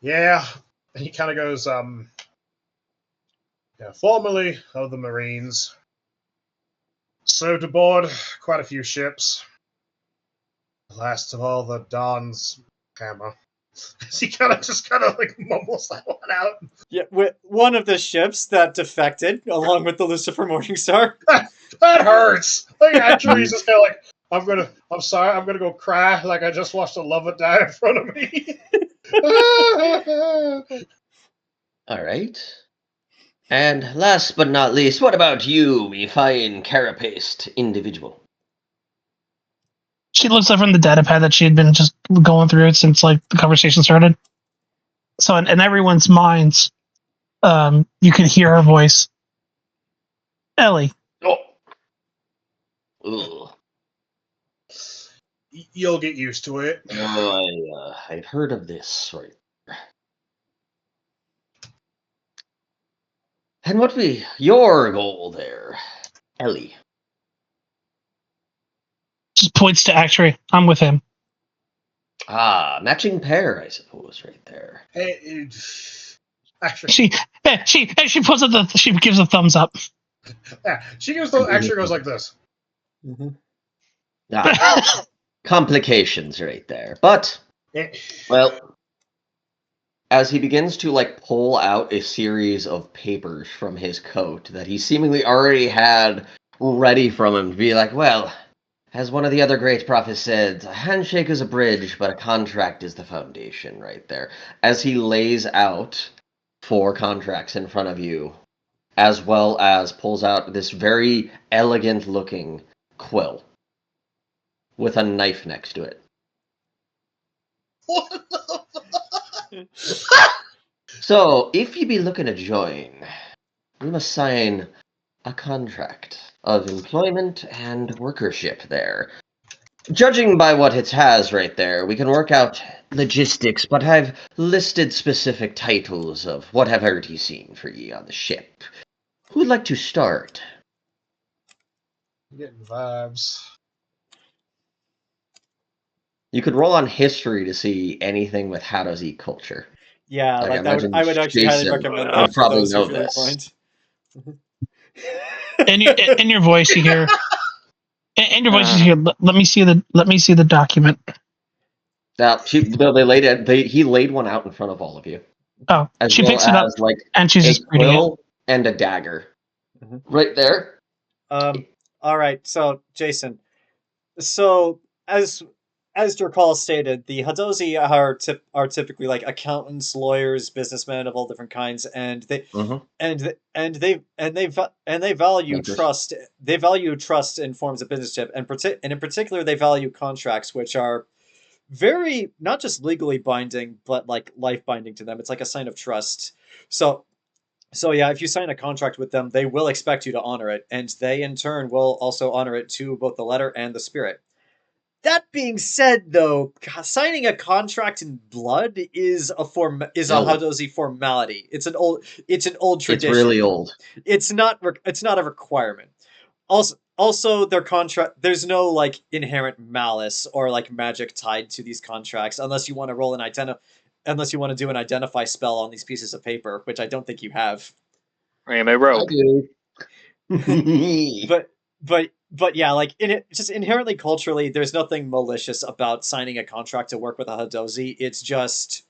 [SPEAKER 5] Yeah, and he kind of goes. Yeah, formerly of the Marines. Served aboard quite a few ships. Last of all, the Dawn's hammer. He kind of like mumbles that one out.
[SPEAKER 9] Yeah, with one of the ships that defected, along with the Lucifer Morningstar.
[SPEAKER 5] That hurts. Like, actually, he's just kind of like, I'm sorry, I'm gonna go cry. Like, I just watched a lover die in front of me.
[SPEAKER 3] All right. And last but not least, what about you, me fine carapaced individual?
[SPEAKER 4] She looks up from the data pad that she had been just going through since like the conversation started. So in everyone's minds, you can hear her voice. Ellie.
[SPEAKER 3] Oh. Ugh.
[SPEAKER 5] You'll get used to it.
[SPEAKER 3] Oh, I've heard of this. Right. And what be your goal there, Ellie?
[SPEAKER 4] Just points to Actuary. I'm with him.
[SPEAKER 3] Ah, matching pair, I suppose, right there.
[SPEAKER 5] Actually,
[SPEAKER 4] She puts up she gives a thumbs up.
[SPEAKER 5] yeah, she goes. Actually, goes like this.
[SPEAKER 3] Ah, complications right there. But, well, as he begins to, like, pull out a series of papers from his coat that he seemingly already had ready from him to be like, well, as one of the other great prophets said, a handshake is a bridge, but a contract is the foundation right there. As he lays out 4 contracts in front of you, as well as pulls out this very elegant-looking quill with a knife next to it. So, if you be looking to join, we must sign a contract of employment and workership there. Judging by what it has right there, we can work out logistics, but I've listed specific titles of what I've already seen for ye on the ship. Who'd like to start?
[SPEAKER 5] I'm getting vibes.
[SPEAKER 3] You could roll on history to see anything with Hadozee culture.
[SPEAKER 9] Yeah,
[SPEAKER 3] Like,
[SPEAKER 9] like I would actually highly
[SPEAKER 3] Jayson
[SPEAKER 9] recommend
[SPEAKER 3] would
[SPEAKER 9] that for
[SPEAKER 3] probably
[SPEAKER 9] those who
[SPEAKER 3] know
[SPEAKER 9] feel
[SPEAKER 3] this.
[SPEAKER 9] inclined.
[SPEAKER 4] In your voice, you hear. In your voice, you hear. Let me see the document.
[SPEAKER 3] Now, he laid one out in front of all of you.
[SPEAKER 4] Oh,
[SPEAKER 3] As
[SPEAKER 4] she
[SPEAKER 3] well
[SPEAKER 4] picks it up
[SPEAKER 3] as, like,
[SPEAKER 4] and she's
[SPEAKER 3] a
[SPEAKER 4] just reading it.
[SPEAKER 3] quill and a dagger. Right there.
[SPEAKER 9] All right, so Jayson, so as Jerkaul stated, the Hadozee are typically like accountants, lawyers, businessmen of all different kinds, and they value
[SPEAKER 3] Makers.
[SPEAKER 9] trust. They value trust in forms of businessship, and in particular, they value contracts, which are very not just legally binding, but like life binding to them. It's like a sign of trust. So yeah, if you sign a contract with them, they will expect you to honor it, and they in turn will also honor it to both the letter and the spirit. That being said, though, signing a contract in blood is a Hadozee formality. It's an old tradition.
[SPEAKER 3] It's really old.
[SPEAKER 9] It's not a requirement. Also, their contract. There's no like inherent malice or like magic tied to these contracts, unless you want to unless you want to do an identify spell on these pieces of paper, which I don't think you have.
[SPEAKER 1] I am a rogue.
[SPEAKER 9] But yeah, like just inherently culturally, there's nothing malicious about signing a contract to work with a Hadozee. It's just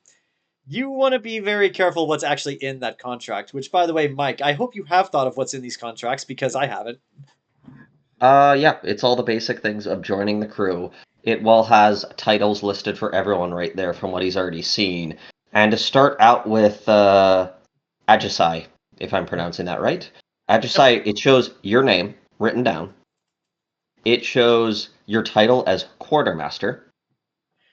[SPEAKER 9] you want to be very careful what's actually in that contract. Which, by the way, Mike, I hope you have thought of what's in these contracts because I haven't.
[SPEAKER 3] Yeah, it's all the basic things of joining the crew. It well has titles listed for everyone right there from what he's already seen. And to start out with Ajisai, if I'm pronouncing that right. Ajisai, it shows your name written down. It shows your title as quartermaster.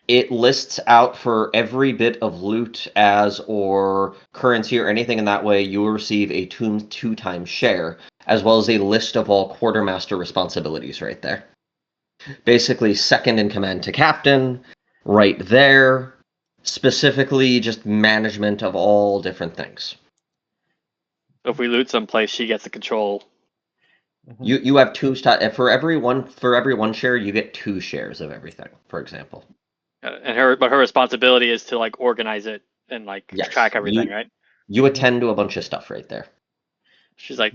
[SPEAKER 3] It lists out for every bit of loot or currency or anything in that way, you will receive a 2 times share, as well as a list of all quartermaster responsibilities right there. Basically, second in command to captain, right there. Specifically, just management of all different things.
[SPEAKER 1] So if we loot someplace, she gets the control.
[SPEAKER 3] You have 2 for every one share, you get 2 shares of everything, for example.
[SPEAKER 1] And her responsibility is to like organize it and like track everything, right?
[SPEAKER 3] You attend to a bunch of stuff right there.
[SPEAKER 1] She's like,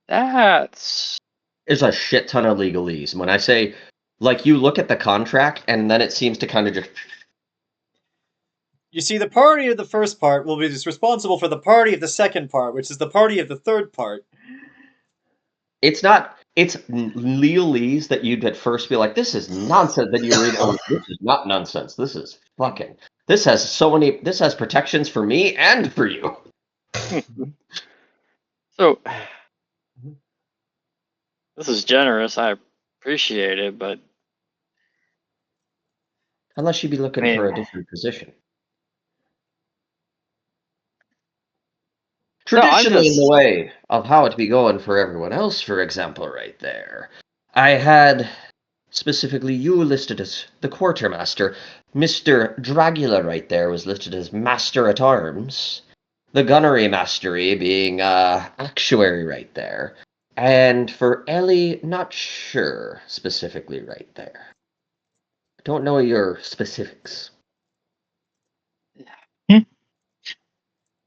[SPEAKER 1] that's.
[SPEAKER 3] There's a shit ton of legalese. When I say, like, you look at the contract and then it seems to kind of just.
[SPEAKER 9] You see, the party of the first part will be responsible for the party of the second part, which is the party of the third part.
[SPEAKER 3] It's not. It's legalese that you'd at first be like, this is nonsense. Then you read, oh, this is not nonsense. This is fucking. This has protections for me and for you.
[SPEAKER 1] So, this is generous. I appreciate it, but.
[SPEAKER 3] Unless you'd be looking for a different position. Traditionally, in the way of how it be going for everyone else, for example, right there, I had specifically you listed as the quartermaster. Mr. Dragula right there was listed as master at arms. The gunnery mastery being actuary right there. And for Ellie, not sure specifically right there. don't know your specifics.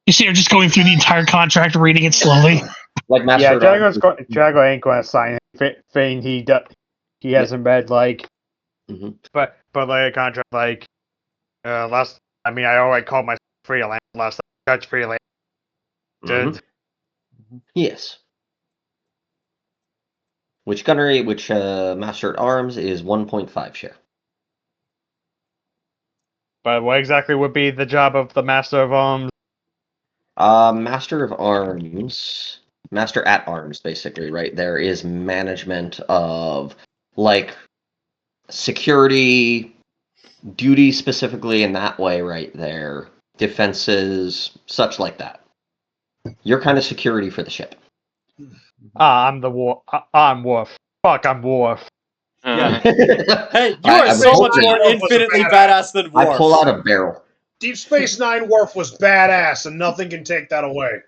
[SPEAKER 4] You see her just going through the entire contract, reading it slowly.
[SPEAKER 3] Like Master
[SPEAKER 6] Yeah,
[SPEAKER 3] at Arms.
[SPEAKER 6] Drago ain't gonna sign anything he hasn't read, like,
[SPEAKER 3] Mhm.
[SPEAKER 6] but like a contract, like, last, I mean, I already called myself freelance last time. That's freelance.
[SPEAKER 3] Mhm. Yes. Which Master at Arms is 1.5 share.
[SPEAKER 6] But what exactly would be the job of the Master of Arms?
[SPEAKER 3] Master at Arms, basically, right? There is management of, like, security, duty specifically in that way right there, defenses, such like that. You're kind of security for the ship.
[SPEAKER 6] I'm Worf. Fuck, I'm Worf.
[SPEAKER 9] Yeah. Hey, you are
[SPEAKER 3] I would
[SPEAKER 9] so
[SPEAKER 3] hope
[SPEAKER 9] much
[SPEAKER 3] that
[SPEAKER 9] more
[SPEAKER 5] Worf was a
[SPEAKER 9] infinitely
[SPEAKER 5] badass.
[SPEAKER 9] badass than
[SPEAKER 3] I
[SPEAKER 9] Worf.
[SPEAKER 3] pull out a barrel.
[SPEAKER 5] Deep Space Nine Worf was badass, and nothing can take that away.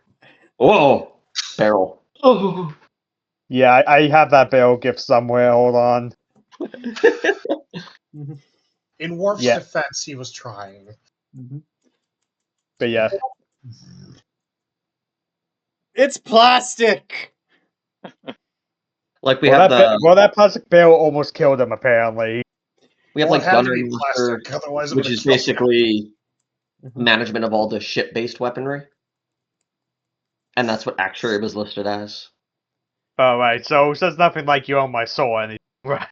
[SPEAKER 3] Whoa! Barrel. Oh.
[SPEAKER 6] Yeah, I have that barrel gift somewhere. Hold on.
[SPEAKER 5] In Worf's
[SPEAKER 6] Yeah.
[SPEAKER 5] defense, he was trying.
[SPEAKER 6] But yeah,
[SPEAKER 9] It's plastic.
[SPEAKER 3] Like we have
[SPEAKER 6] that plastic barrel almost killed him. Apparently,
[SPEAKER 3] we have
[SPEAKER 5] Well,
[SPEAKER 3] like
[SPEAKER 5] it had to
[SPEAKER 3] Gunnery
[SPEAKER 5] be
[SPEAKER 3] Master,
[SPEAKER 5] plastic, otherwise it
[SPEAKER 3] which
[SPEAKER 5] would
[SPEAKER 3] is
[SPEAKER 5] have killed him.
[SPEAKER 3] basically management of all the ship-based weaponry, and that's what Actuary was listed as.
[SPEAKER 6] all right. So it says nothing like you own my soul. Anything, right?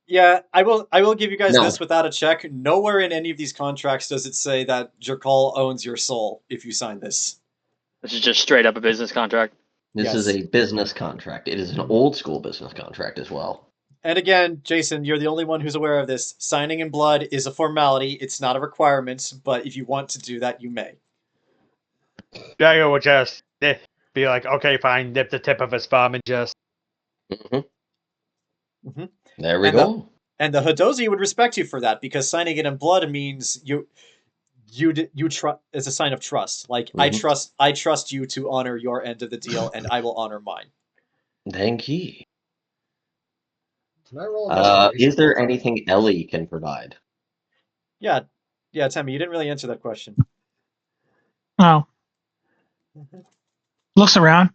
[SPEAKER 9] Yeah, I will give you guys
[SPEAKER 3] No.
[SPEAKER 9] this without a check. Nowhere in any of these contracts does it say that Jerkaul owns your soul if you sign this.
[SPEAKER 1] This is just straight up a business contract.
[SPEAKER 3] This is
[SPEAKER 9] Yes.
[SPEAKER 3] a business contract. It is an old school business contract as well.
[SPEAKER 9] And again, Jayson, you're the only one who's aware of this. Signing in blood is a formality. It's not a requirement, but if you want to do that, you may.
[SPEAKER 6] Drago would just be like, okay, fine, dip the tip of his thumb and just.
[SPEAKER 3] There we go.
[SPEAKER 9] And the Hadozee would respect you for that because signing it in blood means you trust as a sign of trust. Like I trust you to honor your end of the deal, and I will honor mine.
[SPEAKER 3] Thank you.
[SPEAKER 5] Can I roll investigation?
[SPEAKER 3] Is there anything Ellie can provide?
[SPEAKER 9] Yeah, Temme, you didn't really answer that question.
[SPEAKER 4] Oh. Looks around.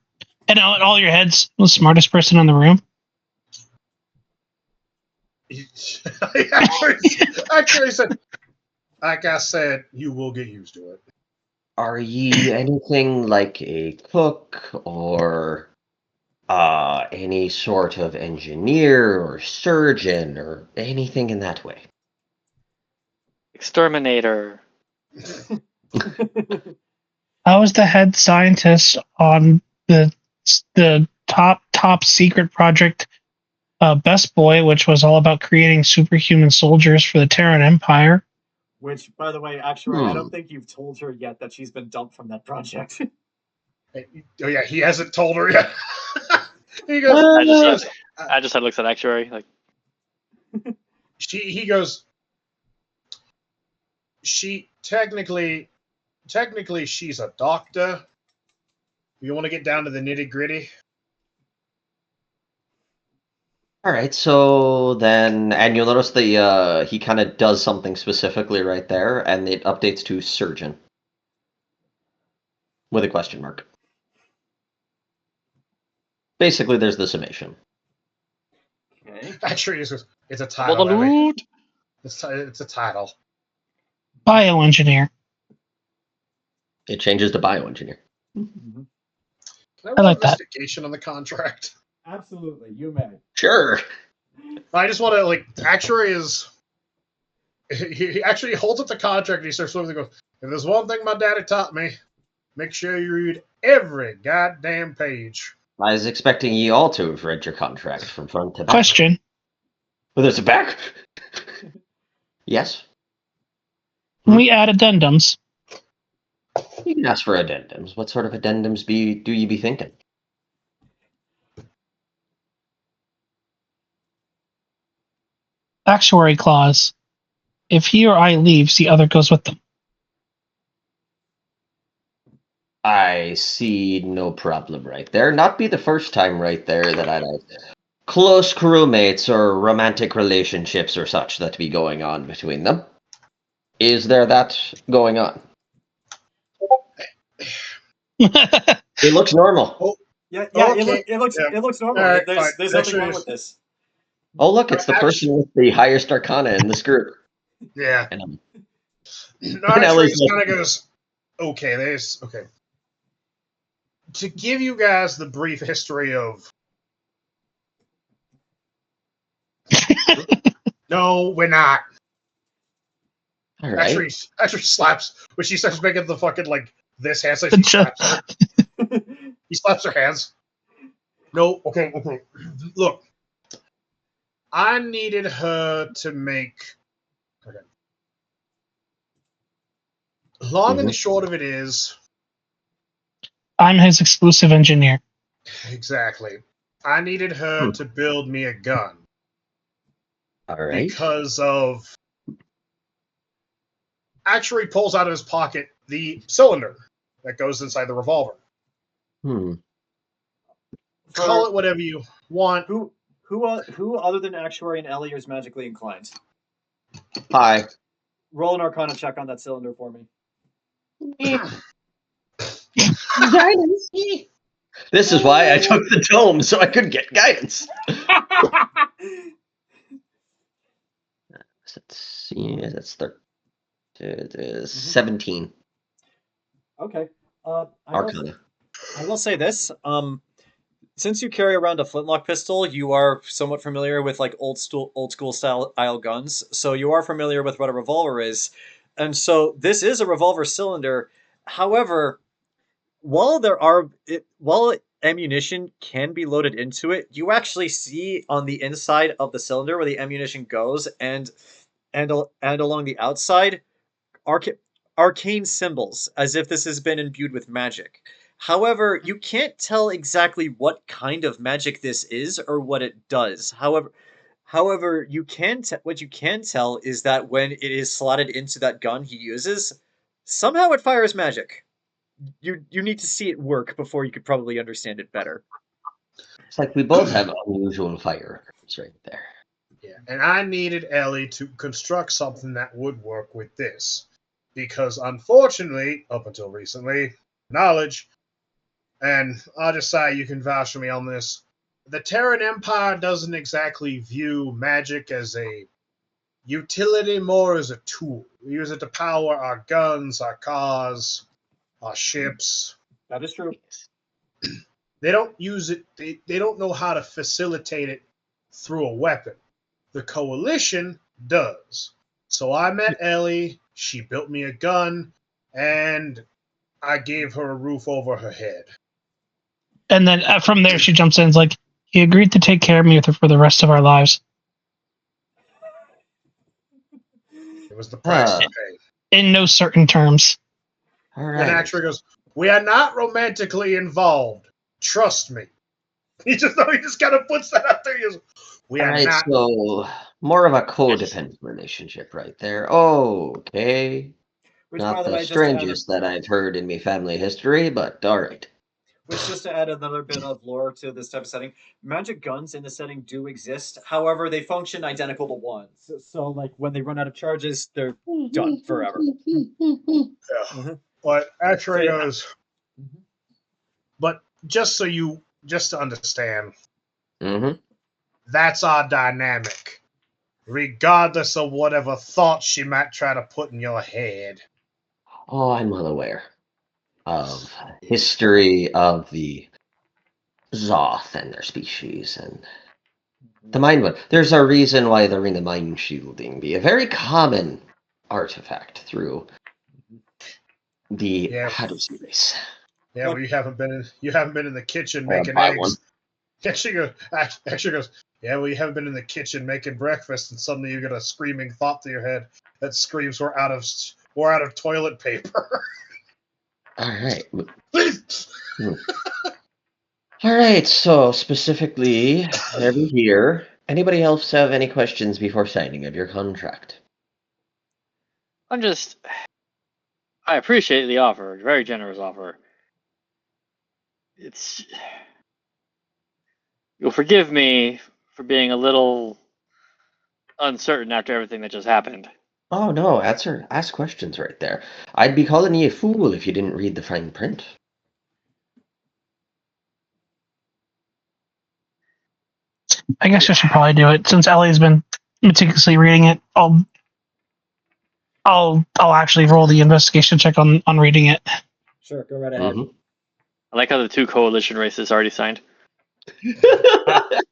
[SPEAKER 4] And all your heads, the smartest person in the room.
[SPEAKER 5] Actually said, like I said, you will get used to it.
[SPEAKER 3] Are ye anything like a cook or any sort of engineer or surgeon or anything in that way?
[SPEAKER 1] Exterminator.
[SPEAKER 4] I was the head scientist on the top secret project, Best Boy, which was all about creating superhuman soldiers for the Tyran Empire.
[SPEAKER 9] Which, by the way, actually, I don't think you've told her yet that she's been dumped from that project.
[SPEAKER 5] Oh yeah, he hasn't told her yet. He goes.
[SPEAKER 1] Ajisai looks at Actuary like.
[SPEAKER 5] He goes. She technically she's a doctor. You want to get down to the nitty gritty?
[SPEAKER 3] All right, so then, and you'll notice he kind of does something specifically right there, and it updates to surgeon with a question mark. Basically, there's the summation.
[SPEAKER 9] Okay.
[SPEAKER 5] Actually, it's a title. It's a title.
[SPEAKER 4] Bioengineer.
[SPEAKER 3] It changes to bioengineer.
[SPEAKER 5] Can I
[SPEAKER 4] I
[SPEAKER 5] roll
[SPEAKER 4] like that.
[SPEAKER 5] investigation on the contract?
[SPEAKER 9] Absolutely, you may.
[SPEAKER 3] Sure.
[SPEAKER 5] I just want to Actuary is. He actually holds up the contract and he starts looking and goes, if there's one thing my daddy taught me, make sure you read every goddamn page.
[SPEAKER 3] I was expecting ye all to have read your contract from front to back.
[SPEAKER 4] Question.
[SPEAKER 3] Oh, there's a back? Yes.
[SPEAKER 4] We add addendums.
[SPEAKER 3] You can ask for addendums. What sort of addendums do you be thinking?
[SPEAKER 4] Actuary clause. If he or I leaves, the other goes with them.
[SPEAKER 3] I see no problem right there. Not be the first time right there that I'd close crewmates or romantic relationships or such that be going on between them? Is there that going on? It looks normal.
[SPEAKER 9] Yeah,
[SPEAKER 5] Okay,
[SPEAKER 9] it looks normal.
[SPEAKER 5] Alright,
[SPEAKER 9] There's
[SPEAKER 5] fine.
[SPEAKER 9] there's nothing
[SPEAKER 5] Actually,
[SPEAKER 9] wrong with this.
[SPEAKER 3] Oh, look, it's the person with the highest arcana in this group.
[SPEAKER 5] Yeah.
[SPEAKER 3] And
[SPEAKER 5] Actually,
[SPEAKER 3] Ellie's
[SPEAKER 5] just kind of goes, okay, okay. To give you guys the brief history of... No, we're not.
[SPEAKER 3] all right.
[SPEAKER 5] Actually slaps, when she starts making the fucking, like, this hand sign, she slaps her. He slaps her hands. No, okay. Look. I needed her to make... Okay. Long and short of it is...
[SPEAKER 4] I'm his exclusive engineer.
[SPEAKER 5] Exactly. I needed her to build me a gun.
[SPEAKER 3] All right.
[SPEAKER 5] Because of... Actuary pulls out of his pocket the cylinder that goes inside the revolver. Call it whatever you want.
[SPEAKER 9] Who other than Actuary and Ellie is magically inclined?
[SPEAKER 3] Hi.
[SPEAKER 9] Roll an Arcana check on that cylinder for me.
[SPEAKER 3] Guidance. This is why I took the tome, so I could get guidance. Let's see. That's 17.
[SPEAKER 9] Okay.
[SPEAKER 3] Arcana.
[SPEAKER 9] I will say this. Since you carry around a flintlock pistol, you are somewhat familiar with like old school style guns. So you are familiar with what a revolver is, and so this is a revolver cylinder. However, while ammunition can be loaded into it, you actually see on the inside of the cylinder where the ammunition goes, and along the outside, arcane symbols, as if this has been imbued with magic. However, you can't tell exactly what kind of magic this is or what it does. However, what you can tell is that when it is slotted into that gun he uses, somehow it fires magic. You need to see it work before you could probably understand it better.
[SPEAKER 3] It's like we both have unusual firearms right there.
[SPEAKER 5] Yeah, and I needed Ellie to construct something that would work with this. Because unfortunately, up until recently, knowledge, and Ajisai, you can vouch for me on this, the Terran Empire doesn't exactly view magic as a utility, more as a tool. We use it to power our guns, our cars, our ships.
[SPEAKER 9] That is true.
[SPEAKER 5] They don't use it, they don't know how to facilitate it through a weapon. The Coalition does. So I met Ellie, she built me a gun, and I gave her a roof over her head.
[SPEAKER 4] And then from there, she jumps in and is like, he agreed to take care of me for the rest of our lives.
[SPEAKER 5] It was the price to pay.
[SPEAKER 4] In no certain terms.
[SPEAKER 3] All right.
[SPEAKER 5] And Actuary goes, we are not romantically involved. Trust me. He just kind of puts that out there. He goes, we are not.
[SPEAKER 3] So more of a codependent relationship right there. Okay.
[SPEAKER 9] Which,
[SPEAKER 3] Not
[SPEAKER 9] by the
[SPEAKER 3] the
[SPEAKER 9] way,
[SPEAKER 3] strangest that I've heard in me family history, but all right.
[SPEAKER 9] Which, just to add another bit of lore to this type of setting, magic guns in the setting do exist. However, they function identical to ones. So like, when they run out of charges, they're done forever.
[SPEAKER 5] Yeah. But Actuary goes, but just to understand, that's our dynamic. Regardless of whatever thoughts she might try to put in your head.
[SPEAKER 3] Oh, I'm well aware of history of the Zoth and their species and the mind one. There's a reason why the ring of mind shielding be a very common artifact through the Hadozee race.
[SPEAKER 5] Yeah, well, you haven't been in the kitchen making eggs. Actually goes, yeah, well, you haven't been in the kitchen making breakfast, and suddenly you get a screaming thought to your head that screams, "We're out of toilet paper."
[SPEAKER 3] All right. All right. So specifically, over here, anybody else have any questions before signing of your contract?
[SPEAKER 1] I appreciate the offer. Very generous offer. You'll forgive me for being a little uncertain after everything that just happened.
[SPEAKER 3] Oh no, ask questions right there. I'd be calling you a fool if you didn't read the fine print.
[SPEAKER 4] I guess I should probably do it since Ellie's been meticulously reading it. I'll actually roll the investigation check on reading it.
[SPEAKER 9] Sure, go right ahead.
[SPEAKER 3] Mhm.
[SPEAKER 1] I like how the 2 coalition races already signed.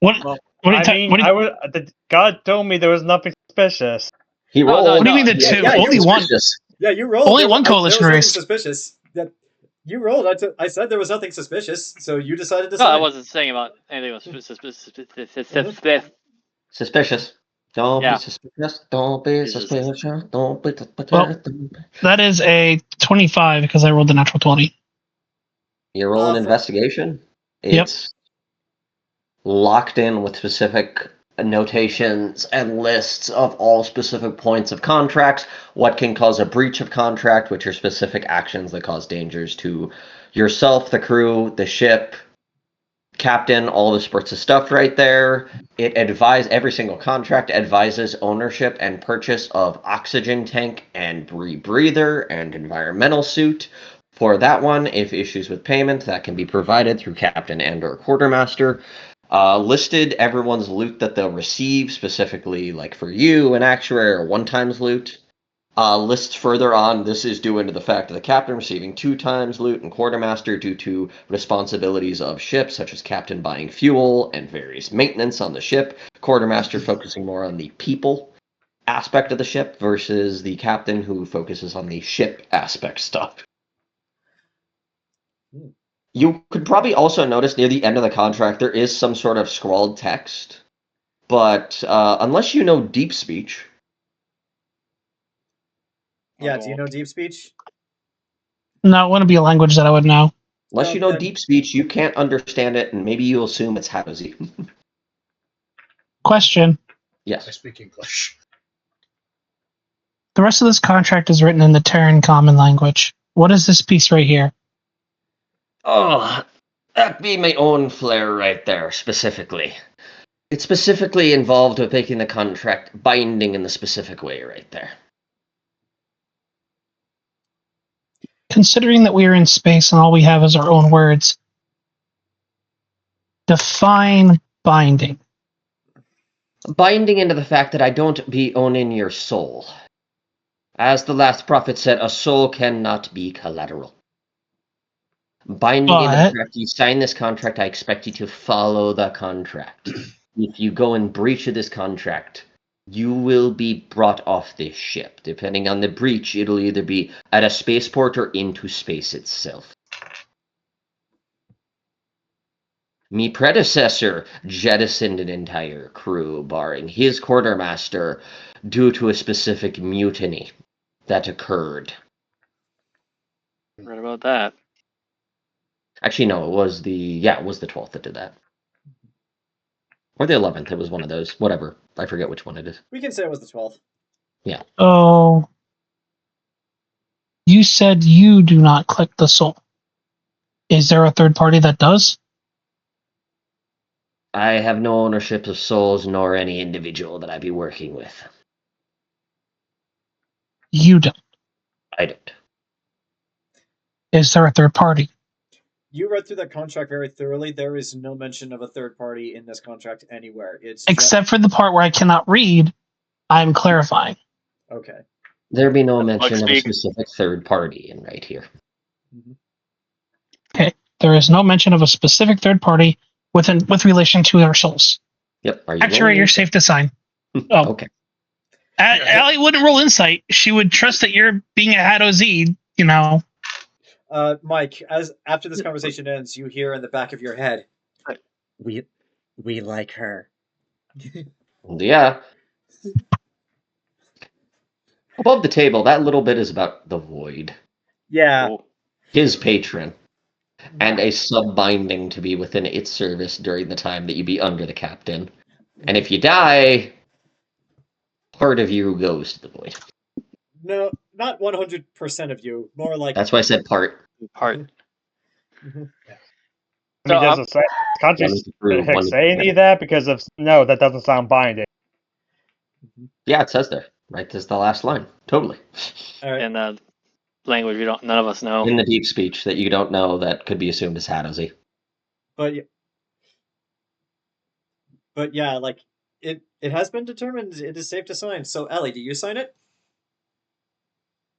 [SPEAKER 4] What?
[SPEAKER 6] Well,
[SPEAKER 4] What do you
[SPEAKER 6] I
[SPEAKER 4] ta-
[SPEAKER 6] mean,
[SPEAKER 4] what do you-
[SPEAKER 6] the God told me there was nothing suspicious.
[SPEAKER 3] He
[SPEAKER 1] No,
[SPEAKER 3] rolled.
[SPEAKER 1] no,
[SPEAKER 4] What do you mean the
[SPEAKER 1] no,
[SPEAKER 4] two?
[SPEAKER 9] yeah,
[SPEAKER 4] Only
[SPEAKER 9] you-
[SPEAKER 4] one.
[SPEAKER 3] Suspicious.
[SPEAKER 9] Yeah, you rolled.
[SPEAKER 4] Only
[SPEAKER 9] There
[SPEAKER 4] one
[SPEAKER 9] was-
[SPEAKER 4] coalition
[SPEAKER 9] there was
[SPEAKER 4] race.
[SPEAKER 9] nothing suspicious. That you rolled. I said there was nothing suspicious, so you decided to
[SPEAKER 1] No, I
[SPEAKER 9] sign.
[SPEAKER 1] wasn't saying about anything was suspicious.
[SPEAKER 3] Suspicious. Don't
[SPEAKER 1] Yeah.
[SPEAKER 3] be suspicious. Don't be
[SPEAKER 1] Jesus.
[SPEAKER 3] suspicious. Don't be
[SPEAKER 4] Well, that is a 25 because I rolled the natural 20.
[SPEAKER 3] You roll an
[SPEAKER 9] for-
[SPEAKER 3] investigation.
[SPEAKER 4] Yep.
[SPEAKER 3] It's locked in with specific notations and lists of all specific points of contracts, what can cause a breach of contract, which are specific actions that cause dangers to yourself, the crew, the ship, captain, all the sorts of stuff right there. It every single contract advises ownership and purchase of oxygen tank and rebreather and environmental suit. For that one, if issues with payment, that can be provided through captain and or quartermaster. Listed everyone's loot that they'll receive, specifically like for you, an actuary or one times loot. Lists further on, this is due into the fact of the captain receiving 2 times loot and quartermaster due to responsibilities of ships, such as captain buying fuel and various maintenance on the ship. Quartermaster focusing more on the people aspect of the ship versus the captain who focuses on the ship aspect stuff. You could probably also notice near the end of the contract there is some sort of scrawled text, but unless you know deep speech.
[SPEAKER 9] Yeah, do you know deep speech?
[SPEAKER 4] No, it wouldn't be a language that I would know.
[SPEAKER 3] Unless
[SPEAKER 9] No,
[SPEAKER 3] you know
[SPEAKER 9] then-
[SPEAKER 3] deep speech, you can't understand it, and maybe you assume it's Hadozee.
[SPEAKER 4] Question.
[SPEAKER 5] I
[SPEAKER 3] Yes.
[SPEAKER 5] speak English.
[SPEAKER 4] The rest of this contract is written in the Tyran common language. What is this piece right here?
[SPEAKER 3] Oh, that'd be my own flair right there, specifically. It's specifically involved with making the contract binding in the specific way right there.
[SPEAKER 4] Considering that we are in space and all we have is our own words, define binding.
[SPEAKER 3] Binding into the fact that I don't be owning your soul. As the last prophet said, a soul cannot be collateral. Binding into the fact you sign this contract, I expect you to follow the contract. If you go in breach of this contract, you will be brought off this ship. Depending on the breach, it'll either be at a spaceport or into space itself. Me predecessor jettisoned an entire crew, barring his quartermaster, due to a specific mutiny that occurred.
[SPEAKER 1] Right about that.
[SPEAKER 3] Actually, no, it was the 12th that did that. Or the 11th, it was one of those. Whatever. I forget which one it is.
[SPEAKER 9] We can say it was the 12th.
[SPEAKER 3] Yeah.
[SPEAKER 4] Oh, you said you do not click the soul. Is there a third party that does?
[SPEAKER 3] I have no ownership of souls nor any individual that I be working with.
[SPEAKER 4] You don't.
[SPEAKER 3] I don't.
[SPEAKER 4] Is there a third party?
[SPEAKER 9] You read through that contract very thoroughly. There is no mention of a third party in this contract anywhere. It's
[SPEAKER 4] Except for the part where I cannot read, I'm clarifying.
[SPEAKER 9] okay.
[SPEAKER 3] There be no
[SPEAKER 1] That's
[SPEAKER 3] mention of a
[SPEAKER 1] speak.
[SPEAKER 3] specific third party in right here.
[SPEAKER 4] Okay. There is no mention of a specific third party with relation to our souls.
[SPEAKER 3] Yep. Are you
[SPEAKER 4] Actually,
[SPEAKER 3] rolling?
[SPEAKER 4] you're safe to sign. Oh.
[SPEAKER 3] Okay.
[SPEAKER 4] Ellie wouldn't roll insight. She would trust that you're being a Hadozee, you know.
[SPEAKER 9] Mike, as after this conversation ends, you hear in the back of your head, "We like her."
[SPEAKER 3] Yeah. Above the table, that little bit is about the void.
[SPEAKER 9] Yeah.
[SPEAKER 1] Oh.
[SPEAKER 3] His patron. And a sub-binding to be within its service during the time that you be under the captain. And if you die, part of you goes to the void.
[SPEAKER 9] No, not 100% of you. More like
[SPEAKER 3] That's why I said part.
[SPEAKER 1] Part.
[SPEAKER 6] I mean,
[SPEAKER 1] So,
[SPEAKER 6] does the contract
[SPEAKER 3] One to prove, one to
[SPEAKER 6] say any
[SPEAKER 3] defend.
[SPEAKER 6] of that? Because if no, that doesn't sound binding.
[SPEAKER 3] Yeah, it says there. Right, this is the last line. Totally.
[SPEAKER 9] All right.
[SPEAKER 1] in the language none of us know.
[SPEAKER 3] In the deep speech that you don't know that could be assumed as Hadozee.
[SPEAKER 9] But yeah, like it has been determined it is safe to sign. So Ellie, do you sign it?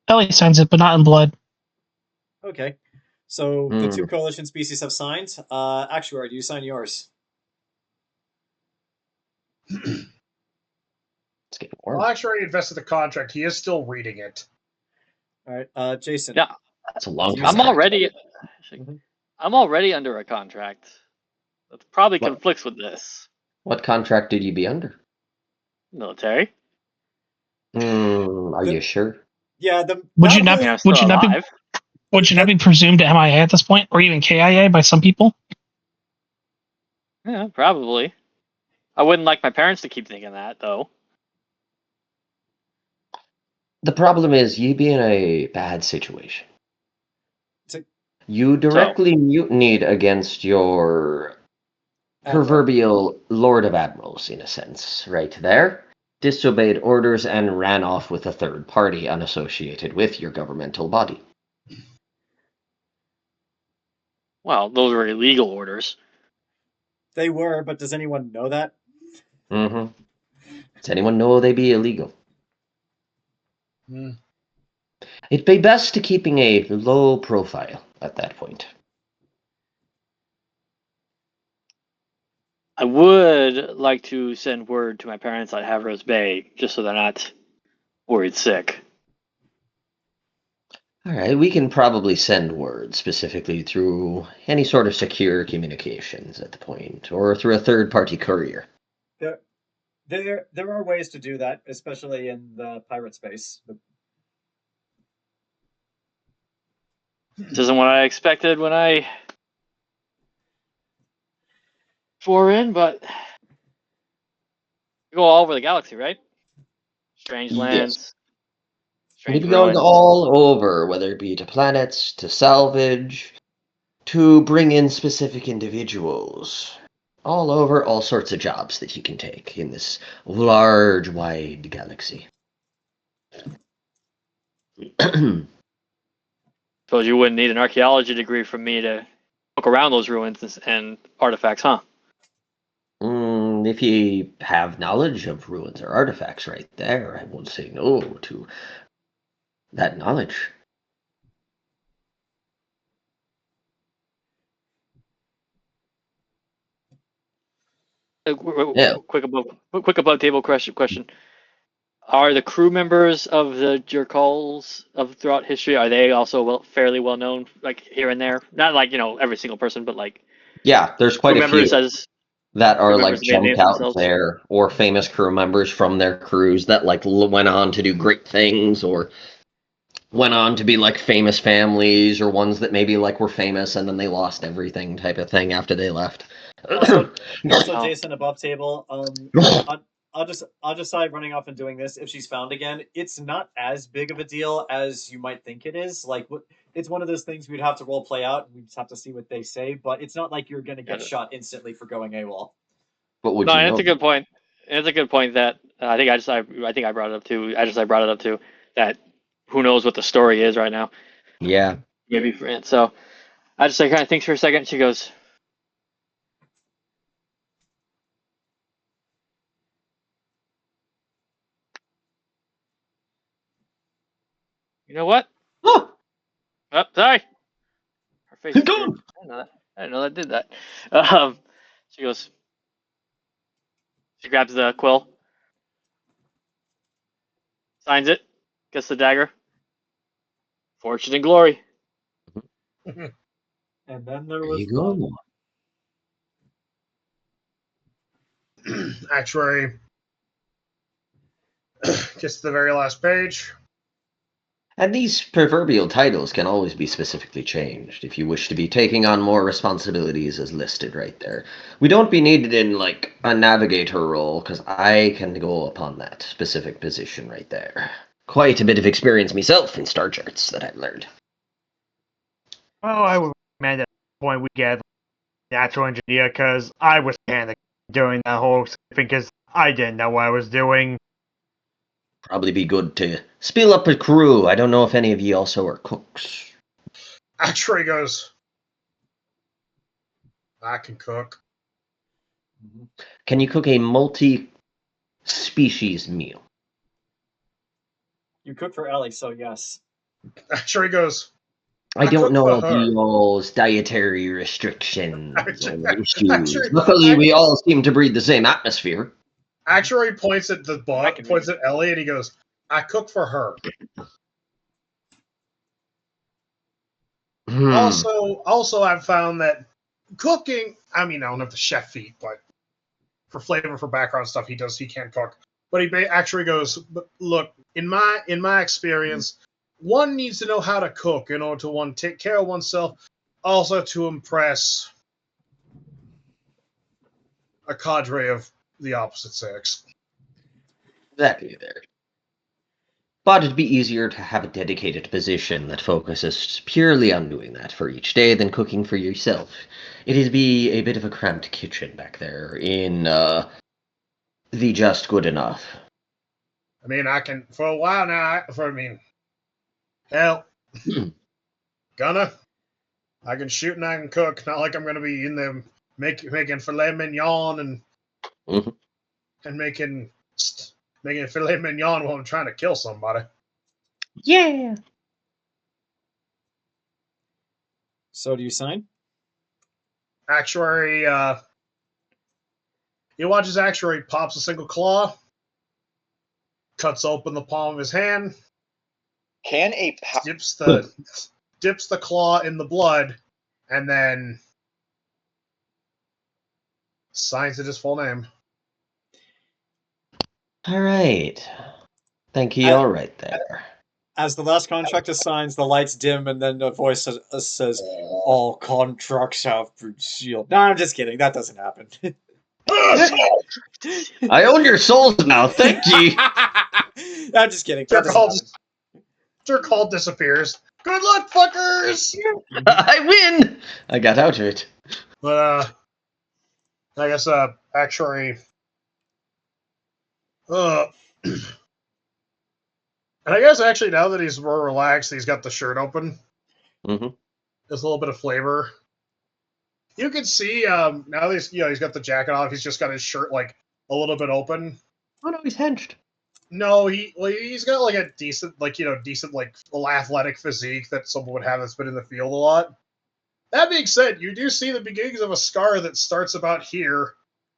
[SPEAKER 4] Ellie signs it, but not in blood.
[SPEAKER 9] Okay. So the two coalition species have signed. Actuary, do you sign yours?
[SPEAKER 3] It's getting warm.
[SPEAKER 5] Well, actually, invested the contract. He is still reading it.
[SPEAKER 9] All right. Jayson.
[SPEAKER 1] Yeah.
[SPEAKER 3] That's a long
[SPEAKER 9] You
[SPEAKER 3] time.
[SPEAKER 1] I'm already
[SPEAKER 9] Mhm.
[SPEAKER 1] I'm already under a contract. That probably
[SPEAKER 3] What?
[SPEAKER 1] conflicts with this.
[SPEAKER 3] What contract did you be under?
[SPEAKER 1] Military.
[SPEAKER 3] Are you sure?
[SPEAKER 9] Yeah,
[SPEAKER 4] Would you not?
[SPEAKER 1] I mean, I'm still
[SPEAKER 4] Would you not be?
[SPEAKER 1] alive.
[SPEAKER 4] Would you not be presumed MIA at this point, or even KIA by some people?
[SPEAKER 1] Yeah, probably. I wouldn't like my parents to keep thinking that, though.
[SPEAKER 3] The problem is you be in a bad situation. You directly mutinied against your proverbial Lord of Admirals, in a sense, right there. Disobeyed orders and ran off with a third party unassociated with your governmental body.
[SPEAKER 1] Well, those were illegal orders.
[SPEAKER 9] They were, but does anyone know that?
[SPEAKER 3] Mm-hmm. Does anyone know they be illegal? It'd be best to keeping a low profile at that point.
[SPEAKER 1] I would like to send word to my parents at Havros Bay, just so they're not worried sick.
[SPEAKER 3] All right, we can probably send word specifically through any sort of secure communications at the point, or through a third-party courier.
[SPEAKER 9] There are ways to do that, especially in the pirate space.
[SPEAKER 1] This isn't what I expected when I swore in, but you go all over the galaxy, right? Strange lands, strange
[SPEAKER 3] We've gone
[SPEAKER 1] ruins.
[SPEAKER 3] all over, whether it be to planets, to salvage, to bring in specific individuals. All over, all sorts of jobs that you can take in this large, wide galaxy.
[SPEAKER 1] Suppose you wouldn't need an archaeology degree from me to look around those ruins and artifacts, huh?
[SPEAKER 3] If you have knowledge of ruins or artifacts right there, I won't say no to that knowledge. Yeah.
[SPEAKER 1] Quick above table question. Are the crew members of the Jerkauls of throughout history, are they also fairly well known, like here and there? Not like, every single person, but like
[SPEAKER 3] Yeah, there's quite
[SPEAKER 1] crew
[SPEAKER 3] a
[SPEAKER 1] members
[SPEAKER 3] few
[SPEAKER 1] as
[SPEAKER 3] that are
[SPEAKER 1] crew
[SPEAKER 3] like
[SPEAKER 1] members that made names
[SPEAKER 3] jumped
[SPEAKER 1] for
[SPEAKER 3] out
[SPEAKER 1] themselves.
[SPEAKER 3] there, or famous crew members from their crews that like went on to do great things, or went on to be like famous families, or ones that maybe like were famous and then they lost everything type of thing after they left.
[SPEAKER 9] Also,
[SPEAKER 1] Oh.
[SPEAKER 9] Jayson above table. I'll decide running off and doing this. If she's found again, it's not as big of a deal as you might think it is. Like, it's one of those things we'd have to role play out. We just have to see what they say. But it's not like you're going to get shot instantly for going AWOL.
[SPEAKER 3] But would
[SPEAKER 1] No,
[SPEAKER 3] you
[SPEAKER 1] that's
[SPEAKER 3] know?
[SPEAKER 1] a good point. It's a good point that I think I brought it up too. I brought it up too. That who knows what the story is right now?
[SPEAKER 3] Yeah.
[SPEAKER 1] Maybe so. Ajisai kind of thinks for a second. She goes, "You know what?
[SPEAKER 3] Oh,
[SPEAKER 1] Sorry." Her face is
[SPEAKER 3] Gone.
[SPEAKER 1] weird. I didn't know that. I didn't know that did that. She goes. She grabs the quill, signs it, gets the dagger. Fortune and glory.
[SPEAKER 9] And then there
[SPEAKER 3] there
[SPEAKER 9] was
[SPEAKER 3] you go.
[SPEAKER 5] Actuary gets to the very last page.
[SPEAKER 3] And these proverbial titles can always be specifically changed if you wish to be taking on more responsibilities as listed right there. We don't be needed in, like, a navigator role, because I can go upon that specific position right there. Quite a bit of experience myself in star charts that I've learned.
[SPEAKER 6] Well, I would recommend at this point we get natural engineer because I was panicking during that whole thing because I didn't know what I was doing.
[SPEAKER 3] Probably be good to spill up a crew. I don't know if any of you also are cooks.
[SPEAKER 5] Actuary goes, I can cook.
[SPEAKER 3] Can you cook a multi-species meal?
[SPEAKER 9] You cook for Ellie, so yes.
[SPEAKER 5] Actuary goes,
[SPEAKER 3] I don't
[SPEAKER 5] cook
[SPEAKER 3] know
[SPEAKER 5] for
[SPEAKER 3] of
[SPEAKER 5] her.
[SPEAKER 3] y'all's dietary restrictions or issues.
[SPEAKER 5] Actually-
[SPEAKER 3] Luckily, we all seem to breathe the same atmosphere.
[SPEAKER 5] Actuary points at the
[SPEAKER 9] I can
[SPEAKER 5] points at Ellie, and he goes, I cook for her. Also, I've found that cooking, I mean, I don't have the chef feat, but for flavor, for background stuff, he can cook. But he actually goes, look, in my experience, one needs to know how to cook in order to take care of oneself, also to impress a cadre of the opposite sex.
[SPEAKER 3] Exactly there. But it'd be easier to have a dedicated position that focuses purely on doing that for each day than cooking for yourself. It'd be a bit of a cramped kitchen back there in the just good enough.
[SPEAKER 5] I mean, I can, for a while now, hell, I can shoot and I can cook. Not like I'm going to be in there making filet mignon and making filet mignon while I'm trying to kill somebody.
[SPEAKER 3] Yeah.
[SPEAKER 9] So do you sign?
[SPEAKER 5] Actuary, he watches Actuary pops a single claw, cuts open the palm of his hand,
[SPEAKER 10] Can a
[SPEAKER 5] dips the claw in the blood, and then signs it his full name.
[SPEAKER 3] All right. Thank you. All right there.
[SPEAKER 9] As the last contract signs, the lights dim, and then a voice says, "All contracts have been sealed." No, I'm just kidding. That doesn't happen.
[SPEAKER 3] I own your souls now. Thank you.
[SPEAKER 9] I'm just kidding. That doesn't happen.
[SPEAKER 5] Jerkaul disappears. Good luck, fuckers!
[SPEAKER 3] I win. I got out of it.
[SPEAKER 5] But I guess Actuary. And I guess actually now that he's more relaxed, he's got the shirt open.
[SPEAKER 3] Mm-hmm.
[SPEAKER 5] There's a little bit of flavor. You can see now that he's got the jacket off. He's just got his shirt like a little bit open.
[SPEAKER 3] Oh no, he's hinged.
[SPEAKER 5] No, he's got like a decent athletic physique that someone would have that's been in the field a lot. That being said, you do see the beginnings of a scar that starts about here,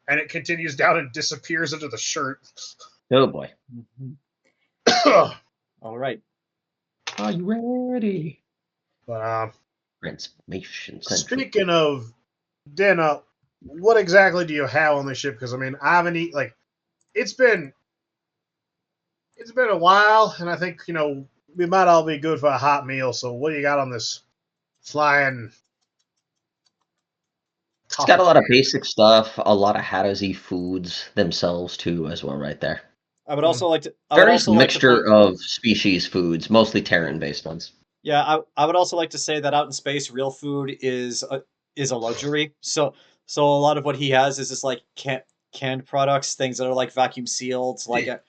[SPEAKER 5] and it continues down and disappears into the shirt.
[SPEAKER 3] Oh boy.
[SPEAKER 9] All right.
[SPEAKER 3] Are you ready?
[SPEAKER 5] But
[SPEAKER 3] Transformation Central.
[SPEAKER 5] speaking of dinner, what exactly do you have on the ship? Because I mean, I haven't eaten it's been a while, and I think we might all be good for a hot meal. So what do you got on this flying?
[SPEAKER 3] It's got a lot of basic stuff, a lot of Hadozee foods themselves too, as well, right there.
[SPEAKER 9] I would also like to.
[SPEAKER 3] Various mixture of species foods, mostly Tyran-based ones.
[SPEAKER 9] Yeah, I would also like to say that out in space, real food is a luxury. So a lot of what he has is just like canned products, things that are like vacuum sealed, like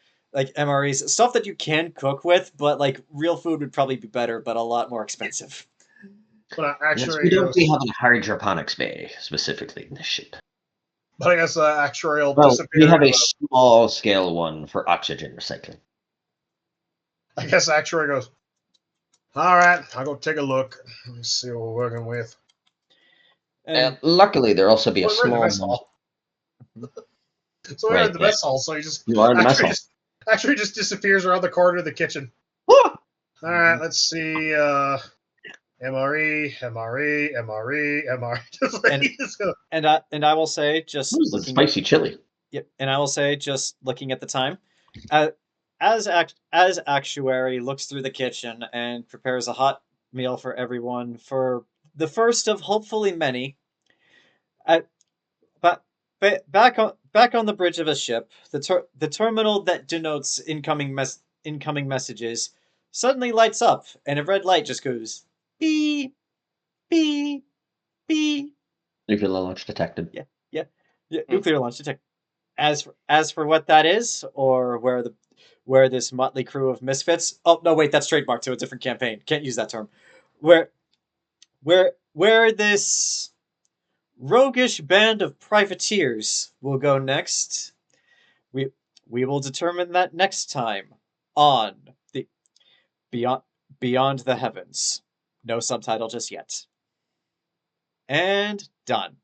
[SPEAKER 9] MREs, stuff that you can cook with, but like real food would probably be better, but a lot more expensive.
[SPEAKER 5] But
[SPEAKER 3] We don't have a hydroponics bay specifically in this ship.
[SPEAKER 5] But I guess Actuary will
[SPEAKER 3] Well,
[SPEAKER 5] disappear.
[SPEAKER 3] we have a small scale one for oxygen recycling.
[SPEAKER 5] I guess Actuary goes, all right, I'll go take a look. Let me see what we're working with.
[SPEAKER 3] And luckily, there'll also be a
[SPEAKER 5] we're in the
[SPEAKER 3] small
[SPEAKER 5] mess hall. So we're in the mess hall, so
[SPEAKER 3] you are in the mess hall.
[SPEAKER 5] Actually just disappears around the corner of the kitchen. All right, let's see. MRE.
[SPEAKER 9] And I will say, just
[SPEAKER 3] spicy chili.
[SPEAKER 9] Yep, and I will say, just looking at the time, as Actuary looks through the kitchen and prepares a hot meal for everyone for the first of hopefully many. Back on the bridge of a ship, the terminal that denotes incoming messages suddenly lights up, and a red light just goes beep, beep, beep.
[SPEAKER 3] Nuclear launch detected.
[SPEAKER 2] Yeah, nuclear launch detected. As for what that is, or where this motley crew of misfits. Oh no, wait, that's trademarked to a different campaign. Can't use that term. Where this roguish band of privateers will go next. We will determine that next time on the Beyond the Heavens. No subtitle just yet. And done.